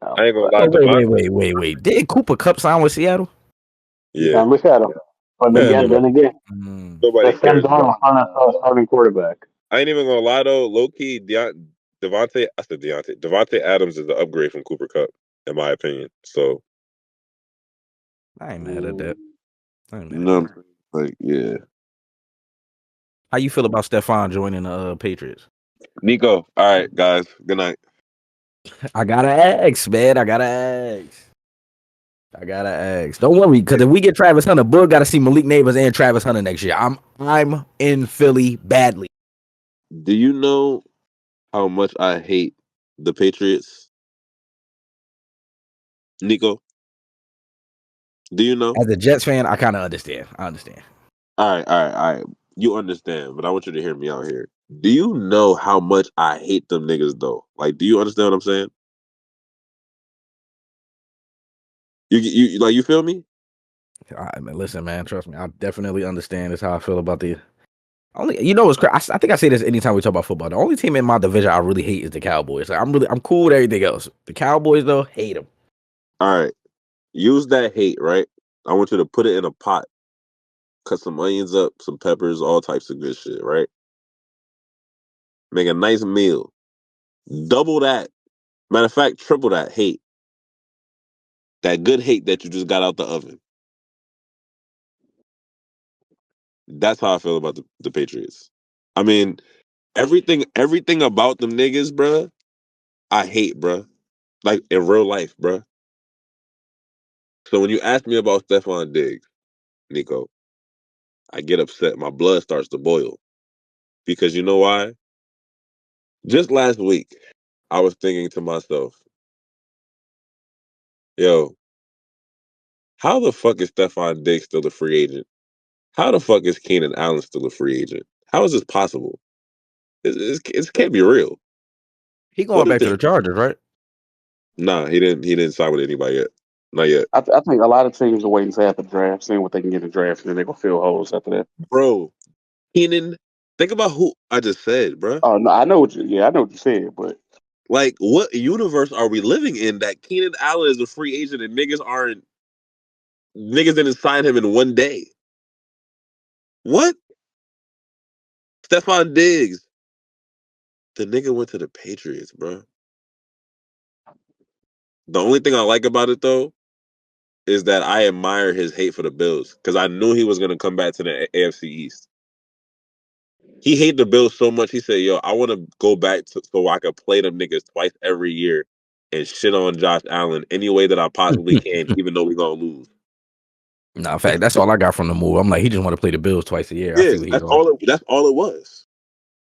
I ain't gonna But lie, Oh Devon. wait. Did Cooper Cup sign with Seattle? he's Yeah, done with Seattle. But man, again, then again, nobody that's Sam cares about. Darnold starting quarterback. I ain't even gonna lie though. Low key, Devontae. I said Deontay. Devontae Adams is the upgrade from Cooper Cup, in my opinion. So I ain't mad at that. I ain't mad at no, that. like yeah. How you feel about Stephon joining the Patriots? Nico. All right, guys. Good night. I gotta ask, man. I gotta ask. Don't worry, because if we get Travis Hunter, Boog got to see Malik Neighbors and Travis Hunter next year. I'm in Philly badly. Do you know how much I hate the Patriots, Nico? Do you know? As a Jets fan, I kind of understand. I understand. All right. You understand, but I want you to hear me out here. Do you know how much I hate them niggas though? Like, do you understand what I'm saying? You like you feel me? All right, man. Listen, man. Trust me. I definitely understand. That's how I feel about the only. You know what's crazy? I think I say this anytime we talk about football. The only team in my division I really hate is the Cowboys. Like, I'm cool with everything else. The Cowboys though, hate them. All right. Use that hate, right? I want you to put it in a pot, cut some onions up, some peppers, all types of good shit, right? Make a nice meal. Double that. Matter of fact, triple that hate. That good hate that you just got out the oven. That's how I feel about the Patriots. I mean, everything about them niggas, bruh, I hate, bruh. Like in real life, bruh. So when you ask me about Stephon Diggs, Nico, I get upset. My blood starts to boil. Because you know why? Just last week, I was thinking to myself, yo, how the fuck is Stephon Diggs still a free agent? How the fuck is Keenan Allen still a free agent? How is this possible? It can't be real. He What going is back to this? the Chargers, right? Nah, he didn't sign with anybody yet. Not yet. I think a lot of teams are waiting to after the draft, seeing what they can get in the draft, and then they're gonna fill holes after that. Bro, Keenan, think about who I just said, bro. Oh no, I know what you said, but Like, what universe are we living in that Keenan Allen is a free agent and niggas didn't sign him in one day? What? Stephon Diggs. The nigga went to the Patriots, bro. The only thing I like about it though is that I admire his hate for the Bills because I knew he was gonna come back to the AFC East. He hated the Bills so much. He said, "Yo, I want to go back so I could play them niggas twice every year and shit on Josh Allen any way that I possibly can, even though we gonna lose." Nah, in fact, that's all I got from the move. I'm like, he just want to play the Bills twice a year. I Yeah, see what he's on. That's all it was.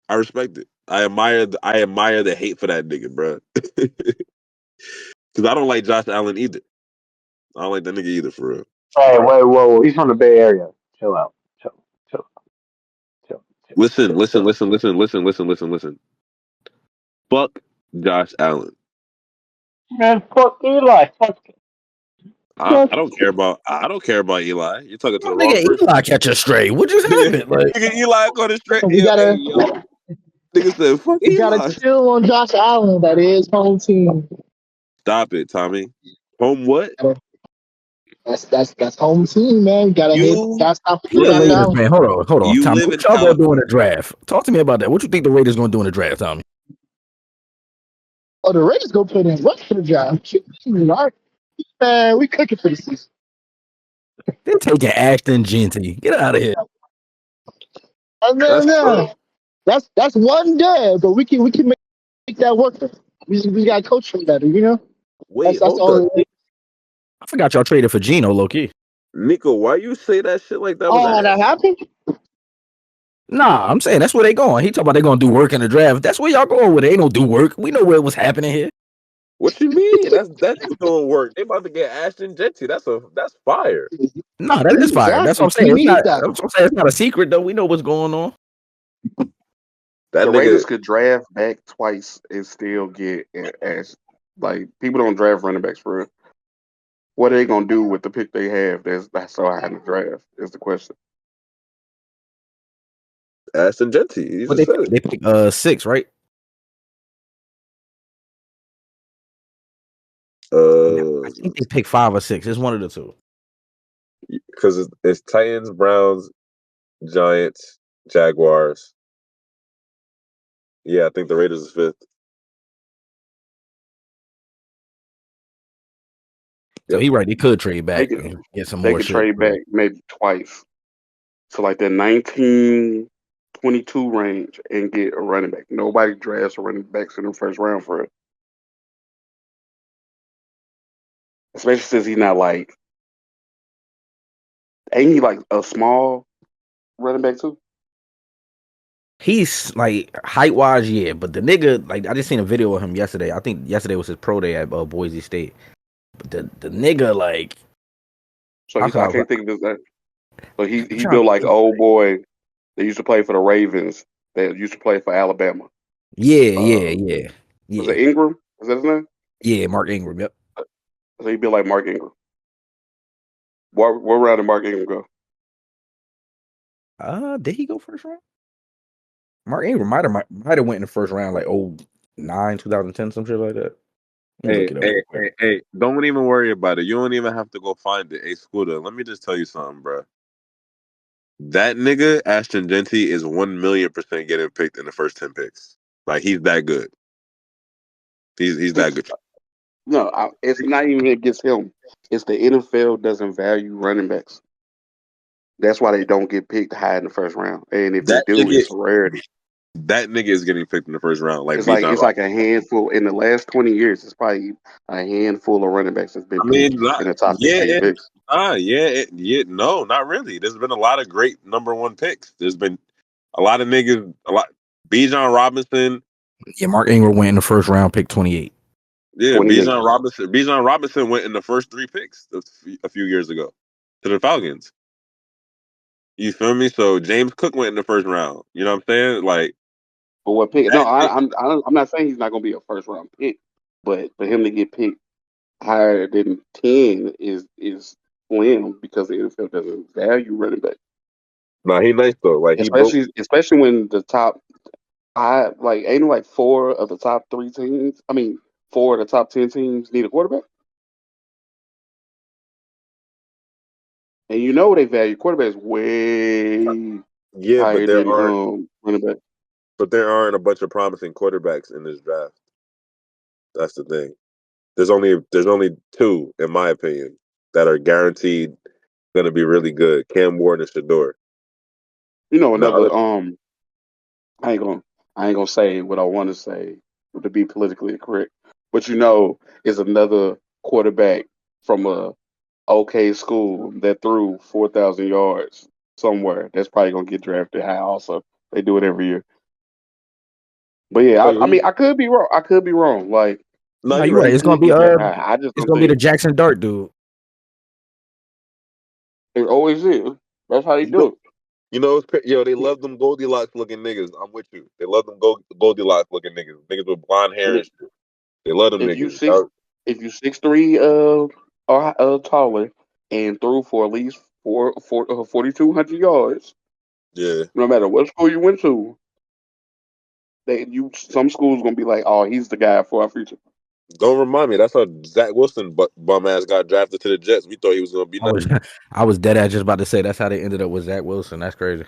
I respect it. I admire the hate for that nigga, bro. Because I don't like Josh Allen either. I don't like that nigga either, for real. Hey, wait, whoa, whoa. He's from the Bay Area. Chill out. Chill, chill, Listen. Fuck Josh Allen. Man, fuck Eli. I Fuck. don't care about Eli. You're talking to Yo, the wrong nigga, person. Eli catch a stray. What just happened? Like, Nigga, Eli going straight. We Hey, gotta yo. Nigga said, fuck we gotta Eli. chill on Josh Allen. That is home team. Stop it, Tommy. Home what? That's home team, man. Gotta hit. You Gotta stop he for the Josh live. Raiders, Allen. man. Hold on, You Tommy. live What in y'all gonna California. do in the draft? Talk to me about that. What you think the Raiders gonna do in the draft, Tommy? Oh, the Raiders go put in work for the job. Right. Man, we cooking for the season. They're taking Ashton Genty. Get out of here. And That's then, tough. that's one day, but we can make that work. We got to coach them better, you know. Wait, That's hold up. all. I forgot y'all traded for Geno, low key. Nico, why you say that shit like that was Oh, that ass? happened. Nah, I'm saying that's where they going. He talking about they gonna do work in the draft. That's where y'all going with. They ain't gonna do work. We know what was happening here. What you mean? That's doing work. They about to get Ashton Genty. That's fire. Nah, that is fire. That's what Exactly. I'm saying. We It's not. need that. That's what I'm saying. It's not a secret though. We know what's going on. That The nigga. Raiders could draft back twice and still get as like people don't draft running backs for real. What are they gonna do with the pick they have? That's so high in the draft is the question. Ashton Genty. You But just said it. they pick 6, right? I think they pick 5 or 6. It's one of the two. Because it's Titans, Browns, Giants, Jaguars. Yeah, I think the Raiders is 5th. So Yep. he right. They could trade They back could and get some they more could shit. trade back maybe twice. So like the 1922 range and get a running back. Nobody drafts a running backs in the first round for it. Especially since he's not like ain't he like a small running back too? He's like height wise, yeah. But the nigga, like I just seen a video of him yesterday. I think yesterday was his pro day at Boise State. But the nigga, like, So how he's can I? I can't think of his name. So I'm he trying built to like an think. old boy that used to play for the Ravens that used to play for Alabama. Yeah, Uh, was it yeah. Ingram? Is that his name? Yeah, Mark Ingram. Yep. So he built like Mark Ingram. What round did Mark Ingram go? Did he go first round? Mark Ingram might have went in the first round, like 09, 2010, some shit like that. Let me Hey, look it up hey, real quick. hey, hey, don't even worry about it. You don't even have to go find it. Hey, Scooter, let me just tell you something, bro. That nigga, Ashton Genty, is 1,000,000% getting picked in the first 10 picks. Like, he's that good. He's that good. No, it's not even against him. It's the NFL doesn't value running backs. That's why they don't get picked high in the first round. And if they That do, nigga, it's a rarity. that nigga is getting picked in the first round, like It's like Bijan it's like Robinson. a handful in the last 20 years. It's probably a handful of running backs that's been I mean, picked in the top yeah, 15 picks. no, not really. There's been a lot of great number one picks. There's been a lot of niggas, Bijan Robinson. Yeah, Mark Ingram went in the first round, pick 28. Yeah, 28. Bijan Robinson went in the first 3 picks a few years ago to the Falcons. You feel me? So James Cook went in the first round. You know what I'm saying? Like But what pick? No, that. I'm not saying he's not going to be a first round pick, but for him to get picked higher than 10 is slim because the NFL doesn't value running back, Nah, he nice though. Like he broke. especially when the top ain't like 4 of the top 3 teams. I mean, 4 of the top 10 teams need a quarterback, and you know they value quarterbacks way Yeah, higher than running back. but there aren't a bunch of promising quarterbacks in this draft. That's the thing. There's only 2, in my opinion, that are guaranteed going to be really good. Cam Ward and Shador. You know The other, another I ain't gonna say what I want to say to be politically correct, but you know is another quarterback from a okay school that threw 4,000 yards somewhere. That's probably gonna get drafted high. Also, they do it every year. But yeah, I mean, I could be wrong. I could be wrong. Like no, No, you're you're right. right. he It's gonna could be get drafted high. I just it's don't gonna be the think Jackson Dart dude. it always is. That's how they You know, do it. You know, they love them Goldilocks looking niggas. I'm with you. They love them Goldilocks looking niggas. Niggas with blonde hair and shit. They love them If you niggas. six, if you 6'3", or taller, and threw for at least 4,200 yards, Yeah. no matter what school you went to, some schools gonna be like, oh, he's the guy for our future. Don't remind me. That's how Zach Wilson bum ass got drafted to the Jets. We thought he was gonna be nothing. I was dead ass just about to say that's how they ended up with Zach Wilson. That's crazy.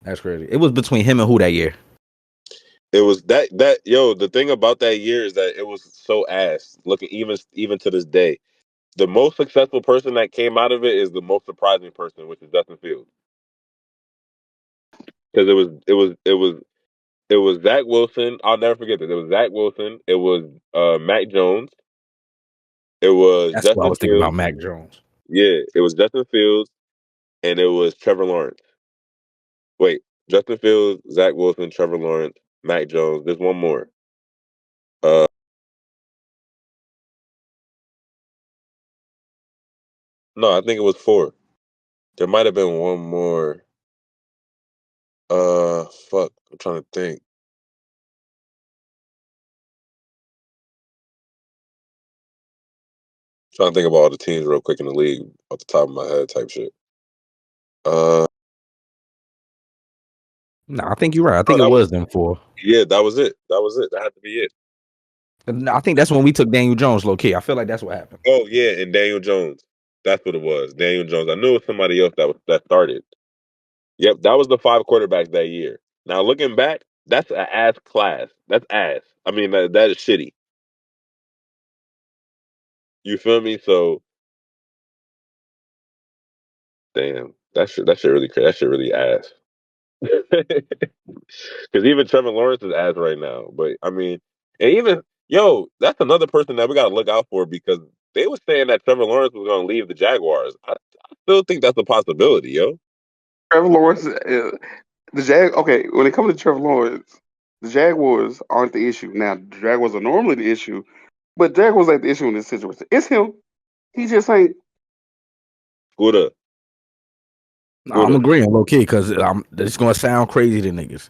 That's crazy. It was between him and who that year? It was that the thing about that year is that it was so ass. Looking even to this day. The most successful person that came out of it is the most surprising person, which is Justin Fields. Because it was Zach Wilson. I'll never forget this. It was Zach Wilson. It was Mac Jones. It was That's what I Justin was thinking about, Fields. Mac Jones. Yeah, it was Justin Fields, and it was Trevor Lawrence. Wait, Justin Fields, Zach Wilson, Trevor Lawrence, Mac Jones. There's one more. Uh, no, I think it was 4. There might have been one more. Fuck. I'm trying to think. Trying to think about all the teams real quick in the league off the top of my head, type shit. No, I think you're right. I think it was them 4. Yeah, that was it. That had to be it. And I think that's when we took Daniel Jones low key. I feel like that's what happened. Oh yeah, and Daniel Jones. That's what it was. Daniel Jones. I knew it was somebody else that started. Yep, that was the 5 quarterbacks that year. Now looking back, that's an ass class. That's ass. I mean, that is shitty. You feel me? So, damn, that shit really crazy. That shit really ass. Because even Trevor Lawrence is ass right now. But I mean, and even that's another person that we got to look out for because they were saying that Trevor Lawrence was going to leave the Jaguars. I still think that's a possibility, yo. Trevor Lawrence, Okay, when it comes to Trevor Lawrence, the Jaguars aren't the issue. Now, the Jaguars are normally the issue, but Jaguars ain't the issue in this situation. It's him. He just ain't. Scooter. I'm agreeing low key because it's gonna sound crazy to niggas.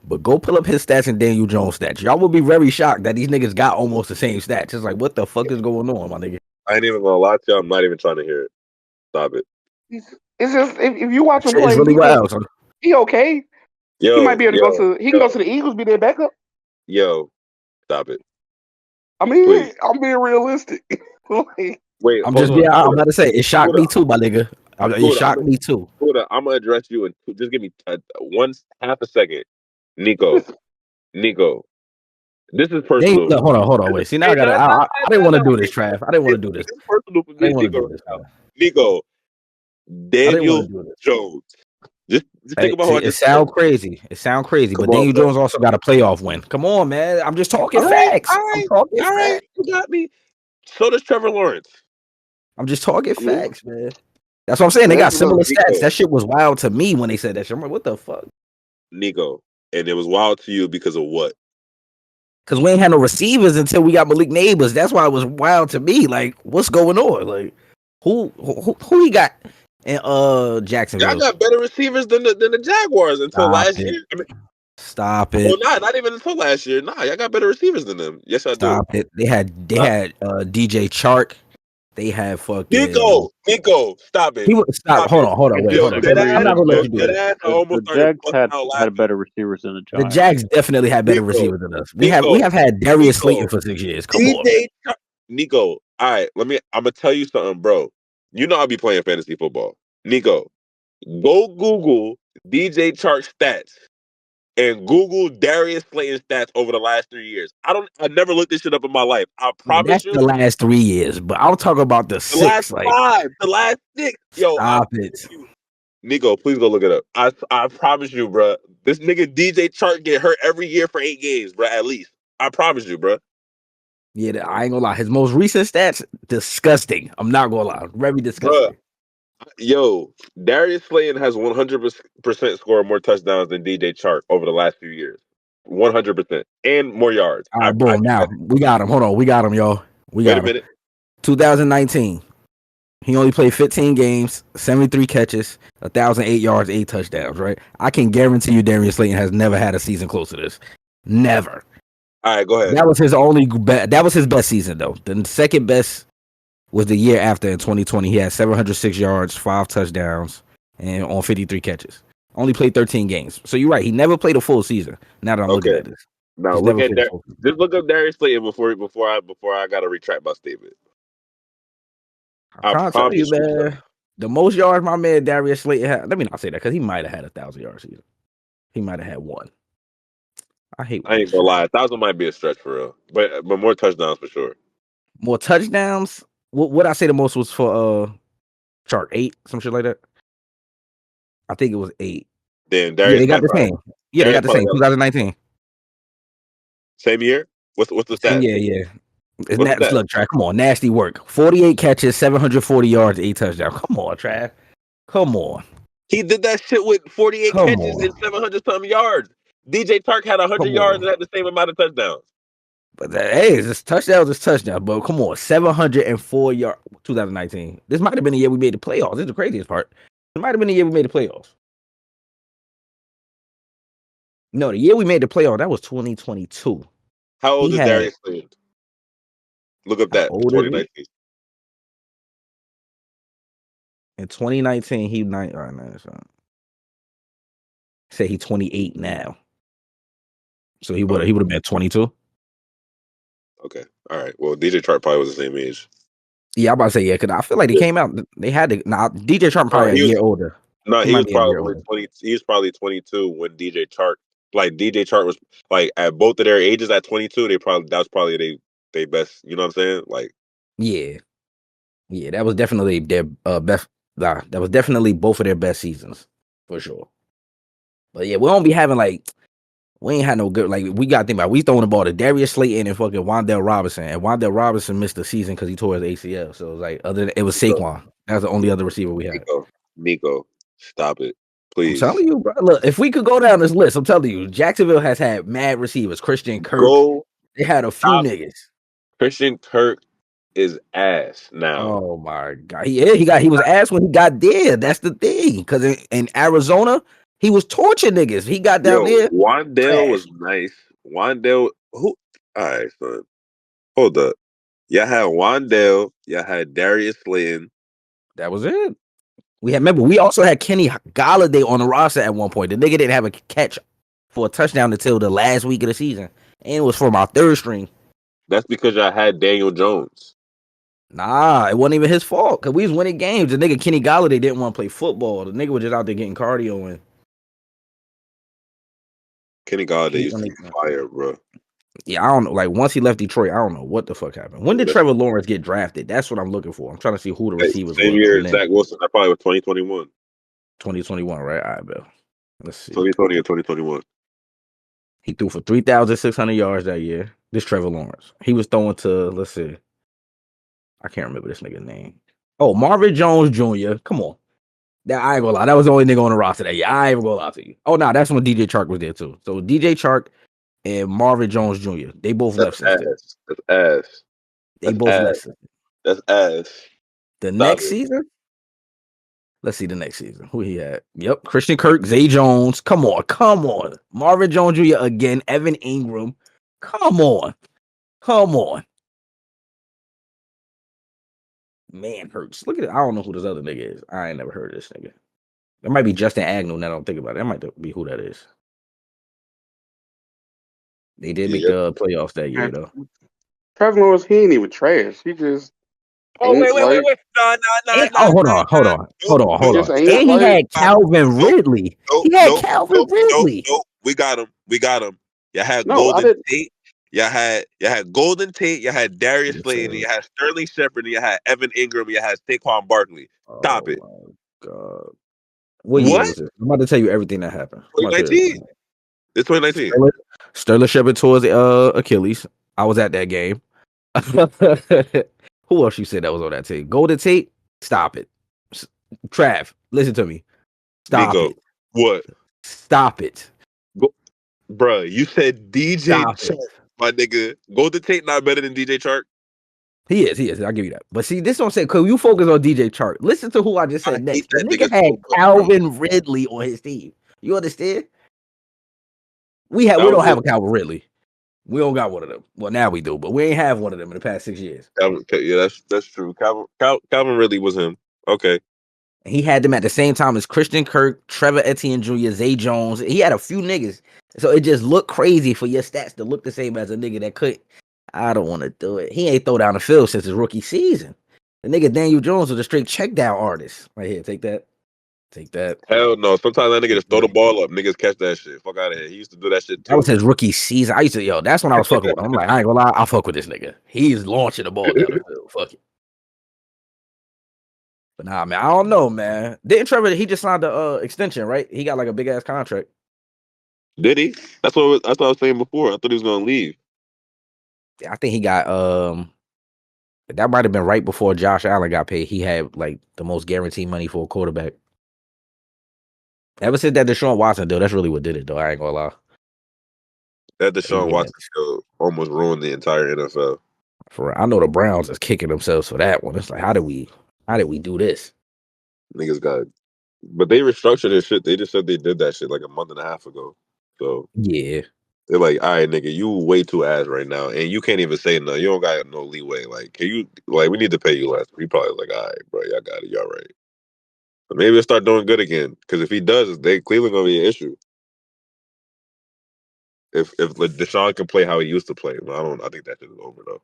But go pull up his stats and Daniel Jones stats. Y'all will be very shocked that these niggas got almost the same stats. It's like, what the fuck is going on, my nigga? I ain't even gonna lie to you. I'm not even trying to hear it. Stop it. It's just if you watch him Shit is play, really wild, son. he okay. He might be able to go to. He can go to the Eagles, be their backup. Yo, stop it. I mean, Please. I'm being realistic. Wait, I'm about to say it shocked me too, my nigga. It shocked me too. I'm gonna address you and just give me half a second, Nico. This is personal. Hold on, wait. See now I didn't want to do this, Trav. I didn't want to do this. It's personal for I me, didn't want to do this. Nico. Daniel do this. Jones. Just think about See, how it sound crazy. It sound crazy, but Daniel Jones also got a playoff win. Come on, man. I'm just talking facts. I'm talking facts. You got me. So does Trevor Lawrence. I'm just talking facts, man. That's what I'm saying. They got similar stats. That shit was wild to me when they said that shit. I'm like, what the fuck? Nico. And it was wild to you because of what? Because we ain't had no receivers until we got Malik Neighbors. That's why it was wild to me. Like, what's going on? Like, who he got in Jacksonville? Y'all got better receivers than the Jaguars until last year. I mean, Stop it. Well, not even until last year. Nah, y'all got better receivers than them. Yes, I do. Stop it. They had DJ Chark. They had fucking Nico, stop it. Stop. Hold on. Wait, hold on. I'm not gonna let you do that. The Jags had better receivers than the Giants. The Jags definitely had better receivers than us. We have had Darius Slayton for 6 years. Come on, Nico. All right, I'm gonna tell you something, bro. You know I'll be playing fantasy football. Nico, go Google DJ Chark stats and Google Darius Slayton stats over the last 3 years. I never looked this shit up in my life. I promise that's you. The last 3 years, but I'll talk about the 6. Last 5, the last 6. Yo, stop it. Nico, please go look it up. I promise you, bro. This nigga DJ Chark get hurt every year for 8 games, bro. At least. I promise you, bro. Yeah, I ain't gonna lie. His most recent stats, disgusting. I'm not gonna lie. Very disgusting. Bruh. Yo, Darius Slayton has 100% scored more touchdowns than DJ Chark over the last few years. 100%. And more yards. All right, boom. Now, we got him. Hold on. We got him, y'all. Wait a minute. 2019. He only played 15 games, 73 catches, 1,008 yards, 8 touchdowns, right? I can guarantee you Darius Slayton has never had a season close to this. Never. All right, go ahead. That was his best season though. The second best was the year after in 2020. He had 706 yards, 5 touchdowns, and on 53 catches. Only played 13 games. So you're right. He never played a full season. Now that I'm looking Okay. at this, Now he's look never at played a that. full season. Just look up Darius Slayton before I gotta retract my statement. I'm trying to tell you, man. The most yards my man Darius Slayton had. Let me not say that because he might have had 1,000-yard season. He might have had one. I hate when I niggas ain't say gonna that. lie, 1,000 might be a stretch for real, but more touchdowns for sure. More touchdowns. What I say the most was for Shark 8, some shit like that. I think it was 8. Then Yeah, Darius they got might the probably same. Yeah, they Darius got the probably same. got 2019. same year. What's the Same stats? year, yeah. What's the stats? Look, Trav, come on, nasty work. 48 catches, 740 yards, 8 touchdowns. Come on, Trav. Come on. He did that shit with 48 Come catches on. and 700 something yards. DJ Tark had 100 Come yards on. and had the same amount of touchdowns. But hey, it's touchdowns is touchdowns, bro. Come on, 704 yards. 2019. This might have been the year we made the playoffs. This is the craziest part. It might have been the year we made the playoffs. No, the year we made the playoffs, that was 2022. How old He is had Darius Slayton? Look up how that for old is he? 2019. In 2019, he nine. All right, no, say he's 28 now. So he would Oh, have been 22. okay. All right. Well, DJ Tark probably was the same age. Yeah, I'm about to say yeah, because I feel like they Yeah. came out. They had to. Nah, DJ Sharp No, probably a he was year older. no, He he might was be a year probably older. 20. He was probably 22 when DJ Chark. Like DJ Chark was like at both of their ages at 22. That was probably they best. You know what I'm saying? Like Yeah, yeah, that was definitely their best. Nah, that was definitely both of their best seasons for sure. But yeah, we won't be having like we ain't had no good. Like we got to think about we throwing the ball to Darius Slayton and fucking Wandale Robinson, and Wandale Robinson missed the season because he tore his ACL. So it was like it was Nico, Saquon. That was the only other receiver we had. Nico, stop it, I'm please. telling you, bro. Look, if we could go down this list, I'm telling you, Jacksonville has had mad receivers. Christian Kirk. Go They had a few stop. niggas. Christian Kirk is ass now. Oh my god. He was asked when he got there. That's the thing. Because in Arizona, he was torching niggas. He got down Yo, there. Wandale Trash. was nice. Wandale, who? All right, son. Hold up. Y'all had Wandale. Y'all had Darius Slayton. That was it. We also had Kenny Galladay on the roster at one point. The nigga didn't have a catch for a touchdown until the last week of the season. And it was from our third string. That's because y'all had Daniel Jones. Nah, it wasn't even his fault. Cause we was winning games. The nigga Kenny Galladay didn't want to play football. The nigga was just out there getting cardio in. Kenny Galladay used to be fire, bro. Yeah, I don't know. Like once he left Detroit, I don't know what the fuck happened. When did Trevor Lawrence get drafted? That's what I'm looking for. I'm trying to see who the receivers Same was year from as then. Zach Wilson. That probably was 2021. 2021, right? All right, Bill. Let's see. 2020 or 2021. He threw for 3,600 yards that year. This Trevor Lawrence. He was throwing to, let's see. I can't remember this nigga's name. Oh, Marvin Jones Jr. Come on. That I ain't gonna lie. That was the only nigga on the roster that year. I ain't even gonna lie to you. Oh, no, that's when DJ Chark was there too. So DJ Chark and Marvin Jones Jr. They both left since then. That's ass. They That's both left ass. since then. That's ass. The Stop next it. season, let's see the next season. Who he had? Yep. Christian Kirk, Zay Jones. Come on. Marvin Jones Jr. again. Evan Ingram. Come on. Man hurts. Look at it. I don't know who this other nigga is. I ain't never heard of this nigga. That might be Justin Agnew now I don't think about it. That might be who that is. They did make Yeah. the playoffs that year though. Trevor Lawrence, he ain't even trash. He just Oh ain't wait. like And, hold he just on. ain't And he like had Calvin Ridley. He had Calvin Ridley. Nope. We got him. Y'all had no. I Golden didn't. Tate. Y'all had Golden Tate. Y'all had Darius Yes, Slayton. sir. You had Sterling Shepard. And you had Evan Ingram. You had Saquon Barkley. Stop Oh it. my god. What year What? was it? I'm about to tell you everything that happened. 2019. It's 2019. Sterling Shepard tore his Achilles. I was at that game. Who else you said that was on that team? Golden Tate? Stop it. Trav, listen to me. Stop Nico, it. what? Stop it. Bruh, you said DJ Stop Chark, it. my nigga. Golden Tate not better than DJ Chark? He is. I'll give you that. But see, this is what I'm saying. Cause you focus on DJ Chark. Listen to who I just I said hate next. The that nigga nigga had so much, bro. Calvin Ridley on his team. You understand? We Calvin don't have Ridley, a Calvin Ridley. We don't got one of them. Well, now we do, but we ain't have one of them in the past 6 years. yeah, that's true. Calvin Ridley was him. Okay. And he had them at the same time as Christian Kirk, Trevor Etienne Jr., Zay Jones. He had a few niggas. So it just looked crazy for your stats to look the same as a nigga that couldn't. I don't want to do it. He ain't throw down the field since his rookie season. The nigga Daniel Jones was a straight check down artist. Right here, take that. Take that. Hell no. Sometimes that nigga Take just throw the that. ball up. Niggas catch that shit. Fuck out of here. He used to do that shit That was too. his rookie season. I used to, that's when I was fucking with him. I'm like, I ain't gonna lie, I'll fuck with this nigga. He's launching the ball down the field. Fuck it. But nah, man, I don't know, man. Didn't Trevor, he just signed the extension, right? He got like a big ass contract. Did he? That's what I was saying before. I thought he was gonna leave. I think he got that might have been right before Josh Allen got paid. He had like the most guaranteed money for a quarterback. Ever since that Deshaun Watson deal, that's really what did it though. I ain't gonna lie. That But he Deshaun getting Watson it. deal almost ruined the entire NFL. For real. I know the Browns is kicking themselves for that one. It's like, how did we do this? Niggas got, but they restructured this shit. They just said they did that shit like a month and a half ago. So Yeah. they're like, all right, nigga, you way too ass right now, and you can't even say no. You don't got no leeway. Like, can you? Like, we need to pay you less. We probably like, all right, bro, y'all got it, y'all right. But maybe he'll start doing good again. Because if he does, they Cleveland gonna be an issue. If like, Deshaun can play how he used to play, but I think that shit is over though.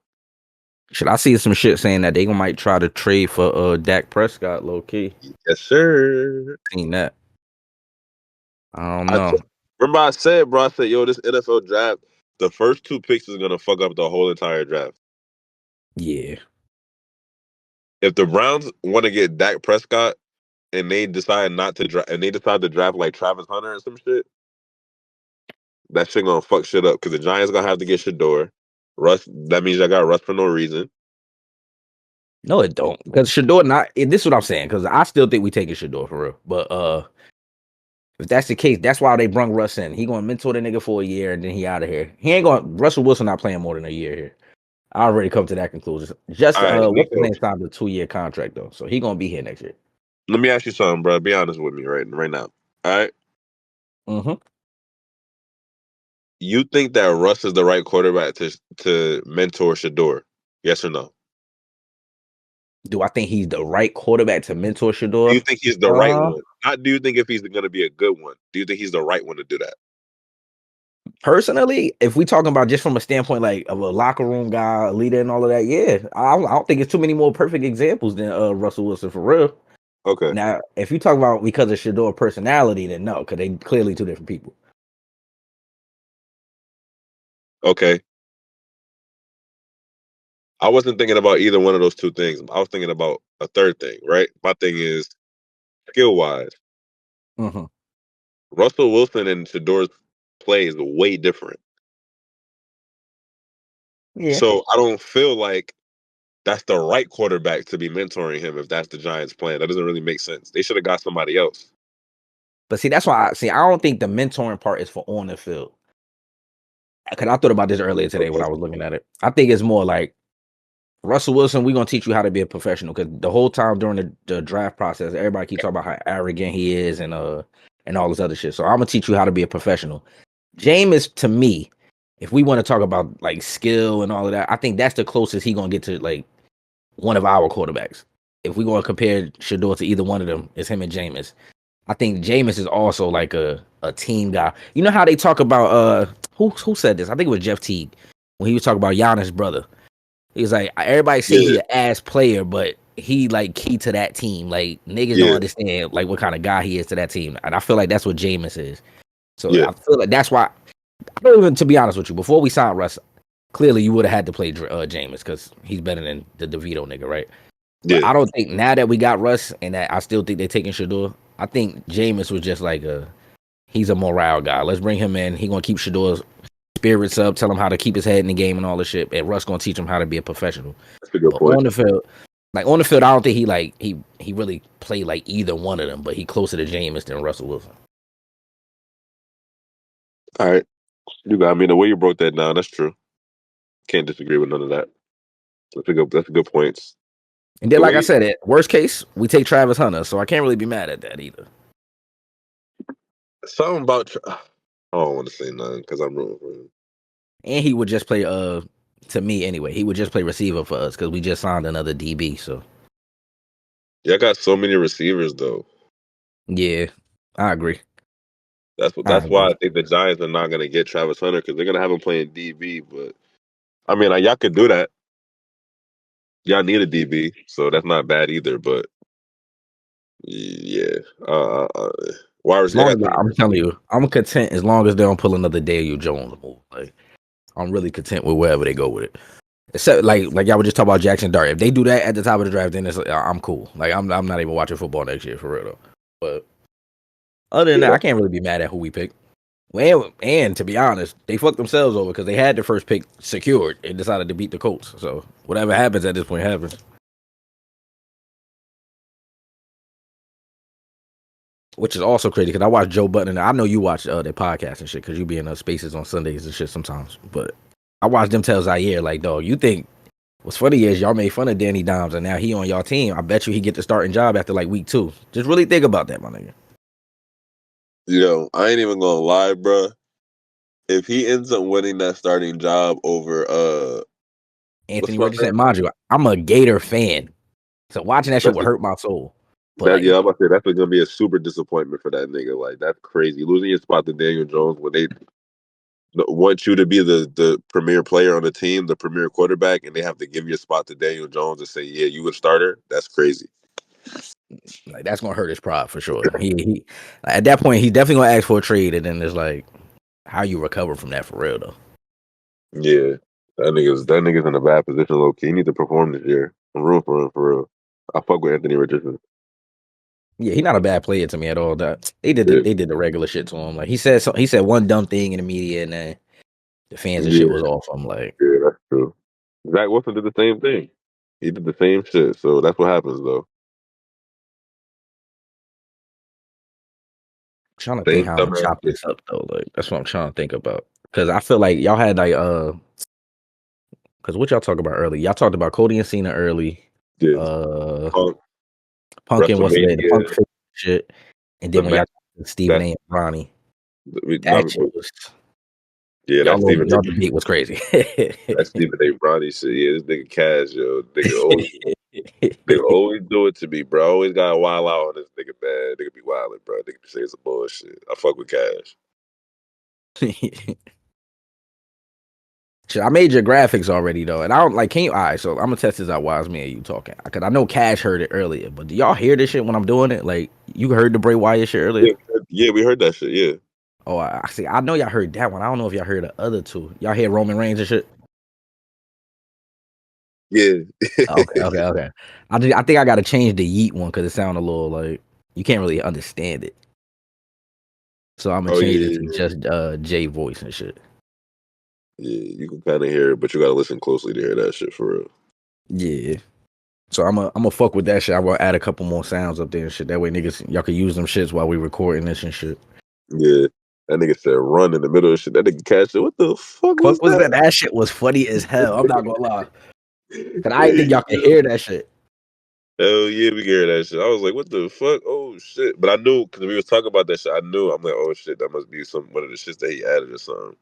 Should I see some shit saying that they might try to trade for Dak Prescott low key? Yes, sir. Seen that. I don't I know. remember I said, bro. I said, yo, this NFL draft, the first two picks is gonna fuck up the whole entire draft. Yeah. If the Browns want to get Dak Prescott and they decide not to draft, and they decide to draft like Travis Hunter and some shit, that shit gonna fuck shit up because the Giants gonna have to get Shador. Russ, that means I got Russ for no reason. No, it don't. Because Shador this is what I'm saying. Because I still think we taking Shador for real. But if that's the case, that's why they brung Russ in. He gonna mentor the nigga for a year and then he out of here. He ain't going Russell Wilson not playing more than a year here. I already come to that conclusion. Just All right, what's his Nico. name signed a 2-year contract though. So he gonna be here next year. Let me ask you something, bro. Be honest with me right now. All right. Mm-hmm. You think that Russ is the right quarterback to mentor Shador? Yes or no? Do I think he's the right quarterback to mentor Do Shador? you think he's the right one? Not do you think if he's going to be a good one? Do you think he's the right one to do that? Personally, if we talking about just from a standpoint like of a locker room guy, a leader, and all of that, yeah, I don't think it's too many more perfect examples than Russell Wilson for real. Okay. Now, if you talk about because of Shador personality, then no, because they clearly two different people. Okay. I wasn't thinking about either one of those two things. I was thinking about a third thing, right? My thing is skill wise. Mm-hmm. Russell Wilson and Shador's play is way different. Yeah, So I don't feel like that's the right quarterback to be mentoring him if that's the Giants' plan. That doesn't really make sense. They should have got somebody else. but see, that's why I don't think the mentoring part is for on the field. Because I thought about this earlier today when Okay. I was looking at it. I think it's more like Russell Wilson, we're gonna teach you how to be a professional. Because the whole time during the draft process, everybody keep talking about how arrogant he is and all this other shit. So I'm gonna teach you how to be a professional. Jameis, to me, if we want to talk about like skill and all of that, I think that's the closest he gonna get to like one of our quarterbacks. If we gonna compare Shador to either one of them, it's him and Jameis. I think Jameis is also like a team guy. You know how they talk about who said this? I think it was Jeff Teague when he was talking about Giannis' brother. He was like, everybody say he Yeah. an ass player, but he like key to that team. Like niggas don't Yeah. understand like what kind of guy he is to that team. And I feel like that's what Jameis is. So Yeah. I feel like that's why I don't even, to be honest with you, before we signed Russ, clearly you would have had to play Jameis because he's better than the DeVito nigga, right? But Yeah. I don't think now that we got Russ and that I still think they're taking Shador, I think Jameis was just like he's a morale guy. Let's bring him in. He gonna keep Shador's spirits up, tell him how to keep his head in the game and all this shit. And Russ gonna teach him how to be a professional. That's a good But point. on the field, I don't think he really played like either one of them, but he closer to Jameis than Russell Wilson. All right. You got, I mean, the way you broke that down, that's true. Can't disagree with none of that. That's a good points. And then, The like I way said, worst case, we take Travis Hunter, so I can't really be mad at that either. something about I don't want to say nothing because I'm rooting for him. And he would just play to me anyway. He would just play receiver for us because we just signed another DB. So Yeah, I got so many receivers though. yeah, I agree. That's why I think the Giants are not gonna get Travis Hunter because they're gonna have him playing DB. But I mean, y'all could do that. Y'all need a DB, so that's not bad either. But yeah, wide As receiver. long I as got too I'm many. telling you, I'm content as long as they don't pull another Daniel Jones move. Like I'm really content with wherever they go with it. Except like y'all were just talking about Jackson Dart. If they do that at the top of the draft, then I'm cool. Like I'm not even watching football next year for real though. But other than Yeah, that, I can't really be mad at who we picked. Well, and to be honest, they fucked themselves over because they had the first pick secured and decided to beat the Colts. So whatever happens at this point happens. Which is also crazy because I watch Joe Button and I know you watch their podcast and shit because you be in those spaces on Sundays and shit sometimes. But I watch them tell Zaire like, dog, you think what's funny is y'all made fun of Danny Dimes and now he on y'all team. I bet you he get the starting job after like week 2. Just really think about that, my nigga. I ain't even gonna lie, bro. If he ends up winning that starting job over what's Anthony my Richardson, name? mind you, I'm a Gator fan, so watching that shit That's would hurt my soul. But that like, yeah, I'm about to say that's gonna be a super disappointment for that nigga. Like that's crazy. Losing your spot to Daniel Jones when they want you to be the premier player on the team, the premier quarterback, and they have to give you a spot to Daniel Jones and say, yeah, you a starter. That's crazy. like that's gonna hurt his pride for sure. He at that point he's definitely gonna ask for a trade, and then it's like, how you recover from that for real though? Yeah, that nigga's in a bad position. Low key, he need to perform this year. I'm rooting for him for real. I fuck with Anthony Richardson. Yeah, he's not a bad player to me at all. That Yeah, they did the regular shit to him. Like he said one dumb thing in the media, and then the fans and yeah, shit was off. I'm like, yeah, that's true. Zach Wilson did the same thing. He did the same shit. So that's what happens though. trying to think Same how I'm gonna dumbass chop shit. this up though. Like that's what I'm trying to think about because I feel like y'all had like because what y'all talked about early? Y'all talked about Cody and Cena early. Yeah, Uh, Punk, Pumpkin, what's the name? The WrestleMania, Punk shit, and the then when y'all match. got Stephen That's A. and Ronnie, not, that shit was yeah, that's Stephen. y'all debate was crazy. That's Stephen A. Ronnie shit. Yeah, this nigga Cash, yo. Nigga always do it to me, bro. I always got to wild out on this nigga, man. Nigga be wilding, bro. Nigga be saying some bullshit. I fuck with Cash. Shit, I made your graphics already though, and I don't like. Can you? All right, so I'm gonna test this out while it's me and you talking, because I know Cash heard it earlier. But do y'all hear this shit when I'm doing it? Like you heard the Bray Wyatt shit earlier? Yeah, we heard that shit. Yeah, Oh, I see. I know y'all heard that one. I don't know if y'all heard the other two. Y'all hear Roman Reigns and shit? yeah. Okay. I think I gotta change the Yeet one because it sound a little like you can't really understand it. So I'm gonna Oh change yeah, it yeah, to yeah. just Jay voice and shit. Yeah, you can kind of hear it, but you gotta listen closely to hear that shit for real. Yeah. So I'm a fuck with that shit. I will add a couple more sounds up there and shit. That way niggas y'all can use them shits while we recording this and shit. Yeah, that nigga said run in the middle of shit. That nigga Cash said, "What the fuck was Fuck was that? that?" That shit was funny as hell. I'm not gonna lie. And I didn't think Hey, y'all could hear that shit. hell yeah, we can hear that shit. I was like, "What the fuck?" Oh shit! But I knew because we was talking about that shit. I knew. I'm like, "Oh shit, that must be one of the shits that he added or something."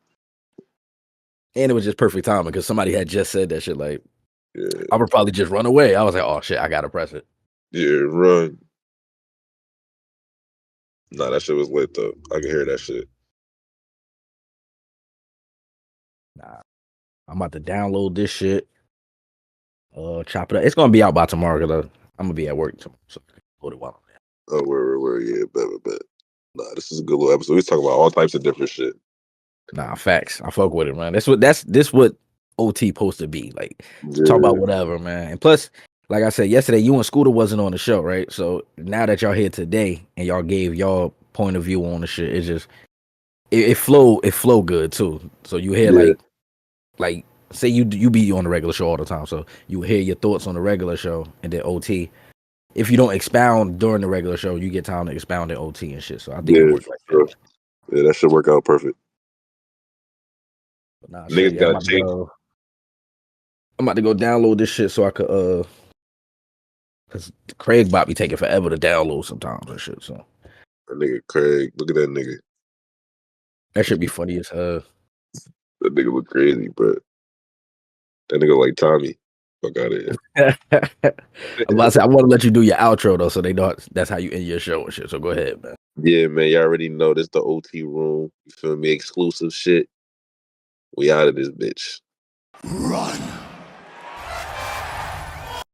And it was just perfect timing because somebody had just said that shit. Like Yeah, I would probably just run away. I was like, oh shit, I gotta press it. yeah, run. Nah, that shit was lit though. I can hear that shit. Nah, I'm about to download this shit. Chop it up. It's gonna be out by tomorrow because I'm gonna be at work tomorrow. So I can load it while I'm there. Oh, where, yeah, bet. Nah, this is a good little episode. We talk about all types of different shit. Nah, facts. I fuck with it, man. This what OT supposed to be. Like to talk about Yeah, whatever, man. And plus, like I said yesterday, you and Scooter wasn't on the show, right? So now that y'all here today and y'all gave y'all point of view on the shit, it's just it flow good too. So you hear yeah, like say you be on the regular show all the time, so you hear your thoughts on the regular show and then OT. If you don't expound during the regular show, you get time to expound in OT and shit. So I think it yeah, worked like that. sure. Yeah, that should work out perfect. But nah, shit, Niggas yeah, I'm gotta about to change. go. I'm about to go download this shit so I could because Craig about be taking forever to download sometimes and shit. So That nigga Craig, look at that nigga. that should be funny as That nigga look crazy, bro. That nigga like Tommy. Fuck out of here. I'm about to say I want to let you do your outro though, so they know that's how you end your show and shit. So go ahead, man. Yeah, man, y'all already know this the OT room. You feel me? Exclusive shit. We out of this bitch. Run.